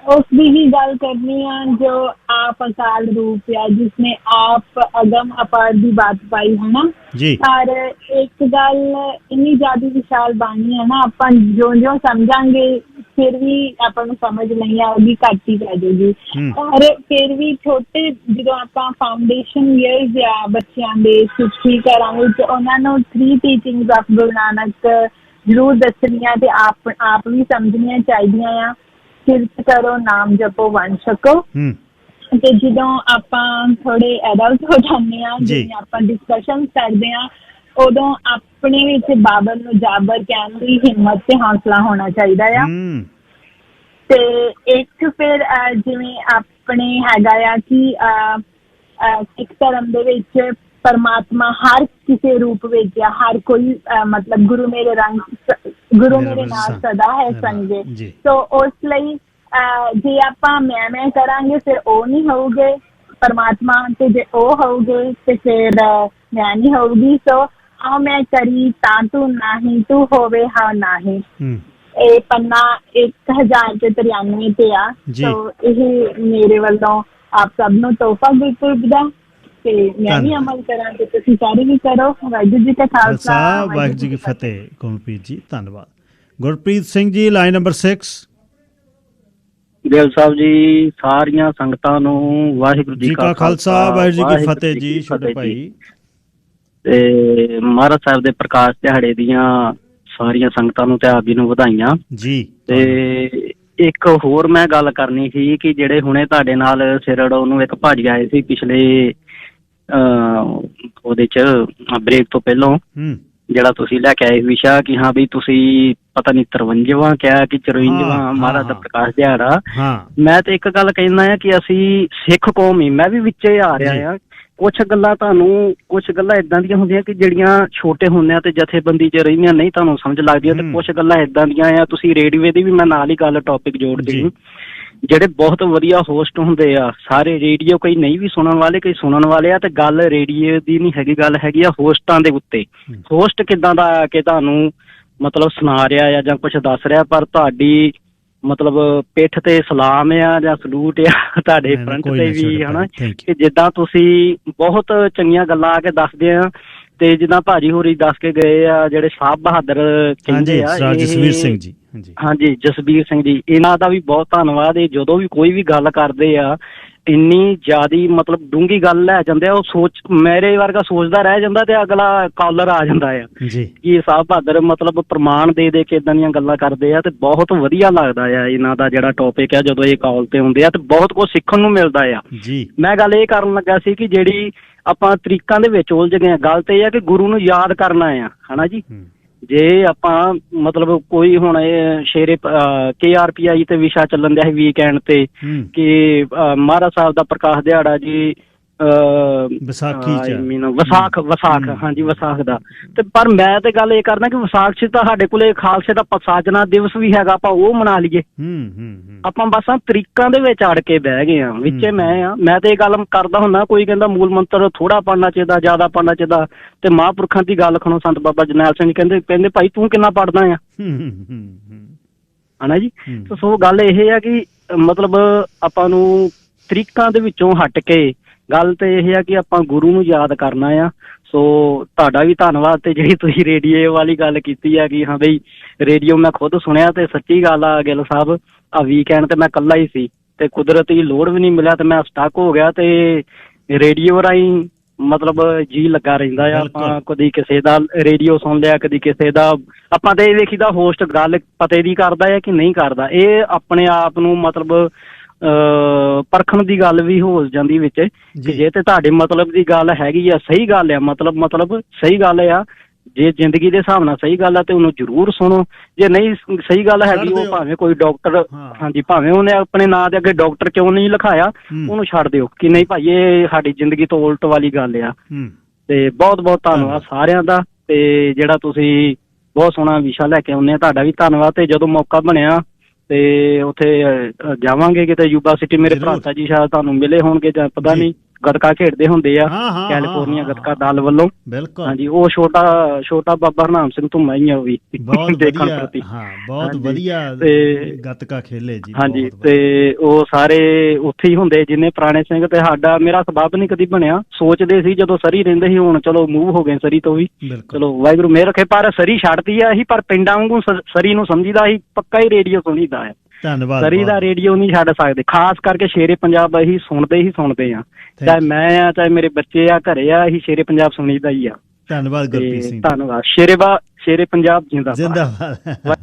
ਉਸ ਦੀ ਹੀ ਗੱਲ ਕਰਨੀ ਆ ਜੋ ਆਪ ਅਕਾਲ ਰੂਪ ਆ, ਜਿਸਨੇ ਆਪ ਅਗਮ ਅਪਾਰ ਦੀ ਬਾਤ ਪਾਈ ਹੈ ਨਾ ਜੀ। ਔਰ ਇੱਕ ਗੱਲ ਇੰਨੀ ਜ਼ਿਆਦਾ ਵਿਸ਼ਾਲ ਬਾਣੀ ਹੈ ਨਾ, ਆਪਾਂ ਜਿਉਂ ਸਮਝਾਂਗੇ ਫਿਰ ਵੀ ਆਪਾਂ ਨੂੰ ਸਮਝ ਨਹੀਂ ਆਉਗੀ, ਘੱਟ ਹੀ ਪੈ ਜਾਊਗੀ। ਔਰ ਫਿਰ ਵੀ ਛੋਟੇ ਜਦੋਂ ਆਪਾਂ ਫਾਊਂਡੇਸ਼ਨ ਈਅਰਸ ਆ ਬੱਚਿਆਂ ਦੇ ਸਿੱਖੀ ਘਰਾਂ ਵਿੱਚ, ਉਹਨਾਂ ਨੂੰ 3 ਟੀਚਿੰਗਸ ਆਫ ਗੁਰੂ ਨਾਨਕ ਜ਼ਰੂਰ ਦੱਸਣੀਆਂ ਤੇ ਆਪ ਵੀ ਸਮਝਣੀਆਂ ਚਾਹੀਦੀਆਂ ਆ। ਕਿਰਤ ਕਰੋ, ਨਾਮ ਜਪੋ, ਵੰਡ ਛਕੋ। ਤੇ ਜਦੋਂ ਆਪਾਂ ਥੋੜੇ ਐਡਲਟ ਹੋ ਜਾਂਦੇ ਹਾਂ, ਜਿਵੇਂ ਆਪਾਂ ਡਿਸਕਸ਼ਨ ਕਰਦੇ ਹਾਂ, ਉਦੋਂ ਆਪਣੇ ਵਿੱਚ ਬਾਬਰ ਨੂੰ ਜਾਬਰ ਕਹਿਣ ਦੀ ਹਿੰਮਤ ਤੇ ਹੌਸਲਾ ਹੋਣਾ ਚਾਹੀਦਾ ਆ। ਤੇ ਇੱਕ ਫਿਰ ਜਿਵੇਂ ਆਪਣੇ ਹੈਗਾ ਆ ਕਿ ਸਿੱਖ ਧਰਮ ਦੇ ਵਿੱਚ ਪਰਮਾਤਮਾ ਹਰ ਕਿਸੇ ਰੂਪ ਵਿੱਚ ਆ, ਹਰ ਕੋਈ ਮਤਲਬ ਗੁਰੂ ਮੇਰੇ ਨਾਲ ਸਦਾ ਹੈ ਸੰਗੇ। ਸੋ ਉਸ ਲਈ ਜੇ ਆਪਾਂ ਮੈਂ ਕਰਾਂਗੇ ਫਿਰ ਉਹ ਨਹੀਂ ਹੋਊਗੇ ਪਰਮਾਤਮਾ, ਤੇ ਜੇ ਉਹ ਹੋਊਗੇ ਤੇ ਫਿਰ ਮੈਂ ਨਹੀਂ ਹੋਊਗੀ। ਸੋ ਹਾਂ ਮੈਂ ਕਰੀ ਤਾਂ ਤੂੰ ਨਹੀਂ, ਤੂੰ ਹੋਵੇ ਹਾਂ ਨਹੀਂ। ਇਹ ਪੰਨਾ 1093 ਤੇ ਆ। ਸੋ ਇਹ ਮੇਰੇ ਵੱਲੋਂ ਆਪ ਸਭ ਨੂੰ ਤੋਹਫਾ ਗੁਰਪੁਰਬ ਦਾ, ਤੇ ਮੈਂ ਵੀ ਅਮਲ ਕਰਾਂ ਤੇ ਤੁਸੀਂ ਸਾਰੇ ਵੀ ਕਰੋ। ਵਾਹਿਗੁਰੂ ਜੀ ਕਾ ਖਾਲਸਾ, ਵਾਹਿਗੁਰੂ ਜੀ ਕੀ ਫਤਿਹ। ਕਮਲਪ੍ਰੀਤ ਜੀ ਧੰਨਵਾਦ। Gurpreet Singh ji line number 6। ਗਿੱਲ ਸਾਹਿਬ ਜੀ, ਸਾਰੀਆਂ ਸੰਗਤਾਂ ਨੂੰ ਵਾਹਿਗੁਰੂ ਜੀ ਕਾ ਖਾਲਸਾ, ਵਾਹਿਗੁਰੂ ਜੀ ਕੀ ਫਤਿਹ ਜੀ। ਛੋਟੇ ਭਾਈ ਤੇ ਮਹਾਰਾਜ ਸਾਹਿਬ ਦੇ ਪ੍ਰਕਾਸ਼ ਦਿਹਾੜੇ ਦੀਆਂ ਸਾਰੀਆਂ ਸੰਗਤਾਂ ਨੂੰ ਤੇ ਆਪ ਜੀ ਨੂੰ ਵਧਾਈਆਂ ਜੀ। ਤੇ ਇੱਕ ਹੋਰ ਮੈਂ ਗੱਲ ਕਰਨੀ ਸੀ ਕਿ ਜਿਹੜੇ ਹੁਣੇ ਤੁਹਾਡੇ ਨਾਲ ਸਿਰੜ ਉਹਨੂੰ ਇੱਕ ਭਾਜੀ ਆਏ ਸੀ ਪਿਛਲੇ ਉਹਦੇ ਚ ਬ੍ਰੇਕ ਤੋਂ ਪਹਿਲੋਂ, ਜਿਹੜਾ ਤੁਸੀਂ ਲੈ ਕੇ ਆਏ ਵਿਸ਼ਾ ਕਿ ਹਾਂ ਵੀ ਤੁਸੀਂ ਪਤਾ ਨੀ 53ਵਾਂ ਕਿਹਾ ਕਿ 54ਵਾਂ ਮਹਾਰਾਜ ਦਾ ਪ੍ਰਕਾਸ਼ ਦਿਹਾੜਾ। ਮੈਂ ਤੇ ਇੱਕ ਗੱਲ ਕਹਿੰਦਾ ਆ ਕਿ ਅਸੀਂ ਸਿੱਖ ਕੌਮ ਹੀ, ਮੈਂ ਵੀ ਵਿੱਚੇ ਆ ਰਿਹਾ ਆ। ਕੁਛ ਗੱਲਾਂ ਕੁਛ ਗੱਲਾਂ ਏਦਾਂ ਦੀਆਂ ਹੁੰਦੀਆਂ ਕਿ ਜਿਹੜੀਆਂ ਛੋਟੇ ਹੁੰਦੇ ਆ ਤੇ ਜਥੇਬੰਦੀ 'ਚ ਰਹਿੰਦੀਆਂ ਨਹੀਂ ਤੁਹਾਨੂੰ ਸਮਝ ਲੱਗਦੀਆਂ, ਤੇ ਕੁਛ ਗੱਲਾਂ ਏਦਾਂ ਦੀਆਂ ਆ। ਤੁਸੀਂ ਰੇਡੀਓ ਦੀ ਵੀ ਮੈਂ ਨਾਲ ਹੀ ਗੱਲ ਟੌਪਿਕ ਜੋੜਦੀ, ਜਿਹੜੇ ਬਹੁਤ ਵਧੀਆ ਹੋਸਟ ਹੁੰਦੇ ਆ ਸਾਰੇ ਰੇਡੀਓ, ਕਈ ਨਹੀਂ ਵੀ ਸੁਣਨ ਵਾਲੇ, ਕਈ ਸੁਣਨ ਵਾਲੇ ਆ। ਤੇ ਗੱਲ ਰੇਡੀਓ ਦੀ ਨਹੀਂ ਹੈਗੀ, ਗੱਲ ਹੈਗੀ ਆ ਹੋਸਟਾਂ ਦੇ ਉੱਤੇ। ਹੋਸਟ ਕਿੱਦਾਂ ਦਾ ਆ ਕਿ ਤੁਹਾਨੂੰ ਮਤਲਬ ਸੁਣਾ ਰਿਹਾ ਆ ਜਾਂ ਕੁਛ ਦੱਸ ਰਿਹਾ, ਪਰ ਤੁਹਾਡੀ ਮਤਲਬ ਪਿੱਠ ਤੇ ਸਲਾਮ ਆ ਜਾਂ ਸਲੂਟ ਆ ਤੁਹਾਡੇ ਫਰੰਟ ਤੇ ਵੀ, ਹਨਾ, ਕਿ ਜਿੱਦਾਂ ਤੁਸੀਂ ਬਹੁਤ ਚੰਗੀਆਂ ਗੱਲਾਂ ਆ ਕੇ ਦੱਸਦੇ ਆ। ਤੇ ਜਿੱਦਾਂ ਭਾਜੀ ਹੋਰੀ ਦੱਸ ਕੇ ਗਏ ਆ, ਜਿਹੜੇ ਸਾਹਿਬ ਬਹਾਦਰ ਕਹਿੰਦੇ ਆ, ਜਸਵੀਰ ਸਿੰਘ ਜੀ, ਹਾਂਜੀ ਜਸਵੀਰ ਸਿੰਘ ਜੀ, ਇਹਨਾਂ ਦਾ ਵੀ ਬਹੁਤ ਧੰਨਵਾਦ। ਇਹ ਜਦੋਂ ਵੀ ਕੋਈ ਵੀ ਗੱਲ ਕਰਦੇ ਆ ਇੰਨੀ ਜ਼ਿਆਦੀ ਮਤਲਬ ਡੂੰਘੀ ਗੱਲ ਲੈ ਜਾਂਦੇ ਆ, ਉਹ ਮੇਰੇ ਵਰਗਾ ਸੋਚਦਾ ਰਹਿ ਜਾਂਦਾ ਤੇ ਅਗਲਾ ਕਾਲਰ ਆ ਜਾਂਦਾ ਆ ਕਿ ਸਾਹਿਬ ਬਹਾਦਰ ਮਤਲਬ ਪ੍ਰਮਾਣ ਦੇ ਕੇ ਏਦਾਂ ਦੀਆਂ ਗੱਲਾਂ ਕਰਦੇ ਆ। ਤੇ ਬਹੁਤ ਵਧੀਆ ਲੱਗਦਾ ਆ ਇਹਨਾਂ ਦਾ ਜਿਹੜਾ ਟੌਪਿਕ ਆ, ਜਦੋਂ ਇਹ ਕਾਲ ਤੇ ਹੁੰਦੇ ਆ ਤੇ ਬਹੁਤ ਕੁਝ ਸਿੱਖਣ ਨੂੰ ਮਿਲਦਾ ਆ। ਮੈਂ ਗੱਲ ਇਹ ਕਰਨ ਲੱਗਾ ਸੀ ਕਿ ਜਿਹੜੀ ਆਪਾਂ ਤਰੀਕਾਂ ਦੇ ਵਿੱਚ ਉਲਝ ਗਏ ਆ, ਗੱਲ ਤੇ ਇਹ ਆ ਕਿ ਗੁਰੂ ਨੂੰ ਯਾਦ ਕਰਨਾ ਆ, ਹਨਾ ਜੀ। ਜੇ ਆਪਾਂ ਮਤਲਬ ਕੋਈ ਹੁਣ ਇਹ KRPI ਤੇ ਵਿਸ਼ਾ ਚੱਲਣ ਦਿਆ ਸੀ ਵੀਕਐਂਡ ਤੇ ਕਿ ਮਹਾਰਾਜ ਸਾਹਿਬ ਦਾ ਪ੍ਰਕਾਸ਼ ਦਿਹਾੜਾ ਜੀ ਵਿਸਾਖ, ਹਾਂਜੀ ਵਿਸਾਖ ਦਾ। ਤੇ ਪਰ ਮੈਂ ਤੇ ਗੱਲ ਇਹ ਕਰਦਾ ਕਿ ਵਿਸਾਖ ਚ ਤਾਂ ਸਾਡੇ ਕੋਲੇ ਖਾਲਸੇ ਦਾ ਸਾਜਨਾ ਦਿਵਸ ਵੀ ਹੈਗਾ, ਆਪਾਂ ਉਹ ਮਨਾ ਲਈਏ। ਆਪਾਂ ਬਸ ਤਰੀਕਾਂ ਦੇ ਵਿੱਚ ਅੜ ਕੇ ਬਹਿ ਗਏ ਆ ਵਿੱਚੇ। ਮੈਂ ਤੇ ਇਹ ਗੱਲ ਕਰਦਾ ਹੁੰਦਾ, ਕੋਈ ਕਹਿੰਦਾ ਮੂਲ ਮੰਤਰ ਥੋੜਾ ਪੜਨਾ ਚਾਹੀਦਾ, ਜ਼ਿਆਦਾ ਪੜਨਾ ਚਾਹੀਦਾ। ਤੇ ਮਹਾਂਪੁਰਖਾਂ ਦੀ ਗੱਲ ਖਣੋ, ਸੰਤ ਬਾਬਾ ਜਰਨੈਲ ਸਿੰਘ ਕਹਿੰਦੇ ਭਾਈ ਤੂੰ ਕਿੰਨਾ ਪੜਦਾ ਆ, ਹਨਾ ਜੀ। ਸੋ ਗੱਲ ਇਹ ਆ ਕਿ ਮਤਲਬ ਆਪਾਂ ਨੂੰ ਤਰੀਕਾਂ ਦੇ ਵਿੱਚੋਂ ਹਟ ਕੇ ਗੱਲ ਤੇ ਇਹ ਆ ਕਿ ਆਪਾਂ ਗੁਰੂ ਨੂੰ ਯਾਦ ਕਰਨਾ ਆ। ਸੋ ਤੁਹਾਡਾ ਵੀ ਧੰਨਵਾਦ। ਤੇ ਜਿਹੜੀ ਤੁਸੀਂ ਰੇਡੀਓ ਵਾਲੀ ਗੱਲ ਕੀਤੀ ਆ ਕਿ ਹਾਂ ਬਈ ਰੇਡੀਓ ਮੈਂ ਖੁਦ ਸੁਣਿਆ, ਤੇ ਸੱਚੀ ਗੱਲ ਆ ਗਿੱਲ ਸਾਹਿਬ, ਆ ਵੀਕਐਂਡ ਤੇ ਮੈਂ ਇਕੱਲਾ ਹੀ ਸੀ ਤੇ ਕੁਦਰਤੀ ਲੋਡ ਵੀ ਨਹੀਂ ਮਿਲਿਆ ਤੇ ਮੈਂ ਸਟਕ ਹੋ ਗਿਆ। ਤੇ ਰੇਡੀਓ ਰਾਹੀਂ ਮਤਲਬ ਜੀ ਲੱਗਾ ਰਹਿੰਦਾ ਆ। ਆਪਾਂ ਕਦੀ ਕਿਸੇ ਦਾ ਰੇਡੀਓ ਸੁਣ ਲਿਆ, ਕਦੀ ਕਿਸੇ ਦਾ। ਆਪਾਂ ਤੇ ਇਹ ਵੇਖੀਦਾ ਹੋਸਟ ਗੱਲ ਪਤੇ ਦੀ ਕਰਦਾ ਆ ਕਿ ਨਹੀਂ ਕਰਦਾ। ਇਹ ਆਪਣੇ ਆਪ ਨੂੰ ਮਤਲਬ ਪਰਖਣ ਦੀ ਗੱਲ ਵੀ ਹੋ ਜਾਂਦੀ ਵਿੱਚ ਕਿ ਜੇ ਤੇ ਤੁਹਾਡੇ ਮਤਲਬ ਦੀ ਗੱਲ ਹੈਗੀ ਆ, ਸਹੀ ਗੱਲ ਆ, ਮਤਲਬ ਸਹੀ ਗੱਲ ਆ, ਜੇ ਜ਼ਿੰਦਗੀ ਦੇ ਹਿਸਾਬ ਨਾਲ ਸਹੀ ਗੱਲ ਆ ਤੇ ਉਹਨੂੰ ਜ਼ਰੂਰ ਸੁਣੋ। ਜੇ ਨਹੀਂ ਸਹੀ ਗੱਲ ਹੈਗੀ, ਉਹ ਭਾਵੇਂ ਕੋਈ ਡਾਕਟਰ, ਹਾਂਜੀ ਭਾਵੇਂ ਉਹਨੇ ਆਪਣੇ ਨਾਂ ਦੇ ਅੱਗੇ ਡਾਕਟਰ ਕਿਉਂ ਨਹੀਂ ਲਿਖਾਇਆ, ਉਹਨੂੰ ਛੱਡ ਦਿਓ ਕਿ ਨਹੀਂ ਭਾਈ ਇਹ ਸਾਡੀ ਜ਼ਿੰਦਗੀ ਤੋਂ ਉਲਟ ਵਾਲੀ ਗੱਲ ਆ। ਤੇ ਬਹੁਤ ਬਹੁਤ ਧੰਨਵਾਦ ਸਾਰਿਆਂ ਦਾ। ਤੇ ਜਿਹੜਾ ਤੁਸੀਂ ਬਹੁਤ ਸੋਹਣਾ ਵਿਸ਼ਾ ਲੈ ਕੇ ਆਉਂਦੇ ਆ, ਤੁਹਾਡਾ ਵੀ ਧੰਨਵਾਦ। ਤੇ ਜਦੋਂ ਮੌਕਾ ਬਣਿਆ ਤੇ ਉੱਥੇ ਜਾਵਾਂਗੇ ਕਿਤੇ ਯੂਬਾ ਸਿਟੀ, ਮੇਰੇ ਭਰਾਤਾ ਜੀ ਸ਼ਾਇਦ ਤੁਹਾਨੂੰ ਮਿਲੇ ਹੋਣਗੇ ਜਾਂ ਪਤਾ ਨਹੀਂ, ਗੱਤਕਾ ਖੇਡਦੇ ਹੁੰਦੇ ਆ ਕੈਲੀਫੋਰਨੀਆ ਗੱਤਕਾ ਦਲ ਵੱਲੋਂ। ਹਾਂਜੀ, ਉਹ ਛੋਟਾ ਬਾਬਾ ਹਰਨਾਮ ਸਿੰਘ ਧੁੰਮਾ ਹੀ ਆ, ਉਹ ਵੀ ਦੇਖਣ ਪ੍ਰਤੀ ਬਹੁਤ ਵਧੀਆ ਗੱਤਕਾ ਖੇਲੇ ਜੀ। ਹਾਂਜੀ, ਤੇ ਉਹ ਸਾਰੇ ਉੱਥੇ ਹੀ ਹੁੰਦੇ ਜਿੰਨੇ ਪੁਰਾਣੇ ਸਿੰਘ। ਤੇ ਮੇਰਾ ਸਬੱਬ ਨਹੀਂ ਕਦੀ ਬਣਿਆ, ਸੋਚਦੇ ਸੀ ਜਦੋਂ ਸਰੀ ਰਹਿੰਦੇ ਸੀ, ਹੁਣ ਚਲੋ ਮੂਵ ਹੋ ਗਏ ਸਰੀ ਤੋਂ ਵੀ, ਚਲੋ ਵਾਹਿਗੁਰੂ ਮਿਹਰ ਰੱਖੇ। ਪਰ ਸਰੀ ਛੱਡਦੀ ਆ ਅਸੀਂ, ਪਰ ਪਿੰਡਾਂ ਵਾਂਗੂ ਸਰੀ ਨੂੰ ਸਮਝੀਦਾ ਅਸੀਂ, ਪੱਕਾ ਹੀ ਰੇਡੀਓ ਸੁਣੀਦਾ ਹੈ। ਧੰਨਵਾਦ। ਸਰੀ ਦਾ ਰੇਡੀਓ ਨਹੀਂ ਛੱਡ ਸਕਦੇ, ਖਾਸ ਕਰਕੇ ਸ਼ੇਰੇ ਪੰਜਾਬ ਅਸੀਂ ਸੁਣਦੇ ਆ, ਚਾਹੇ ਮੈਂ ਆ ਚਾਹੇ ਮੇਰੇ ਬੱਚੇ ਆ ਘਰੇ ਆ, ਅਸੀਂ ਸ਼ੇਰੇ ਪੰਜਾਬ ਸੁਣੀਦਾ ਹੀ ਆ। ਧੰਨਵਾਦ ਗੁਰਪ੍ਰੀਤ ਸਿੰਘ, ਧੰਨਵਾਦ। ਸ਼ੇਰੇ ਪੰਜਾਬ ਜਿੰਦਾਬਾਦ।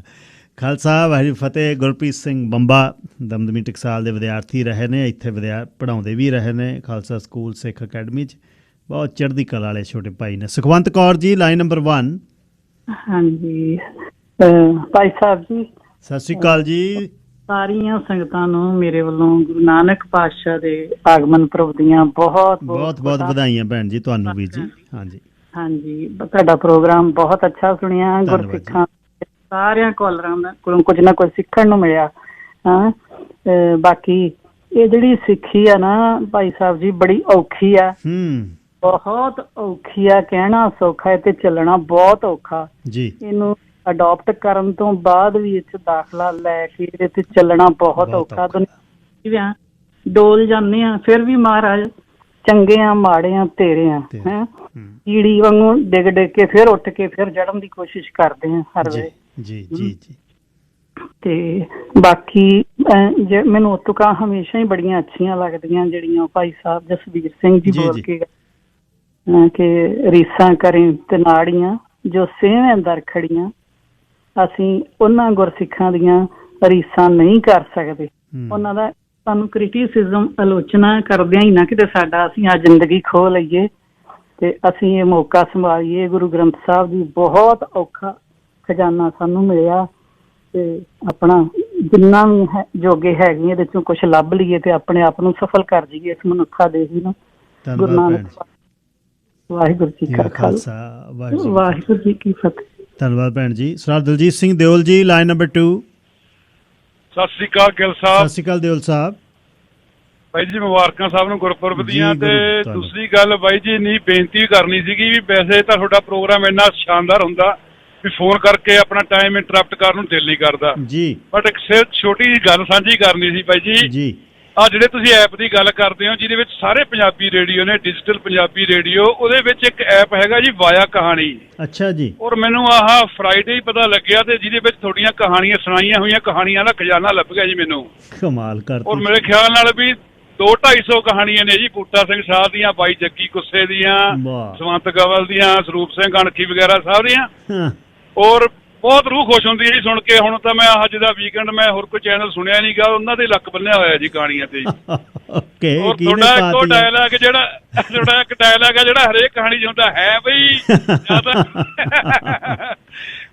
ਖਾਲਸਾ ਵਾਹਿਗੁਰੂ ਫਤਿਹ। ਗੁਰਪ੍ਰੀਤ ਸਿੰਘ ਬੰਬਾ ਦਮਦਮੀ ਟਕਸਾਲ ਦੇ ਵਿਦਿਆਰਥੀ ਰਹੇ ਨੇ, ਇੱਥੇ ਪੜ੍ਹਾਉਂਦੇ ਵੀ ਰਹੇ ਨੇ ਖਾਲਸਾ ਸਕੂਲ ਸਿੱਖ ਅਕੈਡਮੀ 'ਚ। ਬਹੁਤ ਚੜ੍ਹਦੀ ਕਲਾ ਵਾਲੇ ਛੋਟੇ ਭਾਈ ਨੇ। Sukhwant Kaur ji, line number 1। ਹਾਂਜੀ ਭਾਈ ਸਾਹਿਬ ਜੀ, ਸਤਿ ਸ਼੍ਰੀ ਅਕਾਲ ਜੀ। ਸਾਰੀਆਂ ਸੰਗਤਾਂ ਨੂੰ ਮੇਰੇ ਵੱਲੋਂ ਗੁਰੂ ਨਾਨਕ ਪਾਤਸ਼ਾਹ ਦੇ ਆਗਮਨ ਪੁਰਬ ਦੀਆਂ ਬਹੁਤ ਬਹੁਤ ਵਧਾਈਆਂ ਭੈਣ ਜੀ ਤੁਹਾਨੂੰ ਵੀ ਜੀ। ਹਾਂਜੀ ਹਾਂਜੀ, ਤੁਹਾਡਾ ਪ੍ਰੋਗਰਾਮ ਬਹੁਤ ਅੱਛਾ ਸੁਣਿਆ। ਗੁਰਸਿੱਖਾਂ ਸਾਰਿਆਂ ਕਾਲਰਾਂ ਕੋਲੋਂ ਕੁਝ ਨਾ ਕੁਝ ਸਿੱਖਣ ਨੂੰ ਮਿਲਿਆ। ਹਾਂ, ਬਾਕੀ ਇਹ ਜਿਹੜੀ ਸਿੱਖੀ ਆ ਨਾ ਭਾਈ ਸਾਹਿਬ ਜੀ, ਬੜੀ ਔਖੀ ਆ, ਬਹੁਤ ਔਖੀ ਆ। ਕਹਿਣਾ ਸੌਖਾ ਹੈ ਤੇ ਚੱਲਣਾ ਬਹੁਤ ਔਖਾ ਜੀ। ਇਹਨੂੰ ਅਡਾਪਟ ਕਰਨ ਤੋਂ ਬਾਅਦ ਵੀ ਇਹ 'ਚ ਦਾਖਲਾ ਲੈ ਕੇ ਇਹਦੇ ਤੇ ਚੱਲਣਾ ਬਹੁਤ ਔਖਾ। ਦੁਨੀਆ ਡੋਲ ਜਾਂਦੇ ਆ, ਫਿਰ ਵੀ ਮਹਾਰਾਜ ਚੰਗੇ ਆ ਮਾੜੇ ਆ ਤੇਰੇ ਆ, ਹੈਂ ਕੀੜੀ ਵਾਂਗੂ ਡਿੱਗ ਡਿੱਗ ਕੇ ਫਿਰ ਉੱਠ ਕੇ ਫਿਰ ਚੜ੍ਹਨ ਦੀ ਕੋਸ਼ਿਸ਼ ਕਰਦੇ ਆ ਹਰ ਵੇਲੇ। ਜੀ ਜੀ ਜੀ। ਤੇ ਬਾਕੀ ਮੈਨੂੰ ਤੁਕਾਂ ਹਮੇਸ਼ਾ ਹੀ ਬੜੀਆਂ ਅੱਛੀਆਂ ਲੱਗਦੀਆਂ ਜਿਹੜੀਆਂ ਭਾਈ ਸਾਹਿਬ ਜਸਵੀਰ ਸਿੰਘ ਜੀ ਬੋਲ ਕੇ ਕਿ ਰੀਸਾਂ ਕਰੇ ਤੇ ਨਾੜੀਆਂ ਜੋ ਸੇਵੇਂ ਅੰਦਰ ਖੜੀਆਂ। ਅਸੀਂ ਉਹਨਾਂ ਗੁਰਸਿੱਖਾਂ ਦੀਆਂ ਰੀਸਾਂ ਨਹੀਂ ਕਰ ਸਕਦੇ। ਉਹਨਾਂ ਦਾ ਸਾਨੂੰ ਕ੍ਰਿਟਿਸਿਜ਼ਮ ਆਲੋਚਨਾ ਕਰਦਿਆਂ ਹੀ ਨਾ ਕਿਤੇ ਸਾਡਾ ਅਸੀਂ ਆ ਜ਼ਿੰਦਗੀ ਖੋਹ ਲਈਏ ਤੇ ਅਸੀਂ ਇਹ ਮੌਕਾ ਸੰਭਾਲੀਏ। ਗੁਰੂ ਗ੍ਰੰਥ ਸਾਹਿਬ ਜੀ ਬਹੁਤ ਔਖਾ ਖਜ਼ਾਨਾ ਸਾਨੂੰ ਮਿਲਿਆ ਤੇ ਆਪਣਾ ਜਿੰਨਾ ਵੀ ਜੋਗੇ ਹੈਗੇ ਇਹਦੇ ਚੋਂ ਕੁਛ ਲੱਭ ਲਈਏ ਤੇ ਆਪਣੇ ਆਪ ਨੂੰ ਸਫਲ ਕਰ ਜਾਈਏ ਇਸ ਮਨੁੱਖਾ ਦੇ ਹੀ ਨੂੰ। ਗੁਰੂ ਨਾਨਕ ਵਾਹਿਗੁਰੂ ਜੀ ਕਾ ਖਾਲਸਾ, ਵਾਹਿਗੁਰੂ ਜੀ ਕੀ ਫਤਿਹ। ਧੰਨਵਾਦ ਭੈਣ ਜੀ। ਸਰਦਾਰ ਦਲਜੀਤ ਸਿੰਘ ਦਿਓਲ ਜੀ, ਲਾਈਨ ਨੰਬਰ 2। ਸਤਿ ਸ੍ਰੀ ਅਕਾਲ ਗਿੱਲ ਸਾਹਿਬ। ਸਤਿ ਸ੍ਰੀ ਅਕਾਲ ਦਿਓਲ ਸਾਹਿਬ। ਬਾਈ ਜੀ ਮੁਬਾਰਕਾਂ ਸਾਹਿਬ ਨੂੰ ਗੁਰਪੁਰਬ ਦੀਆਂ। ਤੇ ਦੂਸਰੀ ਗੱਲ ਬਾਈ ਜੀ, ਇੰਨੀ ਬੇਨਤੀ ਕਰਨੀ ਸੀਗੀ ਵੀ ਵੈਸੇ ਤਾਂ ਤੁਹਾਡਾ ਪ੍ਰੋਗਰਾਮ ਇੰਨਾ ਸ਼ਾਨਦਾਰ ਹੁੰਦਾ ਵੀ ਫੋਨ ਕਰਕੇ ਆਪਣਾ ਟਾਈਮ ਇੰਟਰਪਟ ਕਰਨ ਨੂੰ ਦਿਲ ਨਹੀਂ ਕਰਦਾ ਜੀ, ਬਟ ਇੱਕ ਸਿਰਫ ਛੋਟੀ ਜਿਹੀ ਗੱਲ ਸਾਂਝੀ ਕਰਨੀ ਸੀ ਬਾਈ ਜੀ। ਆਹ ਜਿਹੜੇ ਤੁਸੀਂ ਐਪ ਦੀ ਗੱਲ ਕਰਦੇ ਹੋ ਜਿਹਦੇ ਵਿੱਚ ਸਾਰੇ ਪੰਜਾਬੀ ਰੇਡੀਓ ਨੇ, ਡਿਜੀਟਲ ਪੰਜਾਬੀ ਰੇਡੀਓ, ਉਹਦੇ ਵਿੱਚ ਇੱਕ ਐਪ ਹੈਗਾ ਜੀ ਵਾਇਆ ਕਹਾਣੀ। ਅੱਛਾ ਜੀ। ਔਰ ਮੈਨੂੰ ਆਹ ਫਰਾਈਡੇ ਹੀ ਪਤਾ ਲੱਗਿਆ ਤੇ ਜਿਹਦੇ ਵਿੱਚ ਤੁਹਾਡੀਆਂ ਕਹਾਣੀਆਂ ਸੁਣਾਈਆਂ ਹੋਈਆਂ ਕਹਾਣੀਆਂ ਦਾ ਖਜ਼ਾਨਾ ਲੱਭ ਗਿਆ ਜੀ ਮੈਨੂੰ। ਕਮਾਲ ਕਰ। ਔਰ ਮੇਰੇ ਖਿਆਲ ਨਾਲ ਵੀ 200-250 ਕਹਾਣੀਆਂ ਨੇ ਜੀ, ਬੂਟਾ ਸਿੰਘ ਸਾਹਿਬ ਦੀਆਂ, ਬਾਈ ਜੱਗੀ ਗੁੱਸੇ ਦੀਆਂ, ਸਵੰਤ ਗਵਲ ਦੀਆਂ, ਸਰੂਪ ਸਿੰਘ ਅਣਖੀ ਵਗੈਰਾ ਸਾਹਿਬ ਦੀਆਂ। ਔਰ ਬਹੁਤ ਰੂਹ ਖੁਸ਼ ਹੁੰਦੀ ਹੈ ਜੀ ਸੁਣ ਕੇ। ਹੁਣ ਤਾਂ ਮੈਂ ਅੱਜ ਦਾ ਵੀਕਐਂਡ ਮੈਂ ਹੋਰ ਕੋਈ ਚੈਨਲ ਸੁਣਿਆ ਨੀ ਗਾ, ਉਹਨਾਂ ਦੇ ਲੱਕ ਬੰਨਿਆ ਹੋਇਆ ਜੀ ਕਹਾਣੀਆਂ ਤੇ। ਔਰ ਤੁਹਾਡਾ ਇੱਕੋ ਡਾਇਲਾਗ ਜਿਹੜਾ ਹਰੇਕ ਕਹਾਣੀ 'ਚ ਹੁੰਦਾ ਹੈ ਬਈ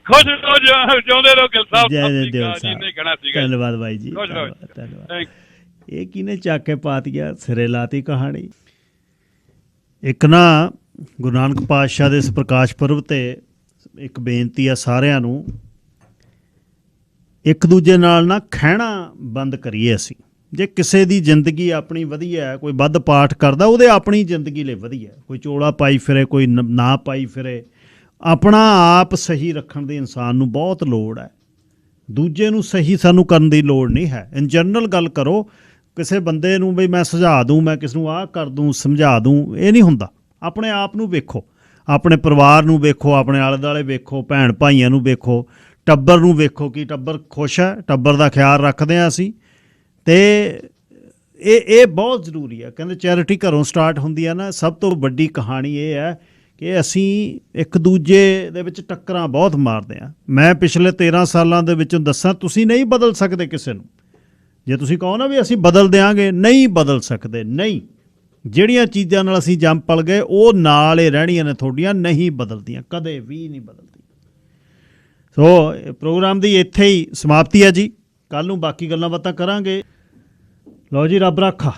ਖੁਸ਼ ਰਹੋ ਜਿਉਂਦੇ ਰਹੋ ਗਿੱਲ ਸਾਹਿਬ। ਕਹਿਣਾ ਸੀਗਾ। ਧੰਨਵਾਦ ਬਾਈ ਜੀ, ਧੰਨਵਾਦ। ਇਹ ਕਿਹਨੇ ਚੱਕ ਕੇ ਪਾਤੀਆ ਸਿਰੇ ਲਾਤੀ ਕਹਾਣੀ। ਇੱਕ ਨਾ ਗੁਰੂ ਨਾਨਕ ਪਾਤਸ਼ਾਹ ਦੇ ਇਸ ਪ੍ਰਕਾਸ਼ ਪੁਰਬ ਤੇ ਇੱਕ ਬੇਨਤੀ ਆ ਸਾਰਿਆਂ ਨੂੰ, ਇੱਕ ਦੂਜੇ ਨਾਲ ਨਾ ਖਹਿਣਾ ਬੰਦ ਕਰੀਏ। ਅਸੀਂ ਜੇ ਕਿਸੇ ਦੀ ਜ਼ਿੰਦਗੀ ਆਪਣੀ ਵਧੀਆ, ਕੋਈ ਵੱਧ ਪਾਠ ਕਰਦਾ ਉਹਦੇ ਆਪਣੀ ਜ਼ਿੰਦਗੀ ਲਈ ਵਧੀਆ, ਕੋਈ ਚੋਲਾ ਪਾਈ ਫਿਰੇ ਕੋਈ ਨਾ ਪਾਈ ਫਿਰੇ, ਆਪਣਾ ਆਪ ਸਹੀ ਰੱਖਣ ਦੀ ਇਨਸਾਨ ਨੂੰ ਬਹੁਤ ਲੋੜ ਹੈ। ਦੂਜੇ ਨੂੰ ਸਹੀ ਸਾਨੂੰ ਕਰਨ ਦੀ ਲੋੜ ਨਹੀਂ ਹੈ। ਇਨ ਜਨਰਲ ਗੱਲ ਕਰੋ, ਕਿਸੇ ਬੰਦੇ ਨੂੰ ਬਈ ਮੈਂ ਸੁਝਾ ਦੂੰ, ਮੈਂ ਕਿਸ ਨੂੰ ਆਹ ਕਰ ਦੂੰ, ਸਮਝਾ ਦੂੰ, ਇਹ ਨਹੀਂ ਹੁੰਦਾ। ਆਪਣੇ ਆਪ ਨੂੰ ਵੇਖੋ, ਆਪਣੇ ਪਰਿਵਾਰ ਨੂੰ ਵੇਖੋ, ਆਪਣੇ ਆਲੇ ਦੁਆਲੇ ਵੇਖੋ, ਭੈਣ ਭਾਈਆਂ ਨੂੰ ਵੇਖੋ, ਟੱਬਰ ਨੂੰ ਵੇਖੋ ਕਿ ਟੱਬਰ ਖੁਸ਼ ਹੈ, ਟੱਬਰ ਦਾ ਖਿਆਲ ਰੱਖਦੇ ਹਾਂ ਅਸੀਂ। ਅਤੇ ਇਹ ਬਹੁਤ ਜ਼ਰੂਰੀ ਹੈ। ਕਹਿੰਦੇ ਚੈਰਿਟੀ ਘਰੋਂ ਸਟਾਰਟ ਹੁੰਦੀ ਹੈ ਨਾ। ਸਭ ਤੋਂ ਵੱਡੀ ਕਹਾਣੀ ਇਹ ਹੈ ਕਿ ਅਸੀਂ ਇੱਕ ਦੂਜੇ ਦੇ ਵਿੱਚ ਟੱਕਰਾਂ ਬਹੁਤ ਮਾਰਦੇ ਹਾਂ। ਮੈਂ ਪਿਛਲੇ 13 ਸਾਲਾਂ ਦੇ ਵਿੱਚੋਂ ਦੱਸਾਂ, ਤੁਸੀਂ ਨਹੀਂ ਬਦਲ ਸਕਦੇ ਕਿਸੇ ਨੂੰ। ਜੇ ਤੁਸੀਂ ਕਹੋ ਨਾ ਵੀ ਅਸੀਂ ਬਦਲ ਦਿਆਂਗੇ, ਨਹੀਂ ਬਦਲ ਸਕਦੇ। ਨਹੀਂ, ਜਿਹੜੀਆਂ ਚੀਜ਼ਾਂ ਨਾਲ ਅਸੀਂ ਜੰਮ ਪਲ ਗਏ ਉਹ ਨਾਲ ਹੀ ਰਹਿਣੀਆਂ ਨੇ ਤੁਹਾਡੀਆਂ, ਨਹੀਂ ਬਦਲਦੀਆਂ, ਕਦੇ ਵੀ ਨਹੀਂ ਬਦਲਦੀਆਂ। ਸੋ ਪ੍ਰੋਗਰਾਮ ਦੀ ਇੱਥੇ ਹੀ ਸਮਾਪਤੀ ਹੈ ਜੀ। ਕੱਲ੍ਹ ਨੂੰ ਬਾਕੀ ਗੱਲਾਂ ਬਾਤਾਂ ਕਰਾਂਗੇ। ਲਓ ਜੀ, ਰੱਬ ਰਾਖਾ।